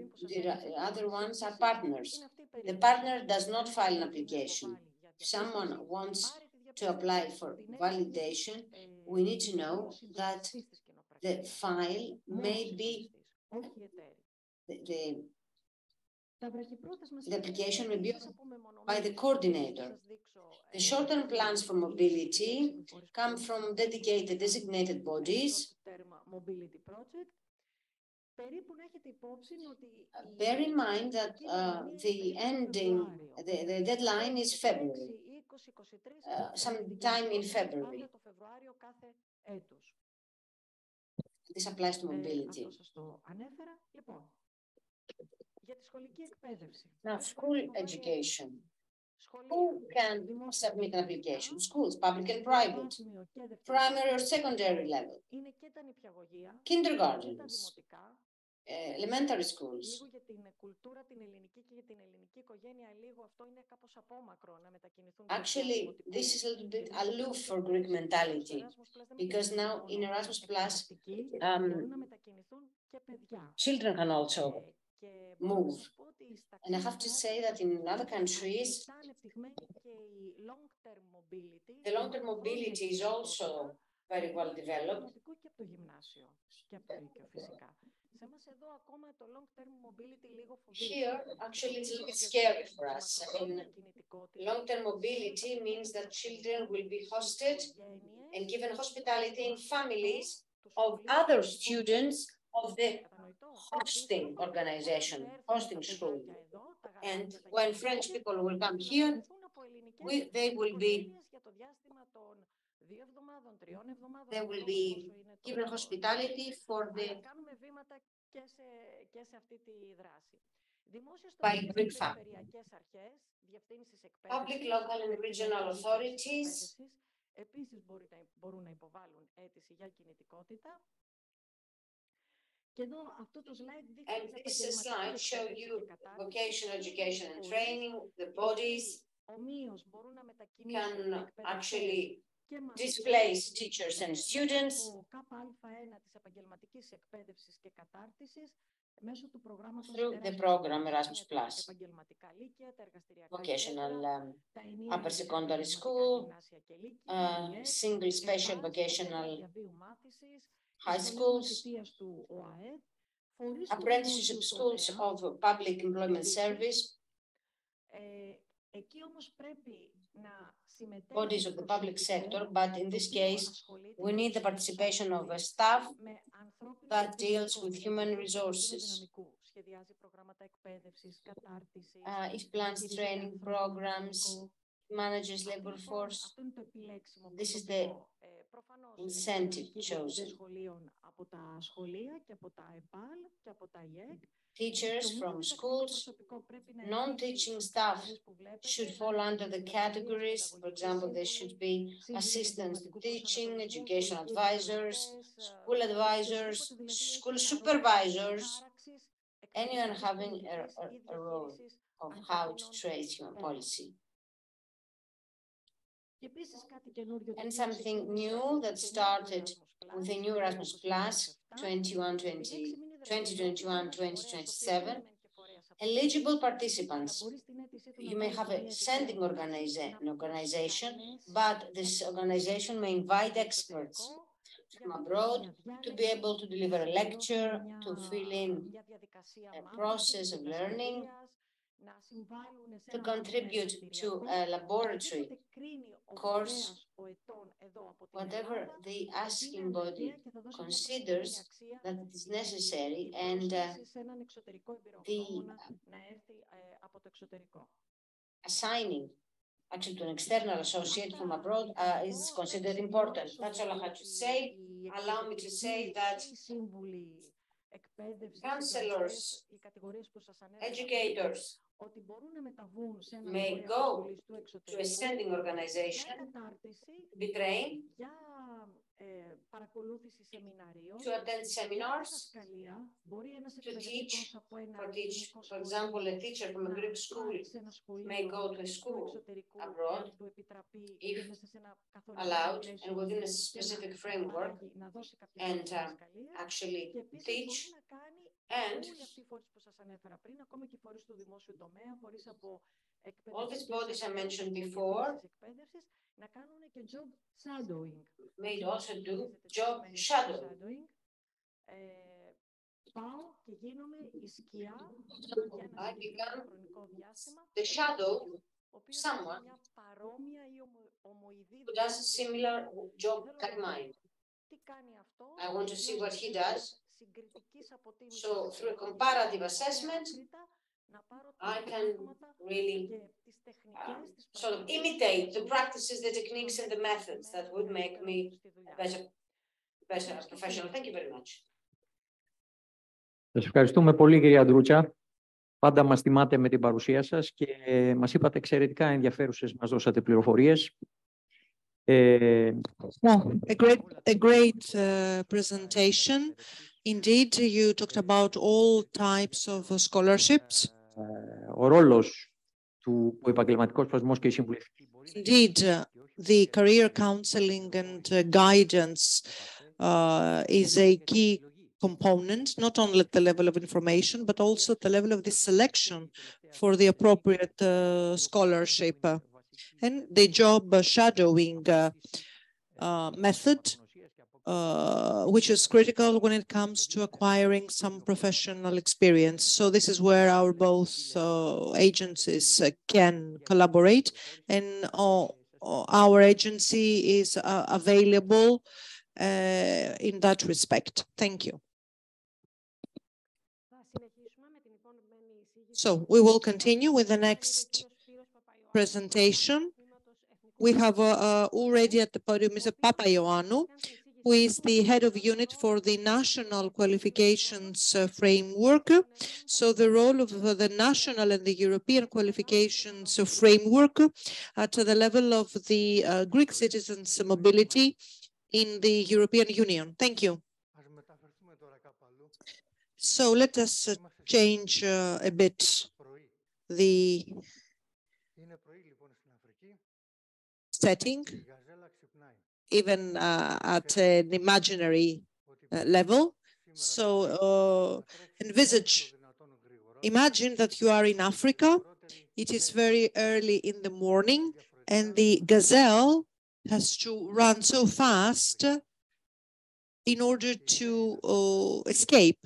other ones are partners. The partner does not file an application. If someone wants to apply for validation, we need to know that the file may be, the application may be by the coordinator. The short-term plans for mobility come from dedicated, designated bodies. Bear in mind that the deadline is February, sometime in February. This applies to mobility. Now, school education. Who can submit an application? Schools, public and private, primary or secondary level, kindergartens, elementary schools. Actually, this is a little bit aloof for Greek mentality, because now in Erasmus Plus, children can also move. And I have to say that in other countries, the long-term mobility is also very well developed. Here, actually, it's a little bit scary for us. I mean, long-term mobility means that children will be hosted and given hospitality in families of other students of the hosting organization, hosting school. And when French people will come here, they will be given hospitality for the by Greek family. Public, local and regional authorities and this slide shows you vocational education and training. The bodies can actually displace teachers and students through the program Erasmus+, vocational upper secondary school, single special vocational high schools, apprenticeship schools of public employment service, bodies of the public sector, but in this case, we need the participation of a staff that deals with human resources. It plans training programs, manages labor force. This is the incentive chosen. Teachers from schools, non-teaching staff should fall under the categories. For example, there should be assistants to teaching, educational advisors, school advisors, school supervisors, anyone having a role of how to trace human policy. And something new that started with the new Erasmus Plus 2021-2027, eligible participants. You may have a sending organization, but this organization may invite experts from abroad to be able to deliver a lecture, to fill in a process of learning, to contribute to a laboratory course, whatever the asking body considers that it is necessary, and the assigning actually to an external associate from abroad is considered important. That's all I had to say. Allow me to say that counselors, educators may go to a sending organization to be trained, to attend seminars, to teach. For example, a teacher from a Greek school may go to a school abroad, if allowed, and within a specific framework, and actually teach. And all these bodies I mentioned before may also do job shadowing. I become the shadow of someone who does a similar job like mine. I want to see what he does. So through a comparative assessment, I can really sort of imitate the practices, the techniques, and the methods that would make me a better professional. Thank you very much. Σας ευχαριστούμε πολύ, κυρία Ντρούτσα. Πάντα μας τιμάτε με την παρουσία σας και μας είπατε εξαιρετικά ενδιαφέρουσες, μας δώσατε πληροφορίες. A great presentation. Indeed, you talked about all types of scholarships. Ο ρόλος του επαγγελματικός προσμός και η συμβουλευτική. Indeed, the career counseling and guidance is a key component, not only at the level of information, but also at the level of the selection for the appropriate scholarship. And the job shadowing method, which is critical when it comes to acquiring some professional experience. So this is where our both agencies can collaborate, and our agency is available in that respect. Thank you. So we will continue with the next presentation. We have already at the podium Mr. Papaioannou, who is the head of unit for the National Qualifications Framework. So the role of the national and the European Qualifications Framework at the level of the Greek citizens' mobility in the European Union. Thank you. So let us change a bit the setting, even at an imaginary level. So imagine that you are in Africa. It is very early in the morning, and the gazelle has to run so fast in order to escape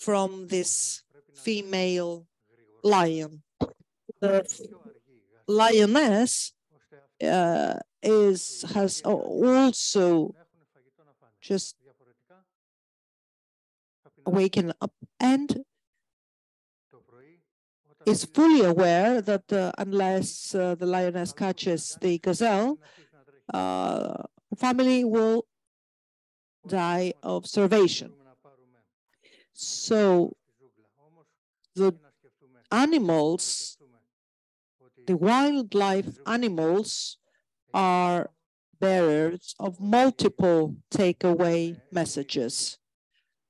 from this female lion. The lioness has also just waken up and is fully aware that unless the lioness catches the gazelle, the family will die of starvation. So the animals, the wildlife animals, are bearers of multiple takeaway messages.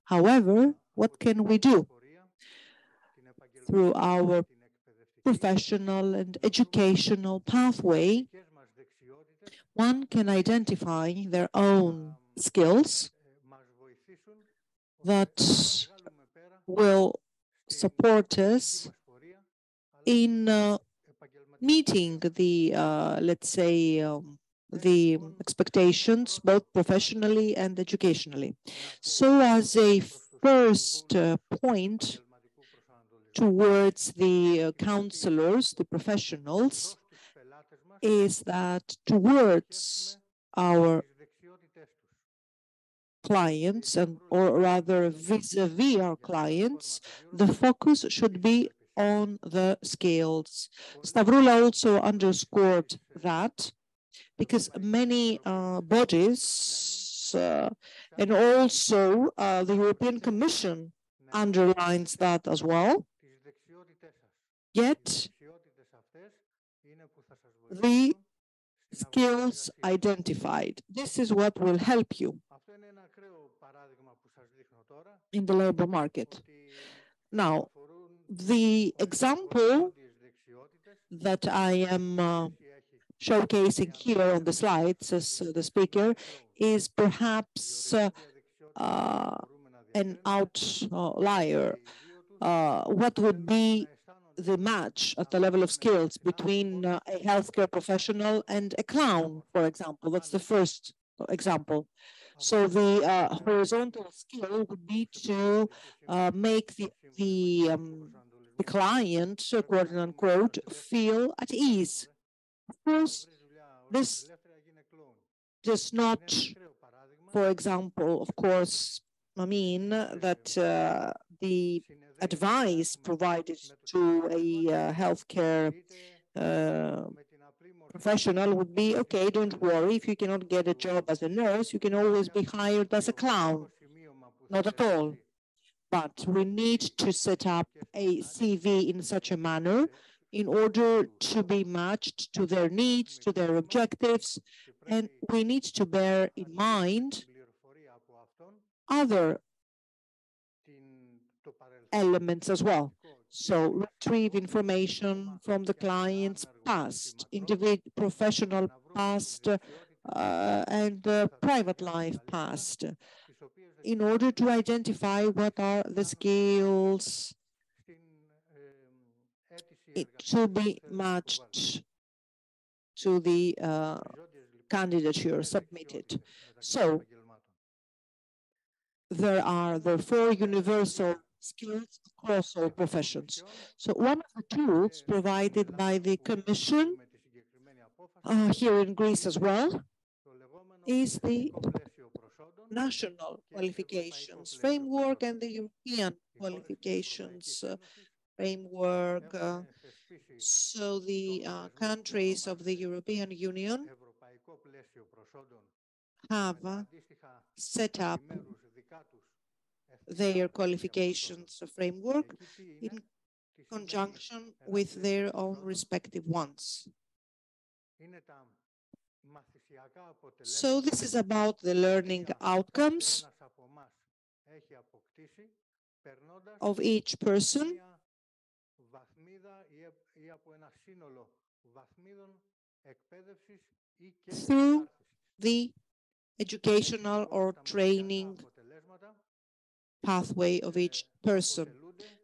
However, what can we do? Through our professional and educational pathway, one can identify their own skills that will support us in meeting the, let's say, the expectations, both professionally and educationally. So as a first point towards the counselors, the professionals, is that towards our clients, or rather vis-a-vis our clients, the focus should be on the skills. Stavroula also underscored that, because many bodies and also the European Commission underlines that as well. Yet the skills identified, this is what will help you in the labor market. Now, the example that I am showcasing here on the slides as the speaker is perhaps an outlier. What would be the match at the level of skills between a healthcare professional and a clown, for example? That's the first example. So the horizontal skill would be to make the client, quote unquote, feel at ease. Of course, this does not, for example, of course, mean that the advice provided to a healthcare professional would be, okay, don't worry, if you cannot get a job as a nurse, you can always be hired as a clown. Not at all. but we need to set up a CV in such a manner in order to be matched to their needs, to their objectives, and we need to bear in mind other elements as well. So retrieve information from the client's past, individual, professional past, and private life past, in order to identify what are the skills to be matched to the candidature submitted. So there are therefore universal skills across all professions. So one of the tools provided by the Commission here in Greece as well is the national qualifications framework and the European qualifications framework. So the countries of the European Union have set up their qualifications framework in conjunction with their own respective ones. So this is about the learning outcomes of each person through the educational or training pathway of each person.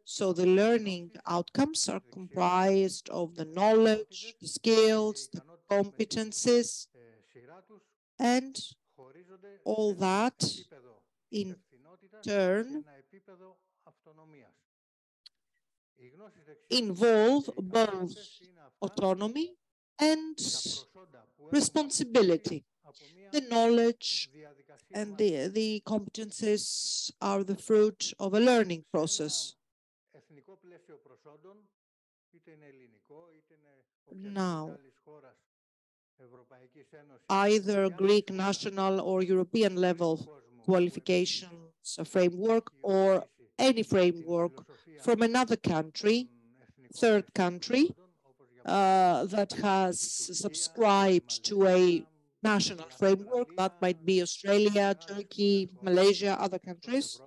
So the learning outcomes are comprised of the knowledge, the skills, the competencies, and all that in turn involve both autonomy and responsibility. The knowledge and the competencies are the fruit of a learning process. Now, either Greek national or European level qualifications framework or any framework from another country, third country, that has subscribed to a national framework, that might be Australia, Turkey, Malaysia, other countries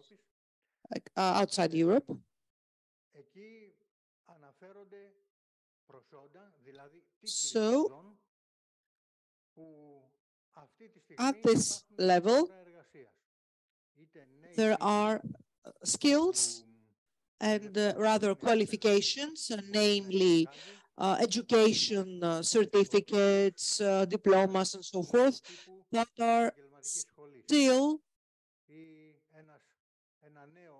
outside Europe. So at this level, there are skills and rather qualifications, namely education certificates, diplomas, and so forth, that are still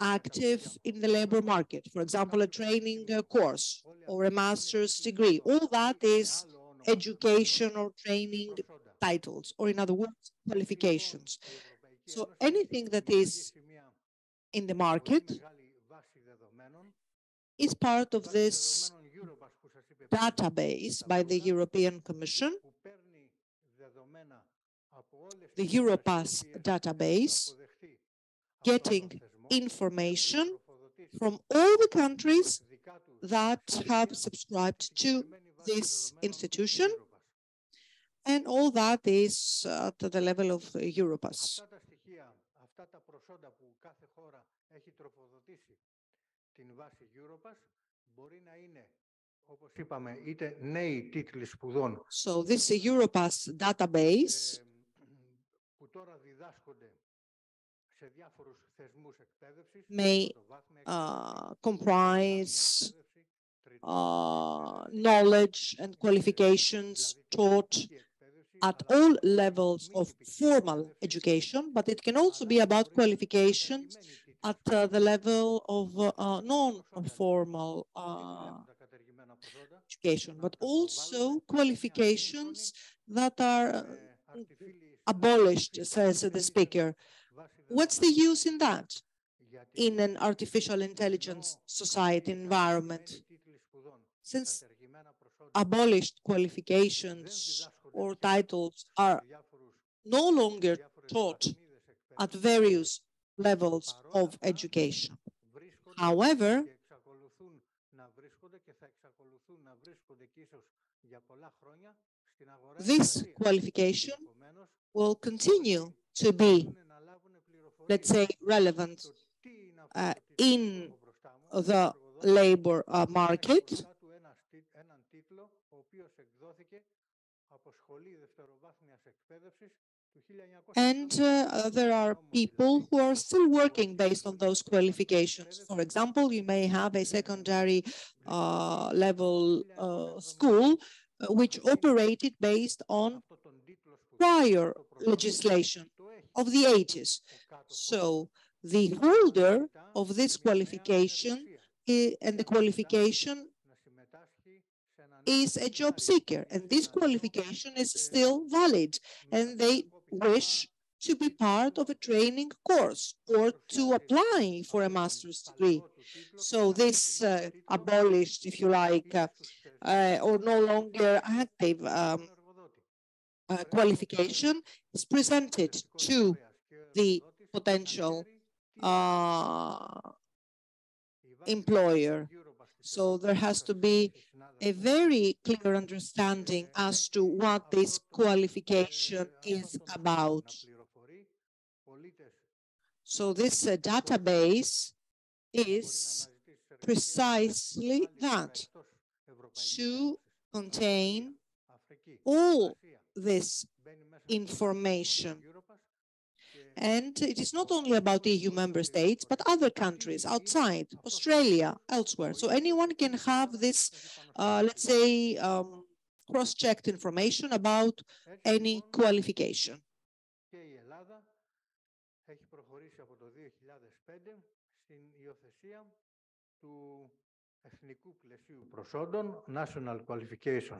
active in the labor market. For example, a training course or a master's degree. All that is education or training titles, or in other words, qualifications. So anything that is in the market is part of this database by the European Commission, the Europass database, getting information from all the countries that have subscribed to this institution, and all that is at the level of Europass. So this Europass database may comprise knowledge and qualifications taught at all levels of formal education, but it can also be about qualifications at the level of non-formal education, but also qualifications that are abolished, says the speaker. What's the use in that in an artificial intelligence society environment? Since abolished qualifications or titles are no longer taught at various levels of education. However, this qualification will continue to be, let's say, relevant in the labor market. And there are people who are still working based on those qualifications. For example, you may have a secondary level school which operated based on prior legislation of the 80s. So the holder of this qualification and the qualification is a job seeker, and this qualification is still valid, and they wish to be part of a training course or to apply for a master's degree. So this abolished, if you like, or no longer active qualification is presented to the potential employer. So there has to be a very clear understanding as to what this qualification is about. So this database is precisely that, to contain all this information. And it is not only about EU member states, but other countries outside, Australia, elsewhere. So anyone can have this, let's say, cross-checked information about any qualification.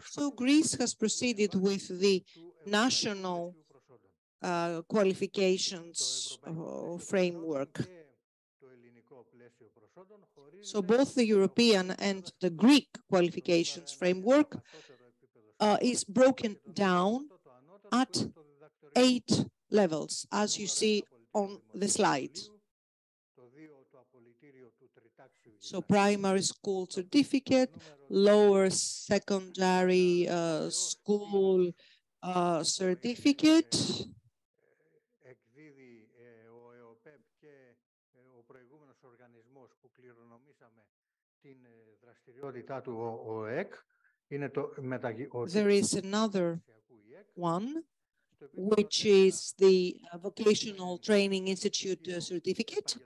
So Greece has proceeded with the national qualifications framework. So both the European and the Greek qualifications framework is broken down at 8 levels, as you see on the slide. So primary school certificate, lower secondary school certificate, there is another one, which is the Vocational Training Institute certificate.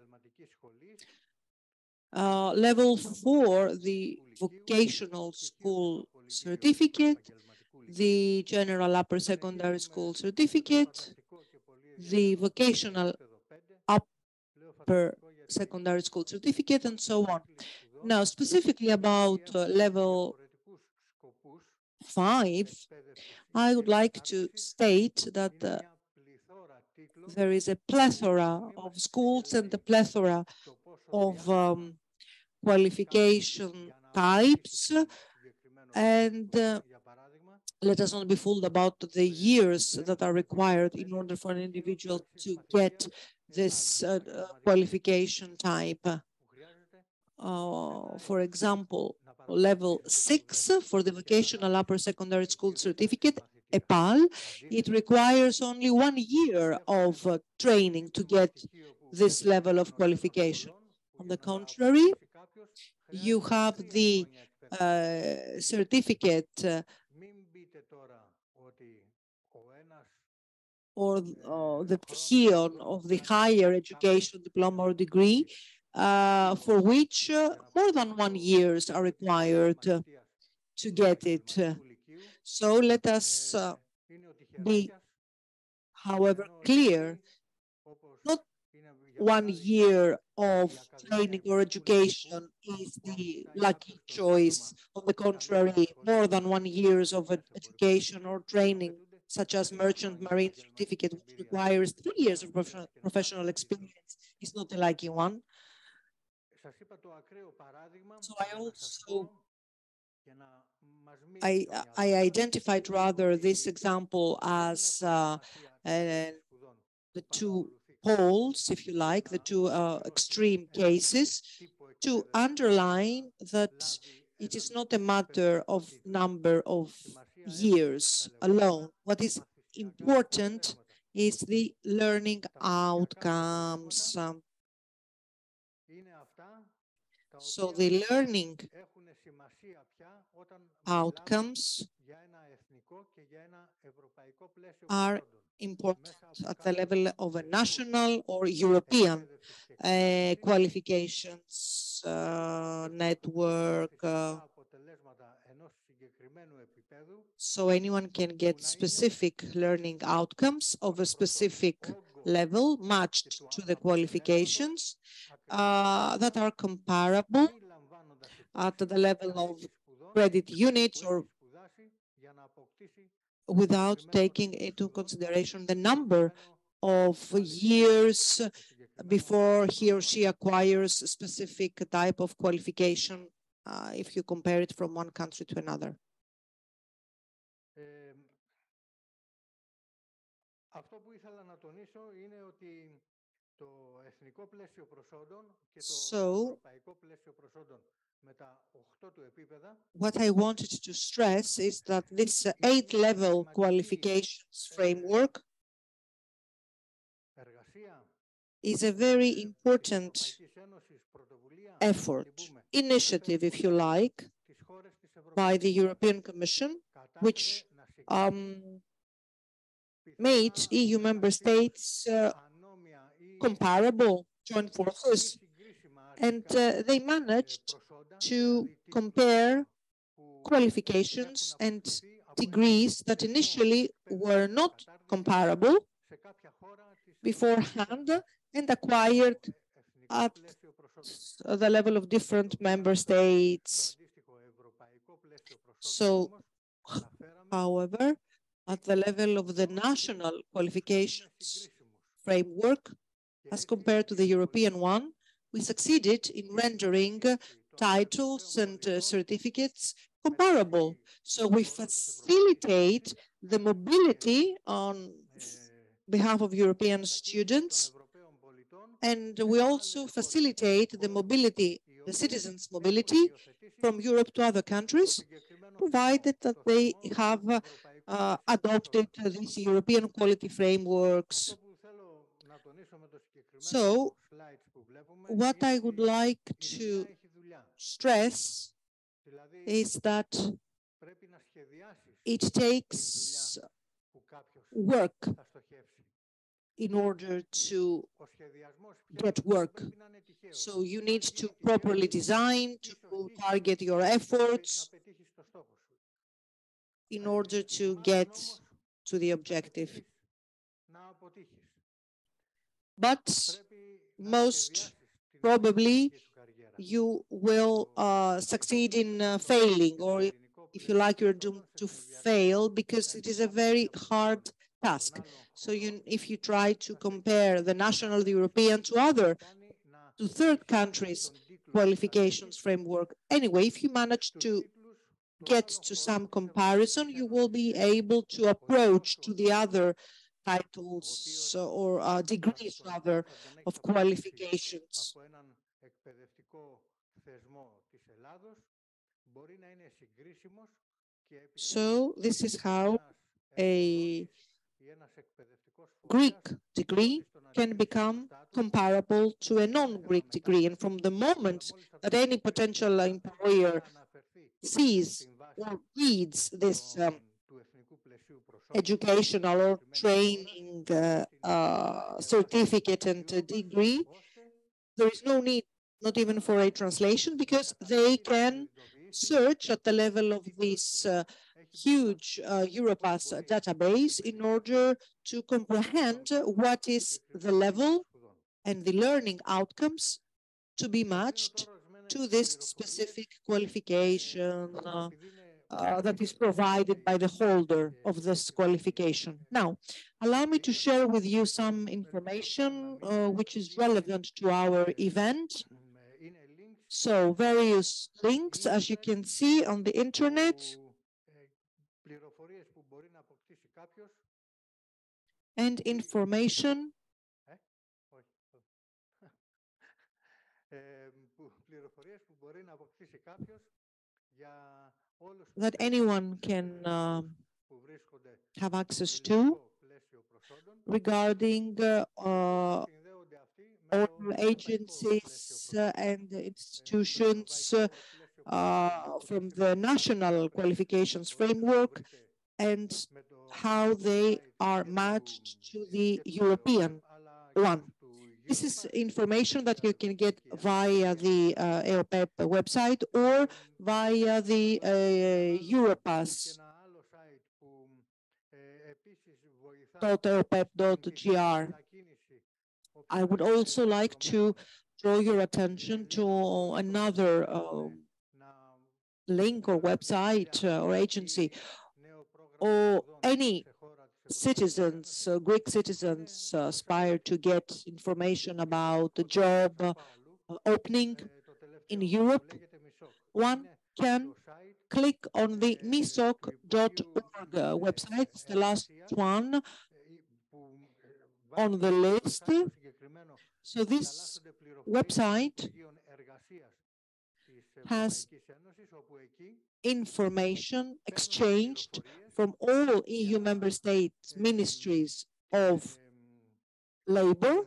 Level 4, the vocational school certificate, the general upper secondary school certificate, the vocational upper secondary school certificate, and so on. Now, specifically about level 5, I would like to state that there is a plethora of schools and a plethora of qualification types, and let us not be fooled about the years that are required in order for an individual to get this qualification type. For example, level 6 for the vocational upper secondary school certificate, EPAL, it requires only 1 year of training to get this level of qualification. On the contrary, you have the certificate or the PHEON of the higher education diploma or degree, for which more than 1 year are required to get it. So let us be, however, clear. Not 1 year of training or education is the lucky choice. On the contrary, more than 1 year of education or training, such as merchant marine certificate, which requires 3 years of professional experience, is not a lucky one. So I identified rather this example as the 2 poles, if you like, the 2 extreme cases. to underline that it is not a matter of number of years alone. What is important is the learning outcomes. So the learning outcomes are important at the level of a national or European qualifications network. So anyone can get specific learning outcomes of a specific level matched to the qualifications that are comparable at the level of credit units or without taking into consideration the number of years before he or she acquires a specific type of qualification if you compare it from one country to another. So, what I wanted to stress is that this 8-level qualifications framework is a very important effort, initiative, if you like, by the European Commission, which made EU member states comparable, joint forces, and they managed to compare qualifications and degrees that initially were not comparable beforehand and acquired at the level of different member states. So, however, at the level of the national qualifications framework, as compared to the European one, we succeeded in rendering titles and certificates comparable. So we facilitate the mobility on behalf of European students, and we also facilitate the mobility, the citizens' mobility from Europe to other countries, provided that they have adopted these European quality frameworks. So, what I would like to stress is that it takes work in order to get work. So you need to properly design, to target your efforts in order to get to the objective. But most probably you will succeed in failing, or if you like, you're doomed to fail, because it is a very hard task. So if you try to compare the national, the European to third countries' qualifications framework, anyway, if you manage to get to some comparison, you will be able to approach to the other titles or degrees, rather, of qualifications. So this is how a Greek degree can become comparable to a non-Greek degree. And from the moment that any potential employer sees or reads this educational or training certificate and degree, there is no need, not even for a translation, because they can search at the level of this huge Europass database in order to comprehend what is the level and the learning outcomes to be matched to this specific qualification that is provided by the holder of this qualification. Now, allow me to share with you some information which is relevant to our event. So, various links, as you can see on the internet, and information that anyone can have access to regarding all agencies and institutions from the national qualifications framework and how they are matched to the European one. This is information that you can get via the EOPEP website or via the Europass.eopep.gr. I would also like to draw your attention to another link or website or agency, or any citizens, Greek citizens aspire to get information about the job opening in Europe. One can click on the misoc.org website, it's the last one on the list. So this website has information exchanged from all EU member states ministries of labor,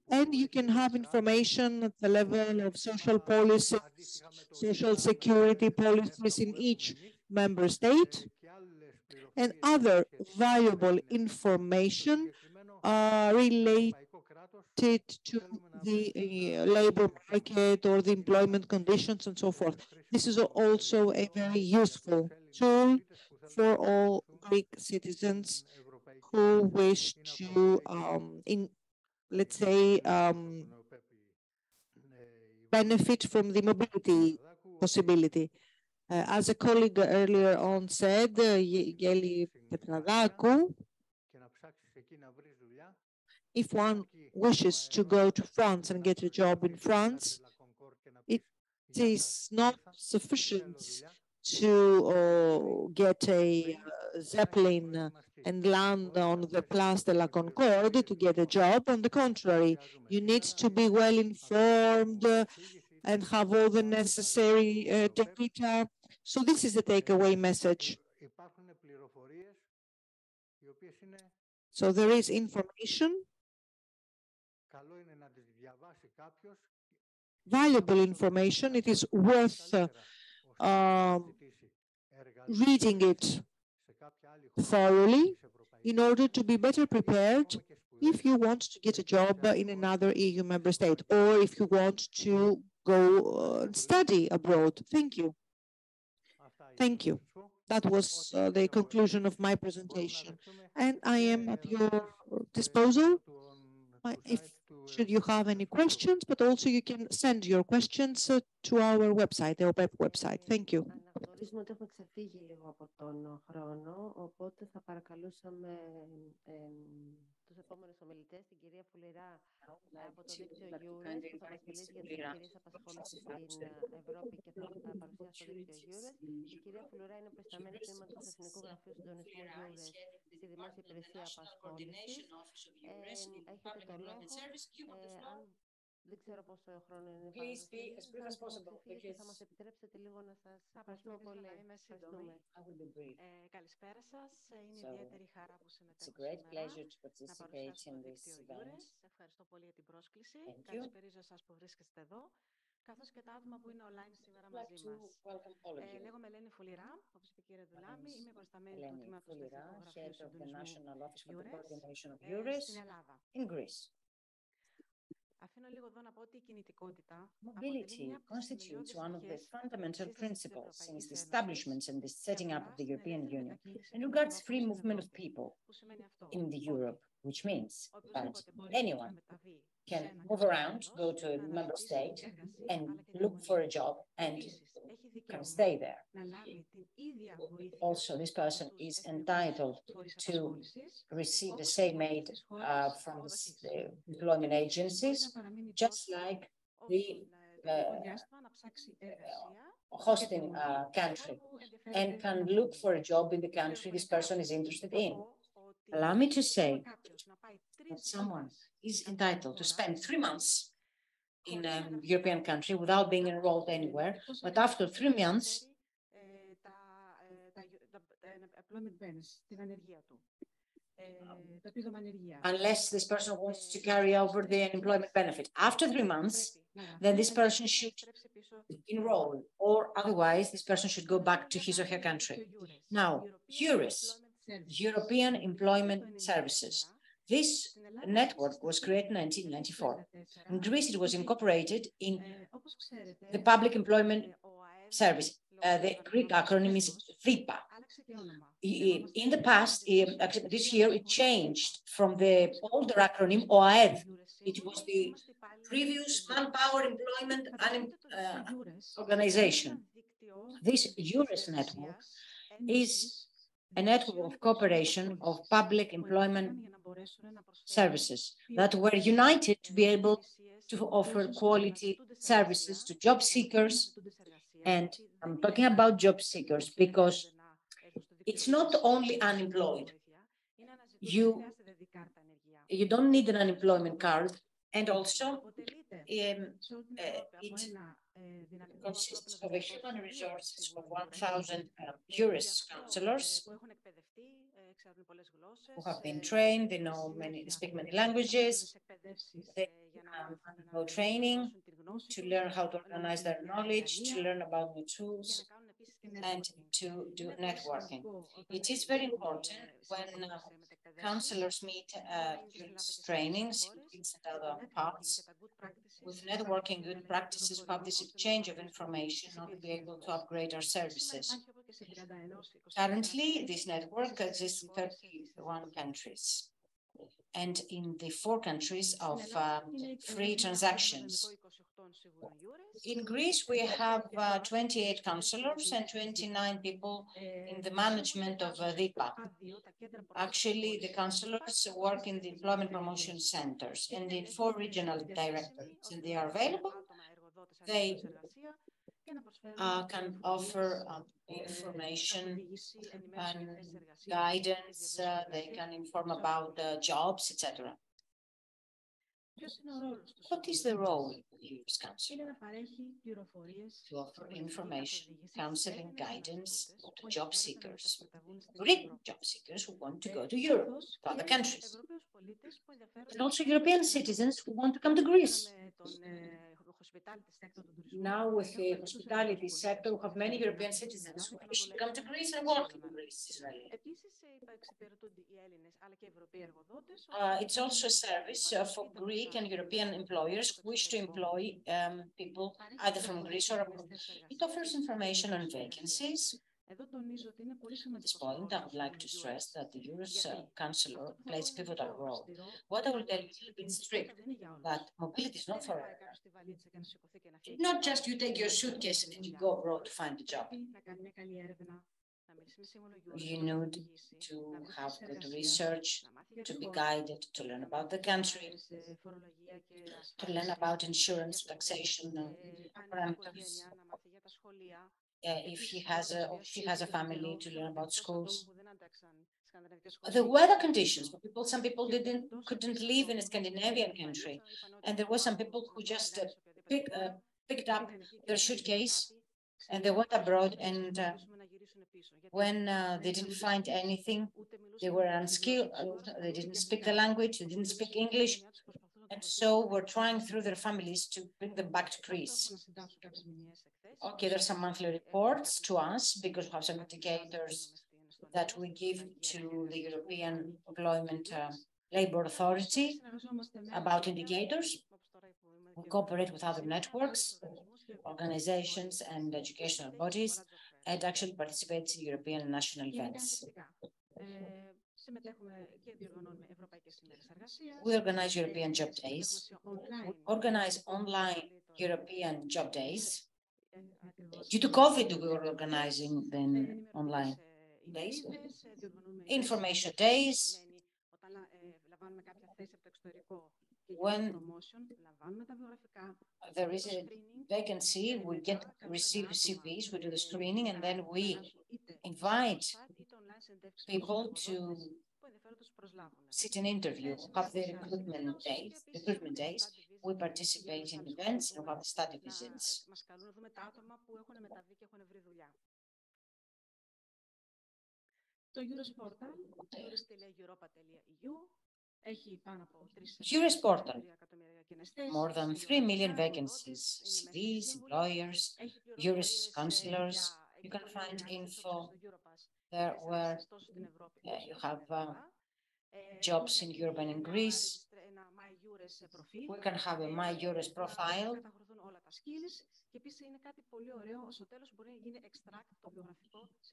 and you can have information at the level of social policies, social security policies in each member state, and other valuable information related to the labor market or the employment conditions and so forth. This is also a very useful tool for all Greek citizens who wish to, let's say, benefit from the mobility possibility. As a colleague earlier on said, Geli Petradakou, if one wishes to go to France and get a job in France, it is not sufficient to get a Zeppelin and land on the Place de la Concorde to get a job. On the contrary, you need to be well informed and have all the necessary data. So this is the takeaway message. So there is information, valuable information. It is worth reading it thoroughly in order to be better prepared if you want to get a job in another EU member state or if you want to go study abroad. Thank you. Thank you. That was the conclusion of my presentation. And I am at your disposal should you have any questions, but also you can send your questions to our website, the EOPEP website. Thank you. Αναγνωρίζουμε ότι έχουμε ξεφύγει λίγο από τον χρόνο, οπότε θα παρακαλούσαμε τους επόμενους ομιλητές, την κυρία Φουληρά από το δίκτυο EURES, που θα μας μιλήσει για τις ευκαιρίες απασχόλησης στην Ευρώπη και θα παρουσιάσει το δίκτυο EURES. Η κυρία Φουληρά είναι προϊσταμένη τμήματος του Εθνικού Γραφείου Συντονισμού EURES στη Δημόσια Υπηρεσία Απασχόλησης. Έχετε το λόγο. Δεν ξέρω πόσο χρόνο είναι. Please be as brief as possible, because θα μας επιτρέψετε λίγο να σας ευχαριστούμε πολύ. Καλησπέρα σας. Είναι ιδιαίτερη χαρά που συμμετέχω σήμερα να παρουσιάσω το δίκτυο EURES. Ευχαριστώ πολύ για την πρόσκληση. Καλησπέριζω εσάς που βρίσκεστε εδώ, καθώς και τα άτομα που είναι online σήμερα μαζί μας. Λέγομαι Ελένη Φουληρά, όπως είπε η κυρία Δουλάμη, είμαι προϊσταμένη του τμήματος του Εθνικού Γραφείου Συντονισμού EURES στην Ελλάδα. Mobility constitutes one of the fundamental principles since the establishment and the setting up of the European Union and regards free movement of people in Europe, which means that anyone can move around, go to a member state and look for a job and can stay there. Also, this person is entitled to receive the same aid from the employment agencies, just like the hosting country, and can look for a job in the country this person is interested in. Allow me to say that someone is entitled to spend 3 months in a European country without being enrolled anywhere. But after 3 months, unless this person wants to carry over the unemployment benefit. After 3 months, then this person should enroll, or otherwise this person should go back to his or her country. Now, EURES, European Employment Services. This network was created in 1994. In Greece, it was incorporated in the Public Employment Service. The Greek acronym is VIPA. In the past, actually this year, it changed from the older acronym OAED. It was the previous Manpower Employment Organization. This EURES network is a network of cooperation of public employment services that were united to be able to offer quality services to job seekers. And I'm talking about job seekers because it's not only unemployed. You don't need an unemployment card, and also it consists of a human resources of 1,000 EURES counselors who have been trained, they speak many languages, they undergo training to learn how to organize their knowledge, to learn about new tools, and to do networking. It is very important when counselors meet during trainings in other parts with networking good practices, we have this exchange of information in order to be able to upgrade our services. Currently, this network exists in 31 countries and in the 4 countries of free transactions. In Greece, we have 28 counselors and 29 people in the management of VIPA. Actually, the counselors work in the employment promotion centers and in 4 regional directorates, and they are available. They can offer information and guidance. They can inform about jobs, etc. What is the role of the EURES Council? To offer information, counseling, guidance to job seekers, Greek job seekers who want to go to Europe, to other countries, and also European citizens who want to come to Greece. Now, with the hospitality sector, we have many European citizens who wish to come to Greece and work in Greece, Israel. It's also a service for Greek and European employers who wish to employ people either from Greece or abroad. It offers information on vacancies. At this point, I would like to stress that the EURES counselor plays a pivotal role. What I will tell you is a little bit strict, that mobility is not forever. It's not just you take your suitcase and you go abroad to find a job. You need to have good research, to be guided, to learn about the country, to learn about insurance, taxation, parameters. If he has or she has a family, to learn about schools. The weather conditions for people, some people couldn't live in a Scandinavian country, and there were some people who just picked up their suitcase and they went abroad, and when they didn't find anything, they were unskilled, they didn't speak the language, they didn't speak English, and so we're trying through their families to bring them back to Greece. Okay, there's some monthly reports to us because we have some indicators that we give to the European Employment Labour Authority about indicators. We cooperate with other networks, organizations, and educational bodies, and actually participate in European and national events. We organize European job days. We organize online European job days. Due to COVID, we were organizing then online days, information days. When there is a vacancy, we receive CVs, we do the screening, and then we invite people to sit an interview, have the recruitment days, We participate in events and have study visits. Eures Portal, more than 3 million vacancies, CVs, employers, Eures counselors. You can find info there where you have jobs in Europe and in Greece. We can have a My Eures profile.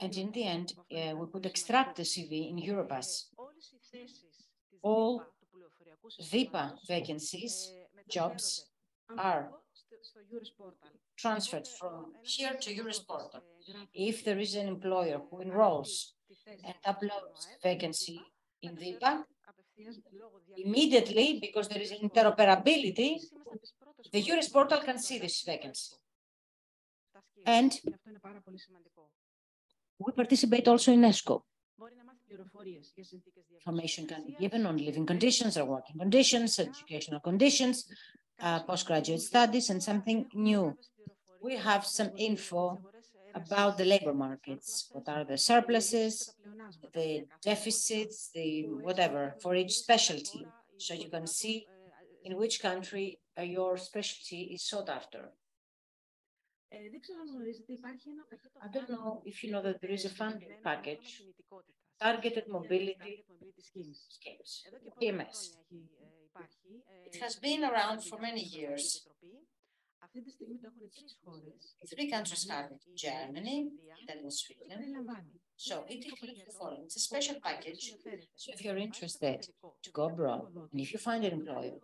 And in the end, we could extract the CV in Europass. All VIPA vacancies, jobs, are transferred from here to Eures Portal. If there is an employer who enrolls and uploads vacancy in VIPA, immediately, because there is interoperability, the Eures Portal can see this vacancy. And we participate also in ESCO. Information can be given on living conditions or working conditions, educational conditions, postgraduate studies, and something new. We have some info about the labor markets. What are the surpluses, the deficits, the whatever for each specialty. So you can see in which country your specialty is sought after. I don't know if you know that there is a funding package, Targeted Mobility Schemes, TMS. It has been around for many years. 3 countries have it, Germany, Italy, and Sweden. So it includes the following. It's a special package. So if you're interested to go abroad, and if you find an employer,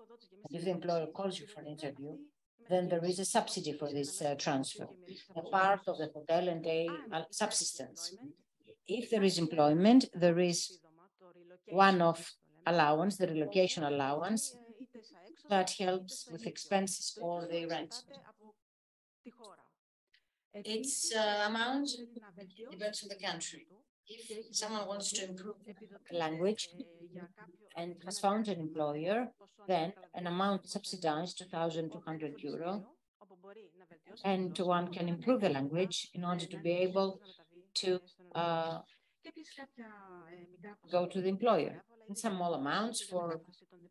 and if the employer calls you for an interview, then there is a subsidy for this transfer, a part of the hotel and day subsistence. If there is employment, there is one-off allowance, the relocation allowance, that helps with expenses or the rent. Its amount depends on the country. If someone wants to improve the language and has found an employer, then an amount subsidized, €2,200, and one can improve the language in order to be able to go to the employer. And some small amounts for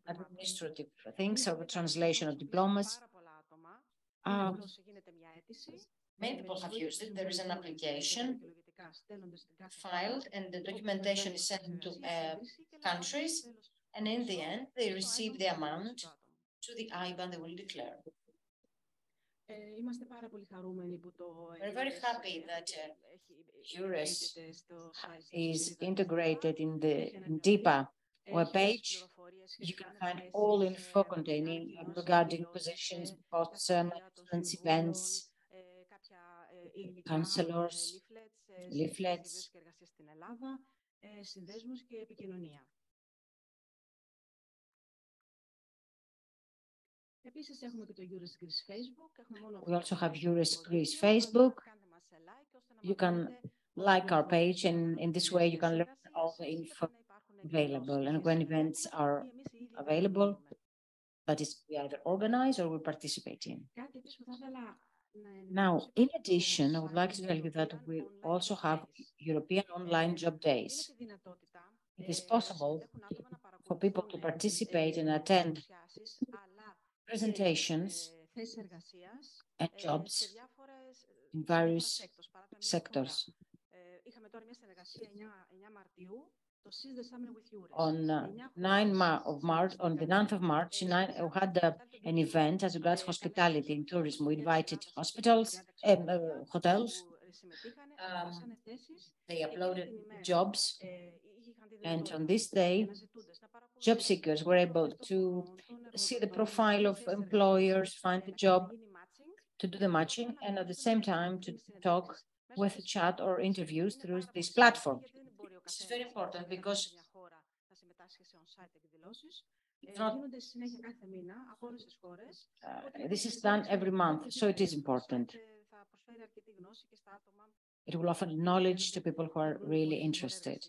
administrative things or the translation of diplomas. Many people have used it. There is an application filed and the documentation is sent to countries, and in the end they receive the amount to the IBAN they will declare. We're very happy that Eures is integrated in the DIPA webpage. You can find all info containing regarding positions, posts, events, counselors, leaflets. We also have Eures Greece Facebook. You can like our page, and in this way you can learn all the info available. And when events are available, that is, we either organize or we participate in. Now, in addition, I would like to tell you that we also have European online job days. It is possible for people to participate and attend presentations and jobs in various sectors. On the 9th of March, we had an event as regards hospitality and tourism. We invited hospitals and hotels. They uploaded jobs, and on this day, job seekers were able to see the profile of employers, find the job, to do the matching, and at the same time to talk with chat or interviews through this platform. This is very important because this is done every month, so it is important. It will offer knowledge to people who are really interested.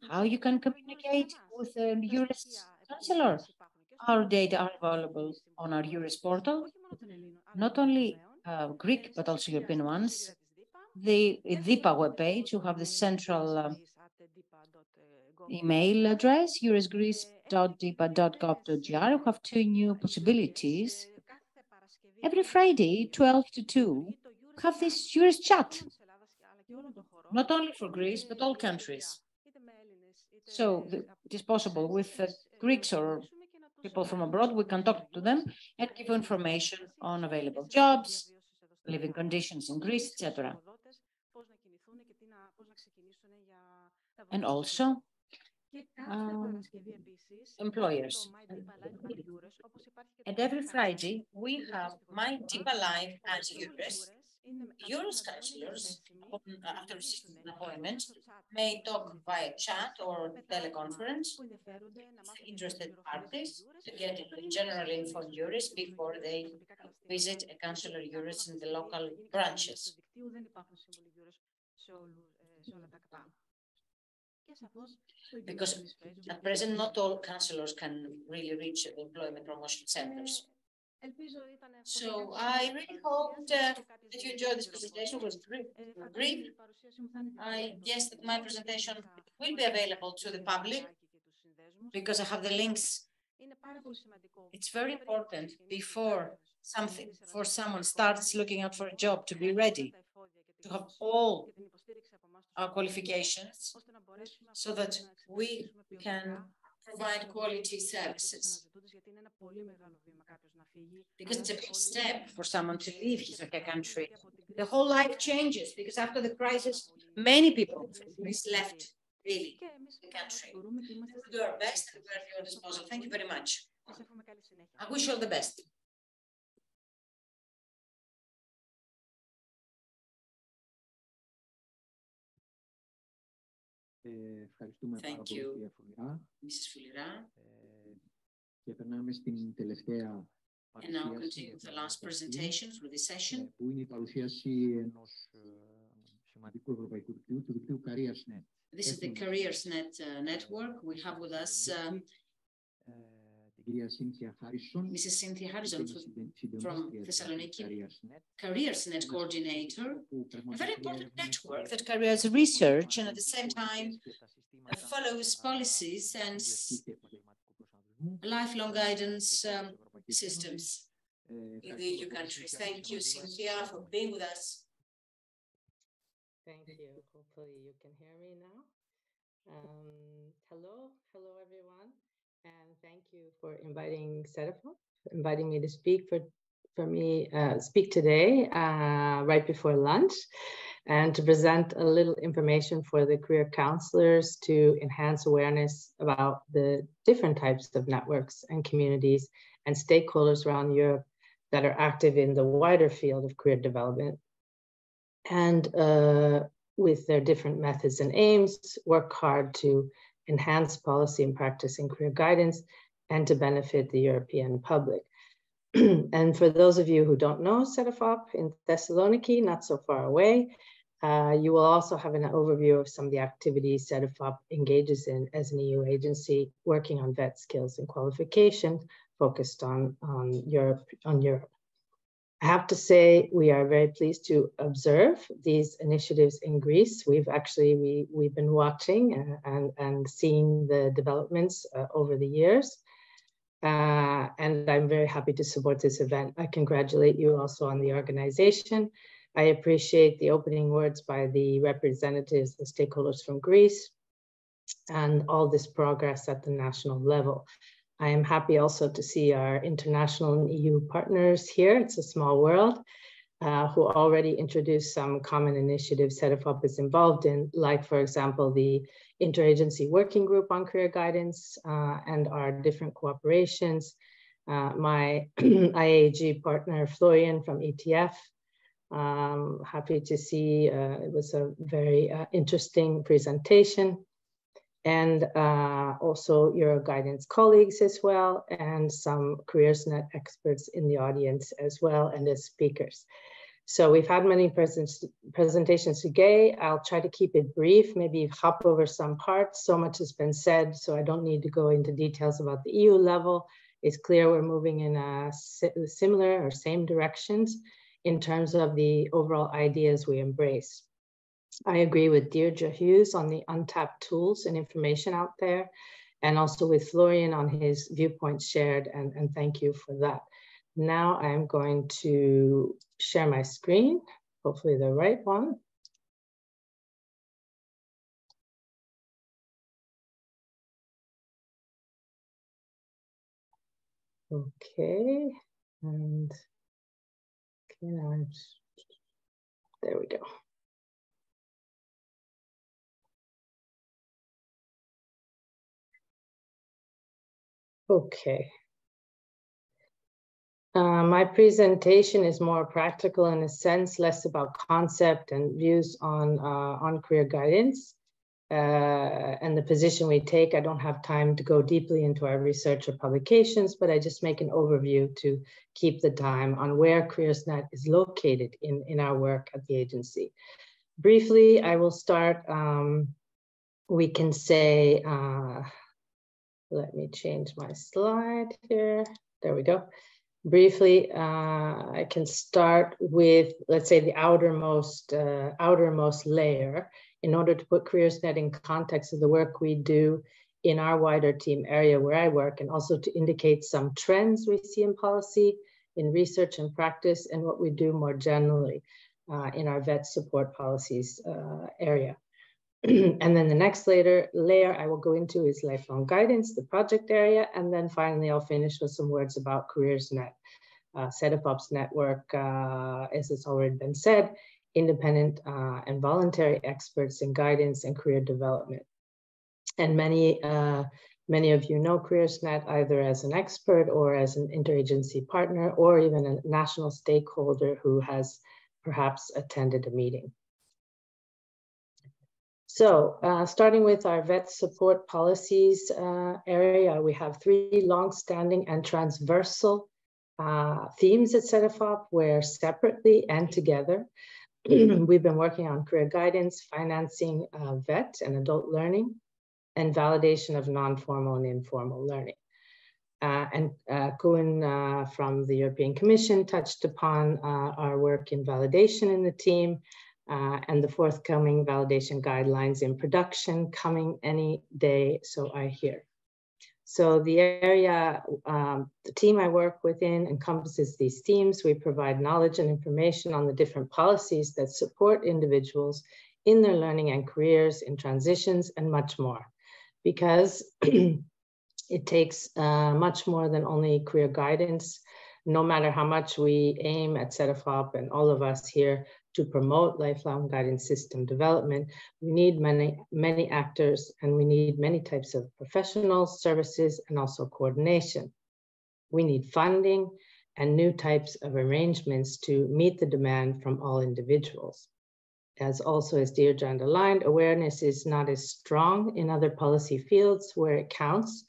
how you can communicate with the Juris counselor. Our data are available on our Juris portal, not only Greek, but also European ones. The DIPA webpage, you have the central email address, jurisgreece.dipa.gov.gr. We have two new possibilities. Every Friday, 12 to 2, we have this Juris chat, not only for Greece, but all countries. So it is possible with Greeks or people from abroad, we can talk to them and give information on available jobs, living conditions in Greece, etc. And also employers. And every Friday, we have My DIPA Live as Juris counselors, after receiving an appointment, may talk via chat or teleconference with interested parties to get generally informed Juris before they visit a counselor Juris in the local branches. Because at present, not all counselors can really reach the employment promotion centers. So I really hope that you enjoyed this presentation. It was brief. I guess that my presentation will be available to the public because I have the links. It's very important before someone starts looking out for a job to be ready, to have all our qualifications so that we can provide quality services. Because it's a big step for someone to leave his or her country. The whole life changes because after the crisis, many people left really the country. We do our best and we're at your disposal. Thank you very much. I wish you all the best. Thank you, Mrs. Foulira. And now continue with the last presentation for this session. This is the CareersNet network. We have with us Mrs. Cynthia Harrison from Thessaloniki, CareersNet coordinator, a very important network that carries research and at the same time follows policies and lifelong guidance systems in the EU countries. Thank you, Cynthia, for being with us. Thank you. Hopefully you can hear me now. Hello everyone, and thank you for inviting Cedefop, inviting me to speak speak today right before lunch, and to present a little information for the career counselors to enhance awareness about the different types of networks and communities and stakeholders around Europe that are active in the wider field of career development. And with their different methods and aims, work hard to enhance policy and practice in career guidance and to benefit the European public. And for those of you who don't know Cedefop in Thessaloniki, not so far away, you will also have an overview of some of the activities Cedefop engages in as an EU agency working on vet skills and qualification focused on Europe. I have to say, we are very pleased to observe these initiatives in Greece. We've been watching and seeing the developments over the years. And I'm very happy to support this event. I congratulate you also on the organization. I appreciate the opening words by the representatives, the stakeholders from Greece, and all this progress at the national level. I am happy also to see our international and EU partners here. It's a small world, who already introduced some common initiatives Cedefop is involved in, like, for example, the Interagency Working Group on Career Guidance and our different cooperations. My IAG partner, Florian from ETF, happy to see it was a very interesting presentation. And also your guidance colleagues as well, and some CareersNet experts in the audience as well, and as speakers. So we've had many presentations today. I'll try to keep it brief, maybe hop over some parts. So much has been said, so I don't need to go into details about the EU level. It's clear we're moving in a similar or same directions in terms of the overall ideas we embrace. I agree with Deirdre Hughes on the untapped tools and information out there, and also with Florian on his viewpoints shared, and thank you for that. Now I'm going to share my screen, hopefully the right one. Okay, and okay, now there we go. Okay. My presentation is more practical in a sense, less about concept and views on career guidance and the position we take. I don't have time to go deeply into our research or publications, but I just make an overview to keep the time on where CareersNet is located in our work at the agency. Briefly, I will start, we can say, let me change my slide here. There we go. Briefly, I can start with, let's say, the outermost layer in order to put CareersNet in context of the work we do in our wider team area where I work, and also to indicate some trends we see in policy, in research and practice, and what we do more generally in our vet support policies area. And then the next layer I will go into is lifelong guidance, the project area, and then finally I'll finish with some words about CareersNet, Cedefop's network, as it's already been said, independent and voluntary experts in guidance and career development. And many of you know CareersNet either as an expert or as an interagency partner, or even a national stakeholder who has perhaps attended a meeting. So starting with our vet support policies area, we have three long-standing and transversal themes at Cedefop, where separately and together, we've been working on career guidance, financing vet and adult learning, and validation of non-formal and informal learning. And Koen from the European Commission touched upon our work in validation in the team, and the forthcoming validation guidelines in production coming any day, so I hear. So the area, the team I work within encompasses these themes. We provide knowledge and information on the different policies that support individuals in their learning and careers, in transitions, and much more. Because it takes much more than only career guidance. No matter how much we aim at Cedefop and all of us here to promote lifelong guidance system development, we need many actors, and we need many types of professionals, services, and also coordination. We need funding and new types of arrangements to meet the demand from all individuals. As Deirdre underlined, awareness is not as strong in other policy fields where it counts,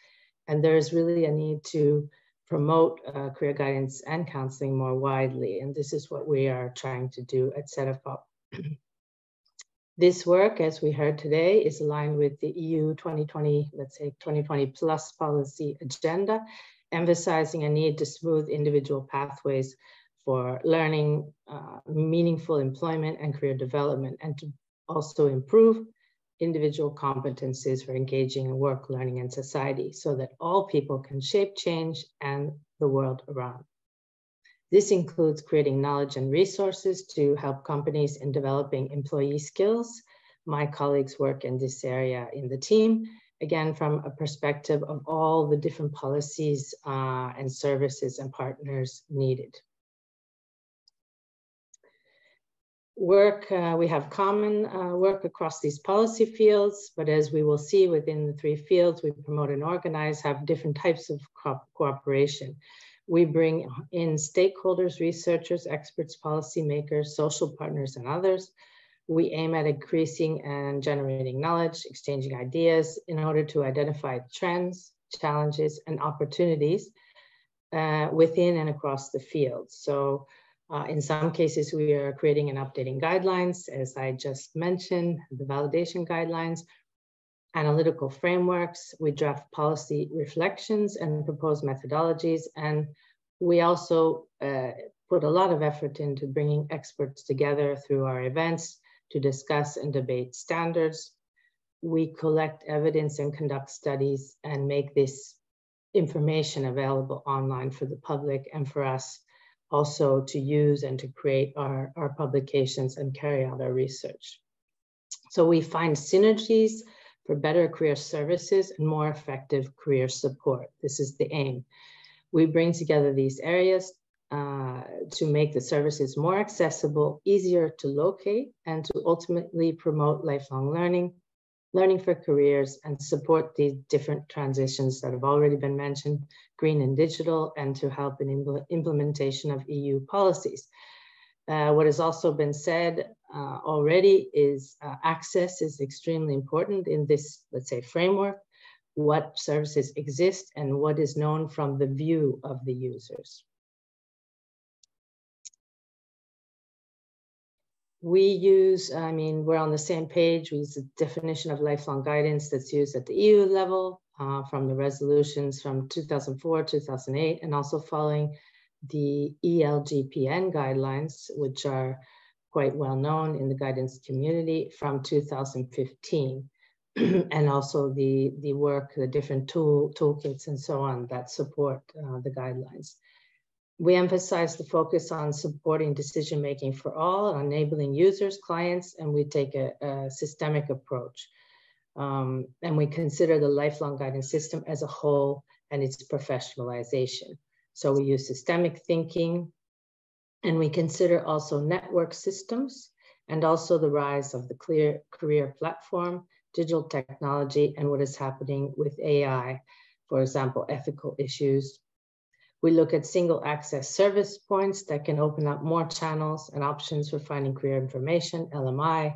and there is really a need to promote career guidance and counseling more widely. And this is what we are trying to do at Cedefop. This work, as we heard today, is aligned with the EU 2020, let's say 2020 plus policy agenda, emphasizing a need to smooth individual pathways for learning, meaningful employment and career development, and to also improve individual competencies for engaging in work, learning, and society so that all people can shape change and the world around. This includes creating knowledge and resources to help companies in developing employee skills. My colleagues work in this area in the team, again, from a perspective of all the different policies and services and partners needed. We have common work across these policy fields, but as we will see within the three fields we promote and organize, have different types of cooperation. We bring in stakeholders, researchers, experts, policymakers, social partners, and others. We aim at increasing and generating knowledge, exchanging ideas in order to identify trends, challenges, and opportunities within and across the field. So In some cases, we are creating and updating guidelines, as I just mentioned, the validation guidelines, analytical frameworks. We draft policy reflections and propose methodologies. And we also put a lot of effort into bringing experts together through our events to discuss and debate standards. We collect evidence and conduct studies and make this information available online for the public and for us also to use and to create our publications and carry out our research. So we find synergies for better career services and more effective career support. This is the aim. We bring together these areas to make the services more accessible, easier to locate, and to ultimately promote lifelong learning, learning for careers, and support these different transitions that have already been mentioned, green and digital, and to help in implementation of EU policies. What has also been said already is access is extremely important in this, let's say, framework, what services exist and what is known from the view of the users. We use, we're on the same page. We use the definition of lifelong guidance that's used at the EU level from the resolutions from 2004, 2008, and also following the ELGPN guidelines, which are quite well known in the guidance community from 2015, and also the work, the different toolkits and so on that support the guidelines. We emphasize the focus on supporting decision-making for all, enabling users, clients, and we take a systemic approach. And we consider the lifelong guidance system as a whole and its professionalization. So we use systemic thinking, and we consider also network systems and also the rise of the career platform, digital technology, and what is happening with AI, for example, ethical issues. We look at single access service points that can open up more channels and options for finding career information, LMI,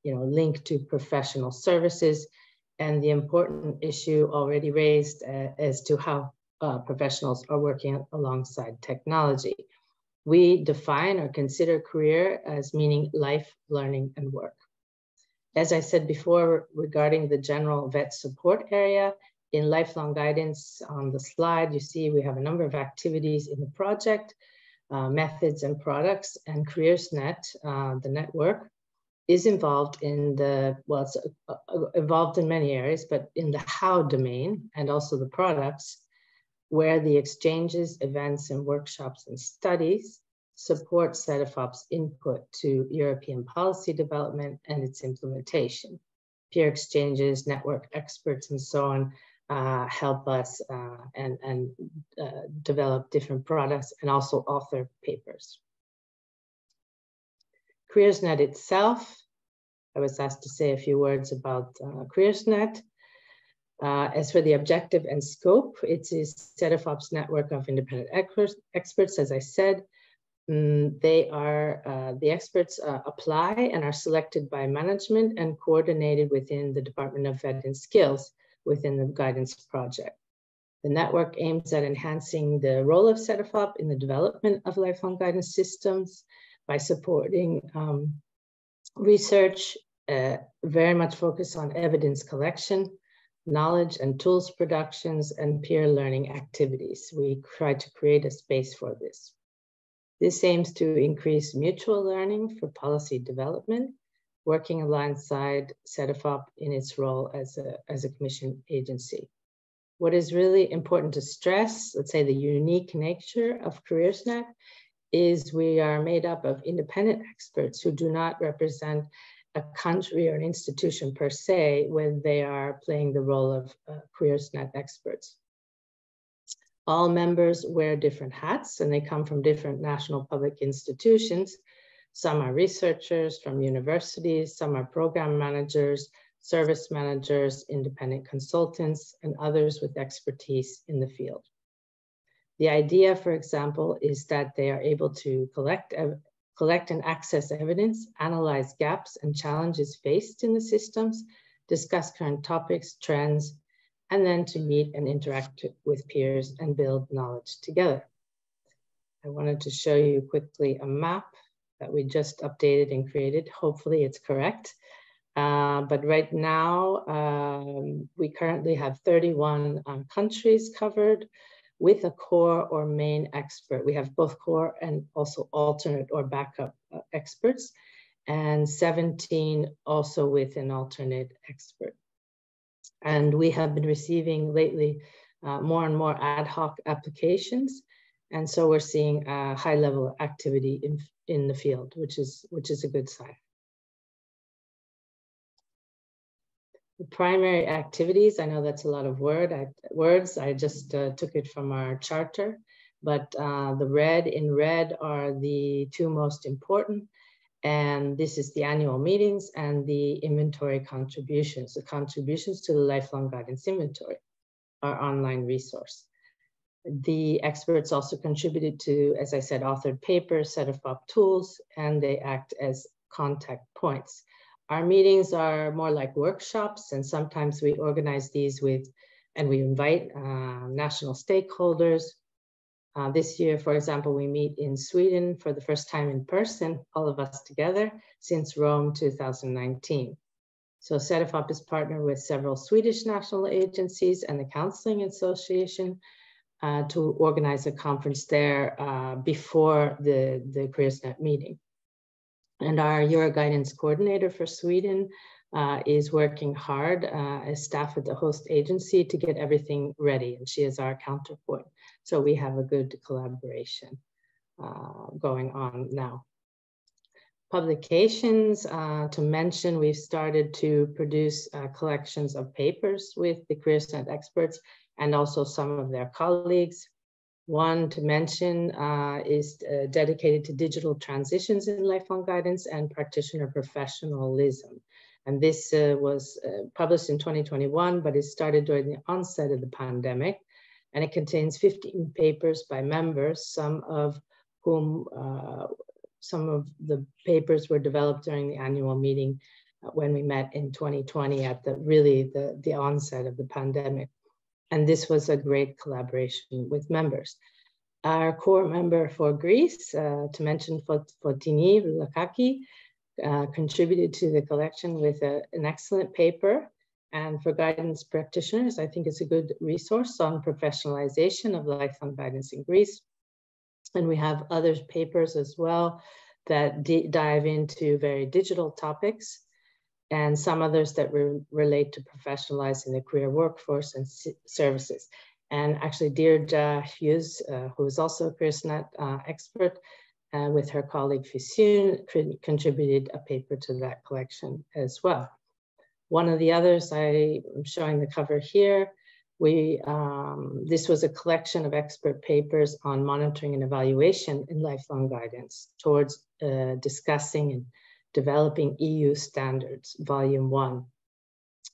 linked to professional services, and the important issue already raised as to how professionals are working alongside technology. We define or consider career as meaning life, learning, and work. As I said before, regarding the general vet support area, in lifelong guidance on the slide, you see we have a number of activities in the project, methods and products, and CareersNet, the network, is involved in it's involved in many areas, but in the how domain and also the products, where the exchanges, events, and workshops and studies support CEDEFOP's input to European policy development and its implementation. Peer exchanges, network experts, and so on help us and develop different products and also author papers. CareersNet itself, I was asked to say a few words about CareersNet. As for the objective and scope, it is CEDEFOP's network of independent experts, as I said. The experts apply and are selected by management and coordinated within the Department of Vet and Skills within the guidance project. The network aims at enhancing the role of CEDEFOP in the development of lifelong guidance systems by supporting research, very much focused on evidence collection, knowledge and tools productions, and peer learning activities. We try to create a space for this. This aims to increase mutual learning for policy development, working alongside CEDEFOP in its role as a commission agency. What is really important to stress, let's say the unique nature of CareersNet, is we are made up of independent experts who do not represent a country or an institution per se when they are playing the role of CareersNet experts. All members wear different hats and they come from different national public institutions. Some are researchers from universities, some are program managers, service managers, independent consultants, and others with expertise in the field. The idea, for example, is that they are able to collect and access evidence, analyze gaps and challenges faced in the systems, discuss current topics, trends, and then to meet and interact with peers and build knowledge together. I wanted to show you quickly a map that we just updated and created. Hopefully it's correct. But right now, we currently have 31 countries covered with a core or main expert. We have both core and also alternate or backup experts, and 17 also with an alternate expert. And we have been receiving lately more and more ad hoc applications. And so we're seeing a high level of activity in the field, which is a good sign. The primary activities, I know that's a lot of words. I just took it from our charter, but in red are the two most important. And this is the annual meetings and the inventory contributions, the contributions to the Lifelong Guidance Inventory, our online resource. The experts also contributed to, as I said, authored papers, Cedefop tools, and they act as contact points. Our meetings are more like workshops, and sometimes we organize these and we invite national stakeholders. This year, for example, we meet in Sweden for the first time in person, all of us together, since Rome 2019. So Cedefop is partnered with several Swedish national agencies and the Counseling Association to organize a conference there before the CareersNet meeting. And our Euroguidance coordinator for Sweden is working hard as staff at the host agency to get everything ready, and she is our counterpoint. So we have a good collaboration going on now. Publications, to mention, we've started to produce collections of papers with the CareersNet experts and also some of their colleagues. One to mention is dedicated to digital transitions in lifelong guidance and practitioner professionalism. And this was published in 2021, but it started during the onset of the pandemic. And it contains 15 papers by members, some of the papers were developed during the annual meeting when we met in 2020 at the onset of the pandemic. And this was a great collaboration with members. Our core member for Greece, to mention Fotini Roulakaki, contributed to the collection with an excellent paper. And for guidance practitioners, I think it's a good resource on professionalization of lifelong guidance in Greece. And we have other papers as well that dive into very digital topics, and some others that relate to professionalizing the career workforce and services. And actually, Deirdre Hughes, who is also a CareersNet expert, with her colleague Fisun, contributed a paper to that collection as well. One of the others, I'm showing the cover here, this was a collection of expert papers on monitoring and evaluation in lifelong guidance towards discussing and developing EU standards, volume 1.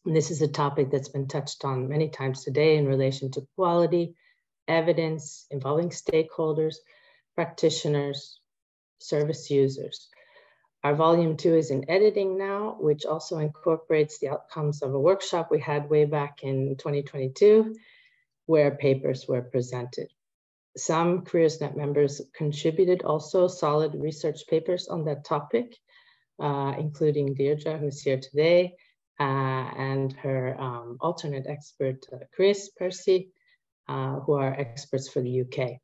And this is a topic that's been touched on many times today in relation to quality, evidence, involving stakeholders, practitioners, service users. Our volume 2 is in editing now, which also incorporates the outcomes of a workshop we had way back in 2022, where papers were presented. Some CareersNet members contributed also solid research papers on that topic, including Deirdre, who's here today, and her alternate expert, Chris Percy, who are experts for the UK.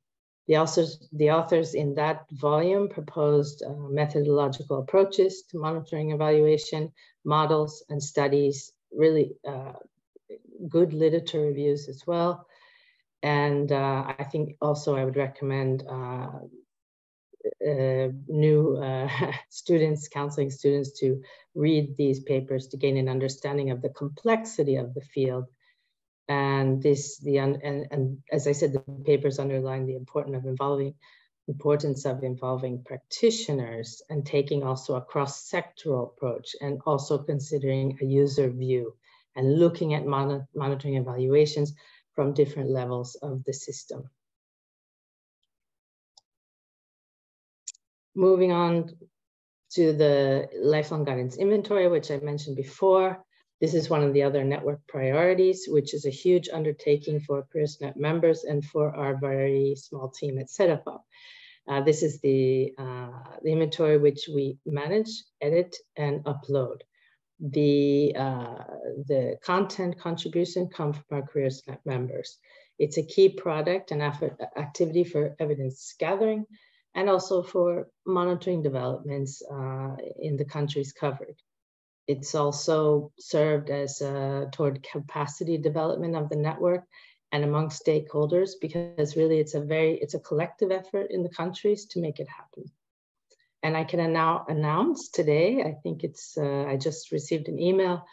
The authors in that volume proposed methodological approaches to monitoring evaluation, models and studies, really good literature reviews as well. And I think also I would recommend new students, counseling students, to read these papers to gain an understanding of the complexity of the field. And as I said, the papers underline the importance of involving practitioners and taking also a cross-sectoral approach, and also considering a user view and looking at monitoring evaluations from different levels of the system. Moving on to the lifelong guidance inventory, which I mentioned before. This is one of the other network priorities, which is a huge undertaking for CareersNet members and for our very small team at Cedefop. This is the inventory which we manage, edit, and upload. The content contribution comes from our CareersNet members. It's a key product and activity for evidence gathering and also for monitoring developments in the countries covered. It's also served as toward capacity development of the network and among stakeholders, because really it's a collective effort in the countries to make it happen. And I can now announce today, I think it's, I just received an email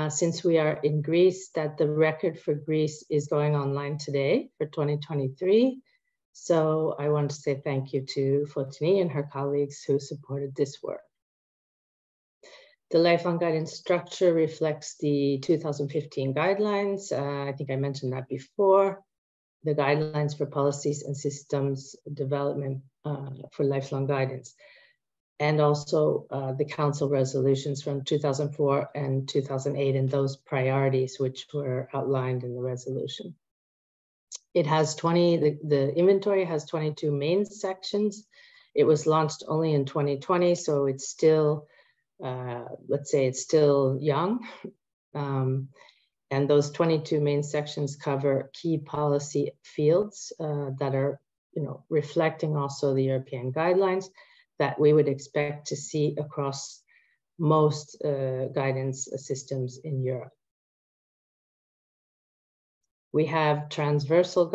since we are in Greece, that the record for Greece is going online today for 2023. So I want to say thank you to Fotini and her colleagues who supported this work. The lifelong guidance structure reflects the 2015 guidelines. I think I mentioned that before. The guidelines for policies and systems development for lifelong guidance. And also the council resolutions from 2004 and 2008 and those priorities which were outlined in the resolution. It has the inventory has 22 main sections. It was launched only in 2020, so it's still, let's say it's still young. And those 22 main sections cover key policy fields that are, reflecting also the European guidelines that we would expect to see across most guidance systems in Europe. We have transversal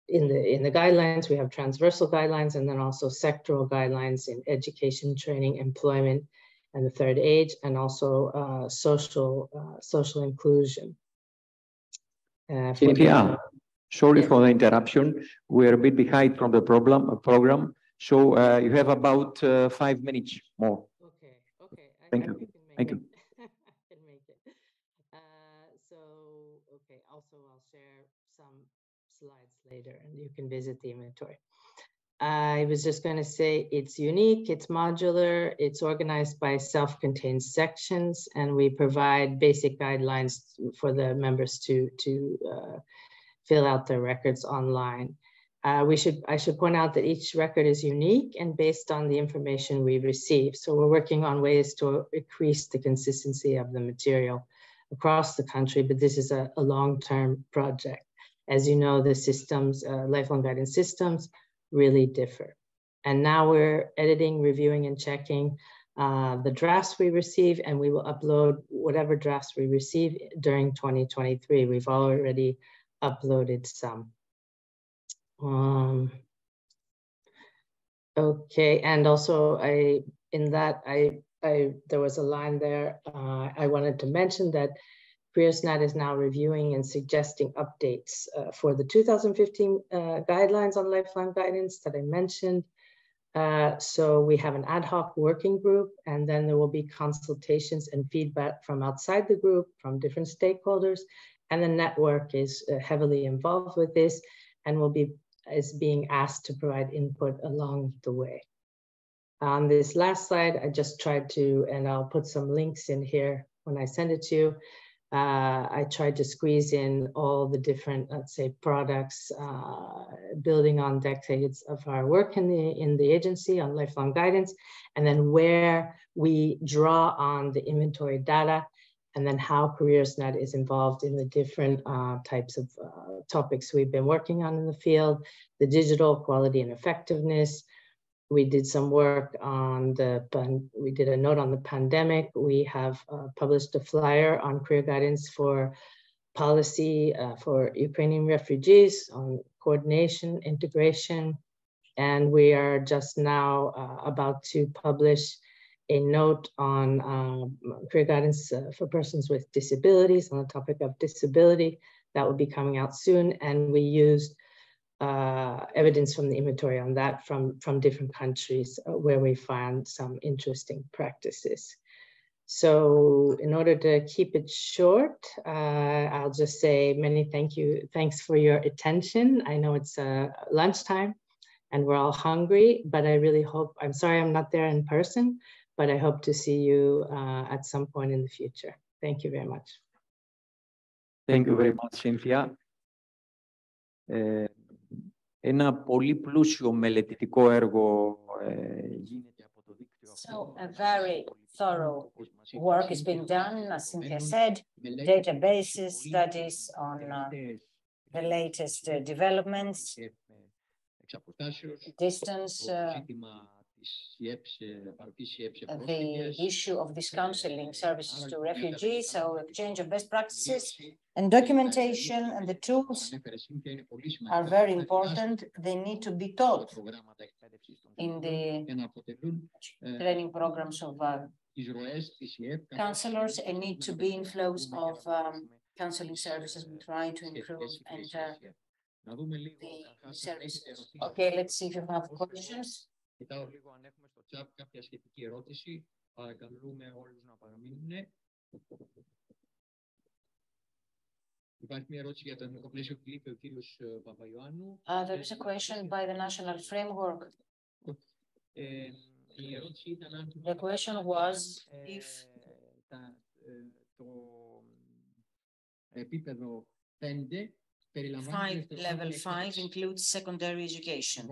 in the guidelines, we have transversal guidelines and then also sectoral guidelines in education, training, employment, and the third age, and also social inclusion. Cynthia, sorry for the interruption. We're a bit behind from the program, so you have about 5 minutes more. Okay. Thank you. Thank you. I can make it. Also I'll share some slides later and you can visit the inventory. I was just going to say it's unique, it's modular, it's organized by self-contained sections, and we provide basic guidelines for the members to fill out their records online. I should point out that each record is unique and based on the information we receive. So we're working on ways to increase the consistency of the material across the country, but this is a long-term project. As you know, the systems, lifelong guidance systems, really differ. And now we're editing, reviewing, and checking the drafts we receive, and we will upload whatever drafts we receive during 2023. We've already uploaded some. Okay, and also there was a line there. I wanted to mention that CareersNet is now reviewing and suggesting updates for the 2015 guidelines on lifelong guidance that I mentioned. So we have an ad hoc working group, and then there will be consultations and feedback from outside the group, from different stakeholders, and the network is heavily involved with this and is being asked to provide input along the way. On this last slide, I just tried to, and I'll put some links in here when I send it to you. I tried to squeeze in all the different, let's say, products, building on decades of our work in the agency on lifelong guidance, and then where we draw on the inventory data, and then how CareersNet is involved in the different types of topics we've been working on in the field, the digital quality and effectiveness. We did some work on we did a note on the pandemic. We have published a flyer on career guidance for policy for Ukrainian refugees on coordination, integration. And we are just now about to publish a note on career guidance for persons with disabilities on the topic of disability. That will be coming out soon. And we used evidence from the inventory on that from different countries where we found some interesting practices. So in order to keep it short, I'll just say many thanks for your attention. I know it's lunchtime and we're all hungry, but I really hope, I'm sorry I'm not there in person, but I hope to see you at some point in the future. Thank you very much. Thank you very much, Cynthia. Ένα πολύ πλούσιο μελετητικό έργο γίνεται από το δίκτυο So a very thorough work is being done, as Cynthia said, databases, studies on the latest developments, distance, the issue of these counseling services to refugees, so exchange of best practices and documentation, and the tools are very important. They need to be taught in the training programs of counselors and need to be in flows of counseling services. We try to improve and the services. Okay, let's see if you have questions. Κοιτάω λίγο αν έχουμε στο chat κάποια σχετική ερώτηση. Παρακαλούμε όλους να παραμείνουν. Υπάρχει μια ερώτηση για το εθνικό πλαίσιο που είπε ο κύριος Παπαϊωάννου. There is a question by the national framework. Η ερώτηση ήταν αν the question was if το επίπεδο 5 level 5 includes secondary education.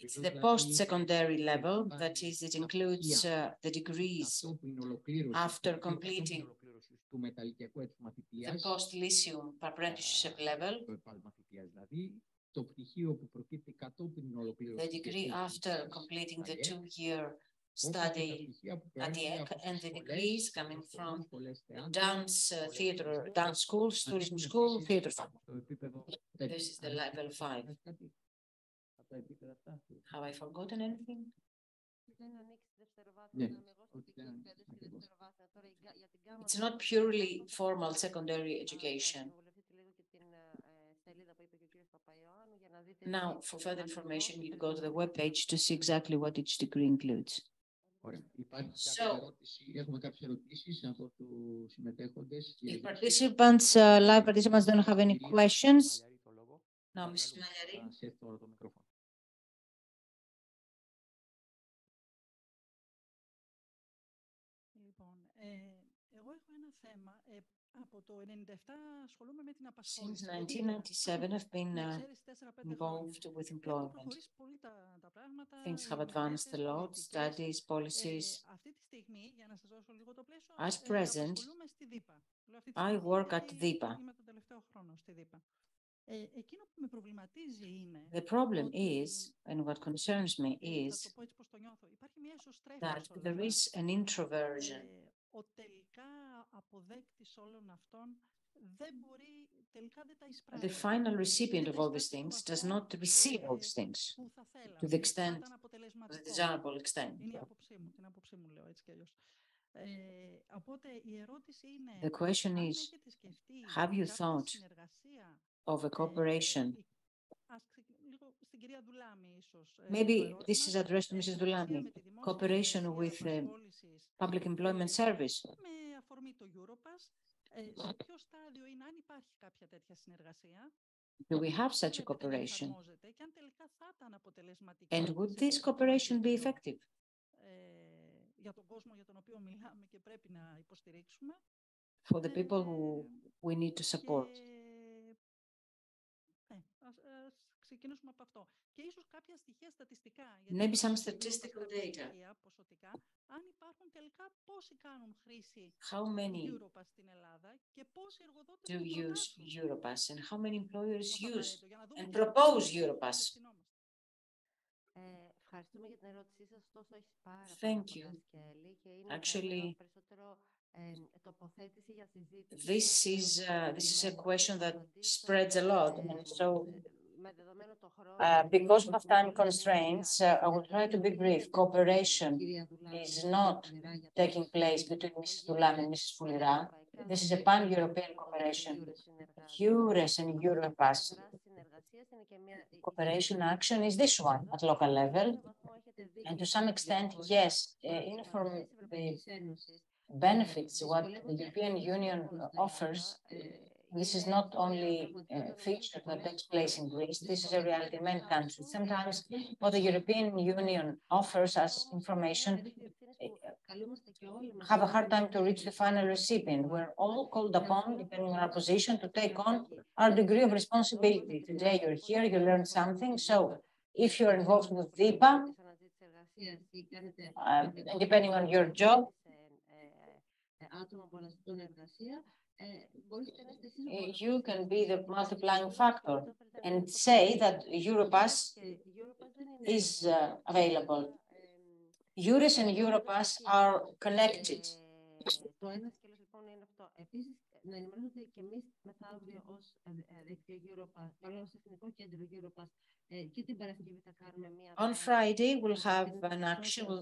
It's the post-secondary level, that is, it includes the degrees after completing the post-lyceum apprenticeship level, the degree after completing the 2-year study at the EC, and the degrees coming from dance, theater, dance schools, tourism school, theater school. This is the level 5. Have I forgotten anything? It's not purely formal secondary education. Now, for further information, you go to the webpage to see exactly what each degree includes. So, if participants, live participants don't have any questions, now, Mrs. Magliari. Since 1997, I've been involved with employment. Things have advanced a lot, studies, policies. At present, I work at DIPA. The problem is, and what concerns me is, that there is an introversion. The final recipient of all these things does not receive all these things to the extent, the desirable extent. The question is, have you thought of a cooperation? Maybe this is addressed to Mrs. Doulami. Cooperation with the Public Employment Service. Do we have such a cooperation? And would this cooperation be effective? For the people who we need to support. Maybe some statistical data. How many do use Europass and how many employers use and propose Europass? Thank you. Actually, this is a question that spreads a lot, and so because of time constraints, I will try to be brief. Cooperation is not taking place between Mrs. Doulami and Mrs. Foulira. This is a pan-European cooperation. EURES and Europass cooperation action is this one at local level, and to some extent, yes, from the benefits what the European Union offers. This is not only a feature that takes place in Greece, this is a reality in many countries. Sometimes what the European Union offers us information have a hard time to reach the final recipient. We're all called upon, depending on our position, to take on our degree of responsibility. Today you're here, you learned something. So if you're involved with DIPA, and depending on your job, you can be the multiplying factor and say that Europass is available. EURES and Europass are connected. On Friday, we'll have an actual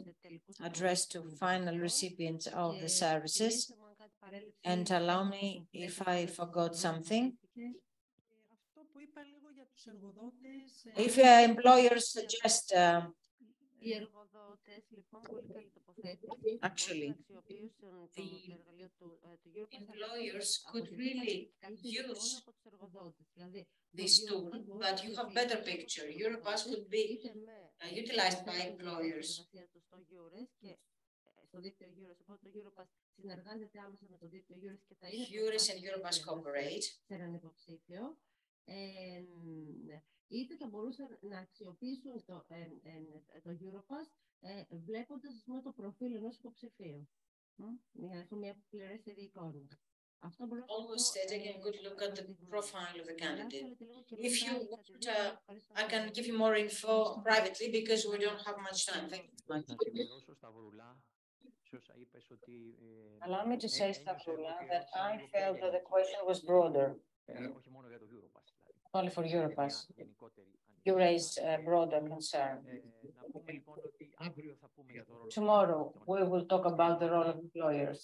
address to final recipients of the services. And allow me if I forgot something. If employers suggest actually, the employers could really use this tool, but you have better picture. Europass could be utilized by employers. EURES and Europass cooperate. Είτε θα μπορούσαν να αξιοποιήσουν το Europass βλέποντας το προφίλ ενός υποψηφίου. Για να έχουμε μια πληρέστερη εικόνα. Always taking a good look at the profile of the candidate. If you want, I can give you more info privately because we don't have much time. Thank you. Allow me to say, Stavroula, that I felt that the question was broader. Only for Europass. You raised a broader concern. Tomorrow, we will talk about the role of employers.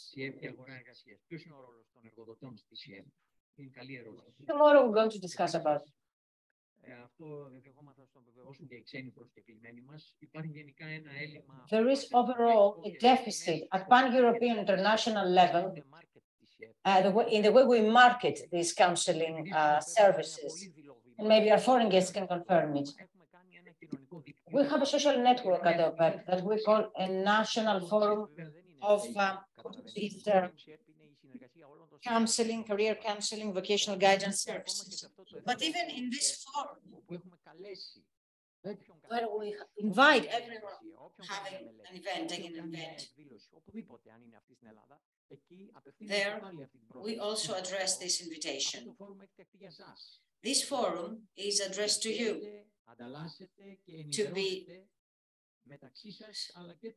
Tomorrow, we're going to discuss about there is overall a deficit at pan-European international level in the way we market these counseling services. And maybe our foreign guests can confirm it. We have a social network at OPEC that we call a national forum of counseling, career counseling, vocational guidance services. But even in this forum, where we invite everyone having an event, taking an event, there we also address this invitation. This forum is addressed to you to be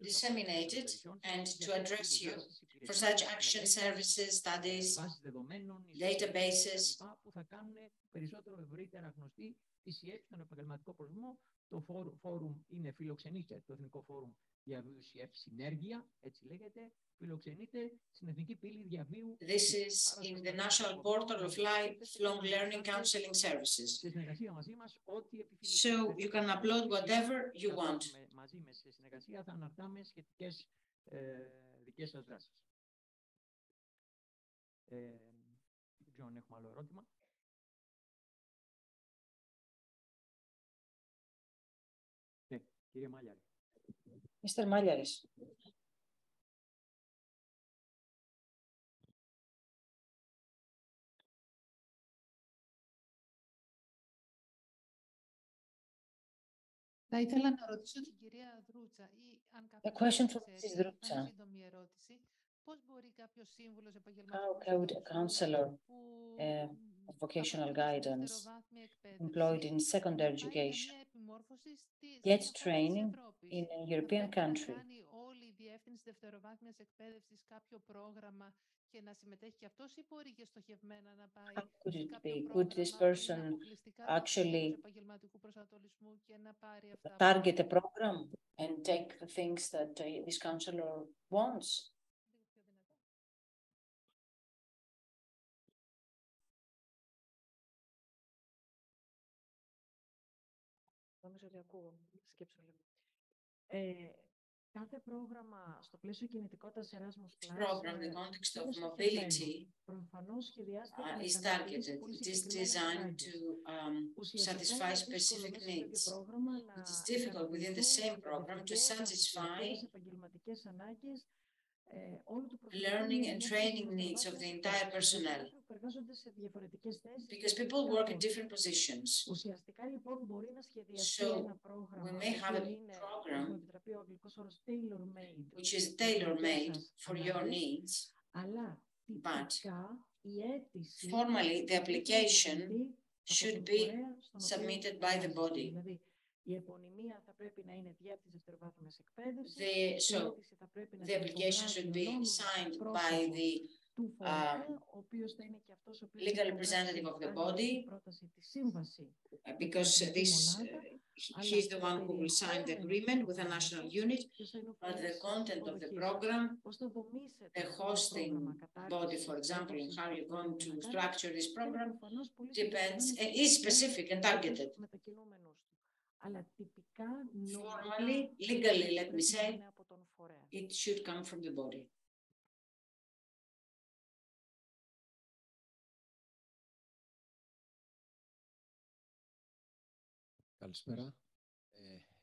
disseminated and to address you for such action services, studies, databases. Το φόρουμ είναι φιλοξενείται, το Εθνικό Φόρουμ Διαβίου ΣΥΕΦ Συνέργεια, έτσι λέγεται, φιλοξενείται στην Εθνική Πύλη Διαβίου. This is in the National Portal of Lifelong Learning Counseling Services. So you can upload whatever you want. Μαζί με σε συνεργασία θα αναρτάμε σχετικές δικές σας δράσεις. Δεν ξέρω αν έχουμε άλλο ερώτημα. Κύριε Μάλιαρη. Mr. Μάλιαρης. Θα ήθελα να ρωτήσω την κυρία Δρούτσα ή αν κάποιος σύντομη ερώτηση. Πώς μπορεί κάποιος σύμβουλος επαγγελματικός How could a counselor of vocational guidance employed in secondary education get training in a European country? Όλη η διεύθυνση δευτεροβάθμιας εκπαίδευσης κάποιο πρόγραμμα και να συμμετέχει και αυτός ή μπορεί και στοχευμένα να πάει σε κάποιο πρόγραμμα could this person actually target a program and take the things that this counselor wants? Νομίζω ότι ακούω. Σκέψω λίγο. Κάθε πρόγραμμα στο πλαίσιο κινητικότητας Erasmus Plus program, the context of mobility, is targeted. It is designed to satisfy specific needs. It is difficult within the same program to satisfy learning and training needs of the entire personnel, because people work in different positions. So we may have a program which is tailor-made for your needs, but formally the application should be submitted by the body. So the application should be signed by the legal representative of the body, because he's the one who will sign the agreement with a national unit, but the content of the program, the hosting body, for example, and how you're going to structure this program, depends and is specific and targeted. Formally, legally, let me say, it should come from the body. Καλησπέρα.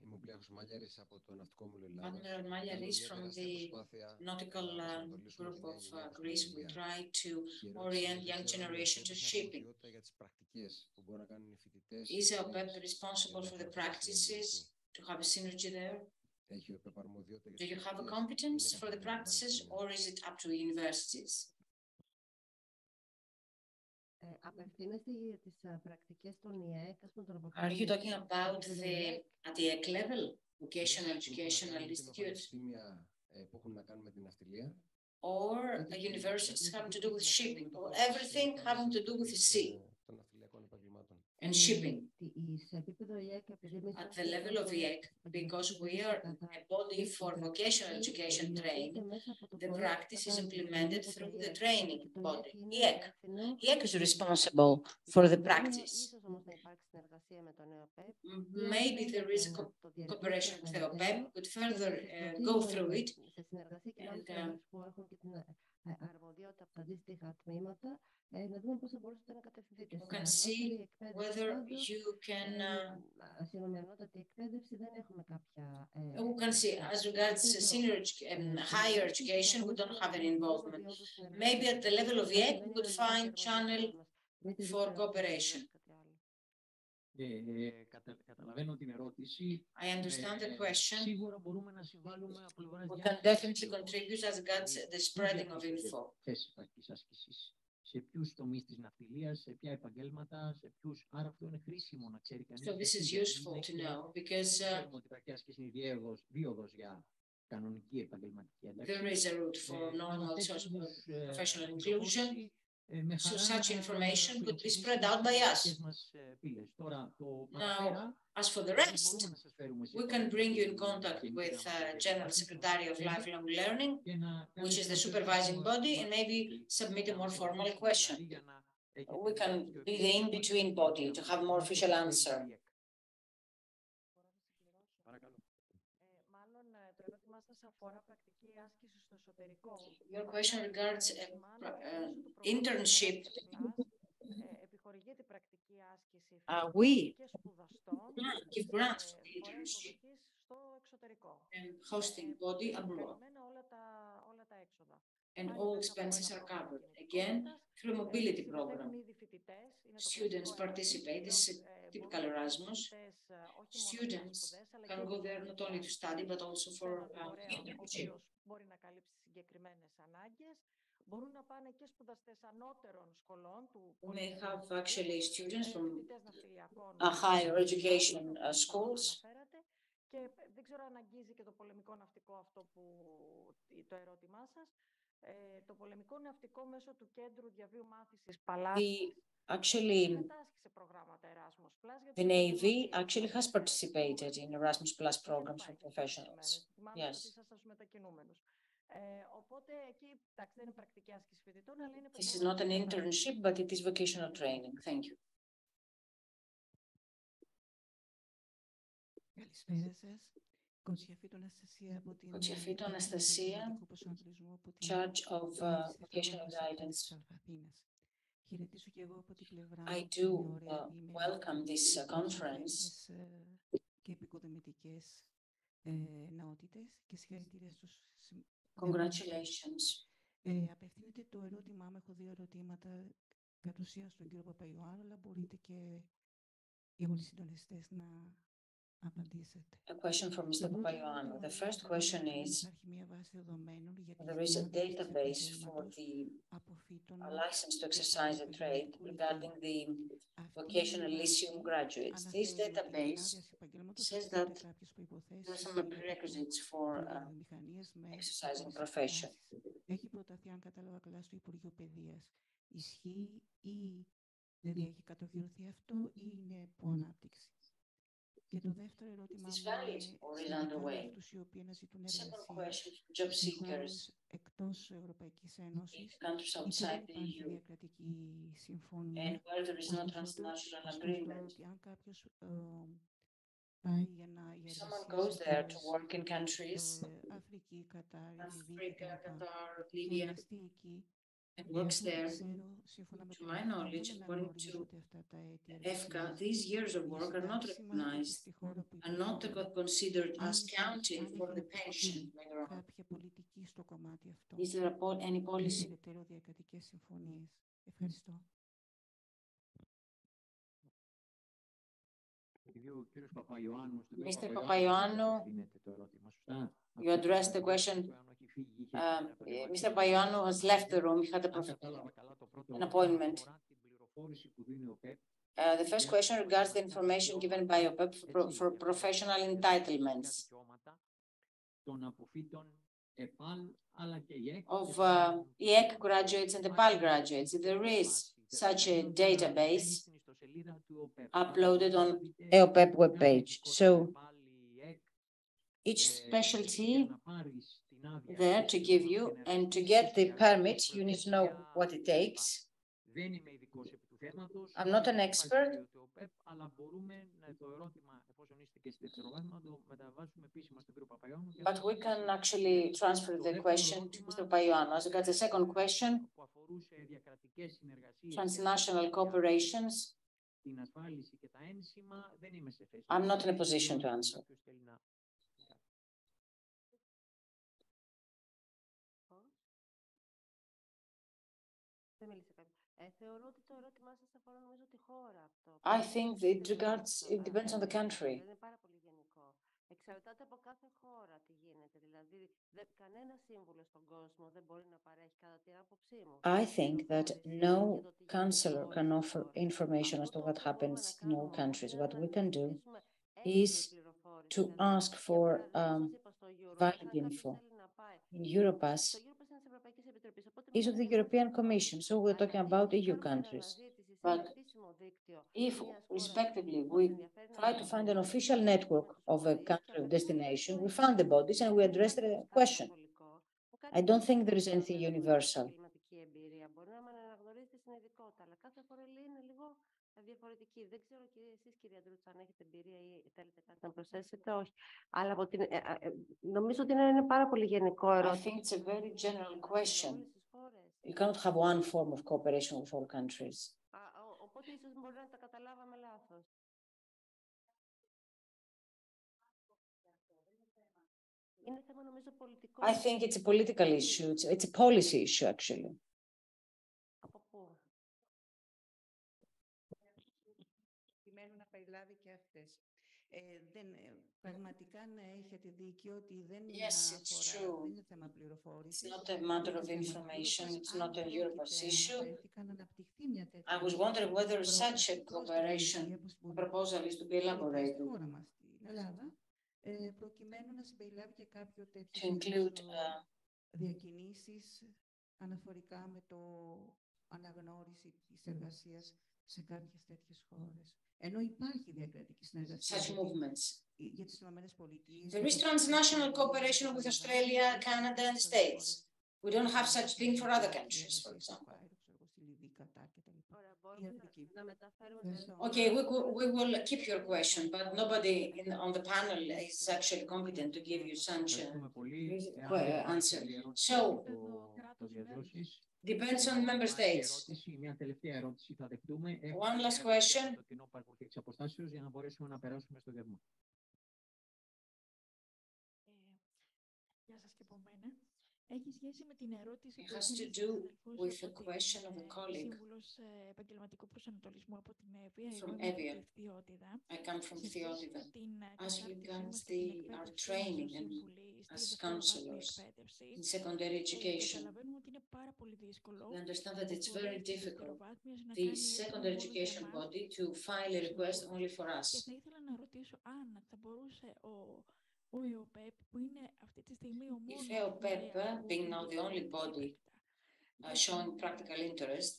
Είμαι ο Πλέαχος Μάλιαρης από το ναυτικό μου Ελλάδος. Admiral Malyaris from the nautical group of Greece. We try to orient young generation to shipping. Is EOPEP responsible for the practices to have a synergy there? Do you have a competence for the practices, or is it up to the universities? Are you talking about at the EC level, Vocational Educational Institute, or universities having to do with shipping, or everything having to do with the sea and shipping? At the level of EC, because we are a body for vocational education training, the practice is implemented through the training body, EC. EC is responsible for the practice. Maybe there is a cooperation with the EOPEP, could further go through it. And, you can see whether you can see as regards senior and higher education, we don't have any involvement. Maybe at the level of EC, we could find channel for cooperation. I understand the question. We can definitely contribute as regards the spreading of info. Σε ποιους τομείς της ναυτιλίας, σε ποια επαγγέλματα, σε ποιους... Άρα αυτό είναι χρήσιμο να ξέρει κανείς. So this is useful to know, because ξέρουμε ότι η πρακτική άσκηση είναι δίωδος για κανονική επαγγελματική ένταξη. There is a route for normal professional inclusion. So such information could be spread out by us. Now, as for the rest, we can bring you in contact with General Secretary of Lifelong Learning, which is the supervising body, and maybe submit a more formal question. We can be the in-between body to have more official answer. Your question regards internship. We give grants for internship and hosting body abroad. And all expenses are covered, again, through a mobility program. Students participate. This is typical Erasmus. Students can go there not only to study, but also for internship. We may have actually students from higher education schools. The Navy actually has participated in Erasmus Plus programs for professionals. Yes. This is not an internship, but it is vocational training. Thank you. Κοτσιαφίτου Αναστασία, Charge of Vocational Guidance. I do welcome this conference. Congratulations. Απευθύνεται το ερώτημά μου, έχω δύο ερωτήματα κατ' ουσία στον κύριο Παπαϊωάννου, αλλά μπορείτε και οι όλοι συντονιστές να απαντήσετε. A question from Mr. Papaioannou. The first question is, there is a database for the license to exercise a trade regarding the vocational Lyceum graduates. This database says that there are some prerequisites for exercising profession. Έχει προταθεί, αν κατάλαβα καλά, στο Υπουργείο Παιδείας. Ισχύει ή δεν έχει κατοχυρωθεί αυτό ή είναι υπό ανάπτυξη? Και το δεύτερο ερώτημα μου είναι σχετικά με αυτούς οι οποίοι αναζητούν εργασία σε χώρες εκτός Ευρωπαϊκής Ένωσης ή που δεν υπάρχει διακρατική συμφωνία. Ότι αν κάποιος πάει για να Αφρική, Κατάρ, Λιβύη εκεί, and works there. To my knowledge, according to EFCA, these years of work are not recognized and not considered as counting for the pension later on. Is there any policy? Mr. Papaioannou, you addressed the question. Mr. Papaioannou has left the room. He had an appointment. The first question regards the information given by OPEP for professional entitlements of EEC graduates and EPAL graduates. There is such a database uploaded on EOPEP webpage. So each specialty there to give you, and to get the permit, you need to know what it takes. I'm not an expert, but we can actually transfer the question to Mr. Papaioannou. As regards the second question, transnational cooperations, I'm not in a position to answer. I think it depends on the country. Εξαρτάται από κάθε χώρα τι γίνεται, δηλαδή κανένα σύμβουλο στον κόσμο δεν μπορεί να παρέχει κατά την άποψή μου. I think that no counselor can offer information as to what happens in all countries. What we can do is to ask for valid info. In Europass is of the European Commission, so we're talking about EU countries. But if, respectively, we try to find an official network of a country of destination, we found the bodies and we addressed the question. I don't think there is anything universal. Μπορεί να με αναγνωρίζετε στην ειδικότητα, αλλά κάθε φορά είναι λίγο διαφορετική. Δεν ξέρω εσείς, κυρία Ντρούτσα, αν έχετε εμπειρία ή θέλετε κάτι να προσθέσετε, όχι. Αλλά νομίζω ότι είναι πάρα πολύ γενικό ερώτημα. I think it's a very general question. You cannot have one form of cooperation with all countries. Οπότε ίσως μπορεί να τα καταλάβαμε λάθος. Είναι θέμα, νομίζω, πολιτικό. I think it's a political issue. It's a policy issue, actually. Από πού? Επιμένω να περιλάβει και αυτές. Πραγματικά να έχετε δίκιο ότι δεν είναι θέμα πληροφόρησης. It's not a matter of information. It's not a Europass issue. I was wondering whether such a cooperation proposal is to be elaborated. Προκειμένου να συμπεριλάβει και κάποιο τέτοιο διακινήσεις αναφορικά με το αναγνώριση της εργασίας σε κάποιες τέτοιες χώρες. Ενώ υπάρχει διακρατική συνεργασία για τις Ηνωμένες Πολιτείες. There is transnational cooperation with Australia, Canada and States. We don't have such thing for other countries, for example. Okay, we will keep your question, but nobody on the panel is actually competent to give you such an answer. So, depends on member states. One last question. Γεια σας και από μένα. Έχει σχέση με την ερώτηση που has to έκανε do συνάδελφος with από a question of a την colleague Σύμβουλος Επαγγελματικού Προσανατολισμού από την Εύβοια. from Εγώ είμαι από Evia. τη Φθιώτιδα. I come from Σε σχέση με Theotida. την As κατάρτισή regards μας και την our εκπαίδευσή μας training ως and σύμβουλοι στη as δευτεροβάθμια counselors εκπαίδευση, in secondary education, καταλαβαίνουμε ότι είναι πάρα πολύ δύσκολο we understand that ο it's φορέας very της difficult, δευτεροβάθμιας να the κάνει έτοιμο secondary μόνο για education εμάς, body, to file a τους request σύμβουλους. only for Και us. θα ήθελα να ρωτήσω αν θα μπορούσε ο ΕΟΠΕΠ, που είναι αυτή τη στιγμή ο If μόνος EOPEP, φορέας που being now the only ενδιαφέρεται body showing practical interest,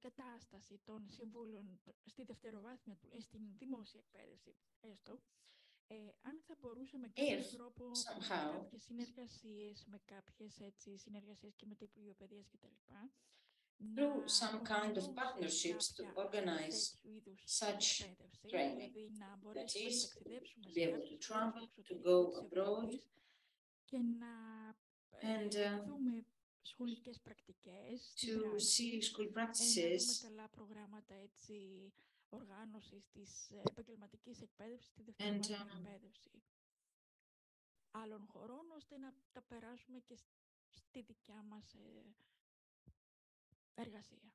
κατάσταση των συμβούλων στη δευτεροβάθμια, στην δημόσια εκπαίδευση, έστω, αν θα μπορούσε με κάποιο τρόπο, με κάποιες συνεργασίες, με κάποιες συνεργασίες και με το Υπουργείο Παιδείας κτλ., through some kind of partnerships to organize such training, that is, to be able to travel, to go abroad, και να δούμε σχολικές πρακτικές, to see school να δούμε practices, καλά προγράμματα οργάνωσης της επαγγελματικής εκπαίδευσης, τη δευτεροβάθμια εκπαίδευση άλλων χωρών, ώστε να τα περάσουμε και στη δικιά μας εργασία.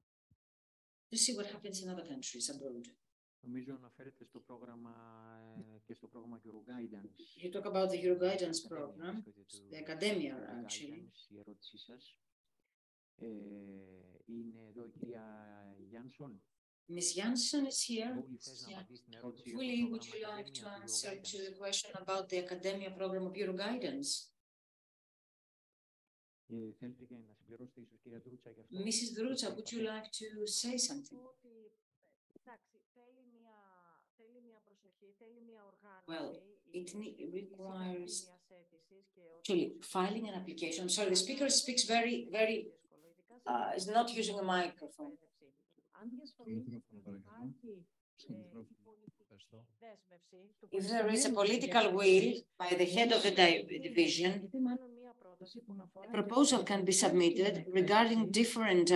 to see what happens in other countries abroad. Νομίζω αναφέρεται στο πρόγραμμα και στο πρόγραμμα Euroguidance. You talk about the Euroguidance program, the academia actually. Η ερώτησή σας. Είναι εδώ η κυρία Γιάνσον. Ms. Jansson is here. Θες να απαντήσεις την ερώτηση για Willie, το would you πρόγραμμα like to Academia, answer Euroguidance? to the question about the academia program of Euroguidance? Θέλετε και να συμπληρώσετε ίσως κυρία Δρούτσα για αυτό. Mrs. Drutsa, would you like to say something? Well, it requires actually filing an application. I'm sorry, the speaker speaks very, is not using a microphone. If there is a political will by the head of the division, a proposal can be submitted regarding different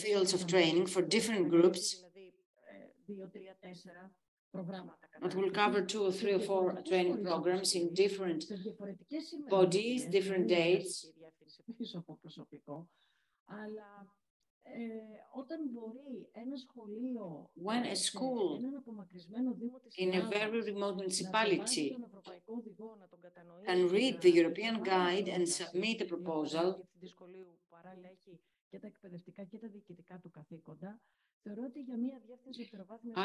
fields of training for different groups. It will cover 2 or 3 or 4 training programs in different bodies, different dates. When a school in a very remote municipality can read the European guide and submit a proposal,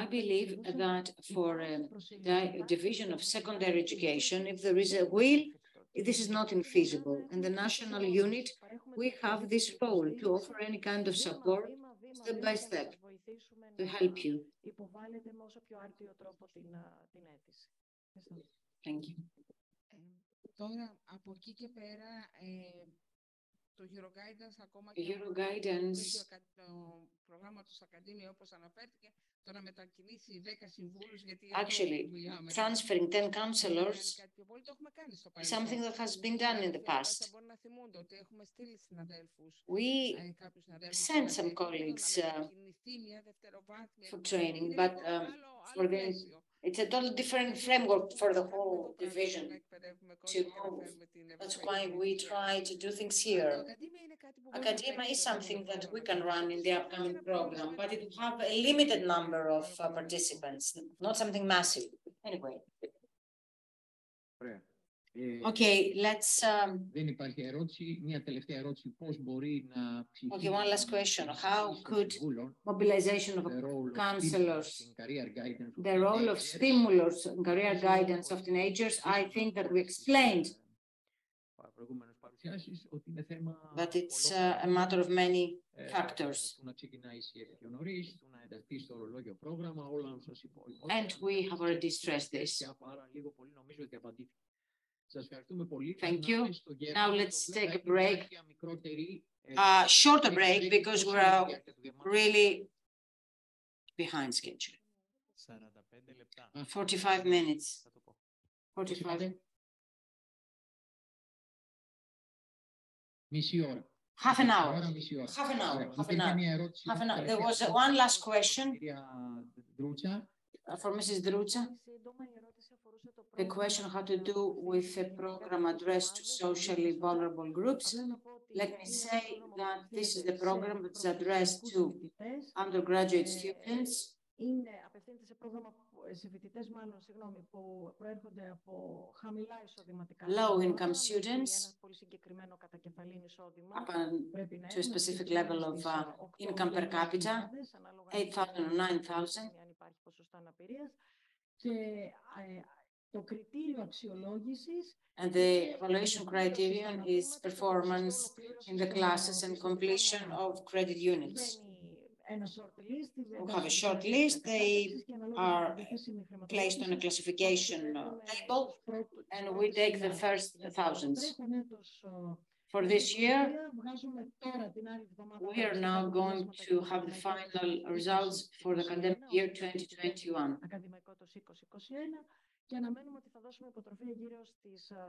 I believe that for a division of secondary education, if there is a will, this is not infeasible. In the national unit, we have this role to offer any kind of support step by step to help you. Thank you. Τώρα, από εκεί και πέρα, το Euroguidance ακόμα και το πρόγραμμα του Ακαδημία, όπως αναφέρθηκε, το να μετακινήσει 10 συμβούλους, γιατί actually, transferring 10 counselors is something that has been done in the past. We sent some colleagues for training, but it's a totally different framework for the whole division to move. That's why we try to do things here. Academia is something that we can run in the upcoming program, but it will have a limited number of participants, not something massive. Anyway. Okay, let's. Δεν υπάρχει ερώτηση. Μια τελευταία ερώτηση. Πώς μπορεί να Okay, one last question. How could mobilization of counselors, the role of stimulus and career guidance of teenagers, I think that we explained that it's a matter of many factors. And we have already stressed this. Thank you. Now let's take a break, shorter break, because we're really behind schedule. 45 minutes. 45. Half an hour. Half an hour. Half an hour. Half an hour. There was one last question. For Mrs. Drucha, the question had to do with a program addressed to socially vulnerable groups. Let me say that this is the program that's addressed to undergraduate students. Απευθύνεται σε πρόγραμμα σε φοιτητές μάλλον, συγγνώμη, που προέρχονται από χαμηλά εισοδηματικά. Low income students πολύ συγκεκριμένο κατακεφαλήν εισόδημα. Up to a specific level of income per capita, 8,000 or 9,000. Αν υπάρχει ποσοστό αναπηρίας. Και το κριτήριο αξιολόγησης. And the evaluation criterion is performance in the classes and completion of credit units. We have a short list. They are placed on a classification table, and we take the first thousands. For this year, we are now going to have the final results for the academic year 2021. Και αναμένουμε ότι θα δώσουμε υποτροφία γύρω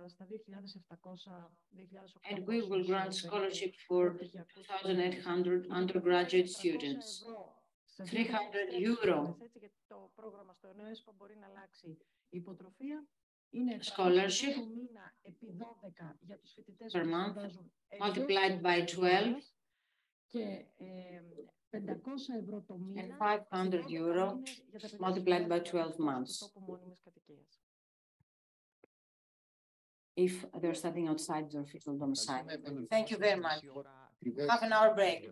στα 2.700-2.800. And we will grant scholarship for 2,800 undergraduate students. 300 euro. Το πρόγραμμα στο ΕΝΕΣΠΑ μπορεί να αλλάξει. Η υποτροφία είναι scholarship per month multiplied by 12 and 500 euro multiplied by 12 months. If they're studying outside their official domicile. Thank you very much. Half an hour break.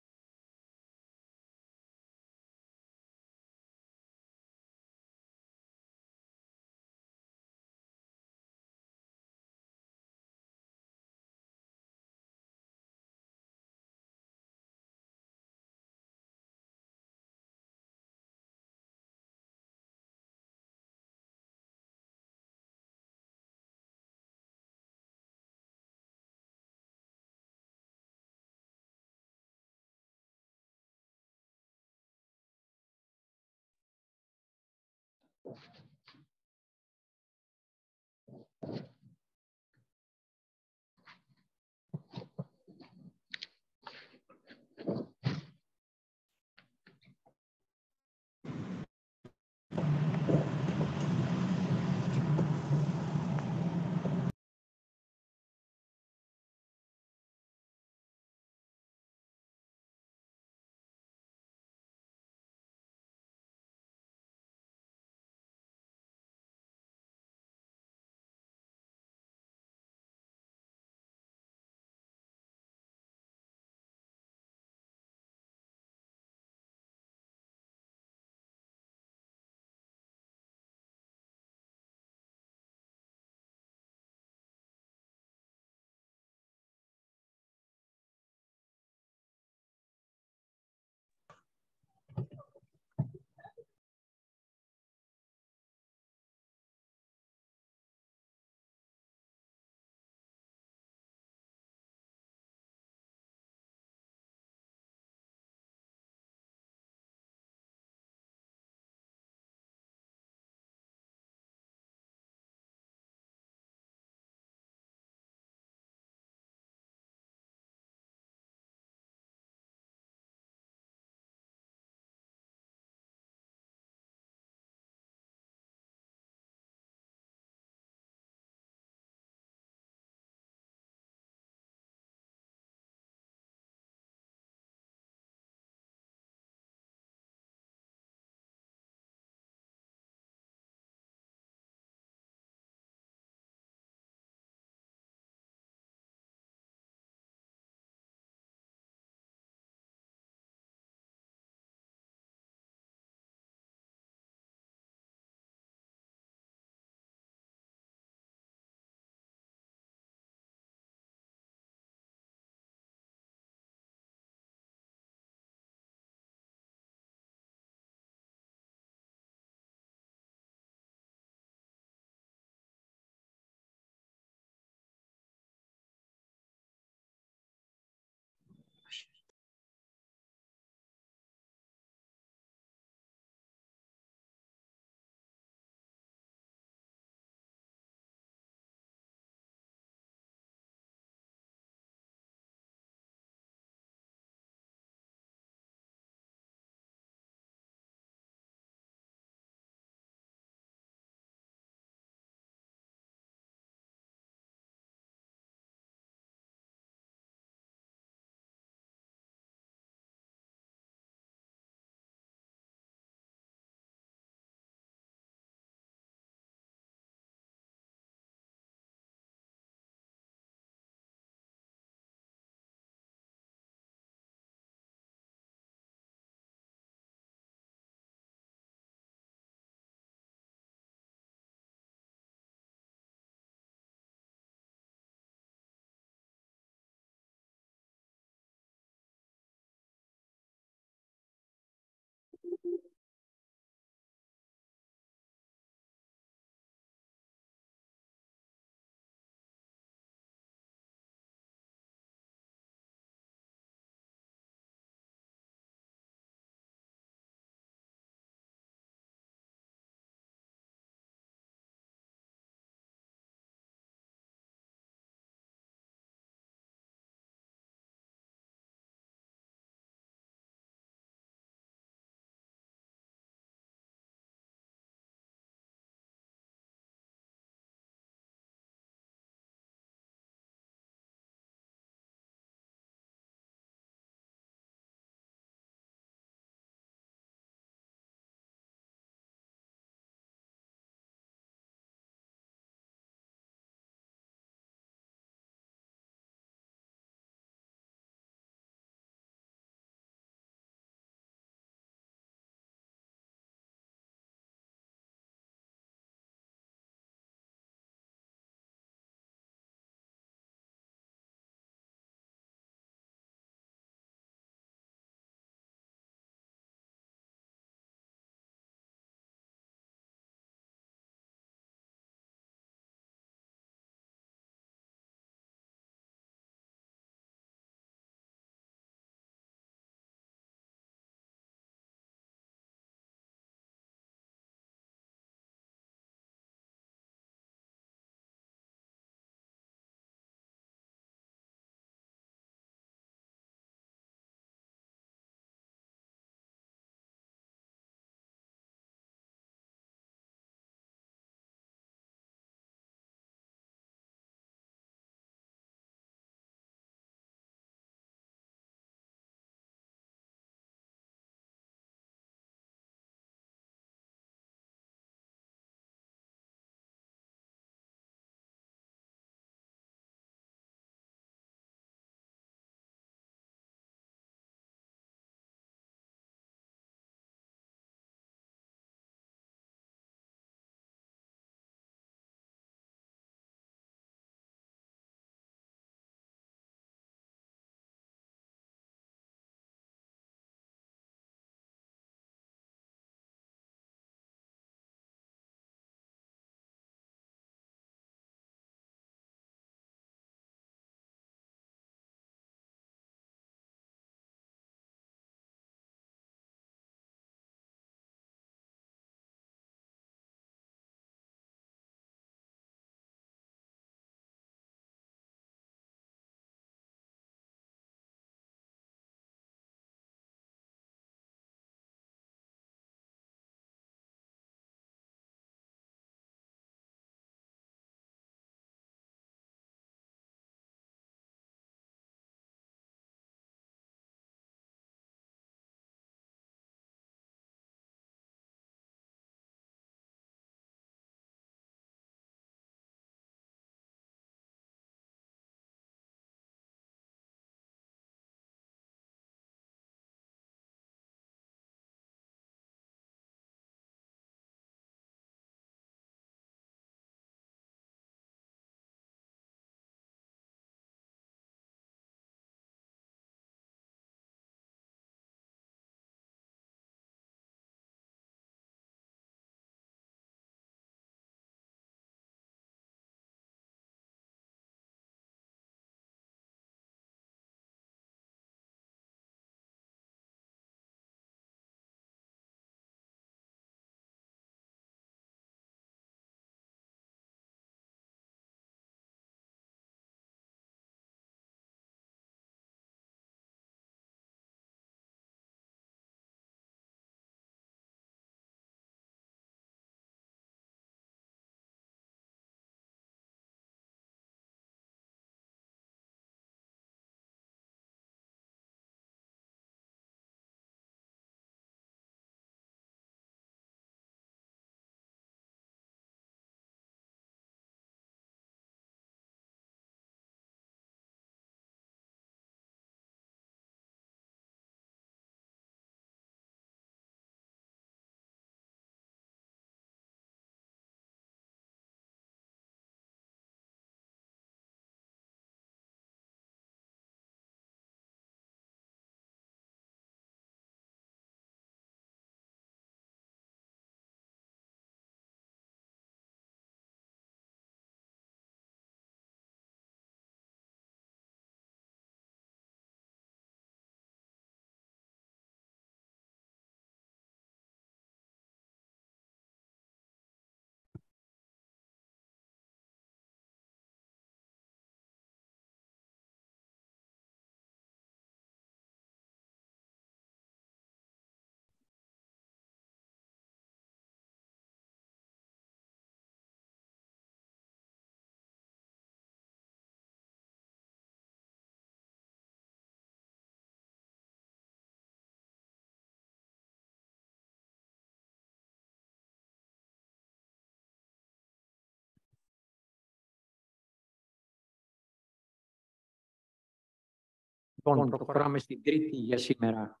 Λοιπόν, προχωράμε στην τρίτη για σήμερα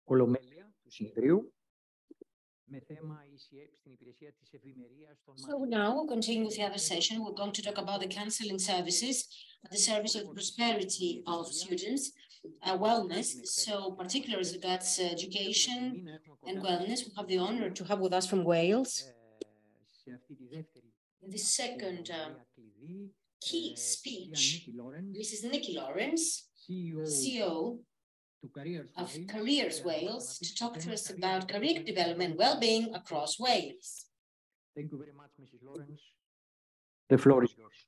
ολομέλεια του συνεδρίου. So now we'll continue with the other session. We're going to talk about the counseling services at the service of the prosperity of students, wellness. So particularly as regards education and wellness, we have the honor to have with us from Wales the second key speech, Mrs. Nikki Lawrence, CEO of Careers Wales, to talk to us about career development and well-being across Wales. Thank you very much, Mrs. Lawrence. The floor is yours.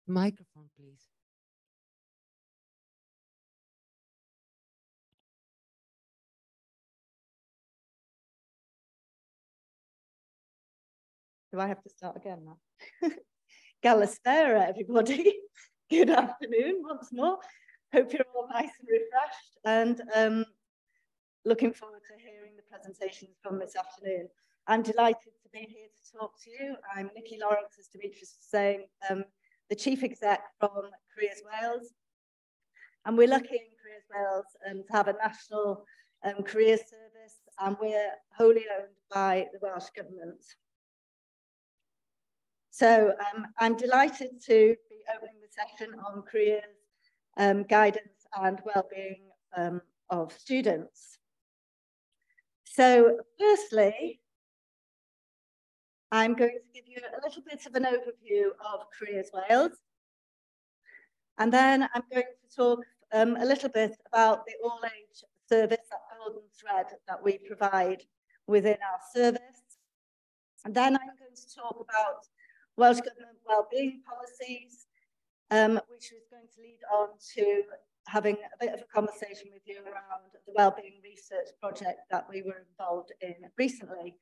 Microphone, please. Do I have to start again now? Kalispera, everybody. Good afternoon once more. Hope you're all nice and refreshed, and looking forward to hearing the presentations from this afternoon. I'm delighted to be here to talk to you. I'm Nikki Lawrence, as Demetrius was saying, the Chief Exec from Careers Wales. And we're lucky in Careers Wales to have a national career service, and we're wholly owned by the Welsh Government. So I'm delighted to be opening the session on careers, guidance and wellbeing of students. So firstly, I'm going to give you a little bit of an overview of Careers Wales. And then I'm going to talk a little bit about the all-age service, that golden thread that we provide within our service. And then I'm going to talk about Welsh Government wellbeing policies, which is going to lead on to having a bit of a conversation with you around the wellbeing research project that we were involved in recently.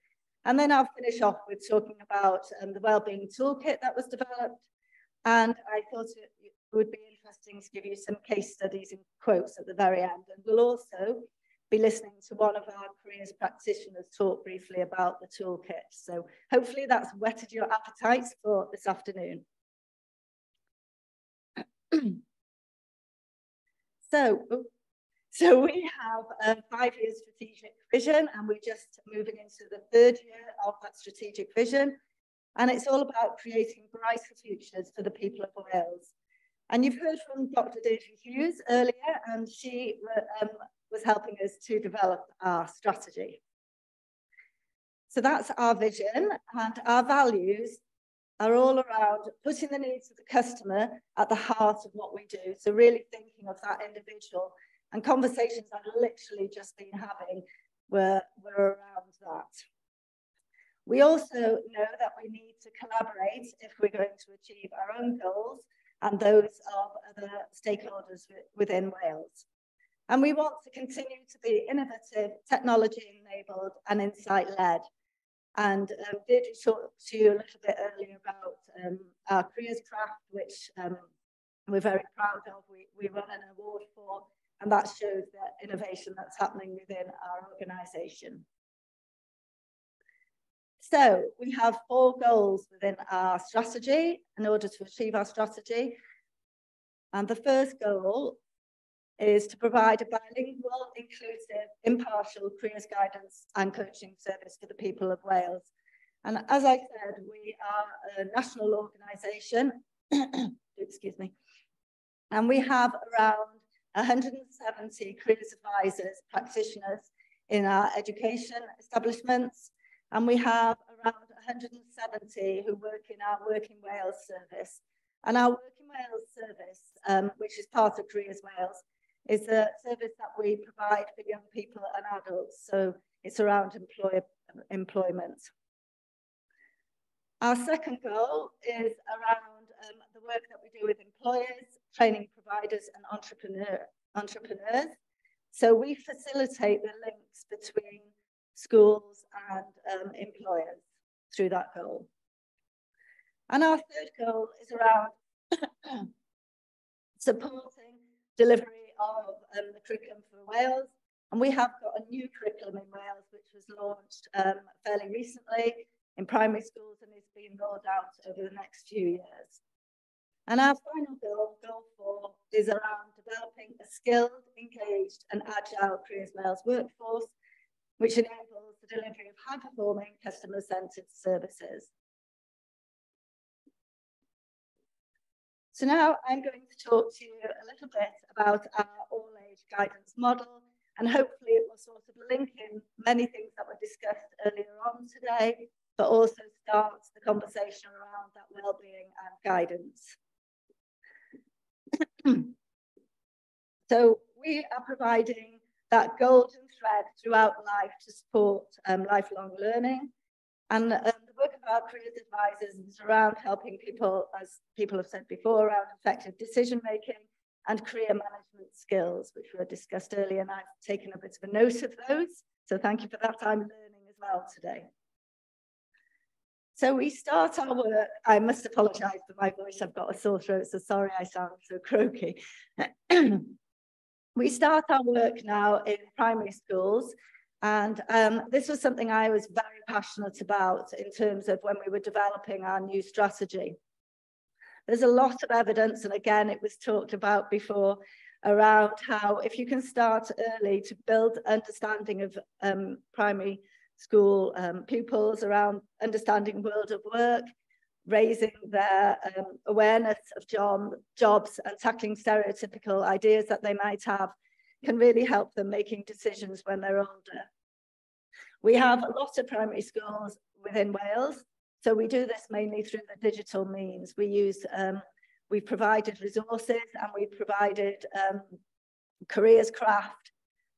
And then I'll finish off with talking about the wellbeing toolkit that was developed. And I thought it would be interesting to give you some case studies and quotes at the very end. And we'll also be listening to one of our careers practitioners talk briefly about the toolkit. So hopefully that's whetted your appetites for this afternoon. So we have a 5-year strategic vision, and we're just moving into the 3rd year of that strategic vision. And it's all about creating brighter futures for the people of Wales. And you've heard from Dr. Deirdre Hughes earlier, and she was helping us to develop our strategy. So that's our vision, and our values are all around putting the needs of the customer at the heart of what we do. So really thinking of that individual, and conversations I've literally just been having were around that. We also know that we need to collaborate if we're going to achieve our own goals and those of other stakeholders within Wales. And we want to continue to be innovative, technology-enabled and insight-led. And Deirdre talked to you a little bit earlier about our Careers Craft, which we're very proud of. We won an award for, and that shows the innovation that's happening within our organisation. So we have 4 goals within our strategy in order to achieve our strategy. And the first goal is to provide a bilingual, inclusive, impartial careers guidance and coaching service for the people of Wales. And as I said, we are a national organisation, excuse me, and we have around 170 careers advisors, practitioners in our education establishments, and we have around 170 who work in our Working Wales service. And our Working Wales service, which is part of Careers Wales, is a service that we provide for young people and adults. So it's around employment. Our second goal is around the work that we do with employers, training providers and entrepreneurs. So we facilitate the links between schools and employers through that goal. And our third goal is around supporting delivery of the curriculum for Wales. And we have got a new curriculum in Wales, which was launched fairly recently in primary schools and is being rolled out over the next few years. And our final goal, goal 4, is around developing a skilled, engaged and agile Careers Wales workforce, which enables the delivery of high-performing, customer-centred services. So now I'm going to talk to you a little bit about our all-age guidance model, and hopefully it will sort of link in many things that were discussed earlier on today, but also starts the conversation around that well-being and guidance. So we are providing that golden thread throughout life to support lifelong learning. And the work of our careers advisors is around helping people, as people have said before, around effective decision-making and career management skills, which were discussed earlier, and I've taken a bit of a note of those. So thank you for that. I'm learning as well today. So we start our work. I must apologise for my voice. I've got a sore throat, so sorry I sound so croaky. We start our work now in primary schools. And this was something I was very passionate about in terms of when we were developing our new strategy. There's a lot of evidence, and again, it was talked about before, around how if you can start early to build understanding of primary school pupils around understanding world of work, raising their awareness of jobs and tackling stereotypical ideas that they might have, can really help them making decisions when they're older. We have a lot of primary schools within Wales, so we do this mainly through the digital means. We've provided resources and we've provided Careers Craft,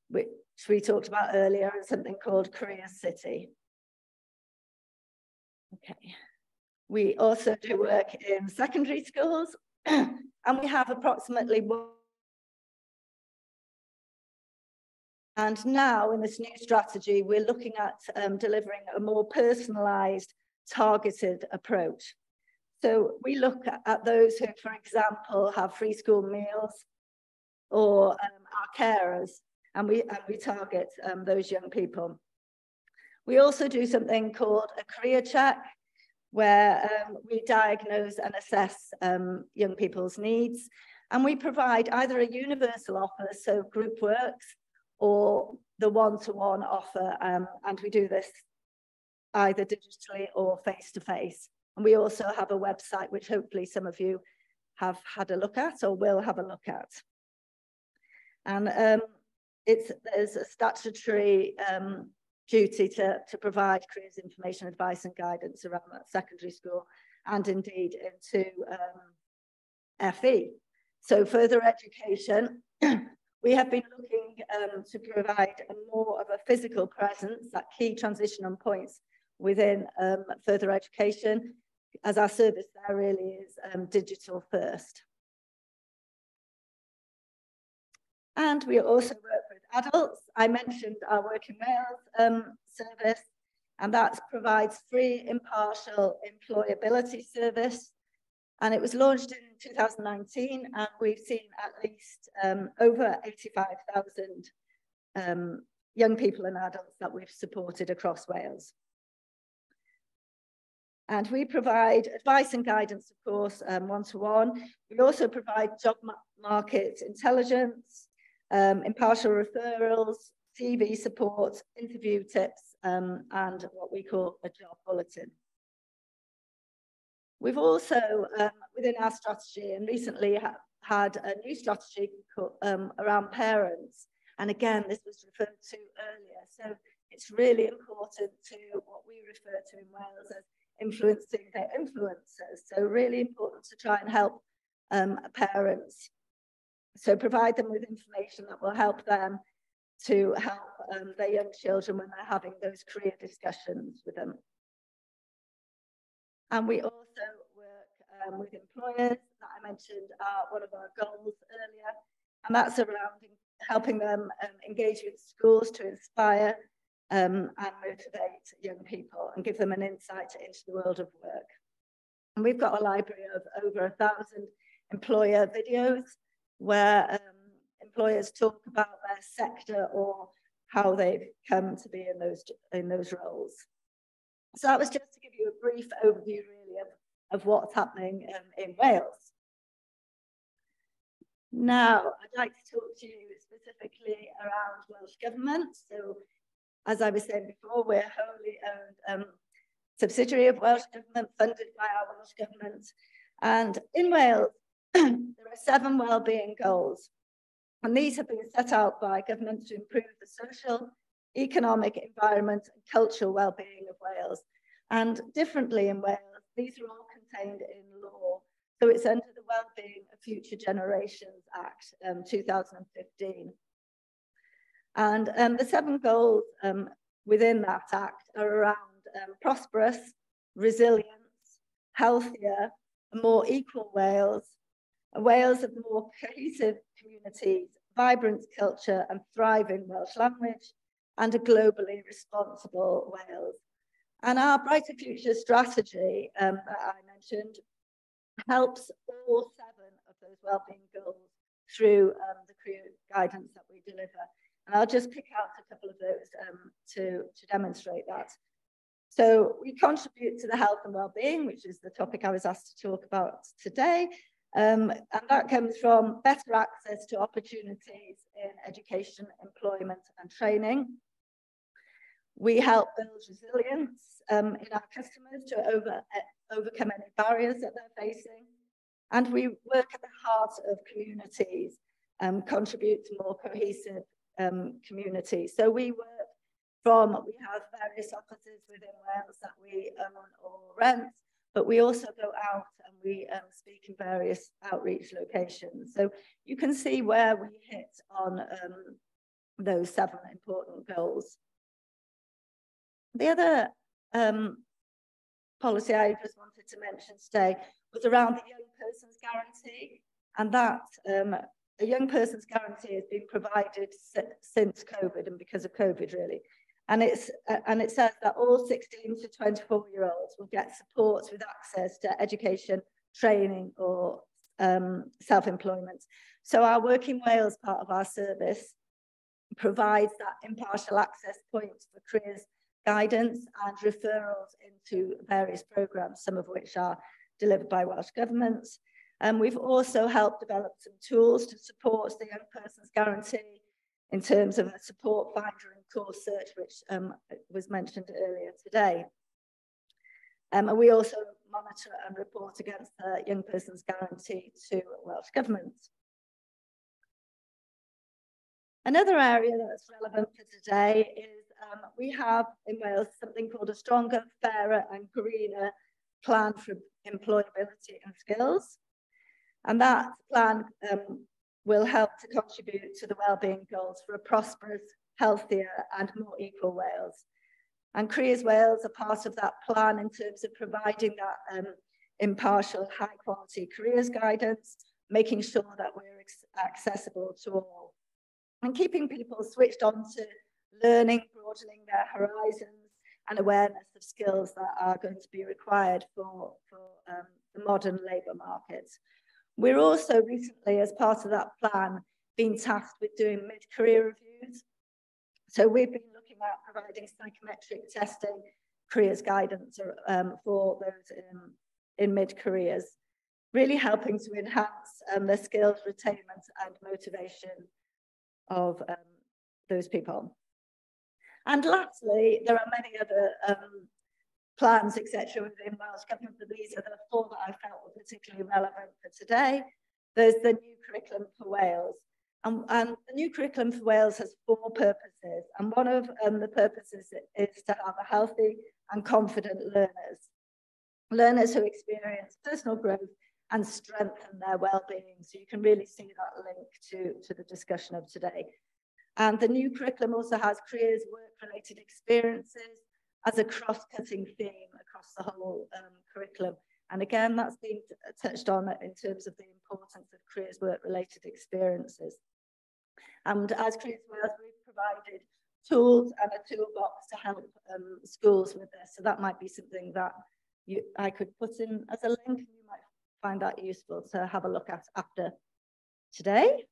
which we talked about earlier, and something called Careers City. Okay. We also do work in secondary schools, and we have approximately one. And now in this new strategy, we're looking at delivering a more personalised, targeted approach. So we look at those who, for example, have free school meals or are carers, and we target those young people. We also do something called a career check, where we diagnose and assess young people's needs, and we provide either a universal offer, so group works, or the one-to-one offer, and we do this either digitally or face-to-face. And we also have a website, which hopefully some of you have had a look at or will have a look at. And there's a statutory duty to provide careers information, advice and guidance around that secondary school, and indeed into FE. So further education, we have been looking to provide more of a physical presence at key transition points within further education, as our service there really is digital first. And we also work with adults. I mentioned our Work in Wales service, and that provides free, impartial employability service. And it was launched in 2019, and we've seen at least over 85,000 young people and adults that we've supported across Wales. And we provide advice and guidance, of course, one-to-one. We also provide job market intelligence, impartial referrals, CV support, interview tips, and what we call a job bulletin. We've also, within our strategy, and recently had a new strategy around parents. And again, this was referred to earlier. So it's really important to what we refer to in Wales as influencing their influencers. So really important to try and help parents. So provide them with information that will help them to help their young children when they're having those career discussions with them. And we also work with employers that I mentioned are one of our goals earlier, and that's around helping them engage with schools to inspire and motivate young people and give them an insight into the world of work. And we've got a library of over 1,000 employer videos where employers talk about their sector or how they've come to be in those roles. So that was just to give you a brief overview, really, of what's happening in Wales. Now, I'd like to talk to you specifically around Welsh Government. So, as I was saying before, we're a wholly owned subsidiary of Welsh Government, funded by our Welsh Government. And in Wales, there are 7 wellbeing goals. And these have been set out by government to improve the social, economic, environment, and cultural well-being of Wales. And differently in Wales, these are all contained in law. So it's under the Wellbeing of Future Generations Act, 2015. And the 7 goals within that act are around prosperous, resilient, healthier, a more equal Wales, a Wales of more cohesive communities, vibrant culture and thriving Welsh language, and a globally responsible Wales. And our Brighter Future strategy that I mentioned helps all 7 of those wellbeing goals through the career guidance that we deliver. And I'll just pick out a couple of those to demonstrate that. So we contribute to the health and well-being, which is the topic I was asked to talk about today. And that comes from better access to opportunities in education, employment and training. We help build resilience in our customers to overcome any barriers that they're facing. And we work at the heart of communities, contribute to more cohesive communities. So we have various offices within Wales that we own or rent, but we also go out and we speak in various outreach locations. So you can see where we hit on those 7 important goals. The other policy I just wanted to mention today was around the Young Persons Guarantee, and that a Young Persons Guarantee has been provided since COVID and because of COVID, really. And it says that all 16 to 24-year-olds will get support with access to education, training, or self-employment. So our Work in Wales part of our service provides that impartial access points for careers guidance and referrals into various programmes, some of which are delivered by Welsh Government. We've also helped develop some tools to support the Young Persons Guarantee in terms of a support finder and course search, which was mentioned earlier today. And we also monitor and report against the Young Persons Guarantee to Welsh Government. Another area that's relevant for today is we have in Wales something called a Stronger, Fairer and Greener Plan for Employability and Skills. And that plan will help to contribute to the wellbeing goals for a prosperous, healthier and more equal Wales. And Careers Wales are part of that plan in terms of providing that impartial, high quality careers guidance, making sure that we're accessible to all. And keeping people switched on to learning, broadening their horizons and awareness of skills that are going to be required for the modern labour market. We're also recently, as part of that plan, been tasked with doing mid-career reviews. So we've been looking at providing psychometric testing, careers guidance for those in mid-careers, really helping to enhance the skills, retainment and motivation of those people. And lastly, there are many other plans, etc., within Welsh Government, but these are the 4 that I felt were particularly relevant for today. There's the new curriculum for Wales. And the new curriculum for Wales has 4 purposes. And one of the purposes is to have a healthy and confident learners who experience personal growth and strengthen their well-being. So you can really see that link to the discussion of today. And the new curriculum also has careers, work-related experiences as a cross-cutting theme across the whole curriculum. And again, that's been touched on in terms of the importance of careers, work-related experiences. And as Creative Wales, we've provided tools and a toolbox to help schools with this. So that might be something that I could put in as a link, and you might find that useful to have a look at after today.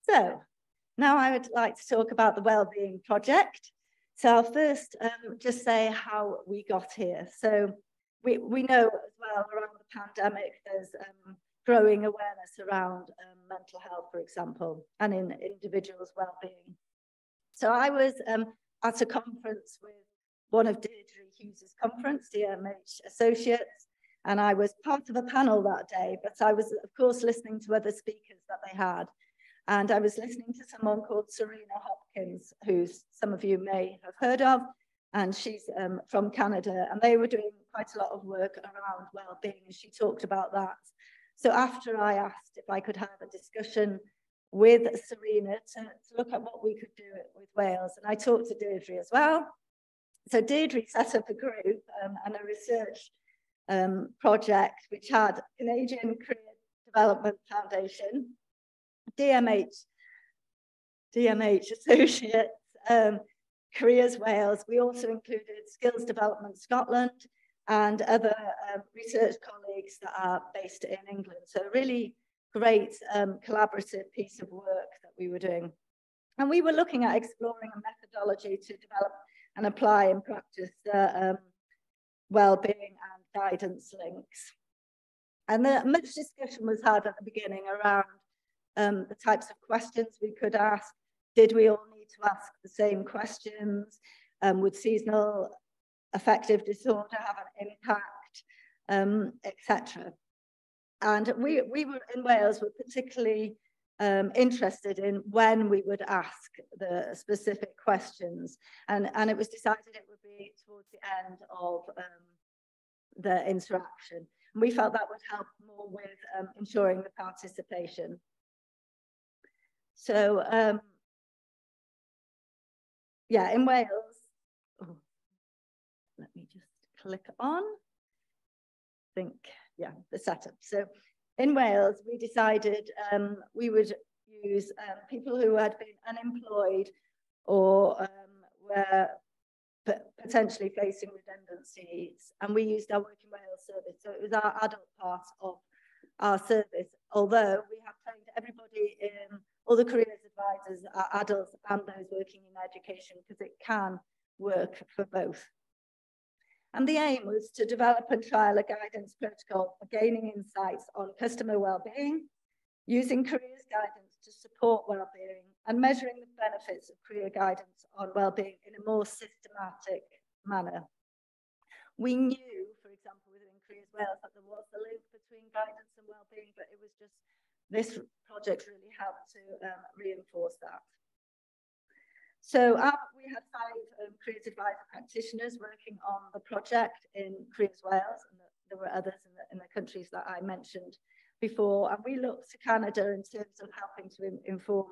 So now I would like to talk about the Wellbeing Project. So I'll first just say how we got here. So we know as well around the pandemic, there's growing awareness around mental health, for example, and in individuals' well-being. So I was at a conference with one of Deirdre Hughes' conference, DMH Associates, and I was part of a panel that day, but I was, of course, listening to other speakers that they had. And I was listening to someone called Serena Hopkins, who some of you may have heard of, and she's from Canada, and they were doing quite a lot of work around well-being, and she talked about that. So after I asked if I could have a discussion with Serena to look at what we could do with Wales, and I talked to Deirdre as well. So Deirdre set up a group and a research project which had Canadian Career Development Foundation, DMH Associates, Careers Wales. We also included Skills Development Scotland and other research colleagues that are based in England. So a really great collaborative piece of work that we were doing. And we were looking at exploring a methodology to develop and apply and practice well-being and guidance links. And much discussion was had at the beginning around the types of questions we could ask. Did we all need to ask the same questions? Would seasonal affective disorder have an impact, etc. And we were in Wales were particularly interested in when we would ask the specific questions, and it was decided it would be towards the end of the interaction. And we felt that would help more with ensuring the participation. So yeah, in Wales, oh, let me just click on, I think, yeah, the setup. So in Wales, we decided we would use people who had been unemployed or were potentially facing redundancies, and we used our Working Wales service. So it was our adult part of our service, although we have trained everybody in, all the careers advisors are adults and those working in education, because it can work for both. And the aim was to develop and trial a guidance protocol for gaining insights on customer well-being, using careers guidance to support well-being, and measuring the benefits of career guidance on well-being in a more systematic manner. We knew, for example, within Careers Wales, that there was a link between guidance and well-being, but it was just, this project really helped to reinforce that. So we had 5 careers advisor practitioners working on the project in Careers Wales, and there were others in the countries that I mentioned before, and we looked to Canada in terms of helping to inform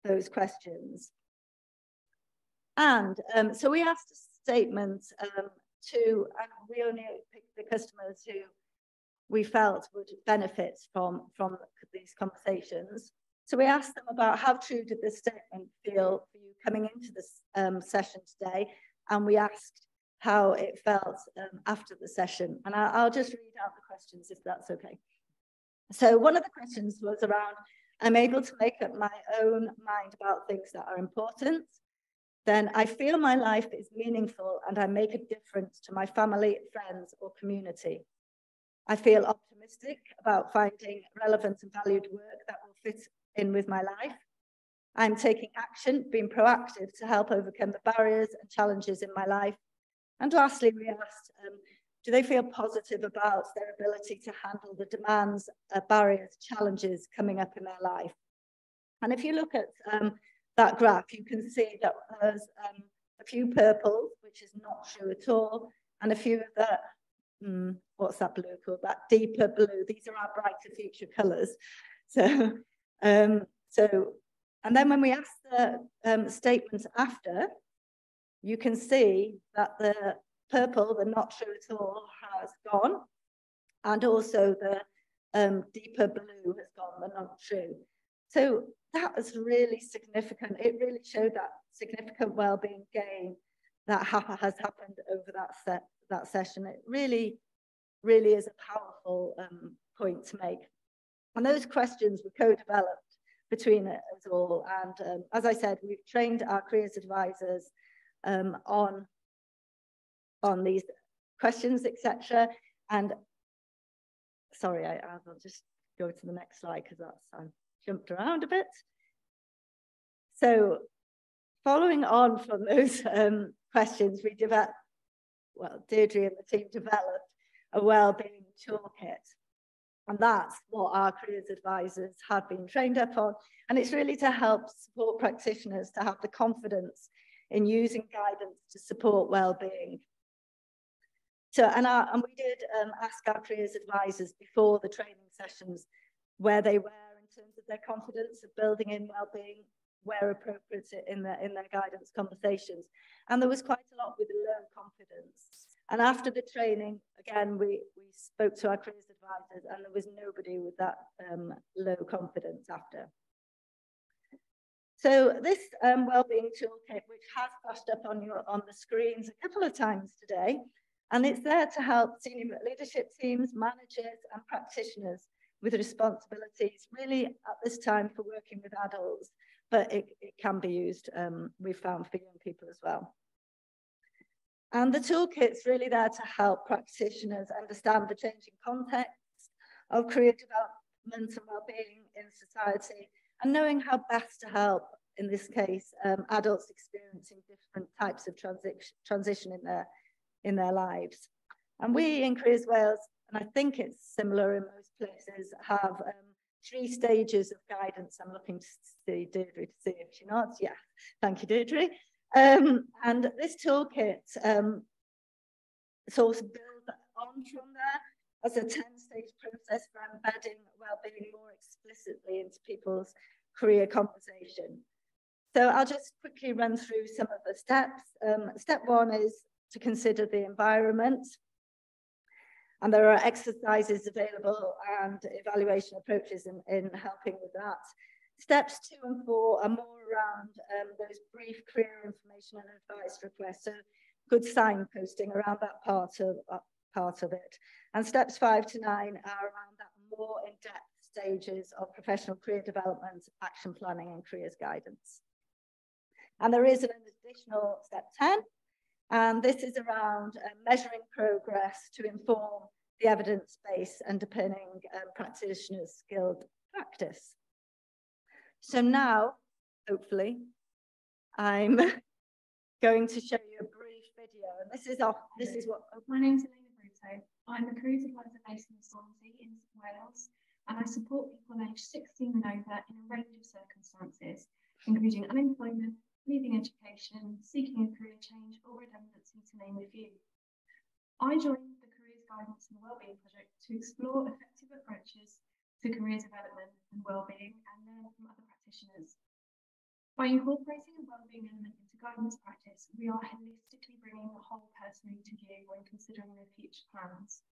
those questions. And so we asked a statement and we only picked the customers who we felt would benefit from these conversations. So we asked them about how true did this statement feel for you coming into this session today, and we asked how it felt after the session. And I'll just read out the questions if that's okay. So one of the questions was around, I'm able to make up my own mind about things that are important. Then I feel my life is meaningful and I make a difference to my family, friends, or community. I feel optimistic about finding relevant and valued work that will fit in with my life. I'm taking action, being proactive to help overcome the barriers and challenges in my life. And lastly, we asked, do they feel positive about their ability to handle the demands, barriers, challenges coming up in their life? And if you look at that graph, you can see that there's a few purples, which is not true at all, and a few of the, what's that blue called? That deeper blue. These are our brighter future colours. So, and then when we ask the statements after, you can see that the purple, the not true at all, has gone, and also the deeper blue has gone than not true. So that was really significant. It really showed that significant well-being gain that has happened over that session. It really, really is a powerful point to make. And those questions were co-developed between us all. And as I said, we've trained our careers advisors on these questions, etc. And sorry, I'll just go to the next slide because I jumped around a bit. So following on from those questions, we developed, well, Deirdre and the team developed a wellbeing toolkit. And that's what our careers advisors have been trained up on. And it's really to help support practitioners to have the confidence in using guidance to support well-being. So, and we did ask our careers advisors before the training sessions where they were in terms of their confidence of building in well-being, where appropriate in their guidance conversations. And there was quite a lot with low confidence. And after the training, again, we spoke to our careers advisors and there was nobody with that low confidence after. So this wellbeing toolkit, which has flashed up on the screens a couple of times today, and it's there to help senior leadership teams, managers and practitioners with responsibilities really at this time for working with adults, but it can be used, we've found, for young people as well. And the toolkit's really there to help practitioners understand the changing context of career development and well-being in society, and knowing how best to help, in this case, adults experiencing different types of transition in their lives. And we in Careers Wales, and I think it's similar in most places, have 3 stages of guidance. I'm looking to see Deirdre to see if she nods. Yeah, thank you, Deirdre. And this toolkit sort of builds on from there as a 10-stage process for embedding well-being more explicitly into people's career conversation. So I'll just quickly run through some of the steps. Step 1 is to consider the environment. And there are exercises available and evaluation approaches in helping with that. Steps 2 and 4 are more around those brief career information and advice requests, so good signposting around that part of it. And steps 5 to 9 are around that more in-depth stages of professional career development, action planning and careers guidance. And there is an additional step 10, and this is around measuring progress to inform the evidence base underpinning practitioners' skilled practice. So now, hopefully, I'm going to show you a brief video, and this is what. My name's Elena Bruto. I'm a careers advisor based in Swansea in Wales, and I support people aged 16 and over in a range of circumstances, including unemployment, leaving education, seeking a career change, or redundancy, to name a few. I joined the Careers Guidance and Wellbeing Project to explore effective approaches to career development and wellbeing and learn from other practitioners. By incorporating a wellbeing element into guidance practice, we are holistically bringing the whole person into view when considering their future plans.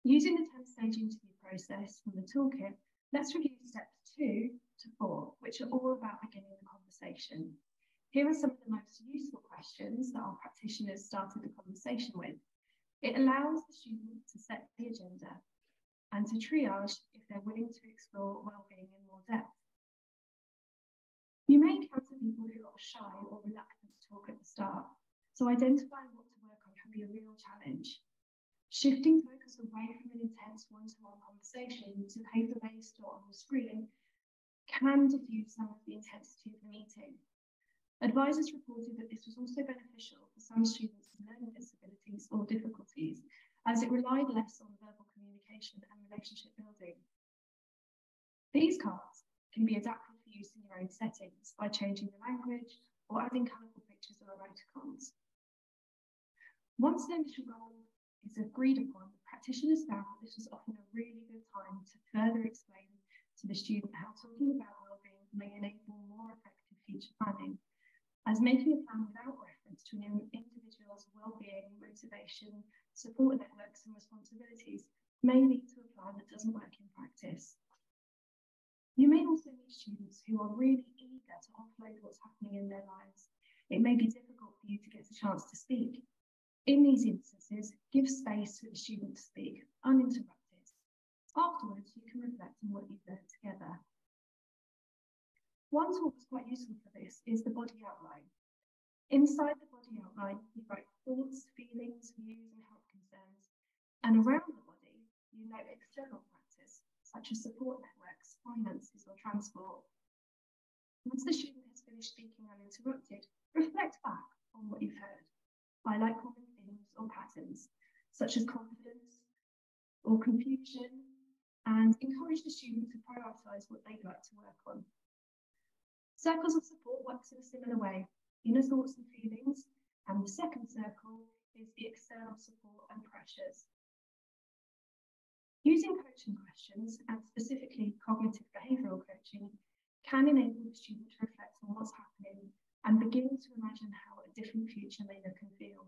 Using the 10-stage interview process from the toolkit, let's review steps 2 to 4, which are all about beginning the conversation. Here are some of the most useful questions that our practitioners started the conversation with. It allows the student to set the agenda and to triage if they're willing to explore wellbeing in more depth. You may encounter people who are shy or reluctant to talk at the start, so identifying what to work on can be a real challenge. Shifting focus away from an intense one-to-one conversation to paper-based or on the screen can diffuse some of the intensity of the meeting. Advisors reported that this was also beneficial for some students with learning disabilities or difficulties, as it relied less on verbal communication and relationship building. These cards can be adapted for use in your own settings by changing the language or adding colourful pictures or emoticons. Once the initial goal is agreed upon, practitioners found that this was often a really good time to further explain to the student how talking about wellbeing may enable more effective future planning, as making a plan without reference to an individual's well-being, motivation, support networks and responsibilities may lead to a plan that doesn't work in practice. really eager to offload what's happening in their lives, it may be difficult for you to get a chance to speak. In these instances, give space for the student to speak, uninterrupted. Afterwards, you can reflect on what you've learned together. One tool that's quite useful for this is the body outline. Inside the body outline, you write thoughts, feelings, views, and health concerns. And around the body, you note external factors, such as support networks, finances, or transport. Once the student has finished speaking uninterrupted, reflect back on what you've heard. Highlight common themes or patterns, such as confidence or confusion, and encourage the student to prioritise what they'd like to work on. Circles of support works in a similar way, inner thoughts and feelings, and the second circle is the external support and pressures. Using coaching questions, and specifically cognitive behavioural coaching, can enable the student to reflect on what's happening and begin to imagine how a different future may look and feel.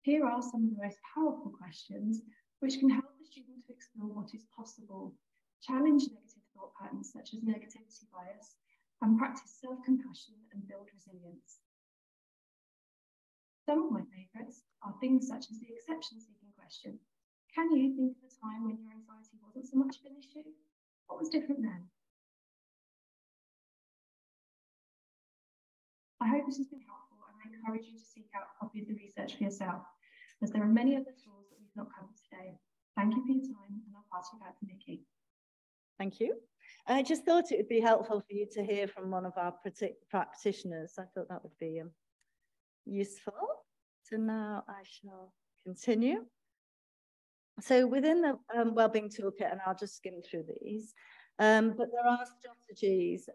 Here are some of the most powerful questions which can help the student to explore what is possible, challenge negative thought patterns such as negativity bias, and practice self-compassion and build resilience. Some of my favourites are things such as the exception-seeking question. Can you think of a time when your anxiety wasn't so much of an issue? What was different then? I hope this has been helpful, and I encourage you to seek out a copy of the research for yourself, as there are many other tools that we've not covered today. Thank you for your time, and I'll pass you back to Nikki. Thank you. I just thought it would be helpful for you to hear from one of our practitioners. I thought that would be useful. So now I shall continue. So within the Wellbeing Toolkit, and I'll just skim through these, but there are strategies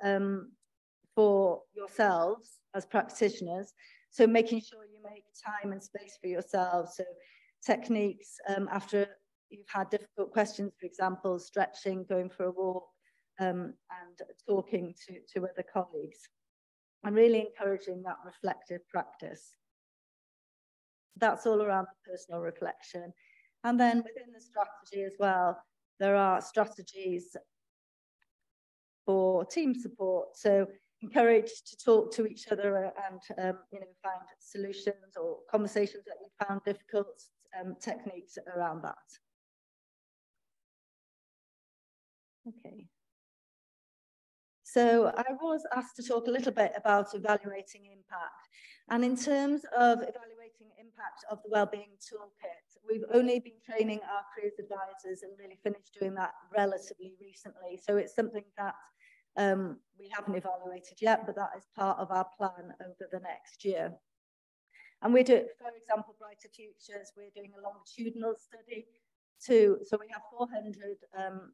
for yourselves as practitioners. So making sure you make time and space for yourselves. So techniques after you've had difficult questions, for example, stretching, going for a walk, and talking to other colleagues, and really encouraging that reflective practice. That's all around the personal reflection. And then within the strategy as well, there are strategies for team support. So encourage to talk to each other and find solutions or conversations that you found difficult, techniques around that. Okay. So I was asked to talk a little bit about evaluating impact. And in terms of evaluating impact of the Wellbeing Toolkit, we've only been training our careers advisors and really finished doing that relatively recently. So it's something that we haven't evaluated yet, but that is part of our plan over the next year. And we do, for example, Brighter Futures, we're doing a longitudinal study. So we have 400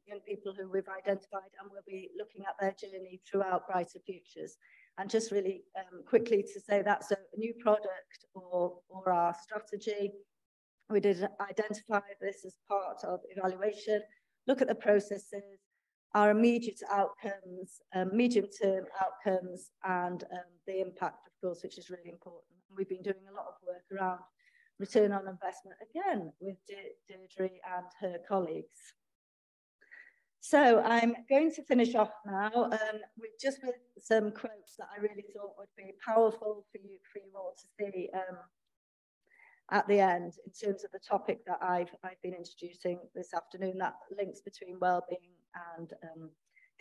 young people who we've identified, and we'll be looking at their journey throughout Brighter Futures. And just really quickly to say that's a new product or our strategy. We did identify this as part of evaluation, look at the processes, our immediate outcomes, medium-term outcomes, and the impact, of course, which is really important. And we've been doing a lot of work around return on investment, again, with Deirdre and her colleagues. So I'm going to finish off now with some quotes that I really thought would be powerful for you all to see at the end in terms of the topic that I've been introducing this afternoon, that links between wellbeing and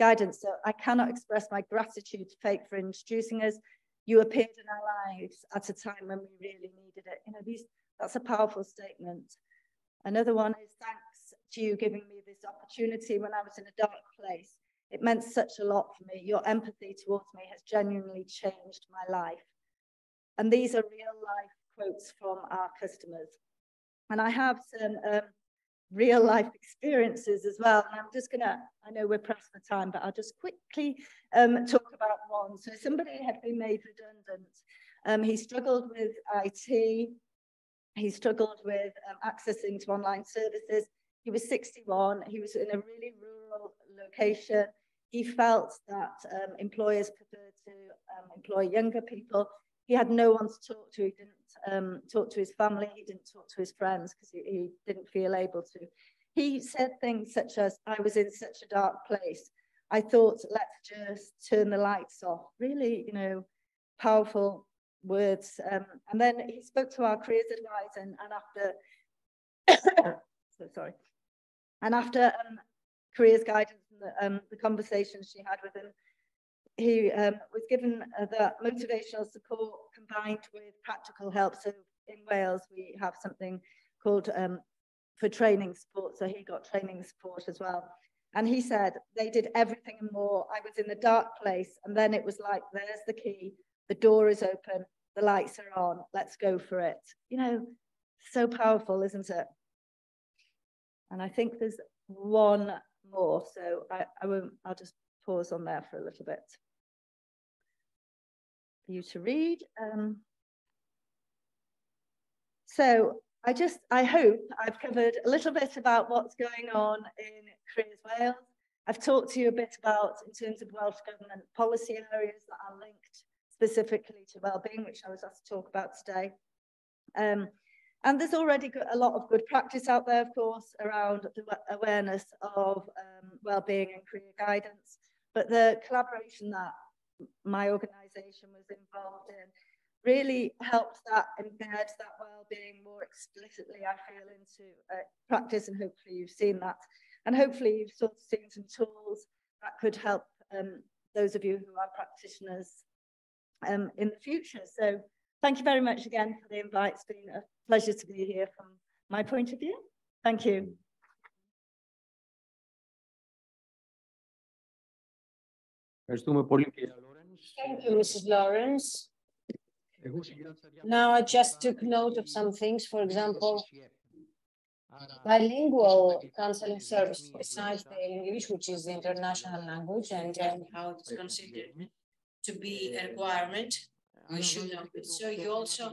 guidance. So I cannot express my gratitude to Fake for introducing us. You appeared in our lives at a time when we really needed it. That's a powerful statement. Another one is thanks to you giving me this opportunity when I was in a dark place. It meant such a lot for me. Your empathy towards me has genuinely changed my life. And these are real life quotes from our customers. And I have some real life experiences as well. And I'm just gonna, I know we're pressed for time, but I'll just quickly talk about one. So somebody had been made redundant. He struggled with IT. He struggled with accessing to online services. He was 61. He was in a really rural location. He felt that employers preferred to employ younger people. He had no one to talk to. He didn't talk to his family. He didn't talk to his friends because he didn't feel able to. He said things such as, I was in such a dark place. I thought, let's just turn the lights off. Really, you know, powerful words. And then he spoke to our careers advisor, and after, so sorry, and after careers guidance and the conversations she had with him, he was given the motivational support combined with practical help. So in Wales, we have something called for training support. So he got training support as well. And he said they did everything and more. I was in the dark place, and then it was like, there's the key, the door is open, the lights are on, let's go for it. You know, so powerful, isn't it? And I think there's one more, so I'll just pause on there for a little bit for you to read. So I hope I've covered a little bit about what's going on in Careers Wales. I've talked to you a bit about, in terms of Welsh Government policy areas that are linked specifically to wellbeing, which I was asked to talk about today. And there's already a lot of good practice out there, of course, around the awareness of wellbeing and career guidance. But the collaboration that my organisation was involved in really helped that embed that well-being more explicitly, I feel, into practice, and hopefully you've seen that. And hopefully you've sort of seen some tools that could help those of you who are practitioners in the future. So thank you very much again for the invite. It's been a pleasure to be here from my point of view. Thank you. Thank you, Mrs. Lawrence. Now, I just took note of some things. For example, bilingual counseling service besides the English, which is the international language, and how it's considered to be a requirement. We should know it. So you also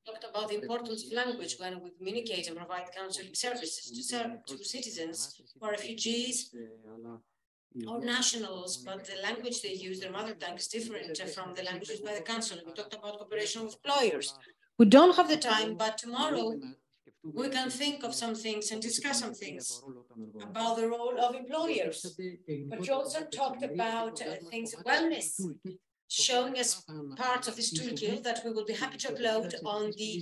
talked about the importance of language when we communicate and provide counseling services to citizens who are refugees or nationals, but the language they use, their mother tongue, is different from the language used by the council. We talked about cooperation with employers. We don't have the time, but tomorrow we can think of some things and discuss some things about the role of employers. But you also talked about things of wellness, showing us parts of this toolkit that we will be happy to upload on the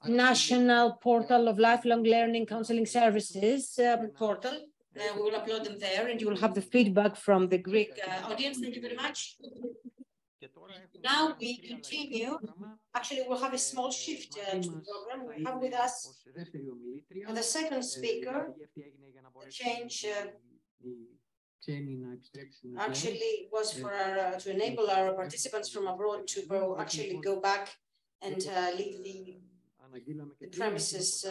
National Portal of Lifelong Learning Counseling Services portal. We will upload them there, and you will have the feedback from the Greek audience. Thank you very much. Now we continue. Actually, we'll have a small shift to the program. We have with us the second speaker. The change actually was for to enable our participants from abroad to go back and leave the premises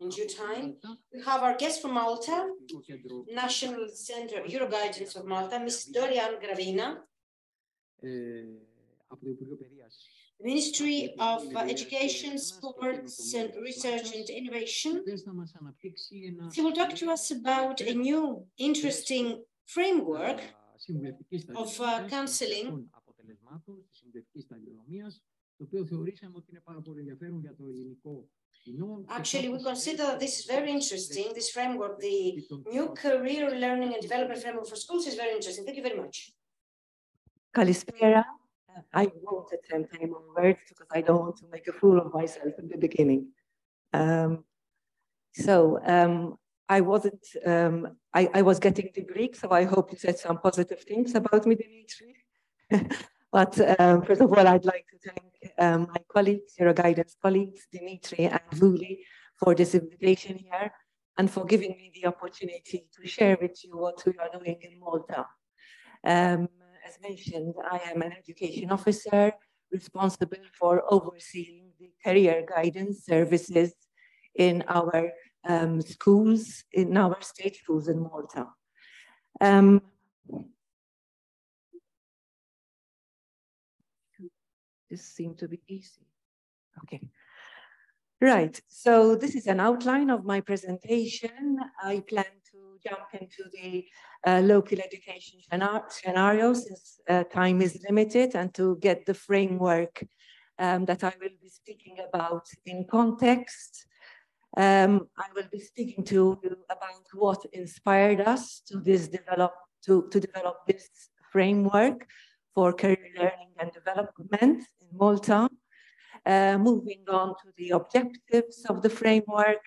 in due time. We have our guest from Malta, National Center Euroguidance of Malta, Ms. Dorian Gravina. Ministry of Education, Sports and Research and Innovation. She will talk to us about a new interesting framework of counseling. Actually, we consider that this is very interesting. This framework, the new career learning and development framework for schools, is very interesting. Thank you very much. Kalispera. I won't attempt any more words because I don't want to make a fool of myself in the beginning. I was getting the Greek, so I hope you said some positive things about me, Dimitri. But first of all, I'd like to thank my colleagues, Euroguidance colleagues, Dimitri and Vuli, for this invitation here and for giving me the opportunity to share with you what we are doing in Malta. As mentioned, I am an education officer responsible for overseeing the career guidance services in our schools, in our state schools in Malta. This seemed to be easy. Okay. Right, so this is an outline of my presentation. I plan to jump into the local education scenario since time is limited, and to get the framework that I will be speaking about in context. I will be speaking to you about what inspired us to develop this framework for career learning and development in Malta, moving on to the objectives of the framework,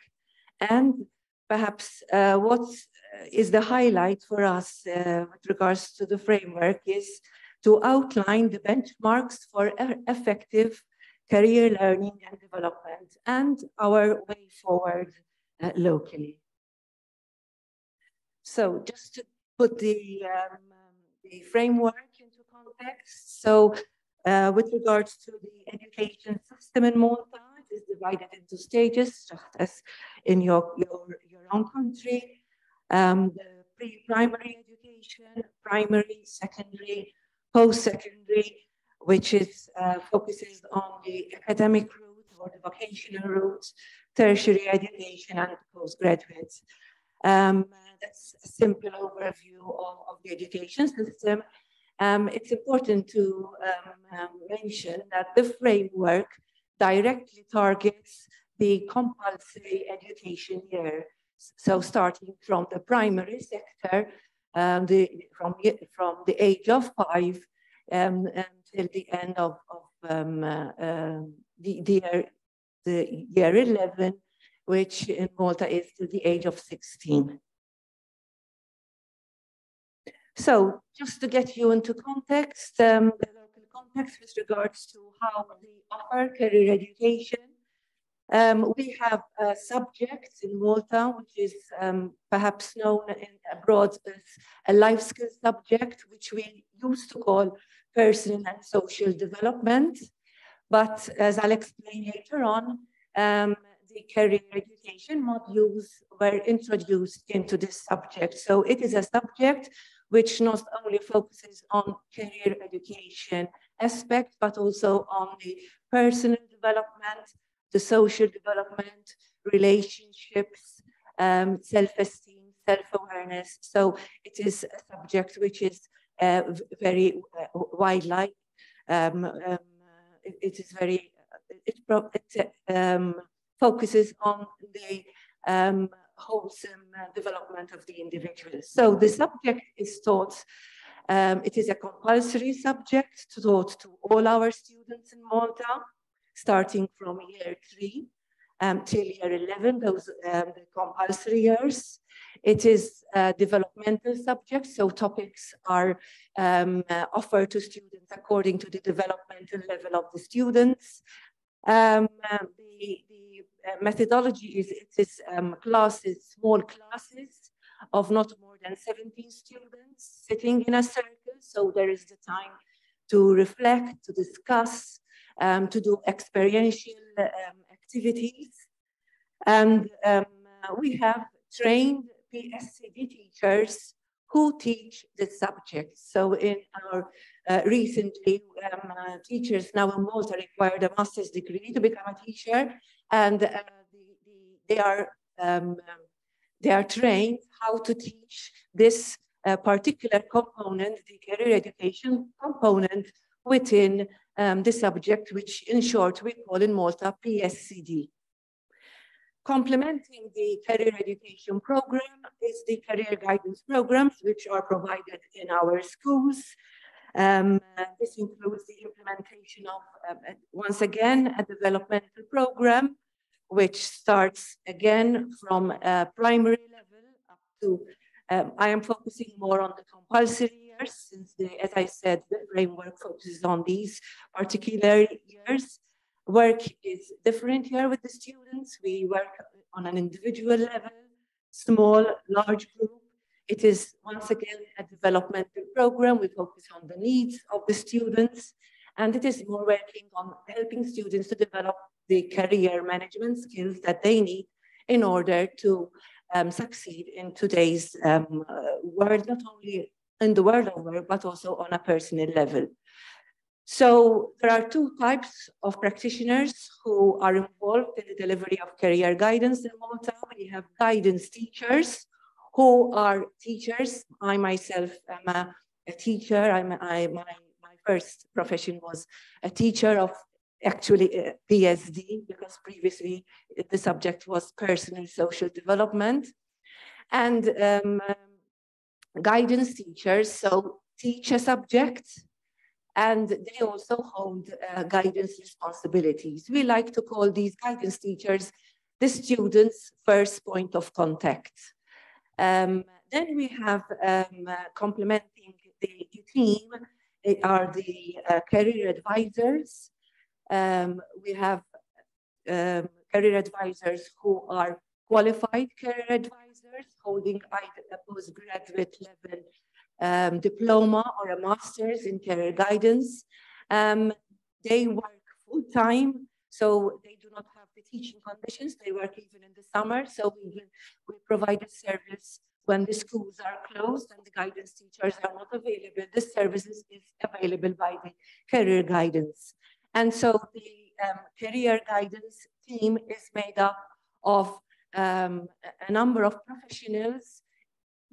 and perhaps what is the highlight for us with regards to the framework is to outline the benchmarks for effective career learning and development and our way forward locally. So just to put the framework into context, so with regards to the education system in Malta, it is divided into stages, just as in your own country. The pre-primary education, primary, secondary, post-secondary, which is focuses on the academic route or the vocational route, tertiary education, and postgraduate. That's a simple overview of the education system. It's important to mention that the framework directly targets the compulsory education year. So starting from the primary sector, from the age of 5 until the end of the year 11, which in Malta is to the age of 16. So just to get you into context, the local context with regards to how we offer career education, we have subjects in Malta, which is perhaps known abroad as a life skills subject, which we used to call personal and social development. But as I'll explain later on, the career education modules were introduced into this subject. So it is a subject which not only focuses on career education aspect, but also on the personal development, the social development, relationships, self-esteem, self-awareness. So it is a subject which is very wide. It is very, it focuses on the wholesome development of the individual. So the subject is taught, it is a compulsory subject taught to all our students in Malta, starting from year 3 till year 11, those the compulsory years. It is a developmental subject, so topics are offered to students according to the developmental level of the students. The methodology is classes, small classes of not more than 17 students sitting in a circle. So there is the time to reflect, to discuss, to do experiential activities. And we have trained PSCD teachers who teach the subject. So in our recently, teachers now in Malta required a master's degree to become a teacher, and they are trained how to teach this particular component, the career education component within the subject, which in short we call in Malta PSCD. Complementing the career education program is the career guidance programs, which are provided in our schools. This includes the implementation of, once again, a developmental program, which starts again from primary level up to, I am focusing more on the compulsory years, since, as I said, the framework focuses on these particular years. Work is different here with the students. We work on an individual level, small, large group. It is, once again, a developmental program. We focus on the needs of the students, and it is more working on helping students to develop the career management skills that they need in order to succeed in today's world, not only in the world of work, but also on a personal level. So there are two types of practitioners who are involved in the delivery of career guidance in Malta. We have guidance teachers who are teachers. I myself am a teacher. My first profession was a teacher of actually PSD, because previously the subject was personal social development, and guidance teachers, so teach a subject, and they also hold guidance responsibilities. We like to call these guidance teachers the students' first point of contact. Then we have complementing the team, they are the career advisors. We have career advisors who are qualified career advisors holding either a postgraduate level diploma or a master's in career guidance. They work full-time, so they do not have the teaching conditions. They work even in the summer, so we provide a service when the schools are closed and the guidance teachers are not available. This service is available by the career guidance. And so the career guidance team is made up of a number of professionals,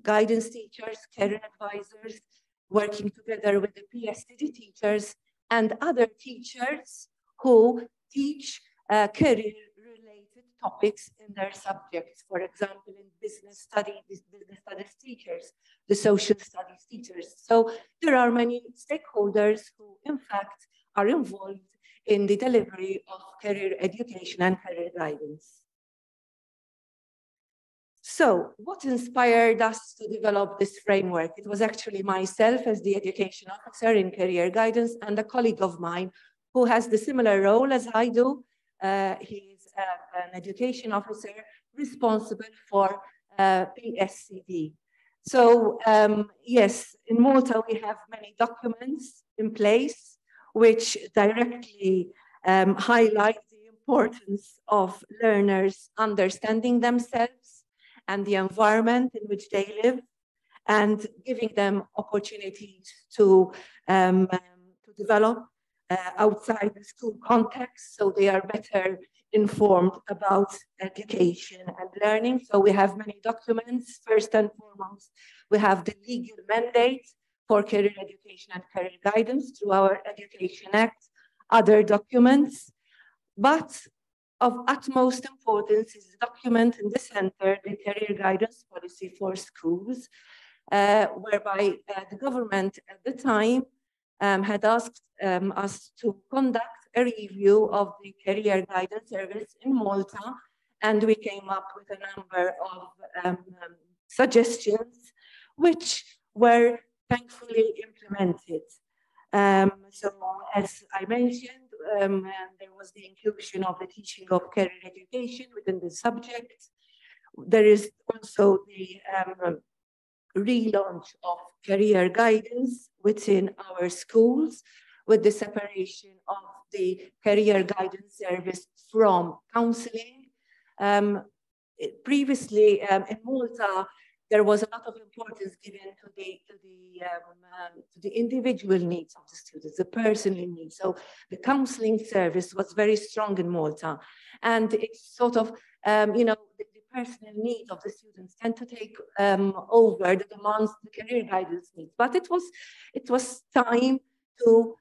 guidance teachers, career advisors, working together with the PSD teachers and other teachers who teach career-related topics in their subjects. For example, in business studies teachers, the social studies teachers. So there are many stakeholders who, in fact, are involved in the delivery of career education and career guidance. So what inspired us to develop this framework? It was actually myself as the education officer in career guidance and a colleague of mine who has the similar role as I do. He is an education officer responsible for PSCD. So yes, in Malta we have many documents in place which directly highlight the importance of learners understanding themselves and the environment in which they live, and giving them opportunities to develop outside the school context, so they are better informed about education and learning. So we have many documents. First and foremost, we have the legal mandate for career education and career guidance through our Education Act, other documents, but of utmost importance is the document in the center, the career guidance policy for schools, whereby the government at the time had asked us to conduct a review of the career guidance service in Malta, and we came up with a number of suggestions which were thankfully implemented. So as I mentioned, there was the inclusion of the teaching of career education within the subject. There is also the relaunch of career guidance within our schools, with the separation of the career guidance service from counseling. Previously in Malta, there was a lot of importance given to the individual needs of the students, the personal needs. So the counseling service was very strong in Malta, and it's sort of, you know, the personal needs of the students tend to take over the demands the career guidance needs. But it was time to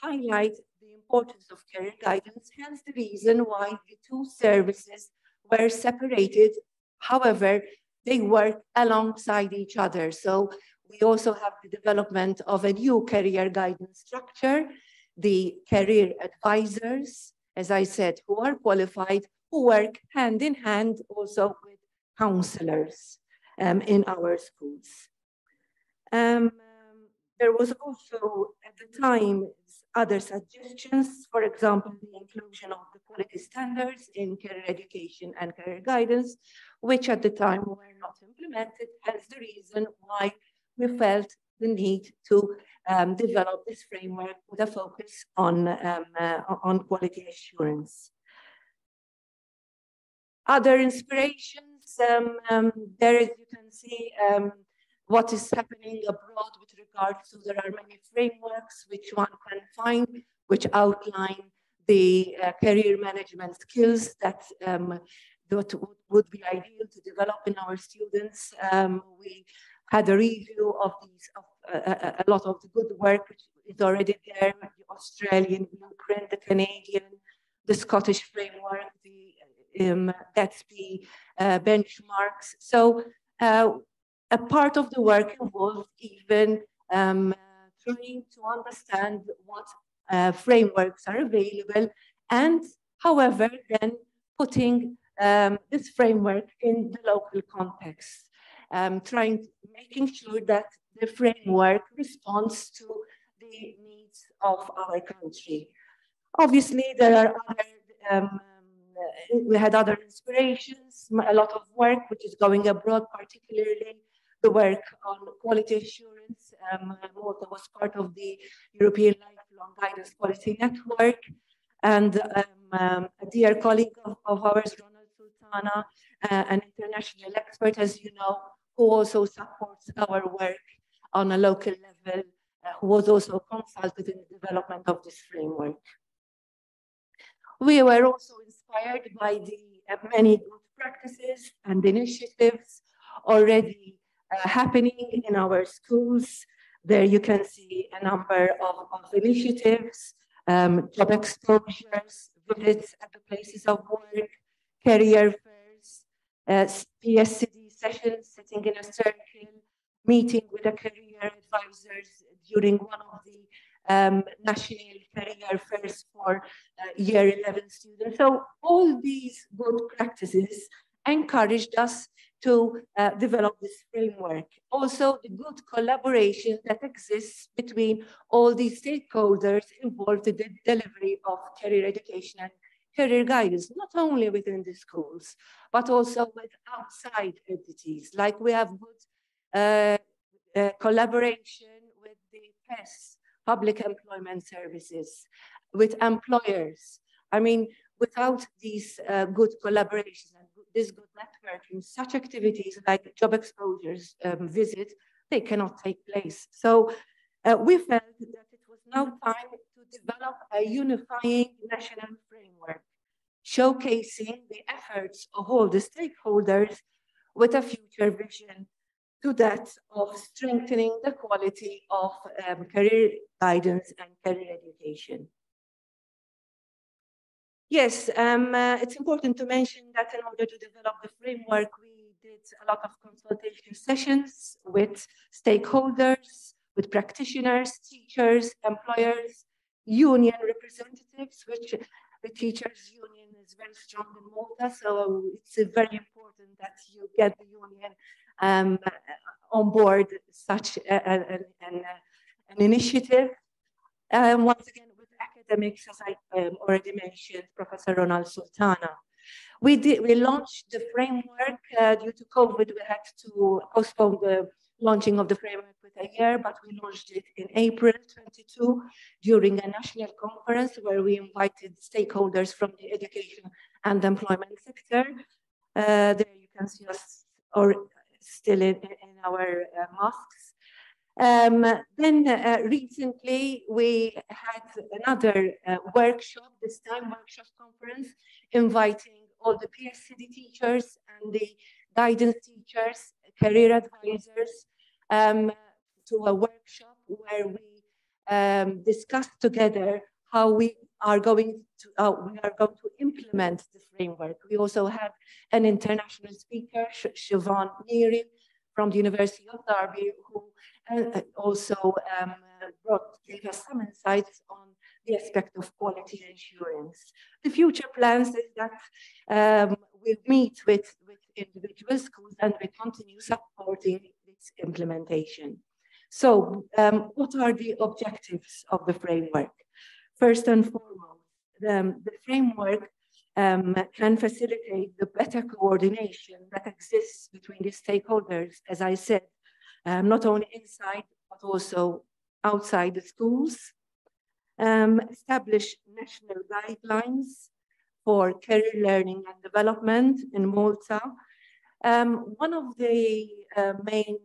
highlight the importance of career guidance, hence the reason why the two services were separated. However, they work alongside each other. So we also have the development of a new career guidance structure, the career advisors, as I said, who are qualified, who work hand in hand also with counselors in our schools. There was also at the time other suggestions, for example, the inclusion of the quality standards in career education and career guidance, which at the time were not implemented, hence the reason why we felt the need to develop this framework with a focus on quality assurance. Other inspirations, there is, you can see what is happening abroad with regards to, there are many frameworks which one can find, which outline the career management skills that would be ideal to develop in our students. We had a review of these, a lot of the good work which is already there, the Australian blueprint, the Canadian, the Scottish framework, the Gatsby benchmarks. So a part of the work involved even trying to understand what frameworks are available, and however, then putting this framework in the local context, making sure that the framework responds to the needs of our country. Obviously, there are other, we had other inspirations, a lot of work which is going abroad, particularly the work on quality assurance. Malta was part of the European Lifelong Guidance Quality Network, and a dear colleague of ours, Ronald Sultana, an international expert, as you know, who also supports our work on a local level, who was also consulted in the development of this framework. We were also inspired by the many good practices and initiatives already happening in our schools. There you can see a number of initiatives, job exposures, visits at the places of work, career fairs, PSCD sessions, sitting in a circle, meeting with the career advisors during one of the national career fairs for year 11 students. So all these good practices encouraged us to develop this framework. Also, the good collaboration that exists between all these stakeholders involved in the delivery of career education and career guidance, not only within the schools, but also with outside entities. Like we have good collaboration with the PES, Public Employment Services, with employers. I mean, without these good collaborations and this good networking, such activities like job exposures visit, they cannot take place. So we felt that it was now time to develop a unifying national framework, showcasing the efforts of all the stakeholders with a future vision to that of strengthening the quality of career guidance and career education. Yes, it's important to mention that in order to develop the framework, we did a lot of consultation sessions with stakeholders, with practitioners, teachers, employers, union representatives, which the teachers' union is very strong in Malta, so it's very important that you get the union on board such an initiative. Once again, with academics, as I already mentioned, Professor Ronald Sultana. We launched the framework due to COVID. We had to postpone the launching of the framework with a year, but we launched it in April 22 during a national conference where we invited stakeholders from the education and employment sector. There you can see us still in our masks. Then recently we had another workshop, this time workshop conference, inviting all the PSCD teachers and the guidance teachers, career advisors, to a workshop where we discussed together how we are going to implement the framework. We also have an international speaker, Siobhan Neary, from the University of Derby, who also gave us some insights on the aspect of quality assurance. The future plans is that we meet with individual schools and we continue supporting its implementation. So what are the objectives of the framework? First and foremost, the framework can facilitate the better coordination that exists between the stakeholders, as I said, not only inside, but also outside the schools. Establish national guidelines for career learning and development in Malta. One of the main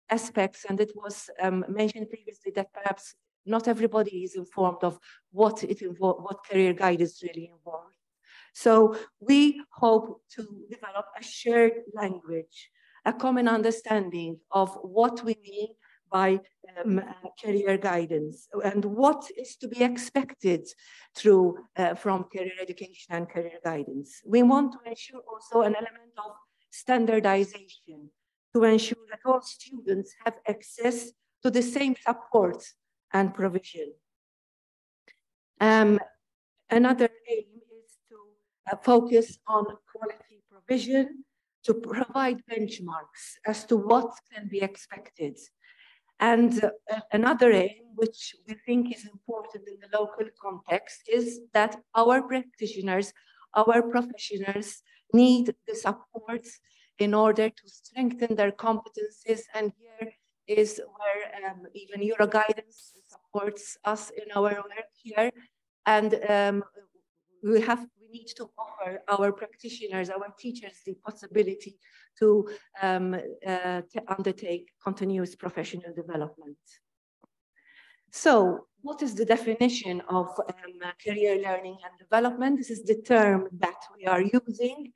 aspects, and it was mentioned previously, that perhaps not everybody is informed of what career guidance really involves. So we hope to develop a shared language, a common understanding of what we mean by career guidance and what is to be expected from career education and career guidance. We want to ensure also an element of standardization to ensure that all students have access to the same support and provision. Another aim is to focus on quality provision, to provide benchmarks as to what can be expected. And another aim, which we think is important in the local context, is that our practitioners, our professionals need the support in order to strengthen their competencies. And here is where even Euroguidance supports us in our work here. And we need to offer our practitioners, our teachers, the possibility to undertake continuous professional development. So what is the definition of career learning and development? This is the term that we are using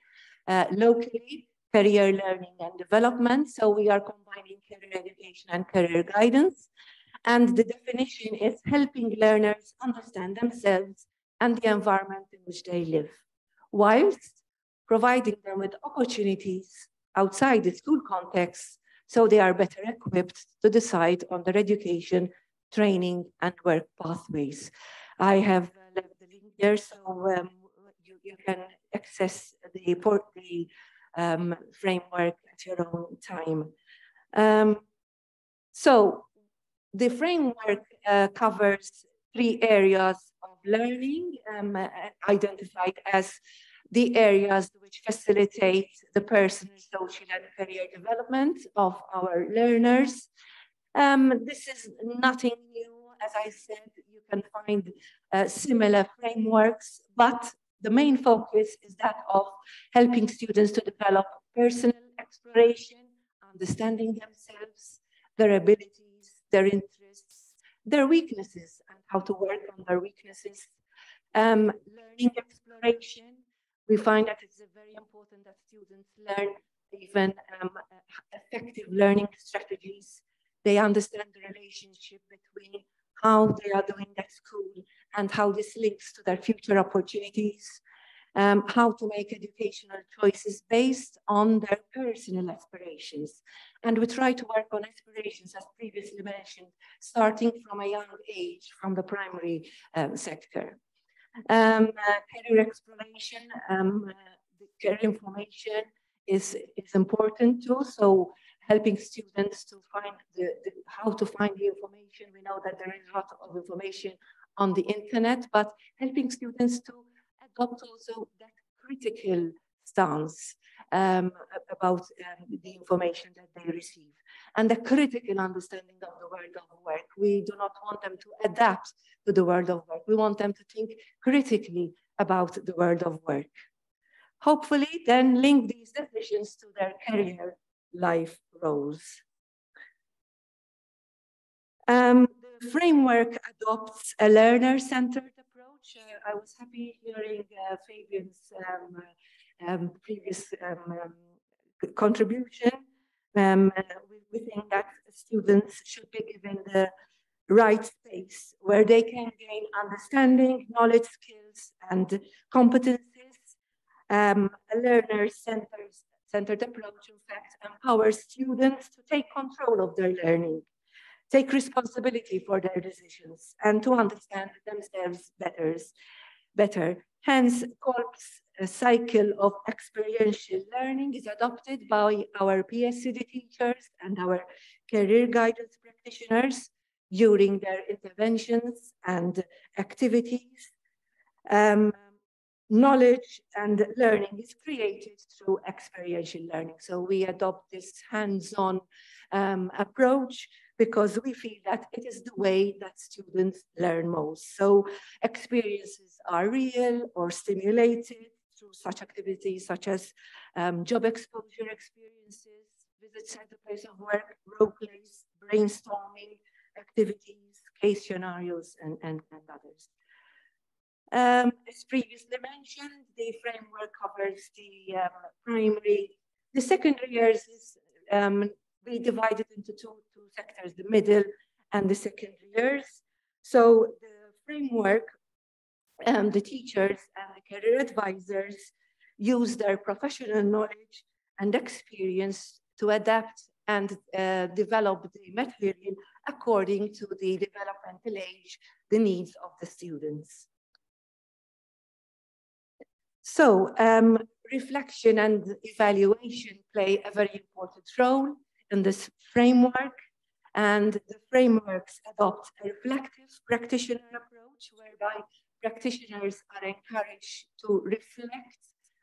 locally, career learning and development. So we are combining career education and career guidance. And the definition is helping learners understand themselves and the environment in which they live, whilst providing them with opportunities outside the school context so they are better equipped to decide on their education, training, and work pathways. I have left the link there, so you can access the framework at your own time. So the framework covers 3 areas of learning identified as the areas which facilitate the personal, social, and career development of our learners. This is nothing new. As I said, you can find similar frameworks, but the main focus is that of helping students to develop personal exploration, understanding themselves, their abilities, their interests, their weaknesses, and how to work on their weaknesses. Learning exploration, we find that it's very important that students learn even effective learning strategies. They understand the relationship between how they are doing at school and how this links to their future opportunities, how to make educational choices based on their personal aspirations. And we try to work on aspirations, as previously mentioned, starting from a young age, from the primary sector. Career exploration, the career information is important too. So helping students to find how to find the information. We know that there is a lot of information on the internet, but helping students to adopt also that critical stance about the information that they receive and the critical understanding of the world of work. We do not want them to adapt to the world of work. We want them to think critically about the world of work. Hopefully then link these decisions to their career life roles. The framework adopts a learner-centered approach. I was happy hearing Fabian's previous contribution. We think that students should be given the right space where they can gain understanding, knowledge, skills, and competencies. A learner-centered approach, in fact, empowers students to take control of their learning, take responsibility for their decisions, and to understand themselves better. Hence, Kolb's cycle of experiential learning is adopted by our PSCD teachers and our career guidance practitioners during their interventions and activities. Knowledge and learning is created through experiential learning. So we adopt this hands-on approach because we feel that it is the way that students learn most. So experiences are real or stimulated through such activities such as job exposure experiences, visits at the place of work, role plays, brainstorming activities, case scenarios, and others. As previously mentioned, the framework covers the primary. The secondary years is we divided into two sectors, the middle and the secondary years. So the framework, the teachers and the career advisors use their professional knowledge and experience to adapt and develop the material according to the developmental age, the needs of the students. So reflection and evaluation play a very important role in this framework, and the frameworks adopt a reflective practitioner approach whereby practitioners are encouraged to reflect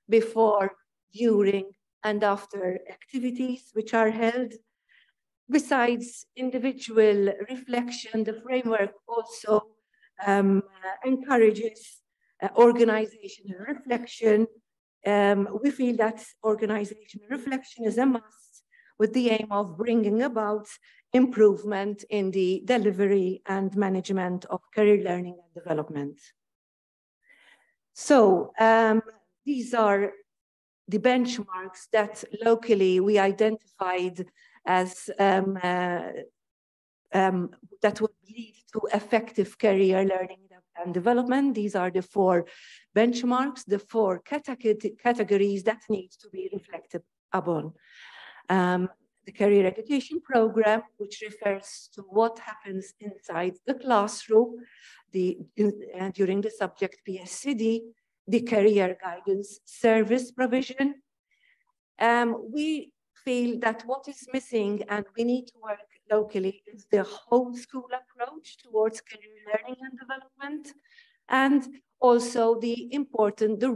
before, during, and after activities which are held. Besides individual reflection, the framework also encourages organizational reflection. We feel that organizational reflection is a must with the aim of bringing about improvement in the delivery and management of career learning and development. So these are the benchmarks that locally we identified as that would lead to effective career learning and development. These are the 4 benchmarks, the 4 categories that need to be reflected upon. The career education program, which refers to what happens inside the classroom during the subject PSCD, the career guidance service provision. We feel that what is missing and we need to work locally is the whole school approach towards career learning and development, and also the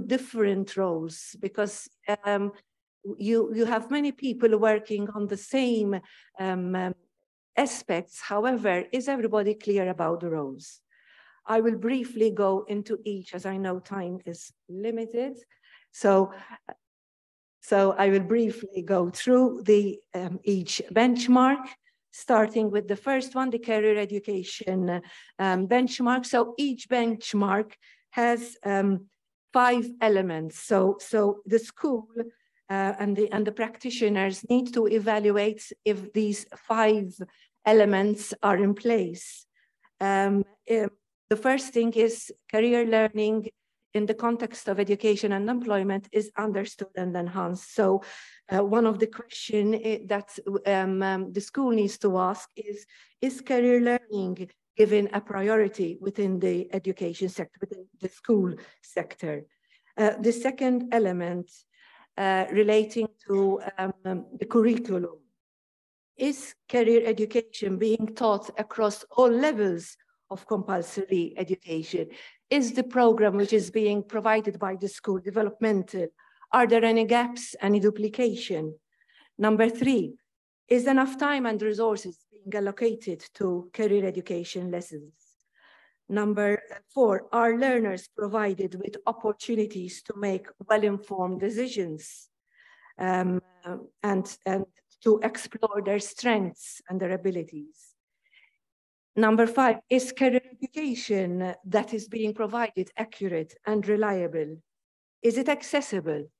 different roles, because you have many people working on the same aspects. However, is everybody clear about the roles? I will briefly go into each, as I know time is limited. So I will briefly go through each benchmark, starting with the first one, the career education benchmark. So each benchmark has 5 elements. So the school and the practitioners need to evaluate if these 5 elements are in place. The first thing is career learning in the context of education and employment is understood and enhanced. So one of the questions that the school needs to ask is career learning given a priority within the education sector, within the school sector? The second element relating to the curriculum, is career education being taught across all levels of compulsory education? Is the program which is being provided by the school developmental? Are there any gaps, any duplication? Number 3, is enough time and resources being allocated to career education lessons? Number 4, are learners provided with opportunities to make well-informed decisions and to explore their strengths and their abilities? Number 5, is career education that is being provided accurate and reliable? Is it accessible?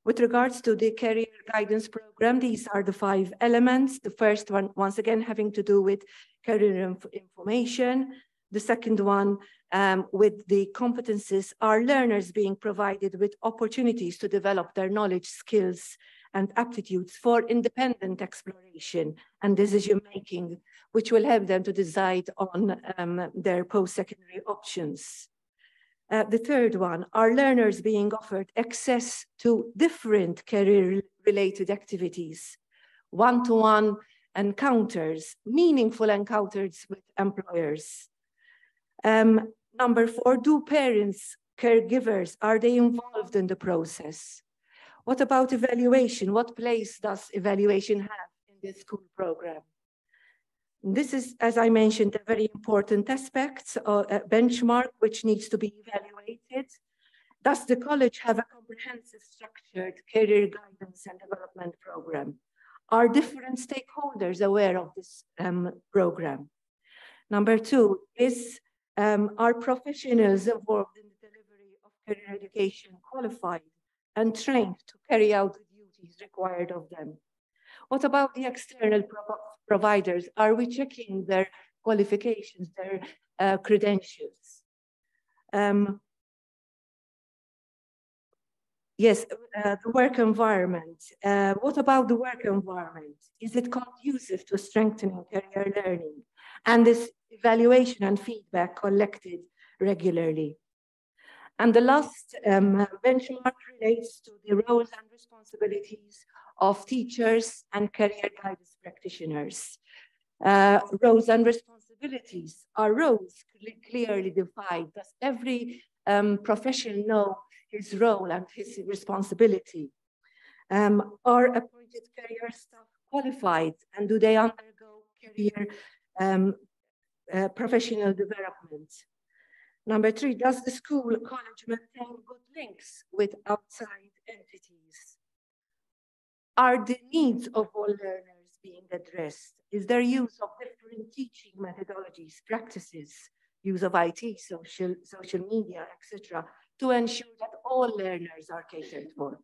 With regards to the career guidance program, these are the 5 elements. The first one, once again, having to do with career information. The second one, with the competencies, are learners being provided with opportunities to develop their knowledge, skills, and aptitudes for independent exploration and decision-making, which will help them to decide on their post-secondary options. The third one, are learners being offered access to different career-related activities, one-to-one encounters, meaningful encounters with employers? Number 4, do parents, caregivers, are they involved in the process? What about evaluation? What place does evaluation have in this school program? This is, as I mentioned, a very important aspect, a benchmark which needs to be evaluated. Does the college have a comprehensive structured career guidance and development program? Are different stakeholders aware of this program? Number 2, are professionals involved in the delivery of career education qualified and trained to carry out the duties required of them? What about the external providers? Are we checking their qualifications, their credentials? Yes, the work environment. What about the work environment? Is it conducive to strengthening career learning? And this evaluation and feedback collected regularly. And the last benchmark relates to the roles and responsibilities of teachers and career guidance practitioners. Roles and responsibilities are roles clearly defined. Does every profession know his role and his responsibility? Are appointed career staff qualified, and do they undergo career professional development? Number 3, does the school or college maintain good links with outside entities? Are the needs of all learners being addressed? Is there use of different teaching methodologies, practices, use of IT, social media, etc., to ensure that all learners are catered for?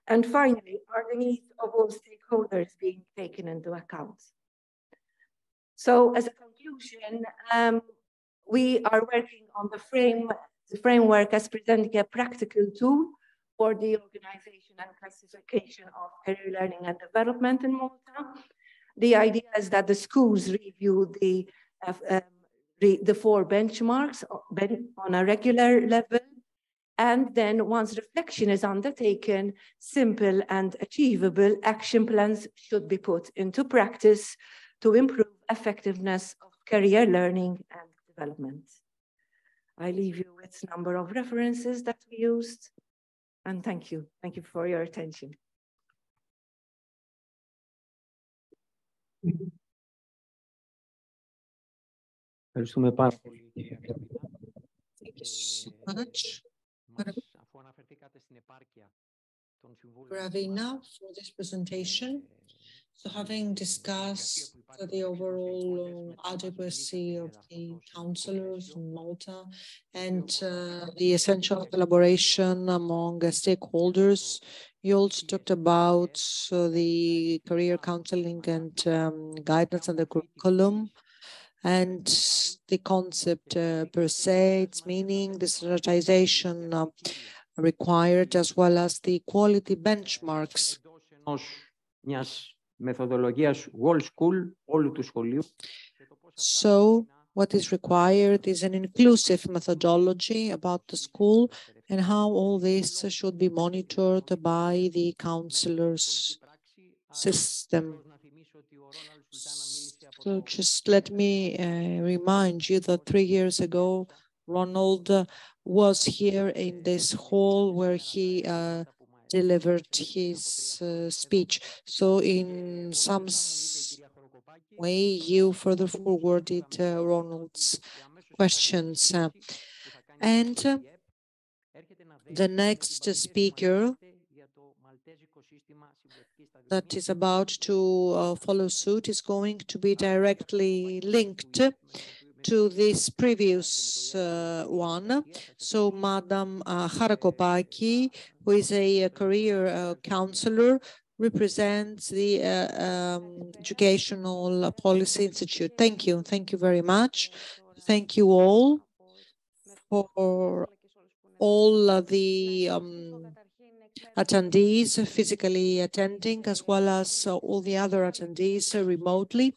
And finally, are the needs of all stakeholders being taken into account? So as a conclusion, we are working on the framework as presenting a practical tool for the organization and classification of career learning and development in Malta. The idea is that the schools review the 4 benchmarks on a regular level, and then once reflection is undertaken, simple and achievable action plans should be put into practice to improve effectiveness of career learning and development. I leave you with a number of references that we used, and thank you. Thank you for your attention. Ευχαριστούμε πάρα πολύ. Thank you so much, Ravina, for this presentation. So having discussed the overall adequacy of the counselors in Malta and the essential collaboration among stakeholders, you also talked about the career counseling and guidance and the curriculum and the concept per se, its meaning, the standardization required, as well as the quality benchmarks. So what is required is an inclusive methodology about the school and how all this should be monitored by the counselors' system. So just let me remind you that 3 years ago, Ronald was here in this hall where he delivered his speech. So in some way, you further forwarded Ronald's questions. And the next speaker that is about to follow suit is going to be directly linked to this previous one. So Madam Charakopaki, who is a career counselor, represents the Educational Policy Institute. Thank you. Thank you very much. Thank you all for all the attendees physically attending, as well as all the other attendees remotely.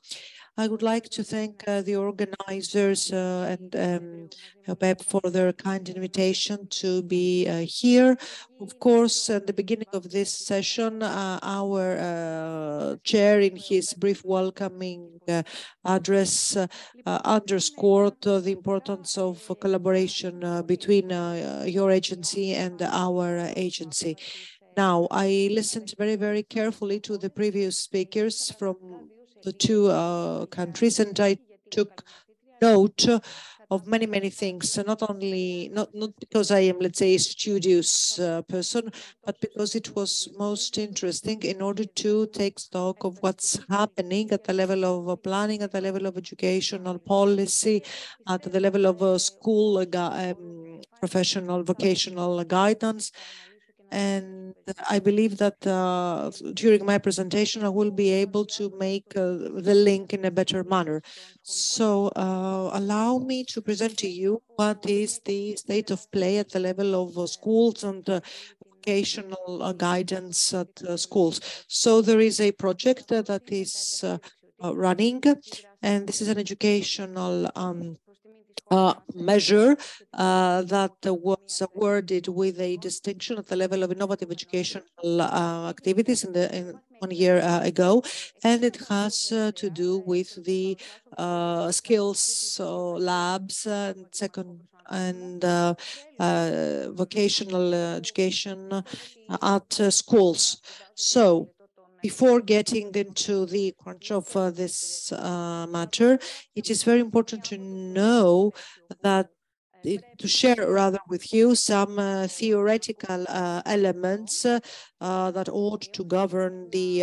I would like to thank the organizers and HELPEP for their kind invitation to be here. Of course, at the beginning of this session, our chair, in his brief welcoming address, underscored the importance of collaboration between your agency and our agency. Now, I listened very, very carefully to the previous speakers from the 2 countries, and I took note of many, many things, not because I am, let's say, a studious person, but because it was most interesting in order to take stock of what's happening at the level of planning, at the level of educational policy, at the level of school professional vocational guidance, And I believe that during my presentation, I will be able to make the link in a better manner. So allow me to present to you what is the state of play at the level of schools and vocational guidance at schools. So there is a project that is running, and this is an educational measure that was awarded with a distinction at the level of innovative educational activities in 1 year ago, and it has to do with the skills labs and vocational education at schools. So before getting into the crunch of this matter, it is very important to know that to share rather with you some theoretical elements that ought to govern the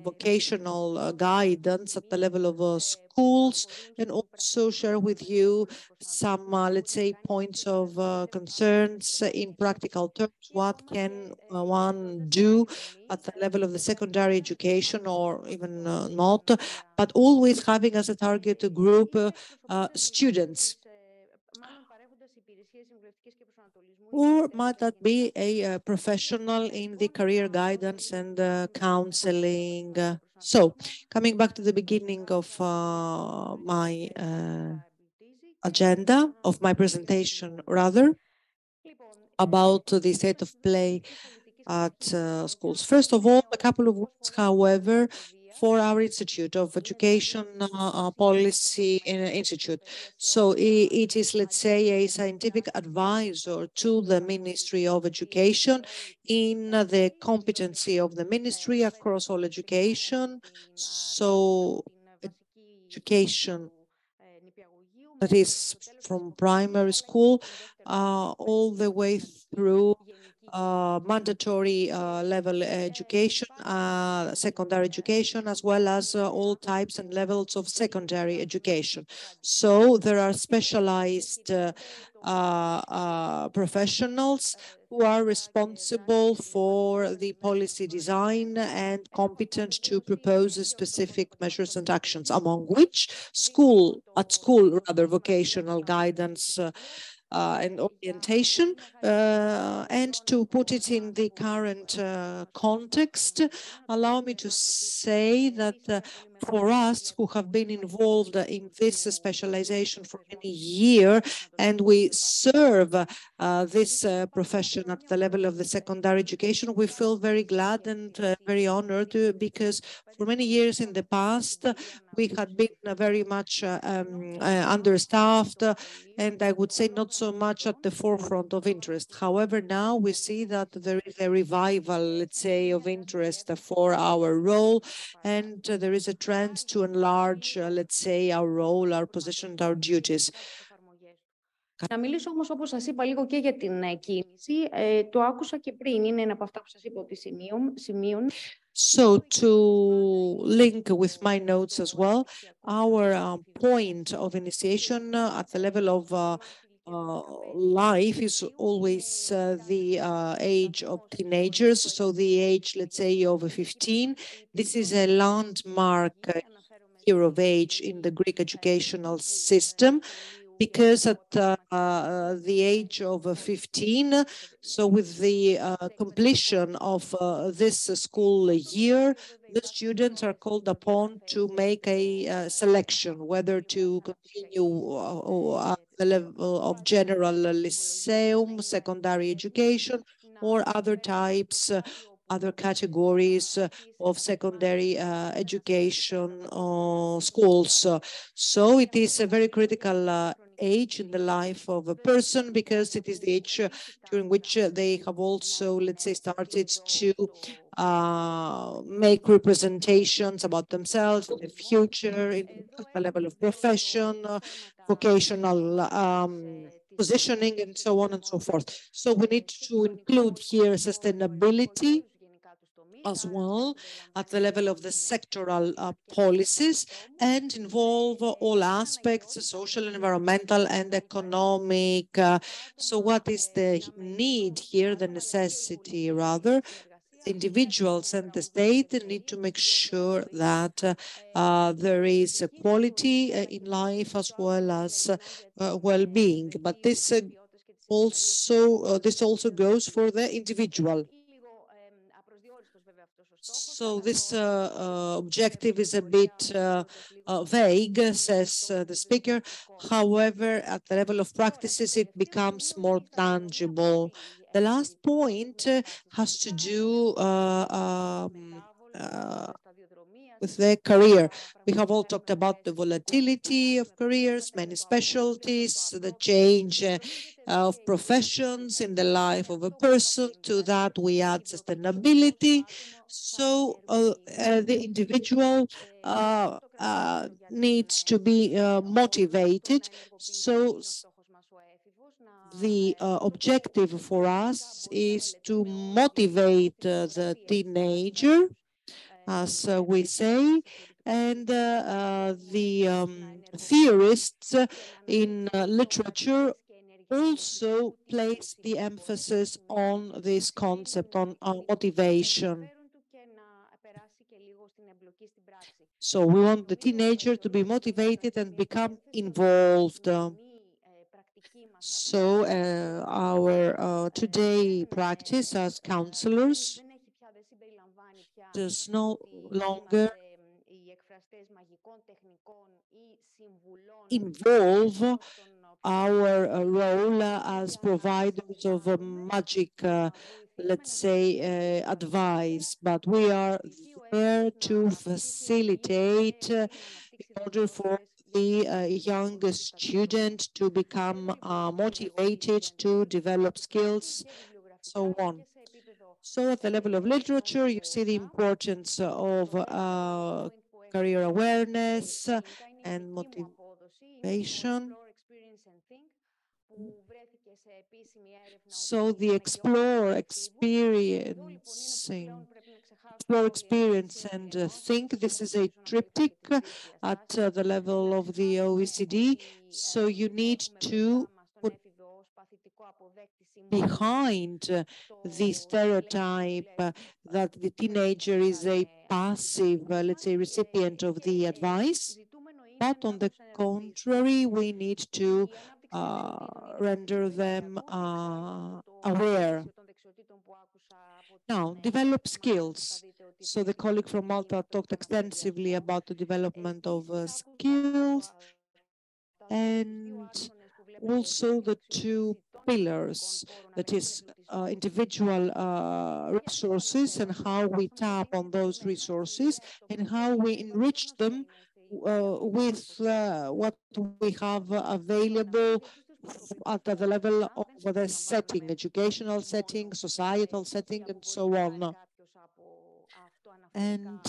vocational guidance at the level of schools, and also share with you some, let's say, points of concerns in practical terms. What can one do at the level of the secondary education, or even not, but always having as a target group students? Or might that be a professional in the career guidance and counseling? So, coming back to the beginning of my agenda, of my presentation rather, about the state of play at schools. First of all, a couple of words, however, for our Institute of Education Policy Institute. So it is, let's say, a scientific advisor to the Ministry of Education in the competency of the ministry across all education. So education that is from primary school all the way through mandatory level education, secondary education, as well as all types and levels of secondary education. So there are specialized professionals who are responsible for the policy design and competent to propose specific measures and actions, among which school vocational guidance and orientation, and to put it in the current context, allow me to say that for us who have been involved in this specialization for many years, and we serve this profession at the level of the secondary education, we feel very glad and very honored, because for many years in the past, we had been very much understaffed, and I would say not so much at the forefront of interest. However, now we see that there is a revival, let's say, of interest for our role, and there is a trend to enlarge, let's say, our role, our position, and our duties. Να μιλήσω όμως, όπως σας είπα, λίγο και για την κίνηση. Το άκουσα και πριν, είναι ένα από αυτά που σας είπα ότι σημείων. So to link with my notes as well, our point of initiation at the level of life is always the age of teenagers, so the age, let's say, of 15. This is a landmark year of age in the Greek educational system, because at the age of 15, so with the completion of this school year, the students are called upon to make a selection, whether to continue at the level of general lyceum, secondary education, or other types, other categories of secondary education schools. So it is a very critical age in the life of a person, because it is the age during which they have also, let's say, started to make representations about themselves in the future, at the level of profession, vocational positioning, and so on and so forth. So we need to include here sustainability as well at the level of the sectoral policies and involve all aspects, social, environmental, and economic. So what is the need here, the necessity rather? Individuals and the state need to make sure that there is equality in life as well as well-being. But this also goes for the individual. So this objective is a bit vague, says the speaker. However, at the level of practices, it becomes more tangible. The last point has to do with their career. We have all talked about the volatility of careers, many specialties, the change of professions in the life of a person. To that, we add sustainability. So the individual needs to be motivated. So the objective for us is to motivate the teenager, as we say, and the theorists in literature also place the emphasis on this concept, on motivation. So we want the teenager to be motivated and become involved. So our today practice as counselors does no longer involve our role as providers of magic, let's say, advice, but we are there to facilitate in order for the young student to become motivated to develop skills, so on. So at the level of literature, you see the importance of career awareness and motivation. So the explore experience and think, this is a triptych at the level of the OECD. So you need to put behind the stereotype that the teenager is a passive, let's say, recipient of the advice. But on the contrary, we need to render them aware. Now, develop skills. So the colleague from Malta talked extensively about the development of skills and also the two pillars, that is individual resources and how we tap on those resources and how we enrich them with what we have available at the level of the setting, educational setting, societal setting, and so on. And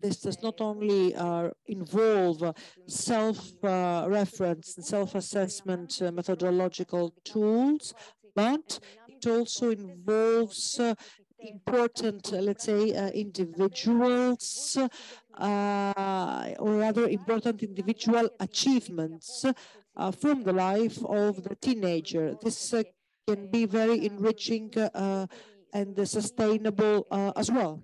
this does not only involve self-reference and self-assessment methodological tools, but it also involves important, let's say, individuals, or rather important individual achievements from the life of the teenager. This can be very enriching and sustainable as well.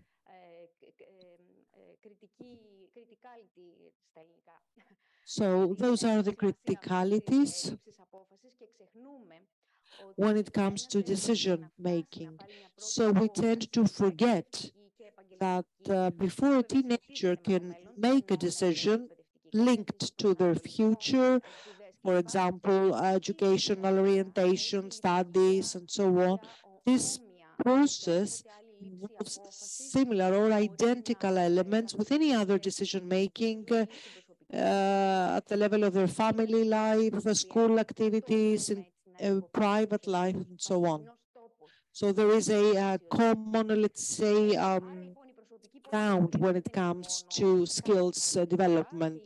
So those are the criticalities when it comes to decision making. So we tend to forget that before a teenager can make a decision linked to their future, for example, educational orientation, studies, and so on, this process involves similar or identical elements with any other decision making at the level of their family life, school activities, and private life, and so on. So there is a common, let's say, ground when it comes to skills development.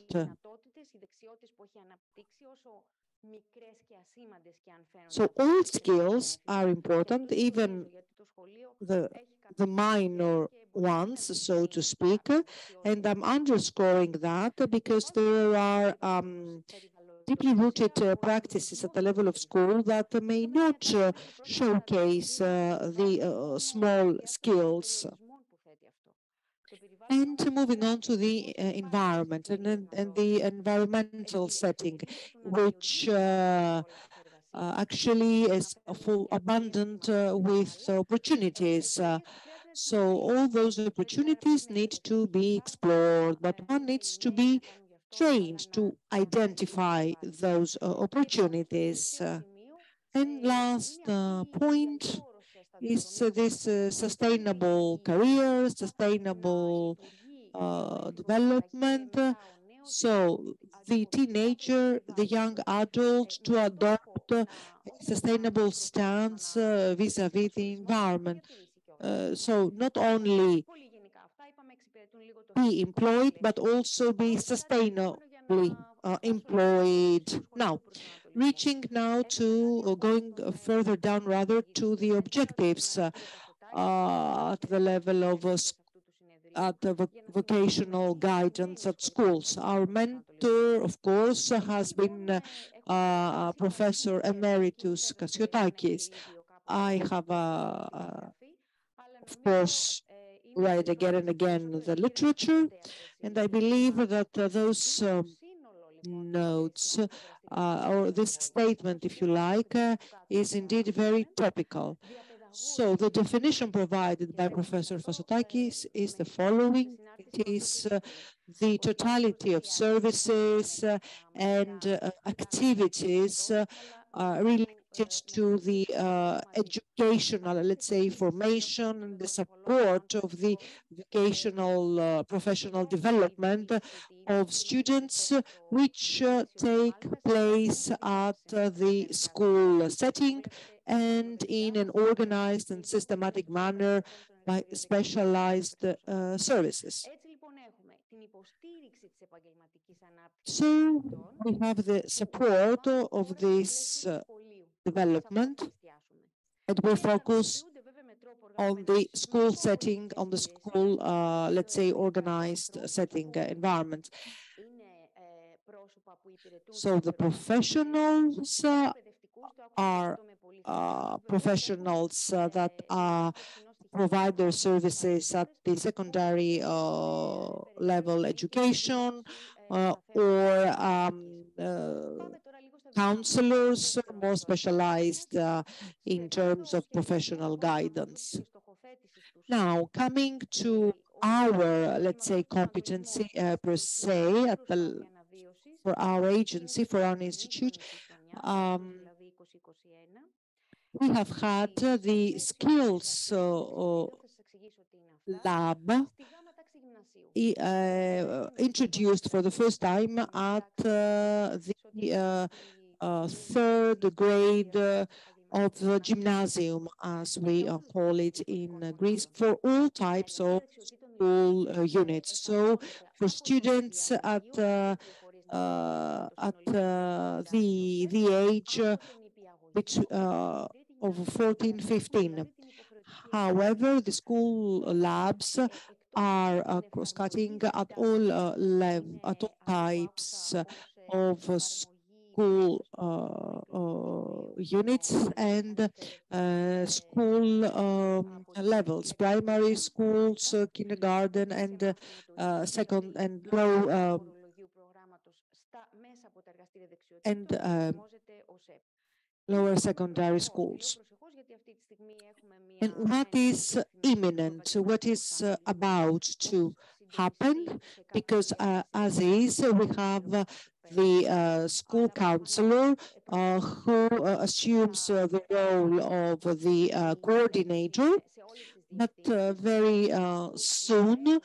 So all skills are important, even the minor ones, so to speak, and I'm underscoring that because there are deeply rooted practices at the level of school that may not showcase the small skills. And moving on to the environment and the environmental setting, which actually is full abundant with opportunities. So all those opportunities need to be explored, but one needs to be trained to identify those opportunities. And last point is this sustainable career, sustainable development. So the teenager, the young adult, to adopt a sustainable stance vis-à-vis the environment. So not only be employed, but also be sustainably employed. Now, reaching now to going further down rather to the objectives at the level of vocational guidance at schools. Our mentor, of course, has been Professor Emeritus Kassiotakis. I have, of course, read again and again the literature, and I believe that those notes or this statement, if you like, is indeed very topical. So the definition provided by Professor Kassiotakis is the following. It is the totality of services and activities related to the educational, let's say, formation and the support of the vocational professional development of students which take place at the school setting and in an organized and systematic manner by specialized services. So we have the support of this development, and we focus on the school setting, on the school, let's say, organized setting environment. So the professionals are professionals that provide their services at the secondary level education or counselors more specialized in terms of professional guidance. Now, coming to our, let's say, competency per se for our agency, for our institute, we have had the skills lab introduced for the first time at the third grade of the gymnasium, as we call it in Greece, for all types of school units. So for students at the age of 14, 15. However, the school labs are cross-cutting at all types of school units and school levels, primary schools, kindergarten, and second and low and lower secondary schools. And what is imminent, what is about to happen? Because as is, we have the school counselor who assumes the role of the coordinator, but very soon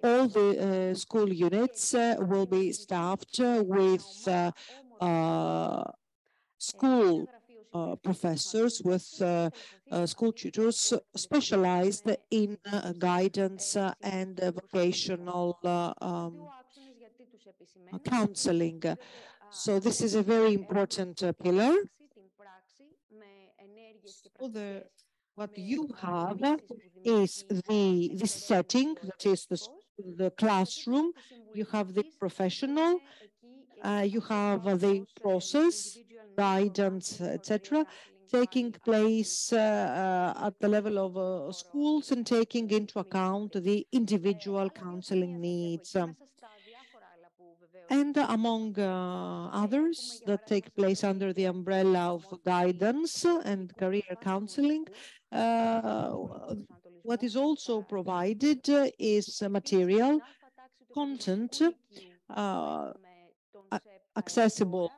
all the school units will be staffed with school professors, with school tutors specialized in guidance and vocational counseling. So this is a very important pillar. So what you have is the setting, that is the classroom. You have the professional, you have the process, guidance, etc., taking place at the level of schools and taking into account the individual counseling needs. And among others that take place under the umbrella of guidance and career counseling, what is also provided is material, content, accessible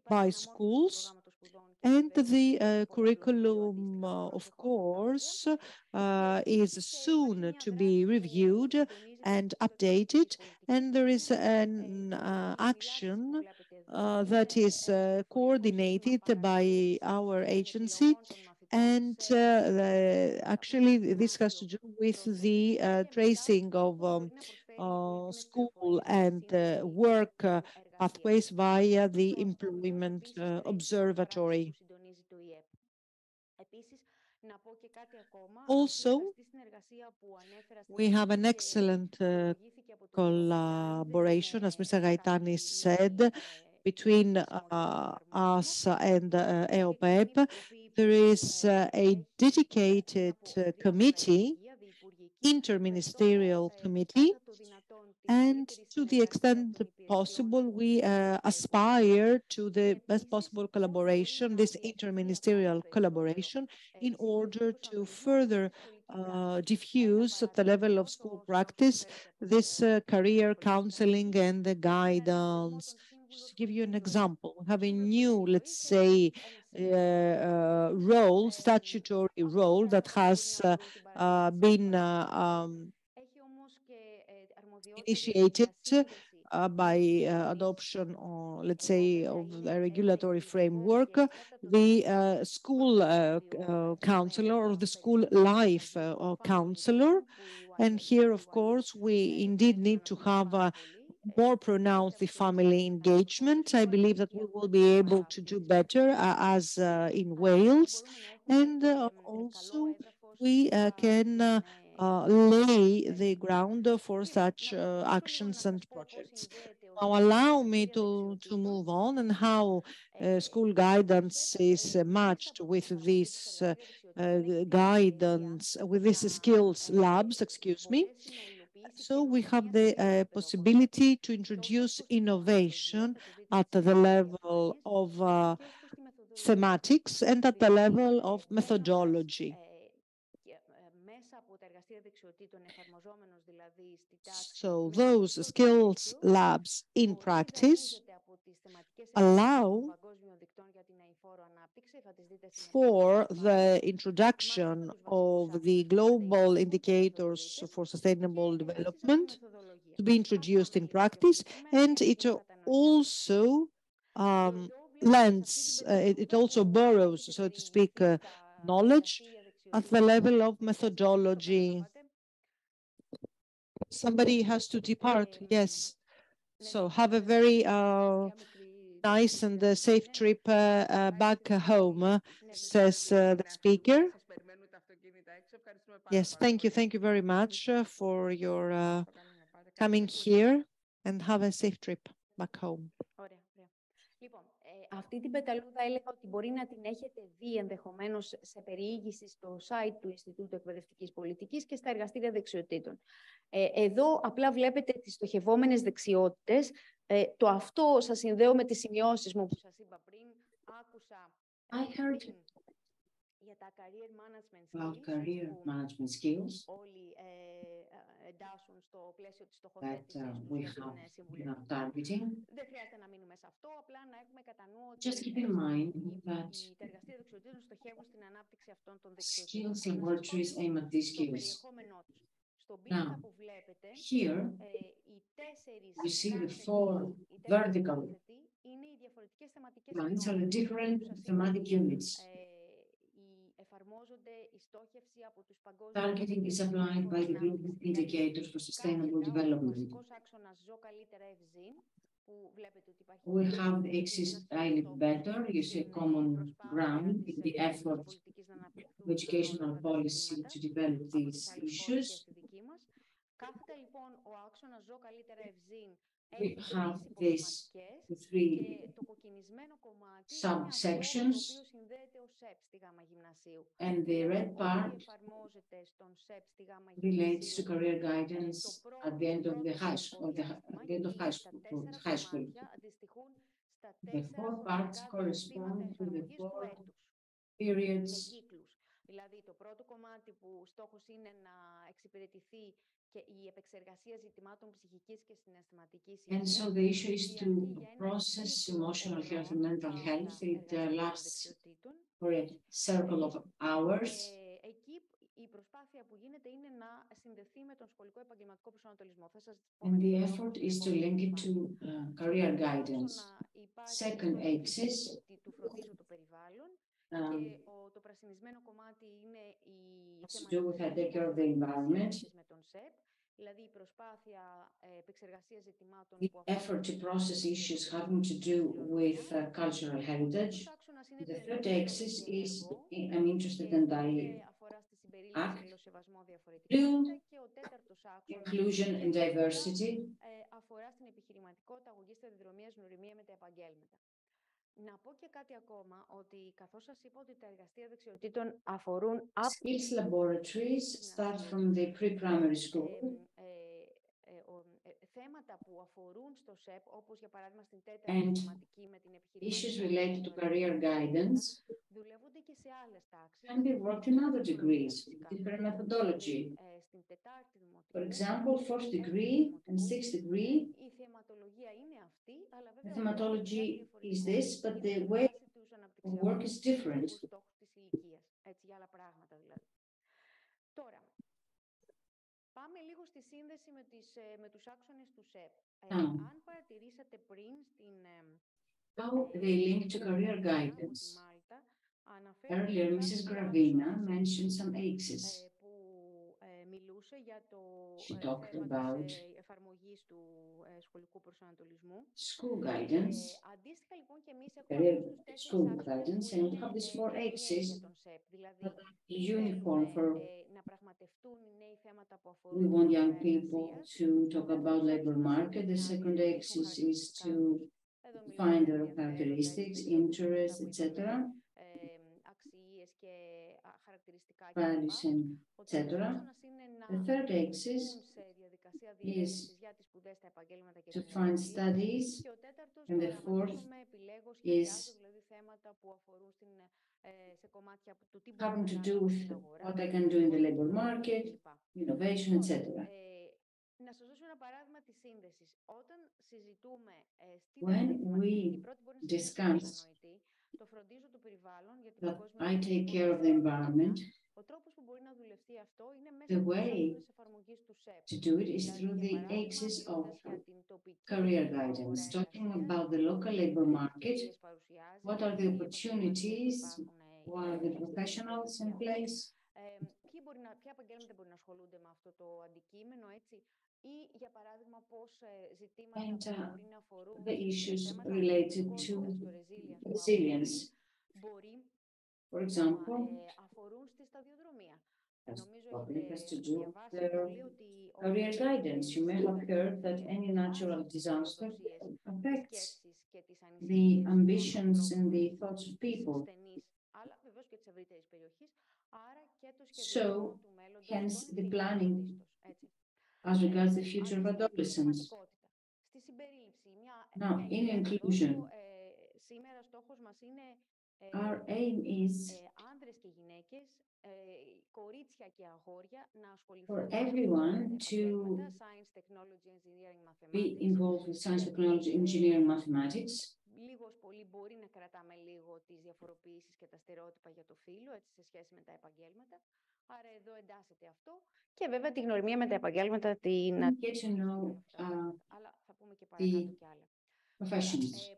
by schools, and the curriculum, of course, is soon to be reviewed and updated, and there is an action that is coordinated by our agency, and actually this has to do with the tracing of school and work pathways via the Employment Observatory. Also, we have an excellent collaboration, as Mr. Gaetanis said, between us and EOPEP. There is a dedicated committee, interministerial committee, and to the extent possible, we aspire to the best possible collaboration, this interministerial collaboration, in order to further diffuse at the level of school practice this career counseling and the guidance. Just to give you an example, we have a new, let's say, role, statutory role that has been initiated by adoption, or let's say, of the regulatory framework, the school counselor or the school life counselor. And here, of course, we indeed need to have more pronounced the family engagement. I believe that we will be able to do better as in Wales. And also we can lay the ground for such actions and projects. Now, allow me to move on and how school guidance is matched with this guidance, with these skills labs, excuse me. So we have the possibility to introduce innovation at the level of thematics and at the level of methodology. So those skills labs in practice allow for the introduction of the global indicators for sustainable development to be introduced in practice, and it also lends, it also borrows, so to speak, knowledge at the level of methodology. Somebody has to depart, yes. So have a very nice and safe trip back home, says the speaker. Yes, thank you. Thank you very much for your coming here, and have a safe trip back home. Αυτή την πεταλούδα έλεγα ότι μπορεί να την έχετε δει ενδεχομένως σε περιήγηση στο site του Ινστιτούτου Εκπαιδευτικής Πολιτικής και στα εργαστήρια δεξιοτήτων. Εδώ απλά βλέπετε τις στοχευόμενες δεξιότητες. Το αυτό σας συνδέω με τις σημειώσεις μου που σας είπα πριν. Άκουσα για τα career management skills. About career management skills όλοι εντάσσουν στο πλαίσιο της στοχοθέτησης τους συμβουλευτικών. Δεν χρειάζεται να μείνουμε σε αυτό, απλά να έχουμε κατά νου ότι just keep in mind that τα εργαστήρια δεξιοτήτων στοχεύουν στην ανάπτυξη αυτών των δεξιοτήτων. Skills laboratories aim at these skills. Now, here we see the four vertical lines are different thematic units. Targeting is applied by the global indicators for sustainable development. We have the axis slightly better. You see common ground in the effort of educational policy to develop these issues. We have these three subsections, and the red part relates to career guidance at the end of the high school, high school. The four parts correspond to the four periods. Δηλαδή, το πρώτο κομμάτι που στόχος είναι να εξυπηρετηθεί και η επεξεργασία ζητημάτων ψυχικής και συναισθηματικής υγείας. And so the issue is to process emotional health and mental health. It lasts for a circle of hours. Εκεί η προσπάθεια που γίνεται είναι να συνδεθεί με τον σχολικό επαγγελματικό προσανατολισμό. And the effort is to link it to career guidance. Second axis. Του φροντίζω το περιβάλλον. Και το πρασινισμένο κομμάτι είναι η με τον ΣΕΠ, δηλαδή η προσπάθεια επεξεργασίας ζητημάτων που effort to process issues having to do with cultural heritage. The third axis is I'm interested in inclusion and diversity. Αφορά στην επιχειρηματικότητα, αγωγή σταδιοδρομίας, γνωριμία με τα επαγγέλματα. Να πω και κάτι ακόμα, ότι καθώς σας είπα ότι τα εργαστήρια δεξιοτήτων αφορούν skills laboratories start from the pre-primary school. Θέματα που αφορούν στο ΣΕΠ, όπως για παράδειγμα στην τέταρτη μαθηματική με την επιχειρηματική, issues related to career guidance δουλεύονται και σε άλλες τάξεις. Can be worked in other degrees, different methodology. Στην τετάρτη δημοτική, for example, 4th degree and 6th degree. Η θεματολογία είναι αυτή, αλλά The βέβαια thematology is this, but the way of work is different. Στόχους της ηλικίας, έτσι, για άλλα πράγματα δηλαδή. Τώρα, πάμε λίγο στη σύνδεση με τους άξονες του ΣΕΠ. Αν παρατηρήσατε πριν στην... How they link to career guidance. Earlier, Mrs. Gravina mentioned some axes. Μιλούσε για το θέμα της εφαρμογής του σχολικού προσανατολισμού. School guidance. Αντίστοιχα, λοιπόν, και εμείς έχουμε school guidance, and we have these four axes that are uniform for. Να πραγματευτούν οι νέοι θέματα που αφορούν. We want young people to talk about labor market. The second axis is to find their characteristics, interests, etc. Αξίες και χαρακτηριστικά, etc. The third axis is to find studies, and the fourth is having to do with what I can do in the labor market, innovation, etc. Να σας δώσω ένα παράδειγμα της σύνδεσης. Όταν συζητούμε when we discuss το φροντίζω το περιβάλλον για την I take care of the environment, ο τρόπος που μπορεί να δουλευτεί αυτό είναι μέσα the way to do it is through the axis of career guidance, talking about the local labor market, what are the opportunities, what are the professionals in place. Ποια επαγγέλματα μπορεί να ασχολούνται με αυτό το αντικείμενο, έτσι, ή για παράδειγμα πώς ζητήματα μπορεί να αφορούν the issues related to resilience. Μπορεί for example, αφορούν στη σταδιοδρομία. What it has to do with their career guidance. You may have heard that any natural disaster affects the ambitions and the thoughts of people. So, hence the planning as regards the future of adolescents. Now, in inclusion, our aim is for everyone to be involved with science, technology, engineering, mathematics. Λίγος πολύ μπορεί να κρατάμε λίγο τις διαφοροποιήσεις και τα στερεότυπα για το φύλο, έτσι, σε σχέση με τα επαγγέλματα. Άρα εδώ εντάσσεται αυτό. Και βέβαια τη γνωριμία με τα επαγγέλματα, την... αλλά θα πούμε και παρακάτω κι άλλα.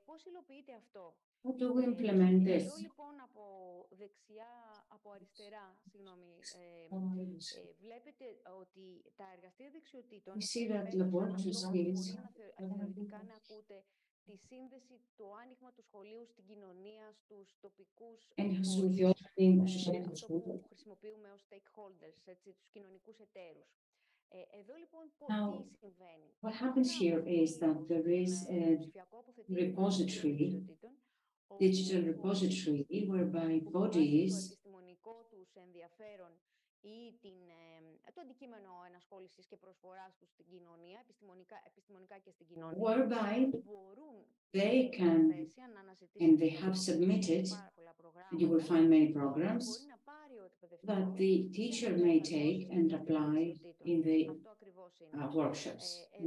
Πώς υλοποιείται αυτό? How do we implement this? Εδώ λοιπόν από δεξιά από αριστερά, συγγνώμη, βλέπετε ότι τα εργαστήρια δεξιοτήτων μπορεί θεωρητικά να ακούτε τη σύνδεση, το άνοιγμα του σχολείου στην κοινωνία, στους τοπικούς φορείς, αυτό που χρησιμοποιούμε ως stakeholders, έτσι, τους κοινωνικούς εταίρους. Εδώ λοιπόν τι συμβαίνει. What happens here is that there is a repository, digital repository, whereby bodies ή το αντικείμενο ενασχόλησης και προσφοράς τους στην κοινωνία, επιστημονικά και στην κοινωνία, whereby they can, and they have submitted, and you will find many programs that the teacher may take and apply in the workshops, in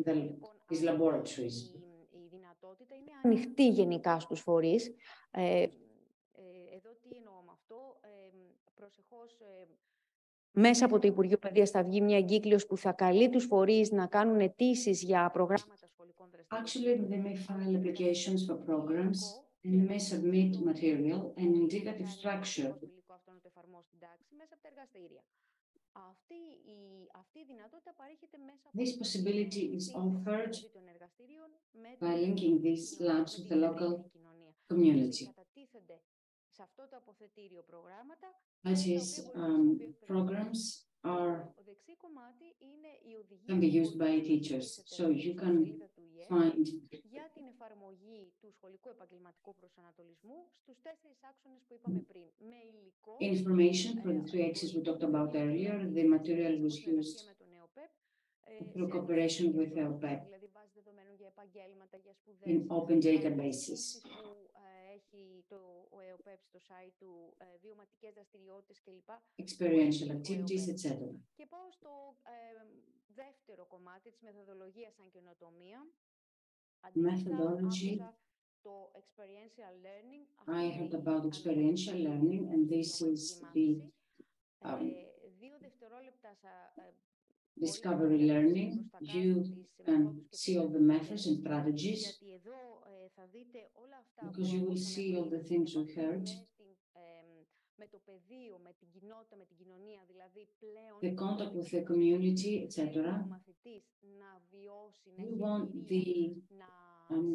these laboratories. Η δυνατότητα είναι ανοιχτή γενικά στους φορείς. Εδώ τι εννοώ με αυτό. Προσεχώς μέσα από το Υπουργείο Παιδείας θα βγει μια εγκύκλειος που θα καλεί τους φορείς να κάνουν αιτήσεις για προγράμματα σχολικών δραστηριοτήτων. Actually, they may file applications for programs and they may submit material and indicative structure. This possibility is offered by linking these labs with the local community. That is, programs can be used by teachers, so you can find για την εφαρμογή του σχολικού επαγγελματικού προσανατολισμού στους 4 άξονες που είπαμε πριν. Με υλικό, information for the 3 axes we talked about earlier. The material was used through cooperation with EOPEP in open databases. Experiential activities, etc. Και πάω στο δεύτερο κομμάτι της μεθοδολογίας σαν καινοτομία. Methodology. Το experiential learning. I heard about experiential learning, and this is the 2 δευτερόλεπτα discovery learning. You can see all the methods and strategies, because you will see all the things we heard. Με το πεδίο, με την κοινότητα, με την κοινωνία, δηλαδή πλέον the contact with the community, etc. ο μαθητής να βιώσει, να We want the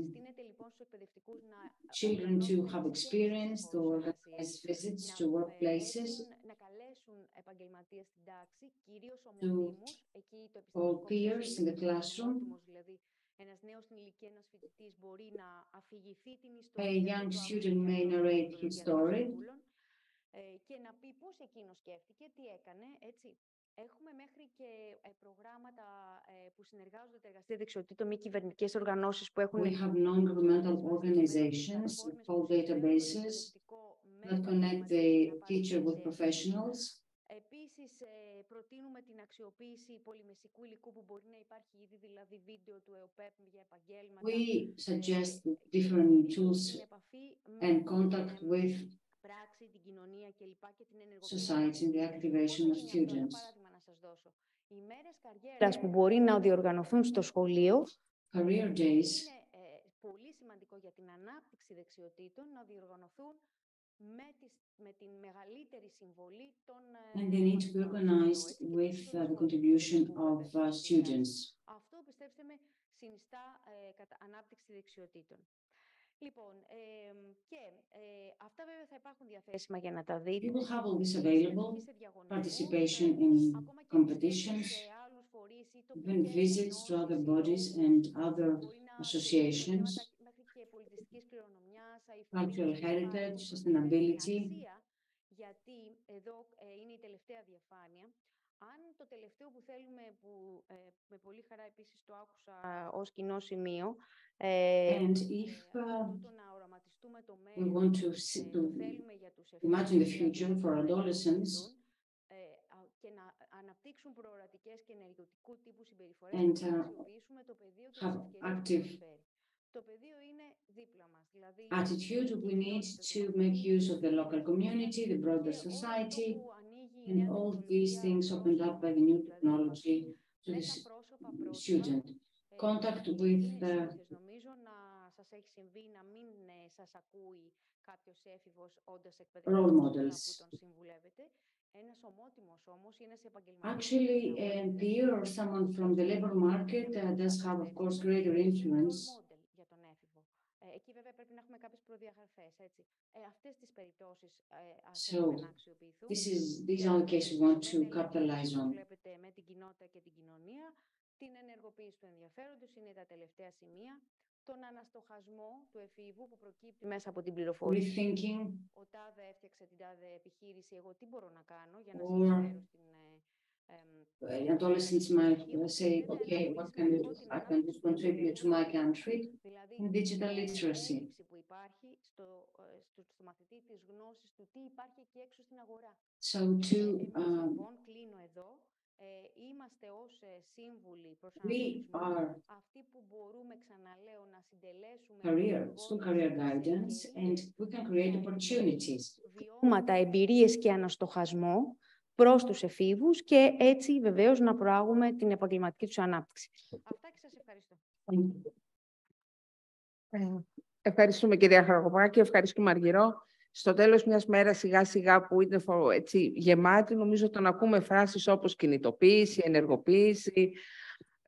συστήνεται λοιπόν στους εκπαιδευτικούς να children to have experience, to organize visits to workplaces, να καλέσουν επαγγελματίες στην τάξη, κυρίως ομοτήμους, all peers in the classroom. Δηλαδή ένας νέος στην ηλικία, ένας φοιτητής μπορεί να αφηγηθεί την ιστορία. A young student may narrate his story. Και να πει πώς εκείνο σκέφτηκε, τι έκανε, έτσι. Έχουμε μέχρι και προγράμματα που συνεργάζονται τα εργαστήρια δεξιοτήτων, μη κυβερνητικές οργανώσεις που έχουν... We have non-governmental organizations called databases that connect the teacher with professionals. Επίσης, προτείνουμε την αξιοποίηση πολυμεσικού υλικού που μπορεί να υπάρχει ήδη, δηλαδή βίντεο του ΕΟΠΕΠ για επαγγέλματα. We suggest different tools and contact with society and the activation of students. Οι μέρες καριέρας που μπορεί να διοργανωθούν στο σχολείο Career days. Είναι πολύ σημαντικό για την ανάπτυξη δεξιοτήτων να διοργανωθούν με την μεγαλύτερη συμβολή των and they need to be organized with the contribution of students. Αυτό, πιστέψτε με, συνιστά ανάπτυξη δεξιοτήτων. Λοιπόν, αυτά βέβαια θα υπάρχουν διαθέσιμα για να τα δείτε. You will have all this available, participation in competitions, even visits to other bodies and other associations, cultural heritage, sustainability. Γιατί εδώ είναι η τελευταία διαφάνεια. Αν το τελευταίο που θέλουμε, που με πολύ χαρά επίσης το άκουσα ως κοινό σημείο, and if we want to imagine the future for adolescents και να αναπτύξουν προορατικές και ενεργητικού τύπου συμπεριφορές, and να αξιοποιήσουμε το πεδίο και have τις ευκαιρίες active που προσφέρει. Το πεδίο είναι δίπλα μας. Δηλαδή, attitude, we need to make use of the local community, the broader society, and all these things opened up by the new technology to the student. Contact with σας έχει συμβεί να μην σας ακούει κάποιος έφηβος όντας εκπαιδευτικός που τον συμβουλεύετε. Ένας ομότιμος όμως ή ένας επαγγελματίας. Actually, a peer or someone from the labor market does have, of course, greater influence. Για τον έφηβο. Εκεί βέβαια πρέπει να έχουμε κάποιες προδιαγραφές, έτσι. Αυτές τις περιπτώσεις θέλουμε να αξιοποιηθούν. These are the cases we want to capitalize on. Βλέπετε με την κοινότητα και την κοινωνία, την ενεργοποίηση του ενδιαφέροντος είναι τα τελευταία σημεία, τον αναστοχασμό του εφήβου που προκύπτει μέσα από την πληροφόρηση. Ο τάδε έφτιαξε την τάδε επιχείρηση, εγώ τι μπορώ να κάνω για να συνεισφέρω στην... Adolescents might say, okay, what can you do? I can contribute to my country in digital literacy. Που υπάρχει στο μαθητή της γνώσης του τι υπάρχει εκεί έξω στην αγορά. Λοιπόν, κλείνω εδώ. Είμαστε ως σύμβουλοι προσανατολισμού αυτοί που μπορούμε, ξαναλέω, να συντελέσουμε school career guidance, and we can create opportunities. Βιώματα, εμπειρίες και αναστοχασμό προς τους εφήβους και έτσι βεβαίως να προάγουμε την επαγγελματική τους ανάπτυξη. Αυτά και σας ευχαριστώ. Ευχαριστούμε κυρία Χαρακοπάκη, ευχαριστούμε Αργυρό. Στο τέλος μιας μέρας σιγά σιγά που είναι έτσι, γεμάτη, νομίζω τον ακούμε φράσεις όπως κινητοποίηση, ενεργοποίηση.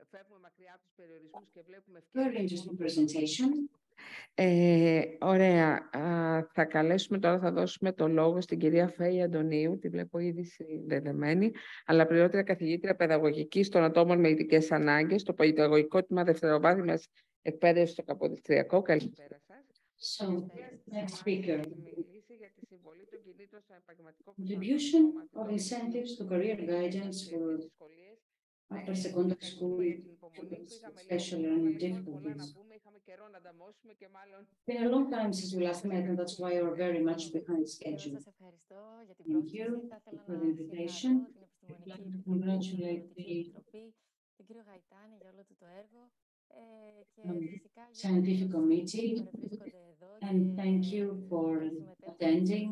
Φεύγουμε μακριά από τους περιορισμούς και βλέπουμε ευκαιρίες. Ωραία. Θα καλέσουμε τώρα, θα δώσουμε το λόγο στην κυρία Φέη Αντωνίου, τη βλέπω ήδη συνδεδεμένη, αλλά πληρώτρια καθηγήτρια παιδαγωγικής των ατόμων με ειδικές ανάγκες, στο παιδαγωγικό τμήμα δευτεροβάθμιας εκπαίδευση στο Καποδιστριακό. Καλησπέρα σας. Next speaker. Contribution of incentives to career guidance for upper secondary school students with special learning difficulties. It's been a long time since we last met, and that's why you're very much behind schedule. Thank you for the invitation. I'd like to congratulate the scientific committee, and thank you for attending.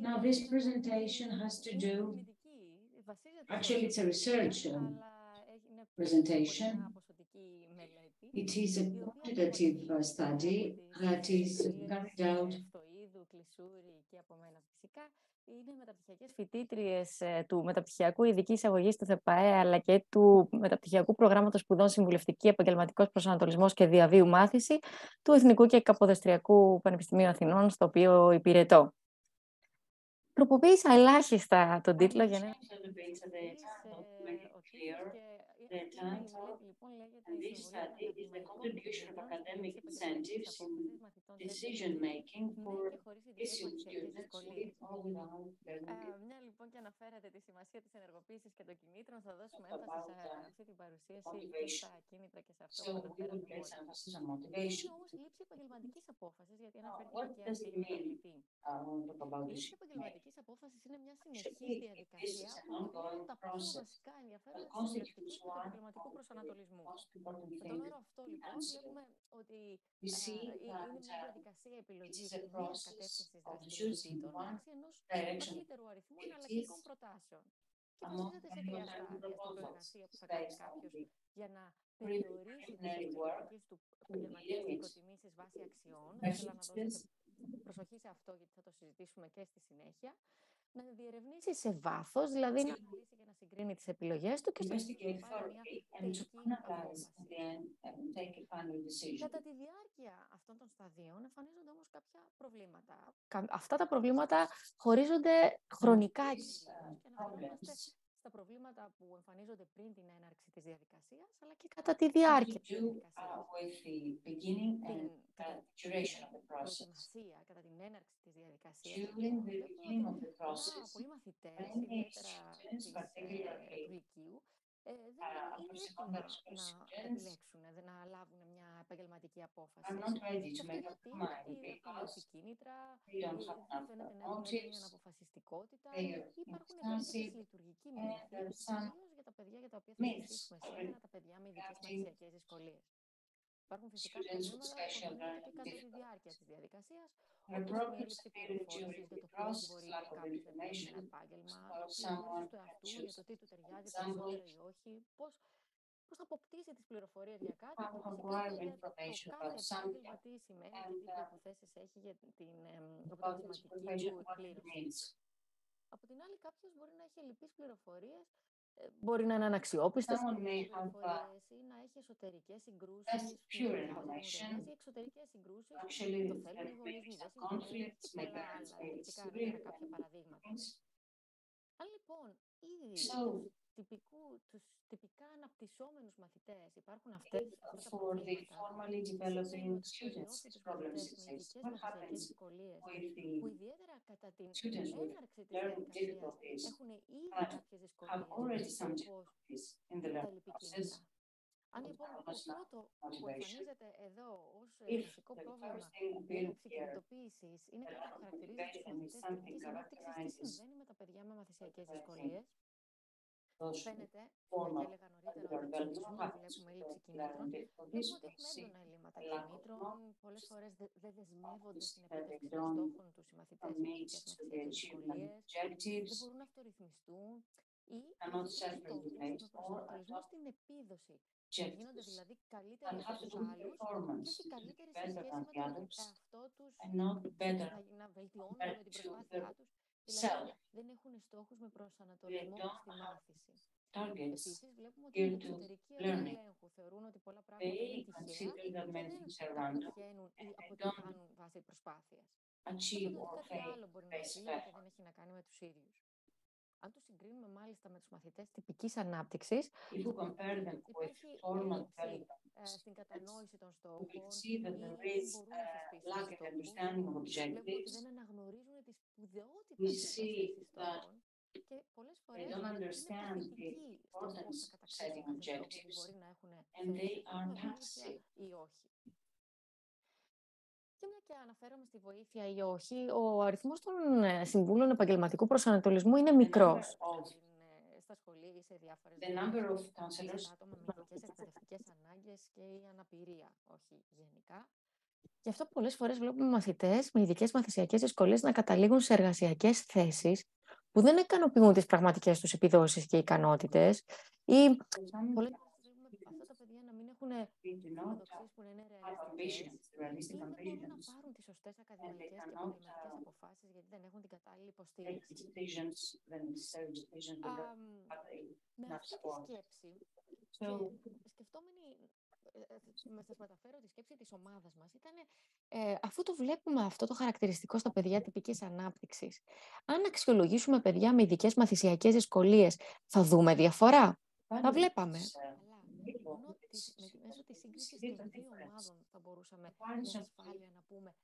Now, this presentation has to do, actually, it's a research presentation. It is a quantitative study that is carried out. Είναι μεταπτυχιακές φοιτήτριες του Μεταπτυχιακού Ειδικής Εισαγωγής του ΘΕΠΑΕ αλλά και του Μεταπτυχιακού Προγράμματος Σπουδών Συμβουλευτική Επαγγελματικός Προσανατολισμός και Διαβίου Μάθηση του Εθνικού και Καποδιστριακού Πανεπιστημίου Αθηνών, στο οποίο υπηρετώ. Τροποποίησα ελάχιστα τον τίτλο για να The title, and this study is the contribution of academic incentives in decision-making for issued students with or without learning. Μια λοιπόν και αναφέρατε τη σημασία της ενεργοποίησης και των κινήτρων, θα δώσουμε έμφαση σε αυτή την παρουσίαση στα κίνητρα και σε αυτό που αναφέρατε. Είναι όμως λήψη επαγγελματικής απόφασης, γιατί αναφέρθηκε και αυτή η reality. Η λήψη επαγγελματικής απόφασης είναι μια συνεχής διαδικασία που αφορά τα πιο βασικά ενδιαφέροντα της συμβουλευτικής και του επαγγελματικού προσανατολισμού. Με τον όρο αυτό, λοιπόν, βλέπουμε ότι είναι μια διαδικασία επιλογής μιας κατεύθυνσης δραστηριοτήτων μεταξύ ενός μεγαλύτερου αριθμού εναλλακτικών προτάσεων. Και βασίζεται σε τρία στάδια: στην προεργασία που θα κάνει κάποιος για να περιορίσει τις εξαιρετικές του επαγγελματικές προτιμήσεις βάσει αξιών. Θέλω να δώσετε προσοχή σε αυτό, γιατί θα το συζητήσουμε και στη συνέχεια. Να διερευνήσει σε βάθος, δηλαδή να αναλύσει και να συγκρίνει τις επιλογές του και στο τέλος να πάρει μια τελική απόφαση. Κατά τη διάρκεια αυτών των σταδίων εμφανίζονται όμως κάποια προβλήματα. Αυτά τα προβλήματα χωρίζονται χρονικά και αναφερόμαστε στα προβλήματα που εμφανίζονται πριν την έναρξη της διαδικασίας, αλλά και κατά τη διάρκεια της διαδικασίας. Προετοιμασία κατά την έναρξη της διαδικασίας. Πολλοί μαθητές, ιδιαίτερα του Λυκείου, δεν είναι έτοιμα να επιλέξουν, να λάβουν μια επαγγελματική απόφαση. Έχουν κίνητρα, φαίνεται να έχουν μια αποφασιστικότητα, υπάρχουν κάποιες λειτουργικοί μύθοι, κυρίως για τα παιδιά για τα οποία θα συζητήσουμε σήμερα, τα παιδιά με ειδικές μαθησιακές δυσκολίες. Υπάρχουν φυσικά προβλήματα που εμφανίζονται και κατά τη διάρκεια της διαδικασίας, όπως η έλλειψη πληροφόρησης για το πώς μπορεί κάποιος να επιλέξει ένα επάγγελμα, πληροφόρηση του εαυτού για το τι του ταιριάζει περισσότερο ή όχι, πώς πώς θα αποκτήσει τις πληροφορίες για κάτι και φυσικά για το κάθε επάγγελμα τι σημαίνει και τι προϋποθέσεις έχει για την αποτελεσματική του εκπλήρωση. Από την άλλη, κάποιος μπορεί να έχει ελλειπείς πληροφορίες, μπορεί να είναι αναξιόπιστες πληροφορίες ή να έχει εσωτερικές συγκρούσεις ή εξωτερικές συγκρούσεις, το θέλουν οι γονείς, μη δεν συμφωνούν και πολλά άλλα. Τυπικά ανέφερα κάποια παραδείγματα. Αν λοιπόν ήδη τους τυπικά αναπτυσσόμενους μαθητές υπάρχουν αυτά τα προβλήματα, σημαίνει ότι θα νιώσουν τους μαθητές με ειδικές μαθησιακές δυσκολίες που ιδιαίτερα κατά την έναρξη της διαδικασίας έχουν ήδη κάποιες δυσκολίες όπως τα ελλειπή κίνητρα. Αν λοιπόν το πρώτο που εμφανίζεται εδώ ως βασικό πρόβλημα η έλλειψη κινητοποίησης είναι κάτι που χαρακτηρίζει τους μαθητές τυπικής ανάπτυξης, τι συμβαίνει με τα παιδιά με μαθησιακές δυσκολίες? Φαίνεται, και έλεγα νωρίτερα ότι εξοπλισμό βλέπουμε έλλειψη κινήτρων, βλέπουμε ότι έχουμε έντονα ελλείμματα κινήτρων, πολλές φορές δεν δεσμεύονται στην επίτευξη των στόχων τους οι μαθητές με ειδικές μαθησιακές δυσκολίες, δεν μπορούν να αυτορυθμιστούν ή έχουν στόχους με προσανατολισμό στην επίδοση. Γίνονται δηλαδή καλύτεροι από τους άλλους και όχι καλύτεροι σε σχέση με τον εαυτό τους, να βελτιώνουν με την προσπάθειά τους. Δηλαδή δεν έχουν στόχους με προσανατολισμό στη μάθηση. Επίσης βλέπουμε ότι είναι εξωτερική ελέγχου. Θεωρούν ότι πολλά πράγματα είναι τυχαία και δεν πετυχαίνουν ή αποτυγχάνουν βάσει προσπάθειας. Οπότε κάτι άλλο μπορεί να οφείλεται και δεν έχει να κάνει με τους ίδιους. Αν το συγκρίνουμε μάλιστα με τους μαθητές τυπικής ανάπτυξης, υπάρχει έλλειψη στην κατανόηση των στόχων ή δεν μπορούν να θεσπίσουν στόχους. Βλέπουμε ότι δεν αναγνωρίζουν τη σπουδαιότητα της θέσπισης στόχων και πολλές φορές είναι παθητικοί στο πώς θα κατακτήσουν κάθε στόχο που μπορεί να έχουν θέσει με βοήθεια ή όχι. Και μια και αναφέρομαι στη βοήθεια ή όχι, ο αριθμός των συμβούλων επαγγελματικού προσανατολισμού είναι μικρός στα σχολεία ή σε διάφορες δομές. Άτομα με ειδικές εκπαιδευτικές ανάγκες και η αναπηρία, όχι γενικά. Γι' αυτό πολλές φορές βλέπουμε μαθητές με ειδικές μαθησιακές δυσκολίες να καταλήγουν σε εργασιακές θέσεις που δεν ικανοποιούν τις πραγματικές τους επιδόσεις και ικανότητες ή πολλές αυτά τα παιδιά να μην έχουν φιλοδοξίες που να είναι ρεαλιστικές ή δεν μπορούν να πάρουν τις σωστές ακαδημαϊκές και επαγγελματικές αποφάσεις γιατί δεν έχουν την κατάλληλη υποστήριξη. Με αυτή τη σκέψη και σκεφτόμενοι, σας μεταφέρω τη σκέψη της ομάδας μας, ήταν αφού το βλέπουμε αυτό το χαρακτηριστικό στα παιδιά τυπικής ανάπτυξης, αν αξιολογήσουμε παιδιά με ειδικές μαθησιακές δυσκολίες, θα δούμε διαφορά? Θα βλέπαμε. Μόνο μέσω της σύγκρισης των δύο ομάδων θα μπορούσαμε με ασφάλεια να πούμε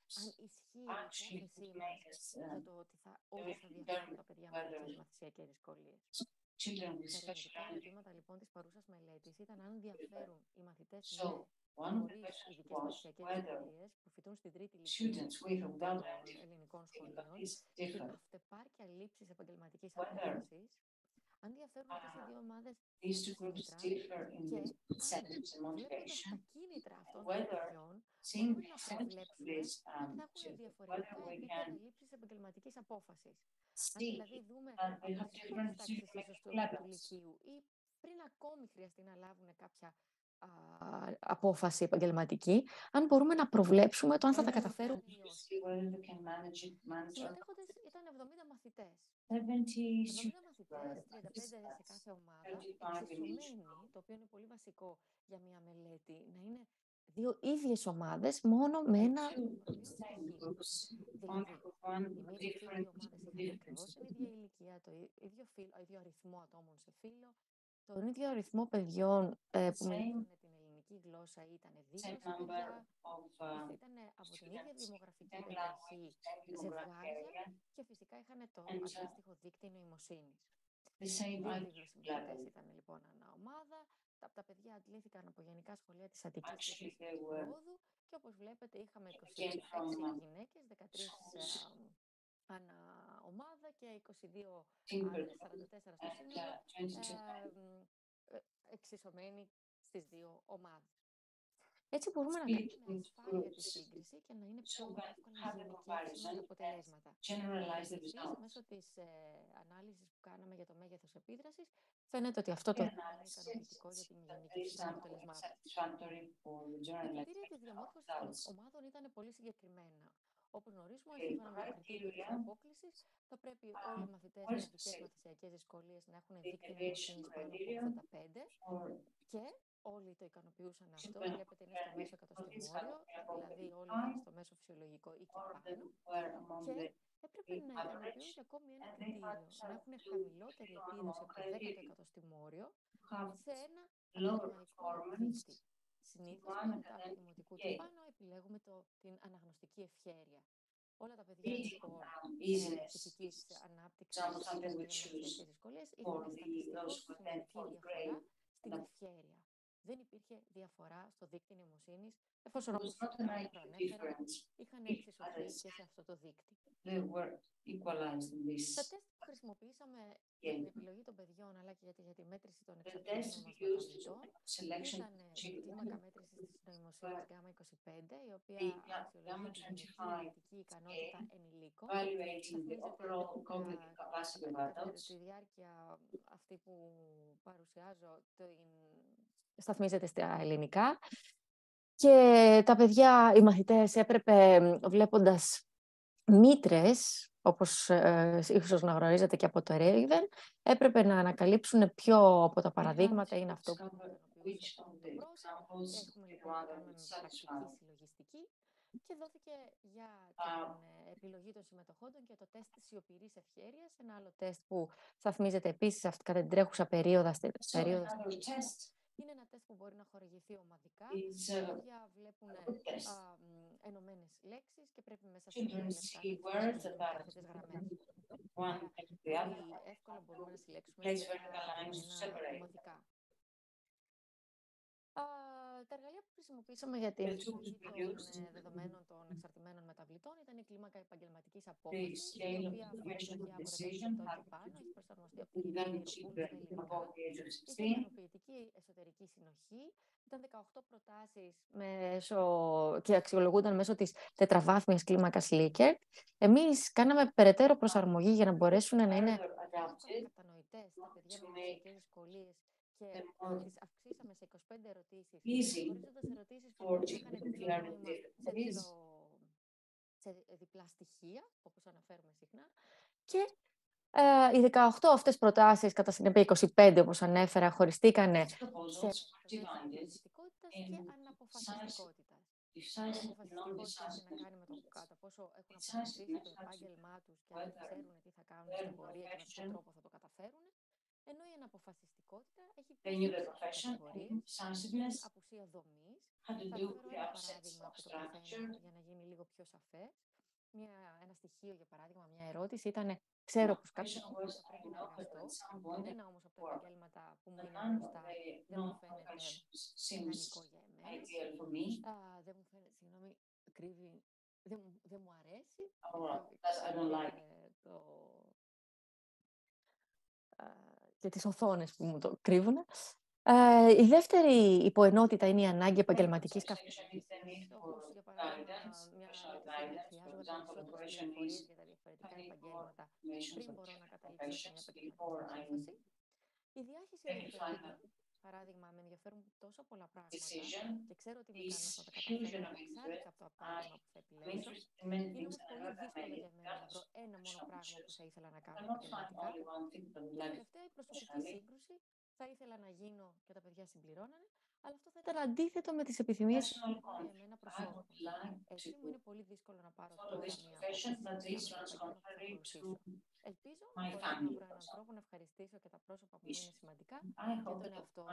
αν ισχύει η υπόθεσή μας για το ότι όντως θα διαφέρουν τα παιδιά με ειδικές μαθησιακές δυσκολίες. Τα ερευνητικά ερωτήματα λοιπόν της παρούσας μελέτης ήταν αν διαφέρουν οι μαθητές χωρίς ειδικές μαθησιακές δυσκολίες που φοιτούν στην τρίτη ηλικία των ελληνικών σχολείων, την αυτεπάρκεια λήψης επαγγελματικής απόφασης, αν διαφέρουν αυτές οι δύο ομάδες κίνητρα και αν βλέποντας τα κίνητρα αυτών των παιδιών μπορούμε να προβλέψουμε ότι θα έχουν διαφορετικά επίπεδα λήψης επαγγελματικής απόφασης. Αν δηλαδή δούμε από τις πρώτες τάξεις ίσως του λυκείου ή πριν ακόμη χρειαστεί να λάβουν κάποια απόφαση επαγγελματική, αν μπορούμε να προβλέψουμε το αν θα τα καταφέρουν ή όχι. Συμμετέχοντες ήταν 70 μαθητές. 70 μαθητές, 35 σε κάθε ομάδα, εξισωμένοι, το οποίο είναι πολύ βασικό για μια μελέτη, να είναι δύο ίδιες ομάδες μόνο με ένα Δηλαδή, οι μία και οι δύο ομάδες είχαν ακριβώς την ίδια ηλικία, το ίδιο αριθμό ατόμων σε φύλλο, τον ίδιο αριθμό παιδιών που μιλούσαν την ελληνική γλώσσα ήταν δύο παιδιά, ήταν από την ίδια δημογραφική περιοχή ζευγάρια και φυσικά είχαν το αντίστοιχο δίκτυο νοημοσύνης. Δύο δίπλα ήταν λοιπόν ανά ομάδα. Τα παιδιά αντλήθηκαν από γενικά σχολεία της Αττικής και της Ρόδου και όπως βλέπετε είχαμε 26 γυναίκες, 13 ανά ομάδα και 22 άντρες, 44 στο σύνολο, εξισωμένοι στις δύο ομάδες. Έτσι μπορούμε να κάνουμε ασφάλεια τη σύγκριση και να είναι πιο εύκολα γενικεύσιμα τα αποτελέσματα. Επίσης, μέσω της ανάλυσης που κάναμε για το μέγεθος επίδρασης, φαίνεται ότι αυτό το δείγμα είναι ικανοποιητικό για την γενικεύση των αποτελεσμάτων. Τα κριτήρια της διαμόρφωσης των ομάδων ήταν πολύ συγκεκριμένα. Όπως γνωρίζουμε, σύμφωνα με το κριτήριο της απόκλησης, θα πρέπει όλοι οι μαθητές με ειδικές μαθησιακές δυσκολίες να έχουν δείκτη νοημοσύνης πάνω από 85 και όλοι το ικανοποιούσαν αυτό. Βλέπετε, είναι στο μέσο εκατοστημόριο, δηλαδή όλοι ήταν στο μέσο φυσιολογικό ή και πάνω. Και έπρεπε να ικανοποιούν και ακόμη ένα κριτήριο, να έχουν χαμηλότερη επίδοση από το 10ο εκατοστημόριο σε ένα ακαδημαϊκό δείκτη. Συνήθως, στο τάφο δημοτικού του πάνω, επιλέγουμε την αναγνωστική ευχέρεια. Όλα τα παιδιά λοιπόν τυπικής ανάπτυξης και αναπτυξιακές δυσκολίες είχαν στατιστικώς σημαντική διαφορά στην ευχέρεια. Δεν υπήρχε διαφορά στο δείκτη νοημοσύνης, εφόσον όπως προανέφερα, είχαν εξισωθεί και σε αυτό το δείκτη. Τα τεστ που χρησιμοποιήσαμε για την επιλογή των παιδιών, αλλά και για τη μέτρηση των εξαρτημένων μας μεταβλητών, ήταν η κλίμακα μέτρησης της νοημοσύνης Γ25, η οποία αξιολογεί τη γενική νοητική ικανότητα ενηλίκων. Κατά τη διάρκεια αυτή που παρουσιάζω, σταθμίζεται στα ελληνικά. Και τα παιδιά, οι μαθητές, έπρεπε, βλέποντας μήτρες, όπως ίσως να γνωρίζετε και από το Raven, έπρεπε να ανακαλύψουν ποιο από τα παραδείγματα είναι αυτό που ικανοποιούσε το πρόσωπο. Έχουμε λοιπόν να κάνουμε με πρακτική συλλογιστική και δόθηκε για την επιλογή των συμμετοχόντων και το τεστ της σιωπηρής ευχέρειας, ένα άλλο τεστ που σταθμίζεται επίσης κατά την τρέχουσα περίοδο. Είναι ένα τεστ που μπορεί να χορηγηθεί ομαδικά. Τα παιδιά βλέπουν ενωμένες λέξεις και πρέπει μέσα σε 5 λεπτά να εξηγήσουν τις γραμμές. Πολύ εύκολα μπορούμε να συλλέξουμε δεδομένα ομαδικά. Τα εργαλεία που χρησιμοποίησαμε για την συλλογή των δεδομένων των εξαρτημένων μεταβλητών ήταν η κλίμακα επαγγελματικής απόφασης, η οποία αφορά παιδιά από 18 και πάνω, έχει προσαρμοστεί από την κυρία Μυροπούλου στα ελληνικά. Είχε ικανοποιητική εσωτερική συνοχή, ήταν 18 προτάσεις και αξιολογούνταν μέσω της τετραβάθμιας κλίμακας Likert. Εμείς κάναμε περαιτέρω προσαρμογή για να μπορέσουν να είναι κατανοητές τα παιδιά με μαθησιακές δυσκολίες και τις αυξήσαμε σε 25 ερωτήσεις, χωρίζοντας ερωτήσεις που είχαν επιπλέον νόημα σε διπλά στοιχεία, όπως αναφέρουμε συχνά. Και οι 18 αυτές προτάσεις, κατά συνέπεια 25 όπως ανέφερα, χωριστήκαν σε αποφασιστικότητας και αναποφασιστικότητας. Η αποφασιστικότητα έχει να κάνει με το κατά πόσο έχουν αποφασίσει το επάγγελμά τους και αν ξέρουν τι θα κάνουν στην πορεία και με ποιο τρόπο θα το καταφέρουν. Ενώ η αναποφασιστικότητα έχει τέσσερις κατηγορίες, απουσία δομής. Θα φέρω ένα παράδειγμα από το καθένα για να γίνει λίγο πιο σαφές. Ένα στοιχείο, για παράδειγμα, μια ερώτηση ήταν «Ξέρω πως κάποια στιγμή θα πρέπει να εργαστώ, ένα όμως από τα επαγγέλματα που μου είναι γνωστά δεν μου φαίνεται ιδανικό για εμένα, δεν μου φαίνεται, συγγνώμη, κρύβει, δεν μου αρέσει». Και τις οθόνες που μου το κρύβουν. Η δεύτερη υποενότητα είναι η ανάγκη επαγγελματικής καθημερινής. Όπως, για παράδειγμα, μια χρειάζομαι περισσότερες πληροφορίες για τα διαφορετικά επαγγέλματα πριν μπορώ να καταλήξω σε μια επαγγελματική απόφαση. Η διάχυση ενδιαφερόντων, παράδειγμα, με ενδιαφέρουν τόσο πολλά πράγματα και ξέρω ότι με κάνουν να τα καταφέρω ανεξάρτητα από το επάγγελμα που θα επιλέξω. Είναι όμως πολύ δύσκολο για μένα να βρω ένα μόνο πράγμα που θα ήθελα να κάνω επαγγελματικά. Και τελευταία, η προσωπική σύγκρουση. Θα ήθελα να γίνω και τα παιδιά συμπληρώνανε, αλλά αυτό θα ήταν αντίθετο με τις επιθυμίες για εμένα προσώπων. Έτσι μου είναι πολύ δύσκολο να πάρω τώρα μια απόφαση για το επάγγελμα που θα ακολουθήσω. Ελπίζω να μπορέσω να βρω έναν τρόπο να ευχαριστήσω και τα πρόσωπα που μου είναι σημαντικά και τον εαυτό μου.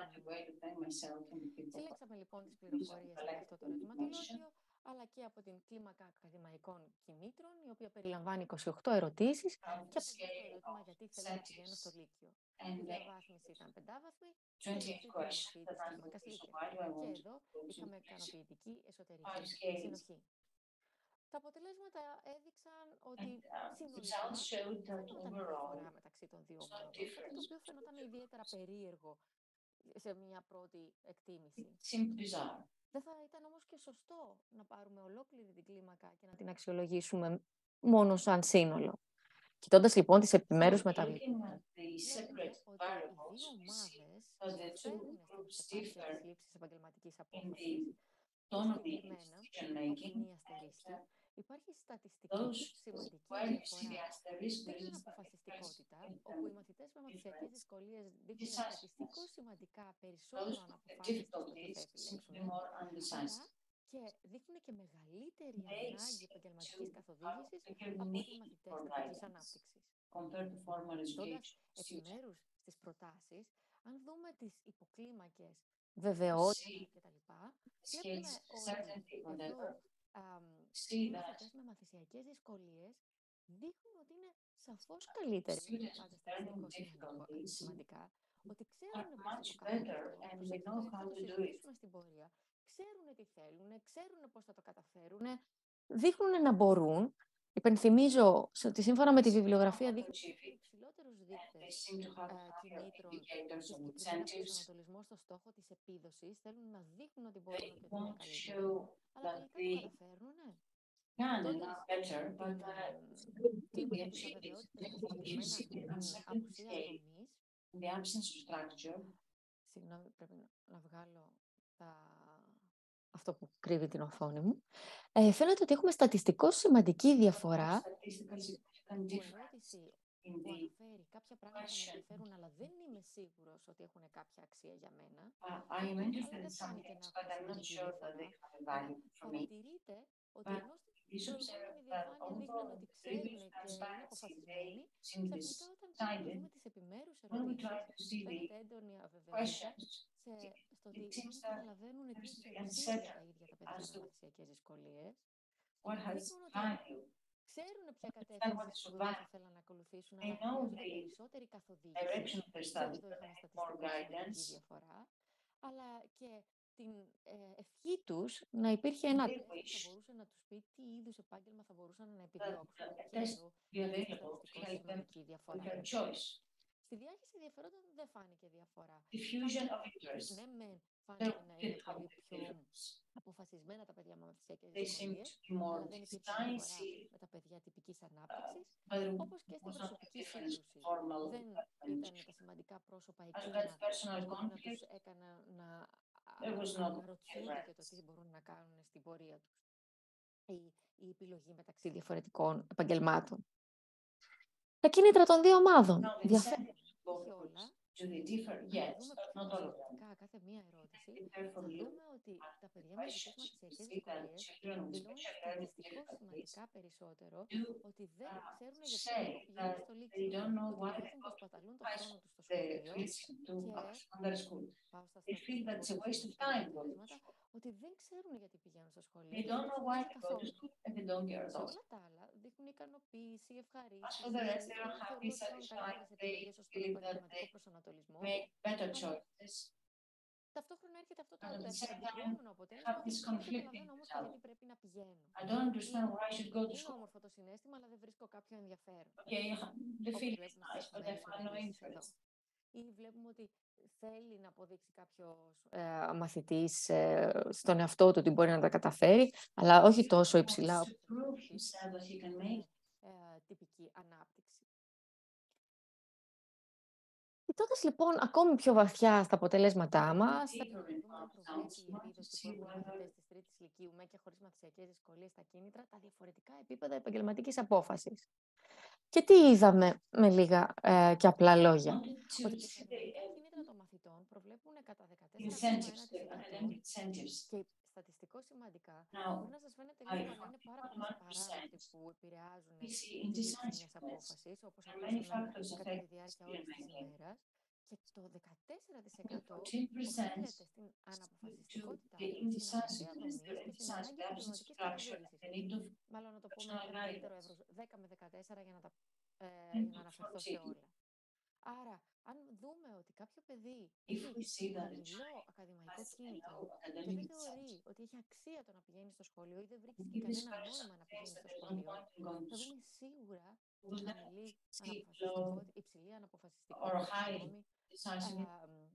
Συλλέξαμε λοιπόν τις πληροφορίες για αυτό το ερωτηματολόγιο, αλλά και από την κλίμακα ακαδημαϊκών κινήτρων, η οποία περιλαμβάνει 28 ερωτήσεις και από το ερώτημα γιατί θέλω να πηγαίνω στο Λύκειο. Η διαβάθμιση ήταν 5βάθμη και η μορφή της κλίμακας Likert. Και εδώ είχαμε ικανοποιητική εσωτερική συνοχή. Τα αποτελέσματα έδειξαν ότι συνολικά δεν ήταν διαφορά μεταξύ των δύο ομάδων, κάτι το οποίο φαινόταν ιδιαίτερα περίεργο σε μια πρώτη εκτίμηση. Δεν θα ήταν όμως και σωστό να πάρουμε ολόκληρη την κλίμακα και να την αξιολογήσουμε μόνο σαν σύνολο. Κοιτώντας λοιπόν τις επιμέρους μεταβλητές, βλέπουμε ότι οι δύο ομάδες διαφέρουν στις επάρκεια της λήψης επαγγελματικής απόφασης. Συγκεκριμένα, όπου είναι η αστερίσκη, υπάρχει στατιστική σημαντική διαφορά στην αποφασιστικότητα, όπου οι μαθητές με μαθησιακές δυσκολίες δείχνουν στατιστικό σημαντικά περισσότερο αναποφάσιστες στο τι θα επιλέξουν, αλλά και δείχνουν και μεγαλύτερη ανάγκη επαγγελματικής καθοδήγησης από ότι οι μαθητές τυπικής ανάπτυξης. Κοιτώντας επιμέρους στις προτάσεις, αν δούμε τις υποκλίμακες βεβαιότητα κτλ., βλέπουμε ότι εδώ οι μαθητές με μαθησιακές δυσκολίες δείχνουν ότι είναι σαφώς καλύτεροι, πάντα στατιστικό σημαντικά, ότι ξέρουν πώς θα το κάνουν αυτό, θα το συζητήσουμε στην πορεία, ξέρουν τι θέλουν, ξέρουν πώς θα το καταφέρουν, δείχνουν να μπορούν. Υπενθυμίζω ότι σύμφωνα με τη βιβλιογραφία δείχνουν υψηλότερους δείκτες κινήτρων και συγκεκριμένα προσανατολισμό στο στόχο της επίδοσης. Θέλουν να δείχνουν ότι μπορούν και ότι είναι καλύτεροι, αλλά τελικά το καταφέρνουν. Κλίμα της αβεβαιότητας και συγκεκριμένα την απουσία δομής. Συγγνώμη, πρέπει να βγάλω αυτό που κρύβει την οθόνη μου. Φαίνεται ότι έχουμε στατιστικώς σημαντική διαφορά. Η ερώτηση που αναφέρει κάποια πράγματα με ενδιαφέρουν, αλλά δεν είμαι σίγουρος ότι έχουν κάποια αξία για μένα. Αλλά δεν φάνηκε να έχουν σημαντική διαφορά. Παρατηρείται ότι ενώ στην προηγούμενη διαφάνεια δείχνουν ότι ξέρουν και είναι αποφασισμένοι, ξαφνικά όταν δούμε τις επιμέρους ερωτήσεις, φαίνεται έντονη αβεβαιότητα στο ότι δεν καταλαβαίνουν τι τους εξήγησε τα ίδια τα παιδιά με μαθησιακές δυσκολίες. Δείχνουν ότι ξέρουν ποια κατεύθυνση σπουδών θα θέλουν να ακολουθήσουν, αλλά χρειάζονται περισσότερη καθοδήγηση. Εδώ είχαμε στατιστικό σημαντική διαφορά, αλλά και την ευχή τους να υπήρχε ένα τεστ που θα μπορούσε να τους πει τι είδους επάγγελμα θα μπορούσαν να επιδιώξουν. Και εδώ στατιστικό σημαντική διαφορά. Στη διάχυση ενδιαφερόντων δεν φάνηκε διαφορά. Ναι, μεν φάνηκε να είναι πολύ πιο αποφασισμένα τα παιδιά με μαθησιακές δυσκολίες, αλλά δεν υπήρχε διαφορά με τα παιδιά τυπικής ανάπτυξης, όπως και στην προσωπική σύγκρουση. Δεν ήταν τα σημαντικά πρόσωπα εκείνα που να τους έκαναν να αναρωτιούνται για το τι μπορούν να κάνουν στην πορεία τους. Η επιλογή μεταξύ διαφορετικών επαγγελμάτων. Τα κίνητρα των δύο ομάδων διαφέρουν. Όχι όλα. Αν δούμε κάθε μία ερώτηση, θα δούμε ότι τα παιδιά με ειδικές μαθησιακές δυσκολίες δηλώνουν στατιστικώς σημαντικά περισσότερο ότι δεν ξέρουν γιατί πηγαίνουν στο Λύκειο, ότι νιώθουν πως παταλούν τον χρόνο τους στο σχολείο και πάω στα στατιστικά ότι δεν ξέρουν γιατί πηγαίνουν στο σχολείο, δεν ξέρουν καθόλου. Σε όλα τα άλλα δείχνουν ικανοποίηση, ευχαρίστηση, θεωρούν ότι κάνουν καλύτερες επιλογές ως προς επαγγελματικό προσανατολισμό. Ταυτόχρονα έρχεται αυτό το αντικρουόμενο αποτέλεσμα ότι δεν καταλαβαίνω όμως και γιατί πρέπει να πηγαίνω. Είναι όμορφο το συναίσθημα, αλλά δεν βρίσκω κάποιο ενδιαφέρον. Ή βλέπουμε ότι θέλει να αποδείξει κάποιος μαθητής στον εαυτό του ότι μπορεί να τα καταφέρει, αλλά όχι τόσο υψηλά όπως τυπική ανάπτυξη. Κοιτώντας λοιπόν ακόμη πιο βαθιά στα αποτελέσματά μας, θα δούμε αν προβλέπει η επίδοση που έχουν οι μαθητές της τρίτης λυκείου με και χωρίς μαθησιακές δυσκολίες στα κίνητρα, τα διαφορετικά επίπεδα επαγγελματικής απόφασης. Και τι είδαμε με λίγα και απλά λόγια. Ότι τα κίνητρα των μαθητών προβλέπουν κατά 14,1% και στατιστικό σημαντικά. Μπορεί να σας φαίνεται λίγο, αλλά είναι πάρα πολλές παράμετροι που επηρεάζουν τη λήψη μιας απόφασης, όπως ακούσαμε κατά τη διάρκεια όλης της ημέρας. Και το 14% οφείλεται στην αναποφασιστικότητα, στην απουσία δομής και στην ανάγκη επαγγελματικής καθοδήγησης. Μάλλον να το πούμε με μεγαλύτερο εύρος, 10 με 14 για να αναφερθώ σε όλα. Άρα, αν δούμε ότι κάποιο παιδί έχει χαμηλό ακαδημαϊκό κίνητρο και δεν θεωρεί ότι έχει αξία το να πηγαίνει στο σχολείο ή δεν βρίσκει κανένα νόημα να πηγαίνει στο σχολείο, θα δούμε σίγουρα υψηλή αναποφασιστικότητα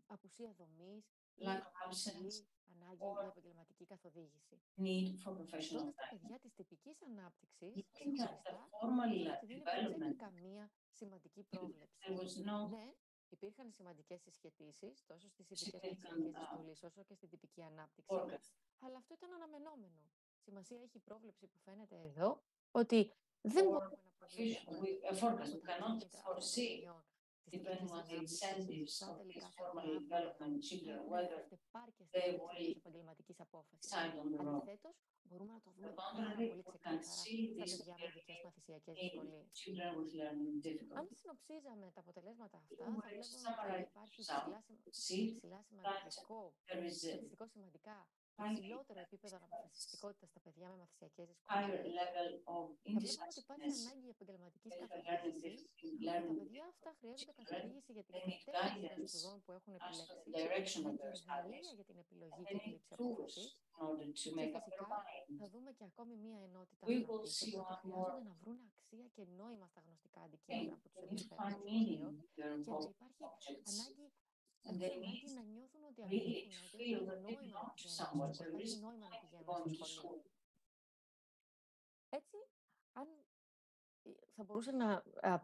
απουσία δομής, lack of absence, ανάγκη για επαγγελματική καθοδήγηση. need for professional Τότε στα guidance. παιδιά της τυπικής ανάπτυξης, Looking at the ξεχωριστά, formal δεν υπήρξε development, καμία σημαντική πρόβλεψη. there was no Ναι, υπήρχαν σημαντικές συσχετήσεις τόσο στις ειδικές significant μαθησιακές δυσκολίες όσο και στην τυπική ανάπτυξη. forecast. Αλλά αυτό ήταν αναμενόμενο. Σημασία έχει η πρόβλεψη που φαίνεται εδώ, ότι δεν μπορούμε να προβλέψουμε Forecast. We cannot foresee, depending on the incentives of these formally development children, whether they will decide on the road. Αντιθέτως, μπορούμε να το δούμε On the πάρα contrary, πολύ we can ξεκάθαρα see στα this παιδιά με ειδικές μαθησιακές in δυσκολίες. children with learning Αν difficulties. συνοψίζαμε τα αποτελέσματα αυτά, If θα we were to βλέπουμε ότι summarize υπάρχει see υψηλά σημαντικό, there is a στατιστικό σημαντικά high υψηλότερο επίπεδο αναποφασιστικότητας στα παιδιά με μαθησιακές higher δυσκολίες. level of Θα βλέπουμε ότι υπάρχει indecisiveness ανάγκη επαγγελματικής if learning καθοδήγησης. Τα learning παιδιά αυτά χρειάζονται children, καθοδήγηση για την they need κατεύθυνση των guidance σπουδών που έχουν as to the επιλέξει, direction για of τα their εργαλεία studies. για την επιλογή And και they τη need λήψη tools απόφασης. in order to Και make up their φυσικά mind. θα δούμε και ακόμη μία ενότητα We να will αναπτύσσεται, see ότι one χρειάζονται more να βρουν αξία και νόημα στα γνωστικά thing. αντικείμενα που τους They need to ενδιαφέρουν find στο meaning σχολείο with their και να υπάρχει objects. ανάγκη, And έχουν they ανάγκη need να νιώθουν ότι really ανήκουν, to ότι feel έχουν that they νόημα να belong to πηγαίνουν στο somewhere. σχολείο, There υπάρχει is νόημα να πηγαίνουν στο going to σχολείο. school. Έτσι, αν θα μπορούσε να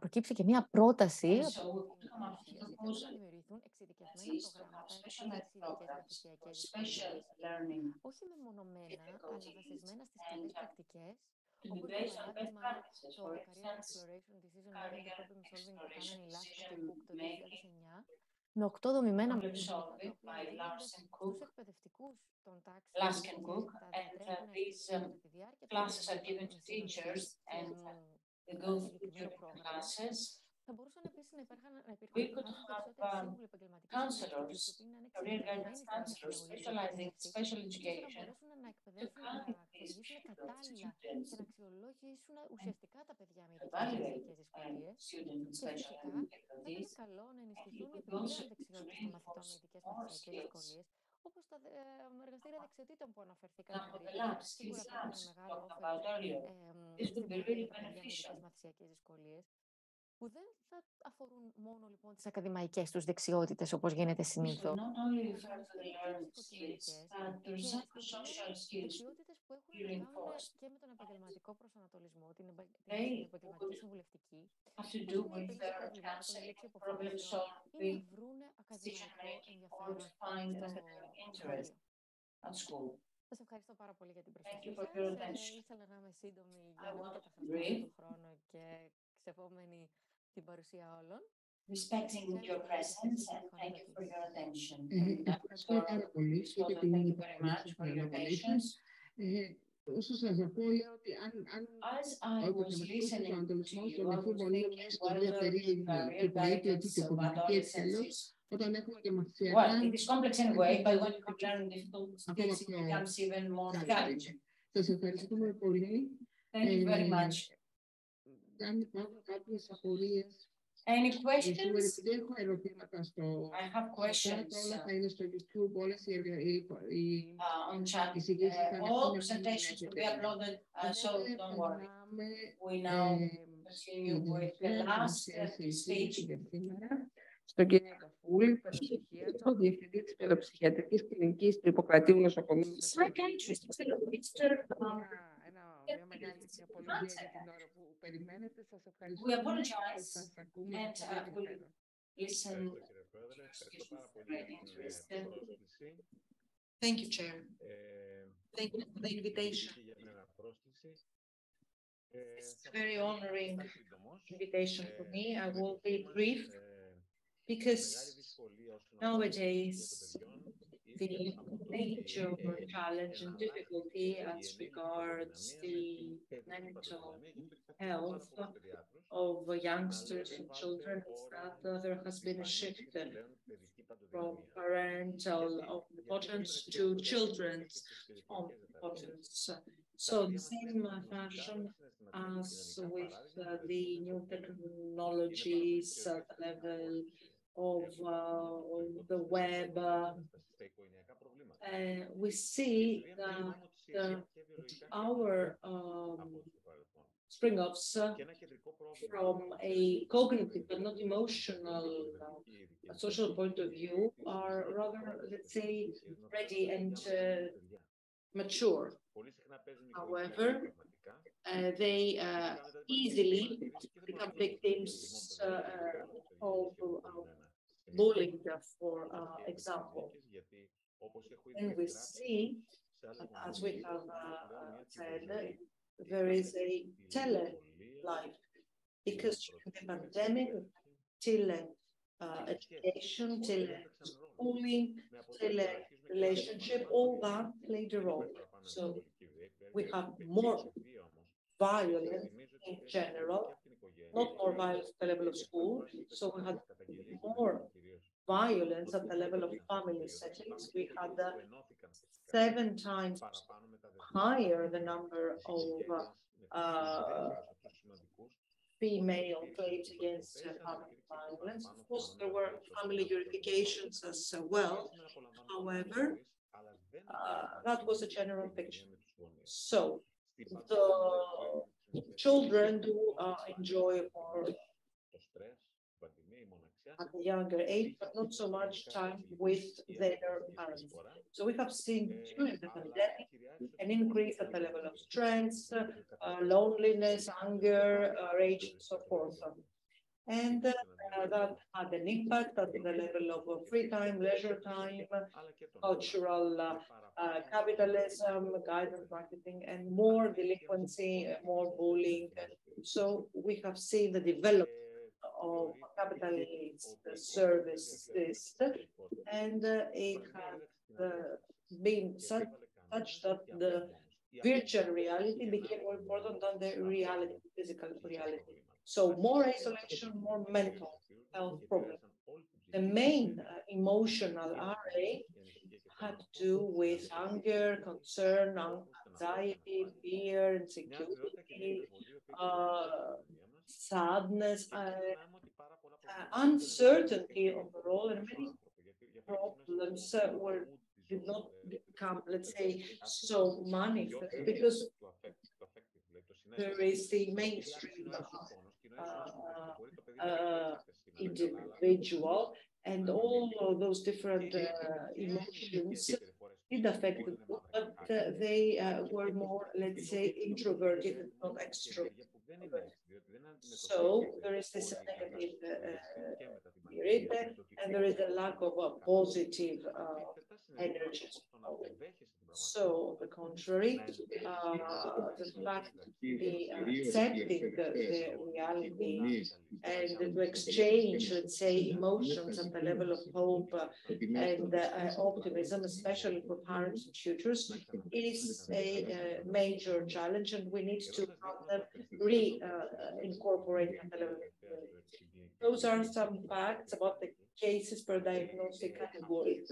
προκύψει και μία πρόταση And από so την come up with a παρουσίαση. Θέλουμε να proposal δημιουργηθούν that εξειδικευμένα is to προγράμματα have έτσι για specialized τις ειδικές programs μαθησιακές for special δυσκολίες, learning όχι μεμονωμένα, αλλά difficulties βασισμένα στις and καλές πρακτικές, to be όπως για based on best παράδειγμα practices. το For Career instance, Exploration, Decision Making και career Problem Solving που exploration, κάνανε η Laskin και decision Cook το making, 2009, με 8 δομημένα problem μαθήματα, τα solving οποία by δίνονται Larsen στους Cook, εκπαιδευτικούς των τάξεων Laskin και Cook, τα and διατρέχουν these κατά τη διάρκεια των classes are given εβδομάδων to με συνοχή teachers και and they go through συγκεκριμένο different πρόγραμμα. classes. Θα μπορούσαν επίσης να υπήρχαν We could have περισσότεροι σύμβουλοι επαγγελματικής εκπαίδευσης, οι οποίοι να είναι career guidance εξειδικευμένοι στην counselors, νεολαία specializing in εκπαίδευση, special ώστε να education μπορέσουν να to εκπαιδεύσουν, να guide these καθοδηγήσουν children, κατάλληλα students, και να αξιολόγησουν ουσιαστικά τα παιδιά με ειδικές evaluate μαθησιακές δυσκολίες. students with Και special φυσικά learning θα ήταν difficulties. καλό να And ενισχυθούν it οι would also επιπλέον to δεξιότητες των μαθητών με reinforce ειδικές more μαθησιακές skills. δυσκολίες, όπως τα εργαστήρια δεξιοτήτων που αναφερθήκαν For example, the νωρίτερα. labs, Σίγουρα skills θα έχουν labs we μεγάλο talked όφελος about earlier. This στη would be βοήθεια really για τα παιδιά με ειδικές beneficial. μαθησιακές δυσκολίες, που δεν θα αφορούν μόνο λοιπόν τις ακαδημαϊκές τους δεξιότητες όπως γίνεται This would συνήθως, not only αλλά refer to the και learned skills, ψυχοκοινωνικές but the και psychosocial συγκεκριμένες skills δεξιότητες που έχουν be να κάνουν reinforced. και με τον επαγγελματικό προσανατολισμό, την They επαγγελματική would συμβουλευτική, have to όπως do είναι η with επίλυση their προβλημάτων, η λήψη counseling, problem αποφάσεων ή να solving, βρουν decision ακαδημαϊκό making, or ενδιαφέρον to find στο academic interest σχολείο. at school. Σας ευχαριστώ πάρα πολύ για την Thank προσοχή you for σας. your attention. Ήθελα να είμαι σύντομη I για να μην will καταχραστώ brief, το χρόνο και ξεπόμενη την παρουσία όλων. respecting your presence, and thank you for your attention. Ευχαριστώ πάρα πολύ και για την παρέμβαση που αναβολήσατε. Όσο σας ακούω, λέω ότι όταν βασικός προσανατολισμός των εφήβων είναι μια ιστορία περίεργη και πολύπλοκη και φοβητική εκτέλους, όταν έχουμε και μαθησιακά, well, it is complex anyway, but when you have learning difficulties, it becomes even more challenging. Σας ευχαριστούμε πολύ. Thank you very much. Αν υπάρχουν κάποιες απορίες, any questions? Επειδή έχω ερωτήματα στο chat, όλα θα είναι στο YouTube, όλες οι εισηγήσεις θα all presentations will be uploaded, so don't worry. We now continue with the last stage. Στον κύριο Μπαφούλη, παιδοψυχίατρο, διευθυντή της παιδοψυχιατρικής κλινικής του Ιπποκρατίου Νοσοκομείου. Μια μεγάλη απολογία για την ώρα που περιμένετε. Σας ευχαριστώ. Σας ακούμε με πολύ ενδιαφέρον. Thank you, Chair. Thank you for the invitation. It's a very honoring invitation for me. I will be brief because nowadays the major challenge and difficulty as regards the mental health of youngsters and children is that there has been a shift from parental omnipotence to children's omnipotence. So the same fashion as with the new technologies at the level of the web, we see that our spring-offs from a cognitive but not emotional social point of view are rather, let's say, ready and mature. However, they easily become victims of bullying, for example. And we see, as we have said, there is a tele-life, because during the pandemic, tele-education, tele-schooling, tele-relationship, all that played a role. So we have more violence in general, not more violence at the level of school. So we had more violence at the level of family settings. We had 7 times higher the number of female claims against family violence. Of course, there were family unifications as well. However, that was a general picture. So the children do enjoy more at a younger age, but not so much time with their parents. So we have seen during the pandemic an increase at the level of stress, loneliness, anger, rage, and so forth. And that had an impact at the level of free time, leisure time, cultural capitalism, guidance marketing, and more delinquency, more bullying. So we have seen the development of capitalist services, and it has been such that the virtual reality became more important than the reality, physical reality. So more isolation, more mental health problems. The main emotional array had to do with anger, concern, anxiety, fear, insecurity, sadness, uncertainty overall, and many problems did not become, let's say, so manifest because there is the mainstream individual, and all of those different emotions did affect them, but they were more, let's say, introverted and not extroverted. So there is this negative spirit, and there is a lack of positive energy. So, on the contrary, the fact the accepting the reality and to exchange, let's say, emotions at the level of hope and optimism, especially for parents and tutors, is a major challenge, and we need to have them reincorporate at the level of the community. Those are some facts about the cases per diagnostic category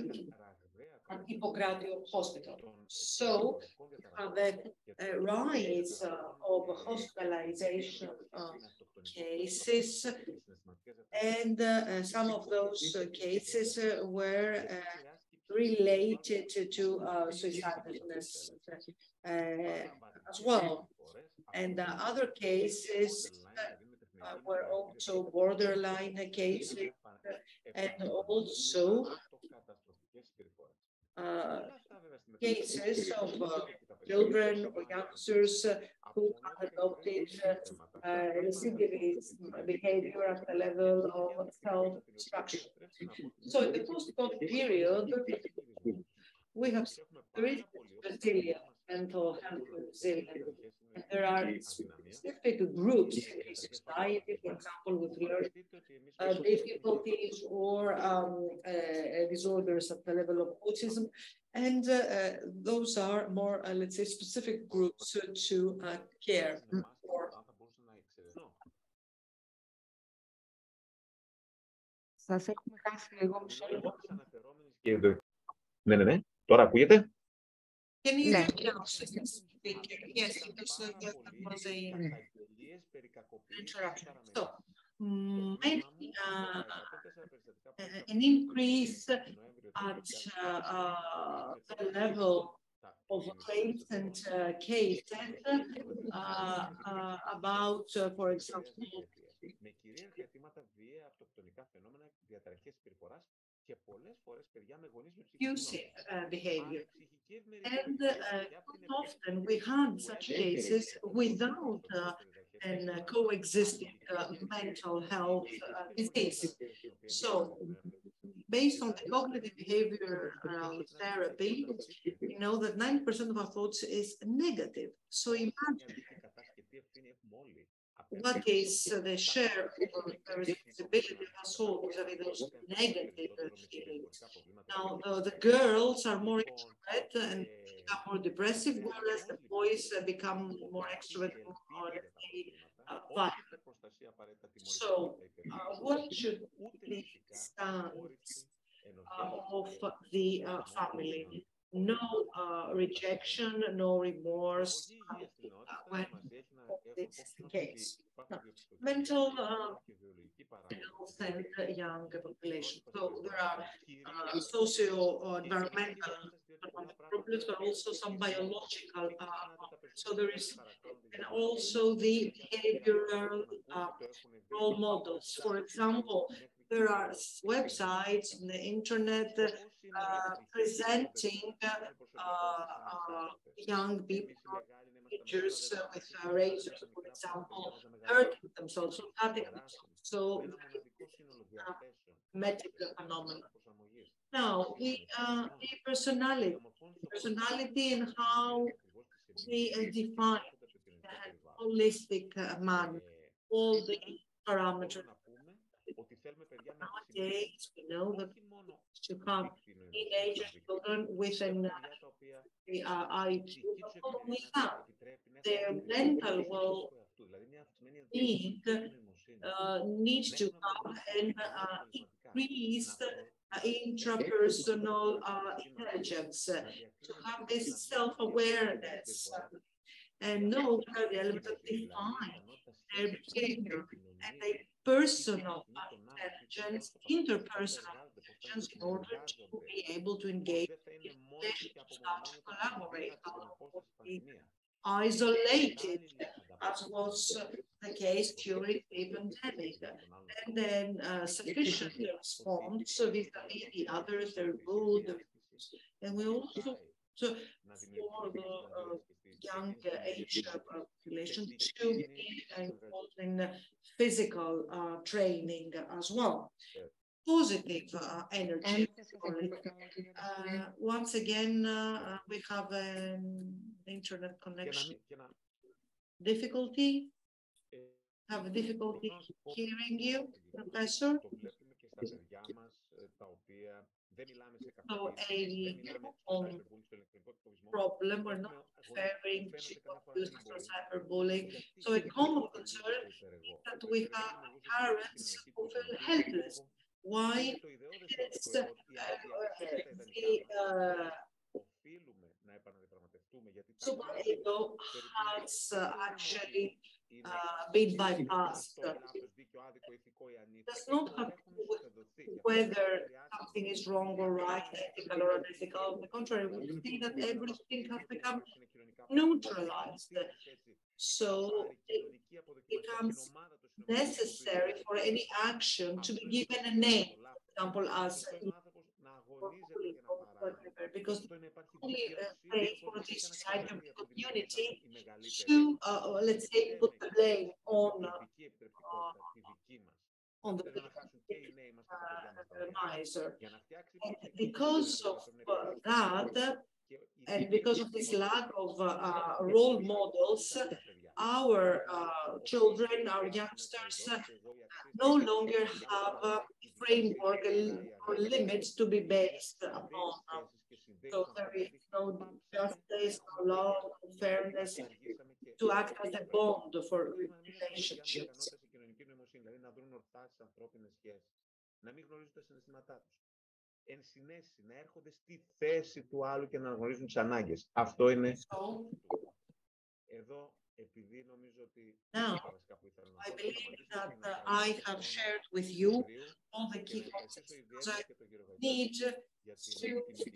at Hippocrates Hospital. So the rise of hospitalization cases, and some of those cases were related to suicidalness as well. And other cases were also borderline cases, and also cases of children or youngsters who have adopted recidivist behavior at the level of self-destruction. So in the post-COVID period, we have very resilient mental health resilience. And there are specific groups in society, for example, with learning difficulties or disorders at the level of autism. And those are more, let's say, specific groups to care for. Σας έχουμε χάσει λίγο μισό λεπτό. Ναι. Τώρα ακούγεται? Can you hear me? Yes, because there was an interruption. So, maybe an increase at the level of claims and cases about, for example, abusive behavior. And often we had such cases without an coexisting mental health disease. So, based on the cognitive behavioral therapy, we know that 90% of our thoughts is negative. So imagine what is the share of the responsibility of us all vis-a-vis those negative feelings. Now, the girls are more introvert and become more depressive, whereas the boys become more extrovert, more violent. So, what should be the stance of the family? No rejection, no remorse when this is the case. Mental health and young population. So there are socio-environmental problems, but also some biological problems. So there is, and also the behavioral role models. For example, there are websites on the internet presenting young people, teenagers with razors, for example, hurting themselves, cutting themselves. So, medical phenomena. Now, the personality and how we define in a holistic manner all the parameters. Nowadays, we know that to have teenage children with an IQ, not only that, their mental well-being needs to have an increased intrapersonal intelligence, to have this self-awareness, and know how the elements that define their behavior and their personal intelligence, interpersonal intelligence, in order to be able to engage in relationships, how to collaborate, how to be isolated, as was the case during the pandemic, and then sufficiently respond so vis-a-vis the others, their good, and we also, so for the young age population, to be involved in physical training as well. Positive energy. Once again, we have an internet connection difficulty. Have difficulty hearing you, Professor? So a problem, we're not referring to abuse or cyberbullying. So a common concern is that we have parents who feel helpless. Why? It's the superego has actually been bypassed. Does not have to do with whether something is wrong or right, ethical or unethical. On the contrary, we think that everything has become neutralized. So it becomes necessary for any action to be given a name, for example, as because only pray for the society and the community to, let's say, put the blame on the miser. And because of that, and because of this lack of role models, our children, our youngsters, no longer have a framework or limits to be based upon. So there is no justice, no law, no fairness to act as a bond for relationships. Να μην γνωρίζουν τα συναισθήματά τους. Εν συνέση, να έρχονται στη θέση του άλλου και να γνωρίζουν τις ανάγκες. Αυτό είναι. Εδώ Now, I believe that I have shared with you all the key concepts because I need to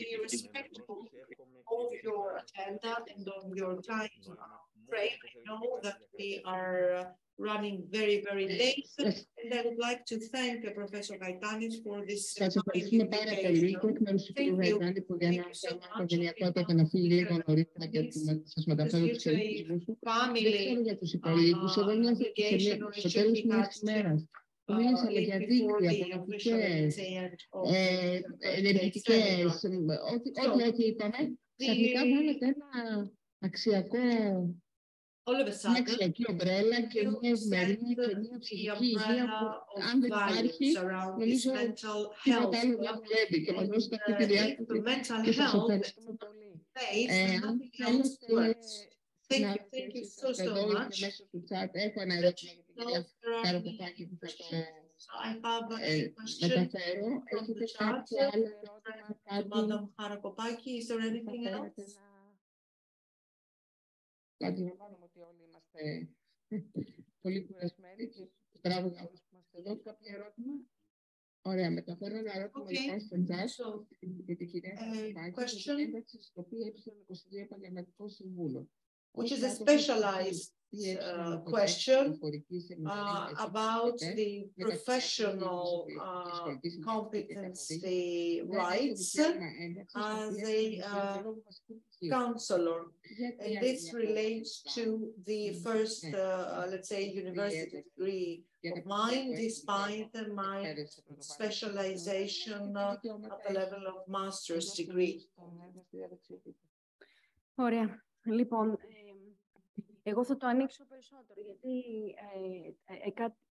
be respectful of your agenda and of your time frame. I know that we are running very, very late, and I would like to thank Professor Gaitanis for this. Σας ευχαριστούμε πάρα πολύ και εκ μέρους του κ. Γαϊτάνη που για ένα θέμα οικογενειακότητα να φύγει λίγο νωρίτερα και σας μεταφέρω τους χαιρετισμούς του. Δεν ξέρω για τους υπολείπους, εγώ νιώθω στο τέλος μιας ημέρας. Μίλησαμε για δίκτυα, πολιτικές, ενεργητικές, ό,τι είπαμε, ξαφνικά βάλετε ένα αξιακό, μια αξιακή ομπρέλα και μια ευμερία και μια ψυχική υγεία που αν δεν υπάρχει, νομίζω τίποτα άλλο δεν δουλεύει και μας δώσετε αυτή τη διάσταση και σας ευχαριστούμε πολύ. Αν θέλετε να αφήσετε εδώ ή και μέσα στο chat, έχω ένα ερώτημα για την κυρία Χαροκοπάκη που θα το μεταφέρω. Έχετε κάποιο άλλο ερώτημα, κάτι? Αντιλαμβάνομαι ότι όλοι είμαστε πολύ κουρασμένοι και μπράβο για όλους που είμαστε εδώ. Κάποιο ερώτημα? Ωραία, μεταφέρω ένα ερώτημα λοιπόν στον chat για την κυρία Χαροκοπάκη για την ένταξη στο ΠΕ22 Επαγγελματικό Συμβούλιο. Which is a specialized question about the professional competency rights as a counselor. And this relates to the first, let's say, university degree of mine, despite my specialization at the level of master's degree. Ωραία. Λοιπόν, εγώ θα το ανοίξω περισσότερο, γιατί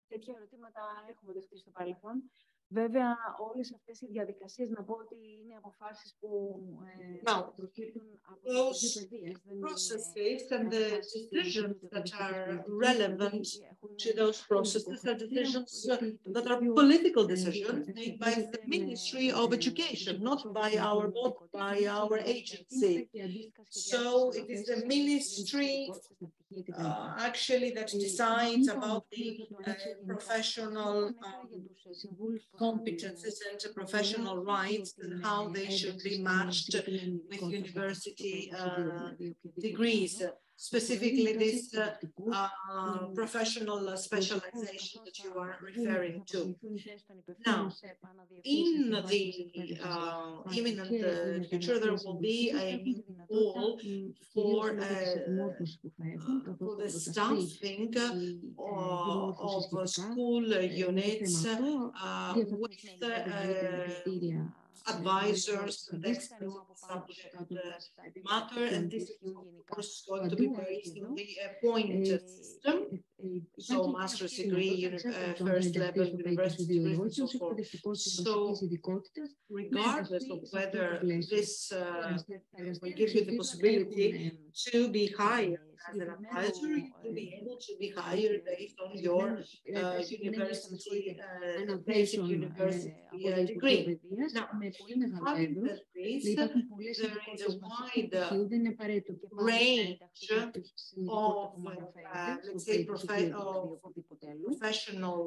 τέτοια ερωτήματα έχουμε δεχτεί στο παρελθόν. Βέβαια, όλες αυτές οι διαδικασίες, να πω ότι είναι αποφάσεις που προκύπτουν από τις παιδείες. Processes and the decisions that are relevant to those processes are decisions that are political decisions made by the Ministry of Education, not by our agency. So it is the ministry actually that decides about the professional competences and professional rights and how they should be matched with university degrees. Specifically, this professional specialization that you are referring to. Now, in the imminent future, there will be a call for the staffing of school units with advisors and experts on subject matter, and this is of course going to be based on the point system. So master's degree, first level university degree, and so forth. So regardless of whether this will give you the possibility to be hired as an advisor, you will be able to be hired based on your university, basic university degree. Now, having that base, there is a wide range of, let's say, professional,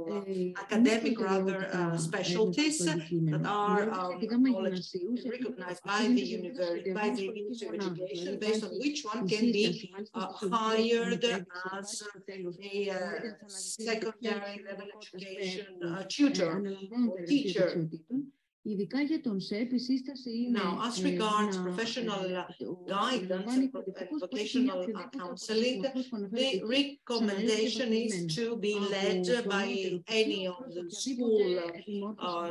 academic rather, specialties that are recognized by the university, by the Ministry of Education, based on which one can be hired as a secondary level education tutor or teacher. Ειδικά για τον ΣΕΠ, η σύσταση είναι... Now, as regards professional guidance and vocational counseling, the recommendation is to be led by any of the school,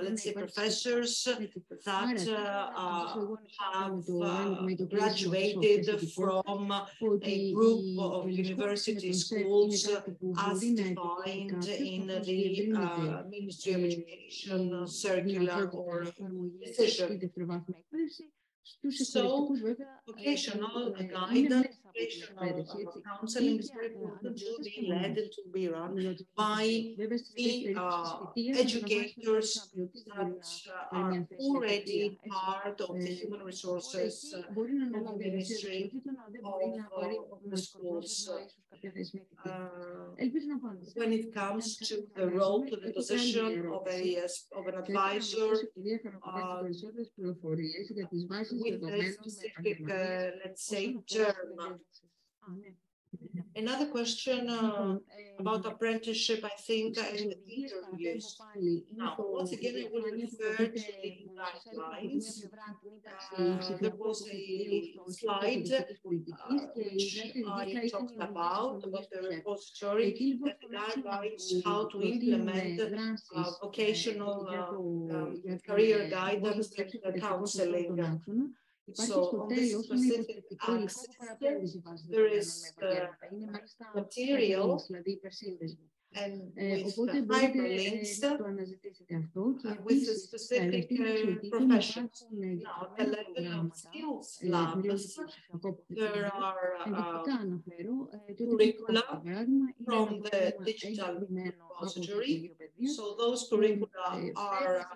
let's say, professors that have graduated from a group of university schools as defined in the Ministry of Education circular or decision. So, vocational guidance, vocational counseling is very important to be led and to be run by the educators that are already part of the human resources ministry of the schools. When it comes to the role, to the position of an advisor, with a specific, let's say, term. Another question about apprenticeship, I think, and interviews. Now, once again, I will refer to the guidelines. There was a slide which I talked about the repository and the guidelines, how to implement vocational career guidance and counseling. So on this specific axis, there is material and with the hyperlinks with the specific professions. Now, the level of skills labs, there are curricula from the digital repository. So those curricula are,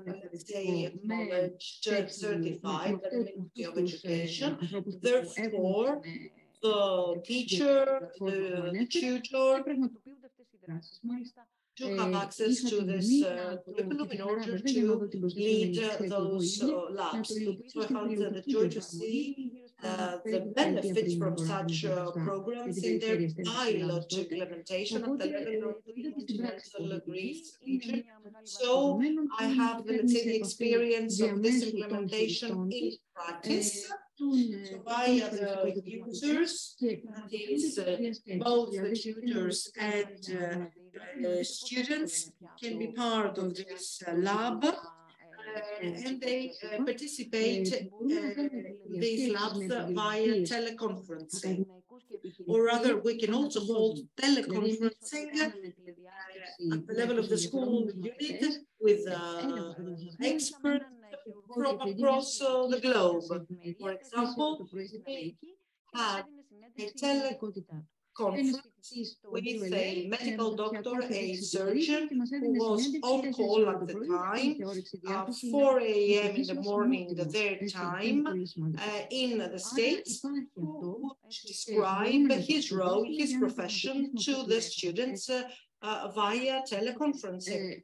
let's say, acknowledged, certified by the Ministry of Education. Therefore, the teacher, the tutor, to have access to this curriculum in order to lead those labs. So I found that the joy to see the benefits from such programs in their pilot implementation at the level of the continental Greece region. So I have, let's say, the experience of this implementation in practice. So via the users, both the tutors and students can be part of this lab, and they participate in these labs via teleconferencing. Or rather, we can also hold teleconferencing at the level of the school unit with experts from across the globe. For example, we had a teleconference with a medical doctor, a surgeon, who was on call at the time, 4 a.m. in the morning, their time, in the States, who would describe his role, his profession to the students via teleconferencing.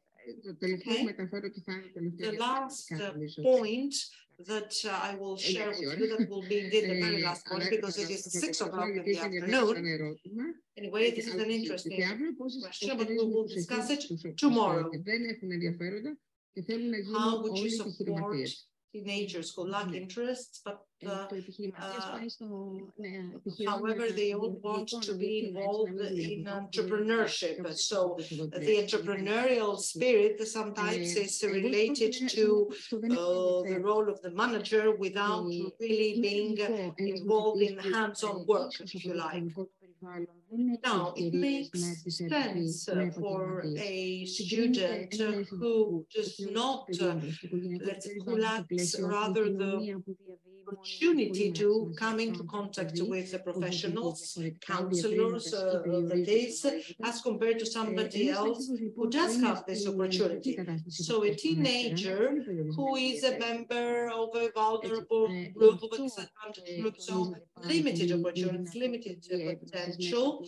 Okay. The last point that I will share with you, that will be indeed the very last point, because it is 6 o'clock in the afternoon. Anyway, this is an interesting question, but we will discuss it tomorrow. How would you support teenagers who lack interests, but however, they all want to be involved in entrepreneurship. So the entrepreneurial spirit sometimes is related to the role of the manager without really being involved in hands-on work, if you like. Now, it makes sense for a student who does not, who lacks rather the opportunity to come into contact with the professionals, counselors, that is, as compared to somebody else who does have this opportunity. So a teenager who is a member of a vulnerable group, of a disadvantaged group, so limited opportunities, limited potential,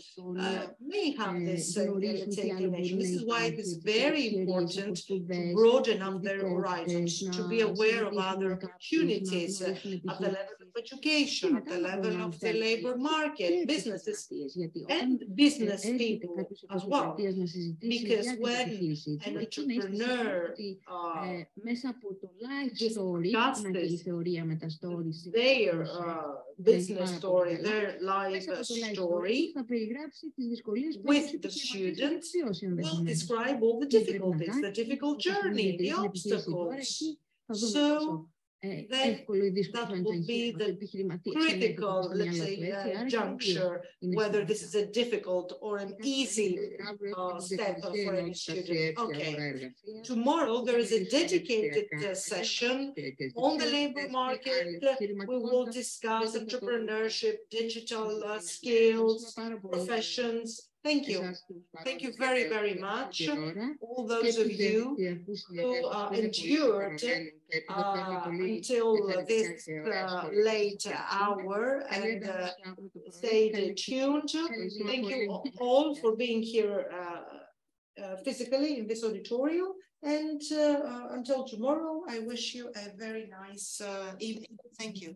may have this inclination. This is why it is very important to broaden up their horizons, to be aware of other opportunities at the level of education, at the level of the labor market, businesses, and business people as well. Because when an entrepreneur discusses their business story, their life story, with the students, will describe all the difficulties, the difficult journey, the obstacles. So then that will be the critical, let's say, juncture, whether this is a difficult or an easy step for any student. Okay. Tomorrow, there is a dedicated session on the labor market. We will discuss entrepreneurship, digital skills, professions. Thank you. Thank you very, very much. All those of you who endured until this late hour and stayed tuned. Thank you all for being here physically in this auditorium. And until tomorrow, I wish you a very nice evening. Thank you.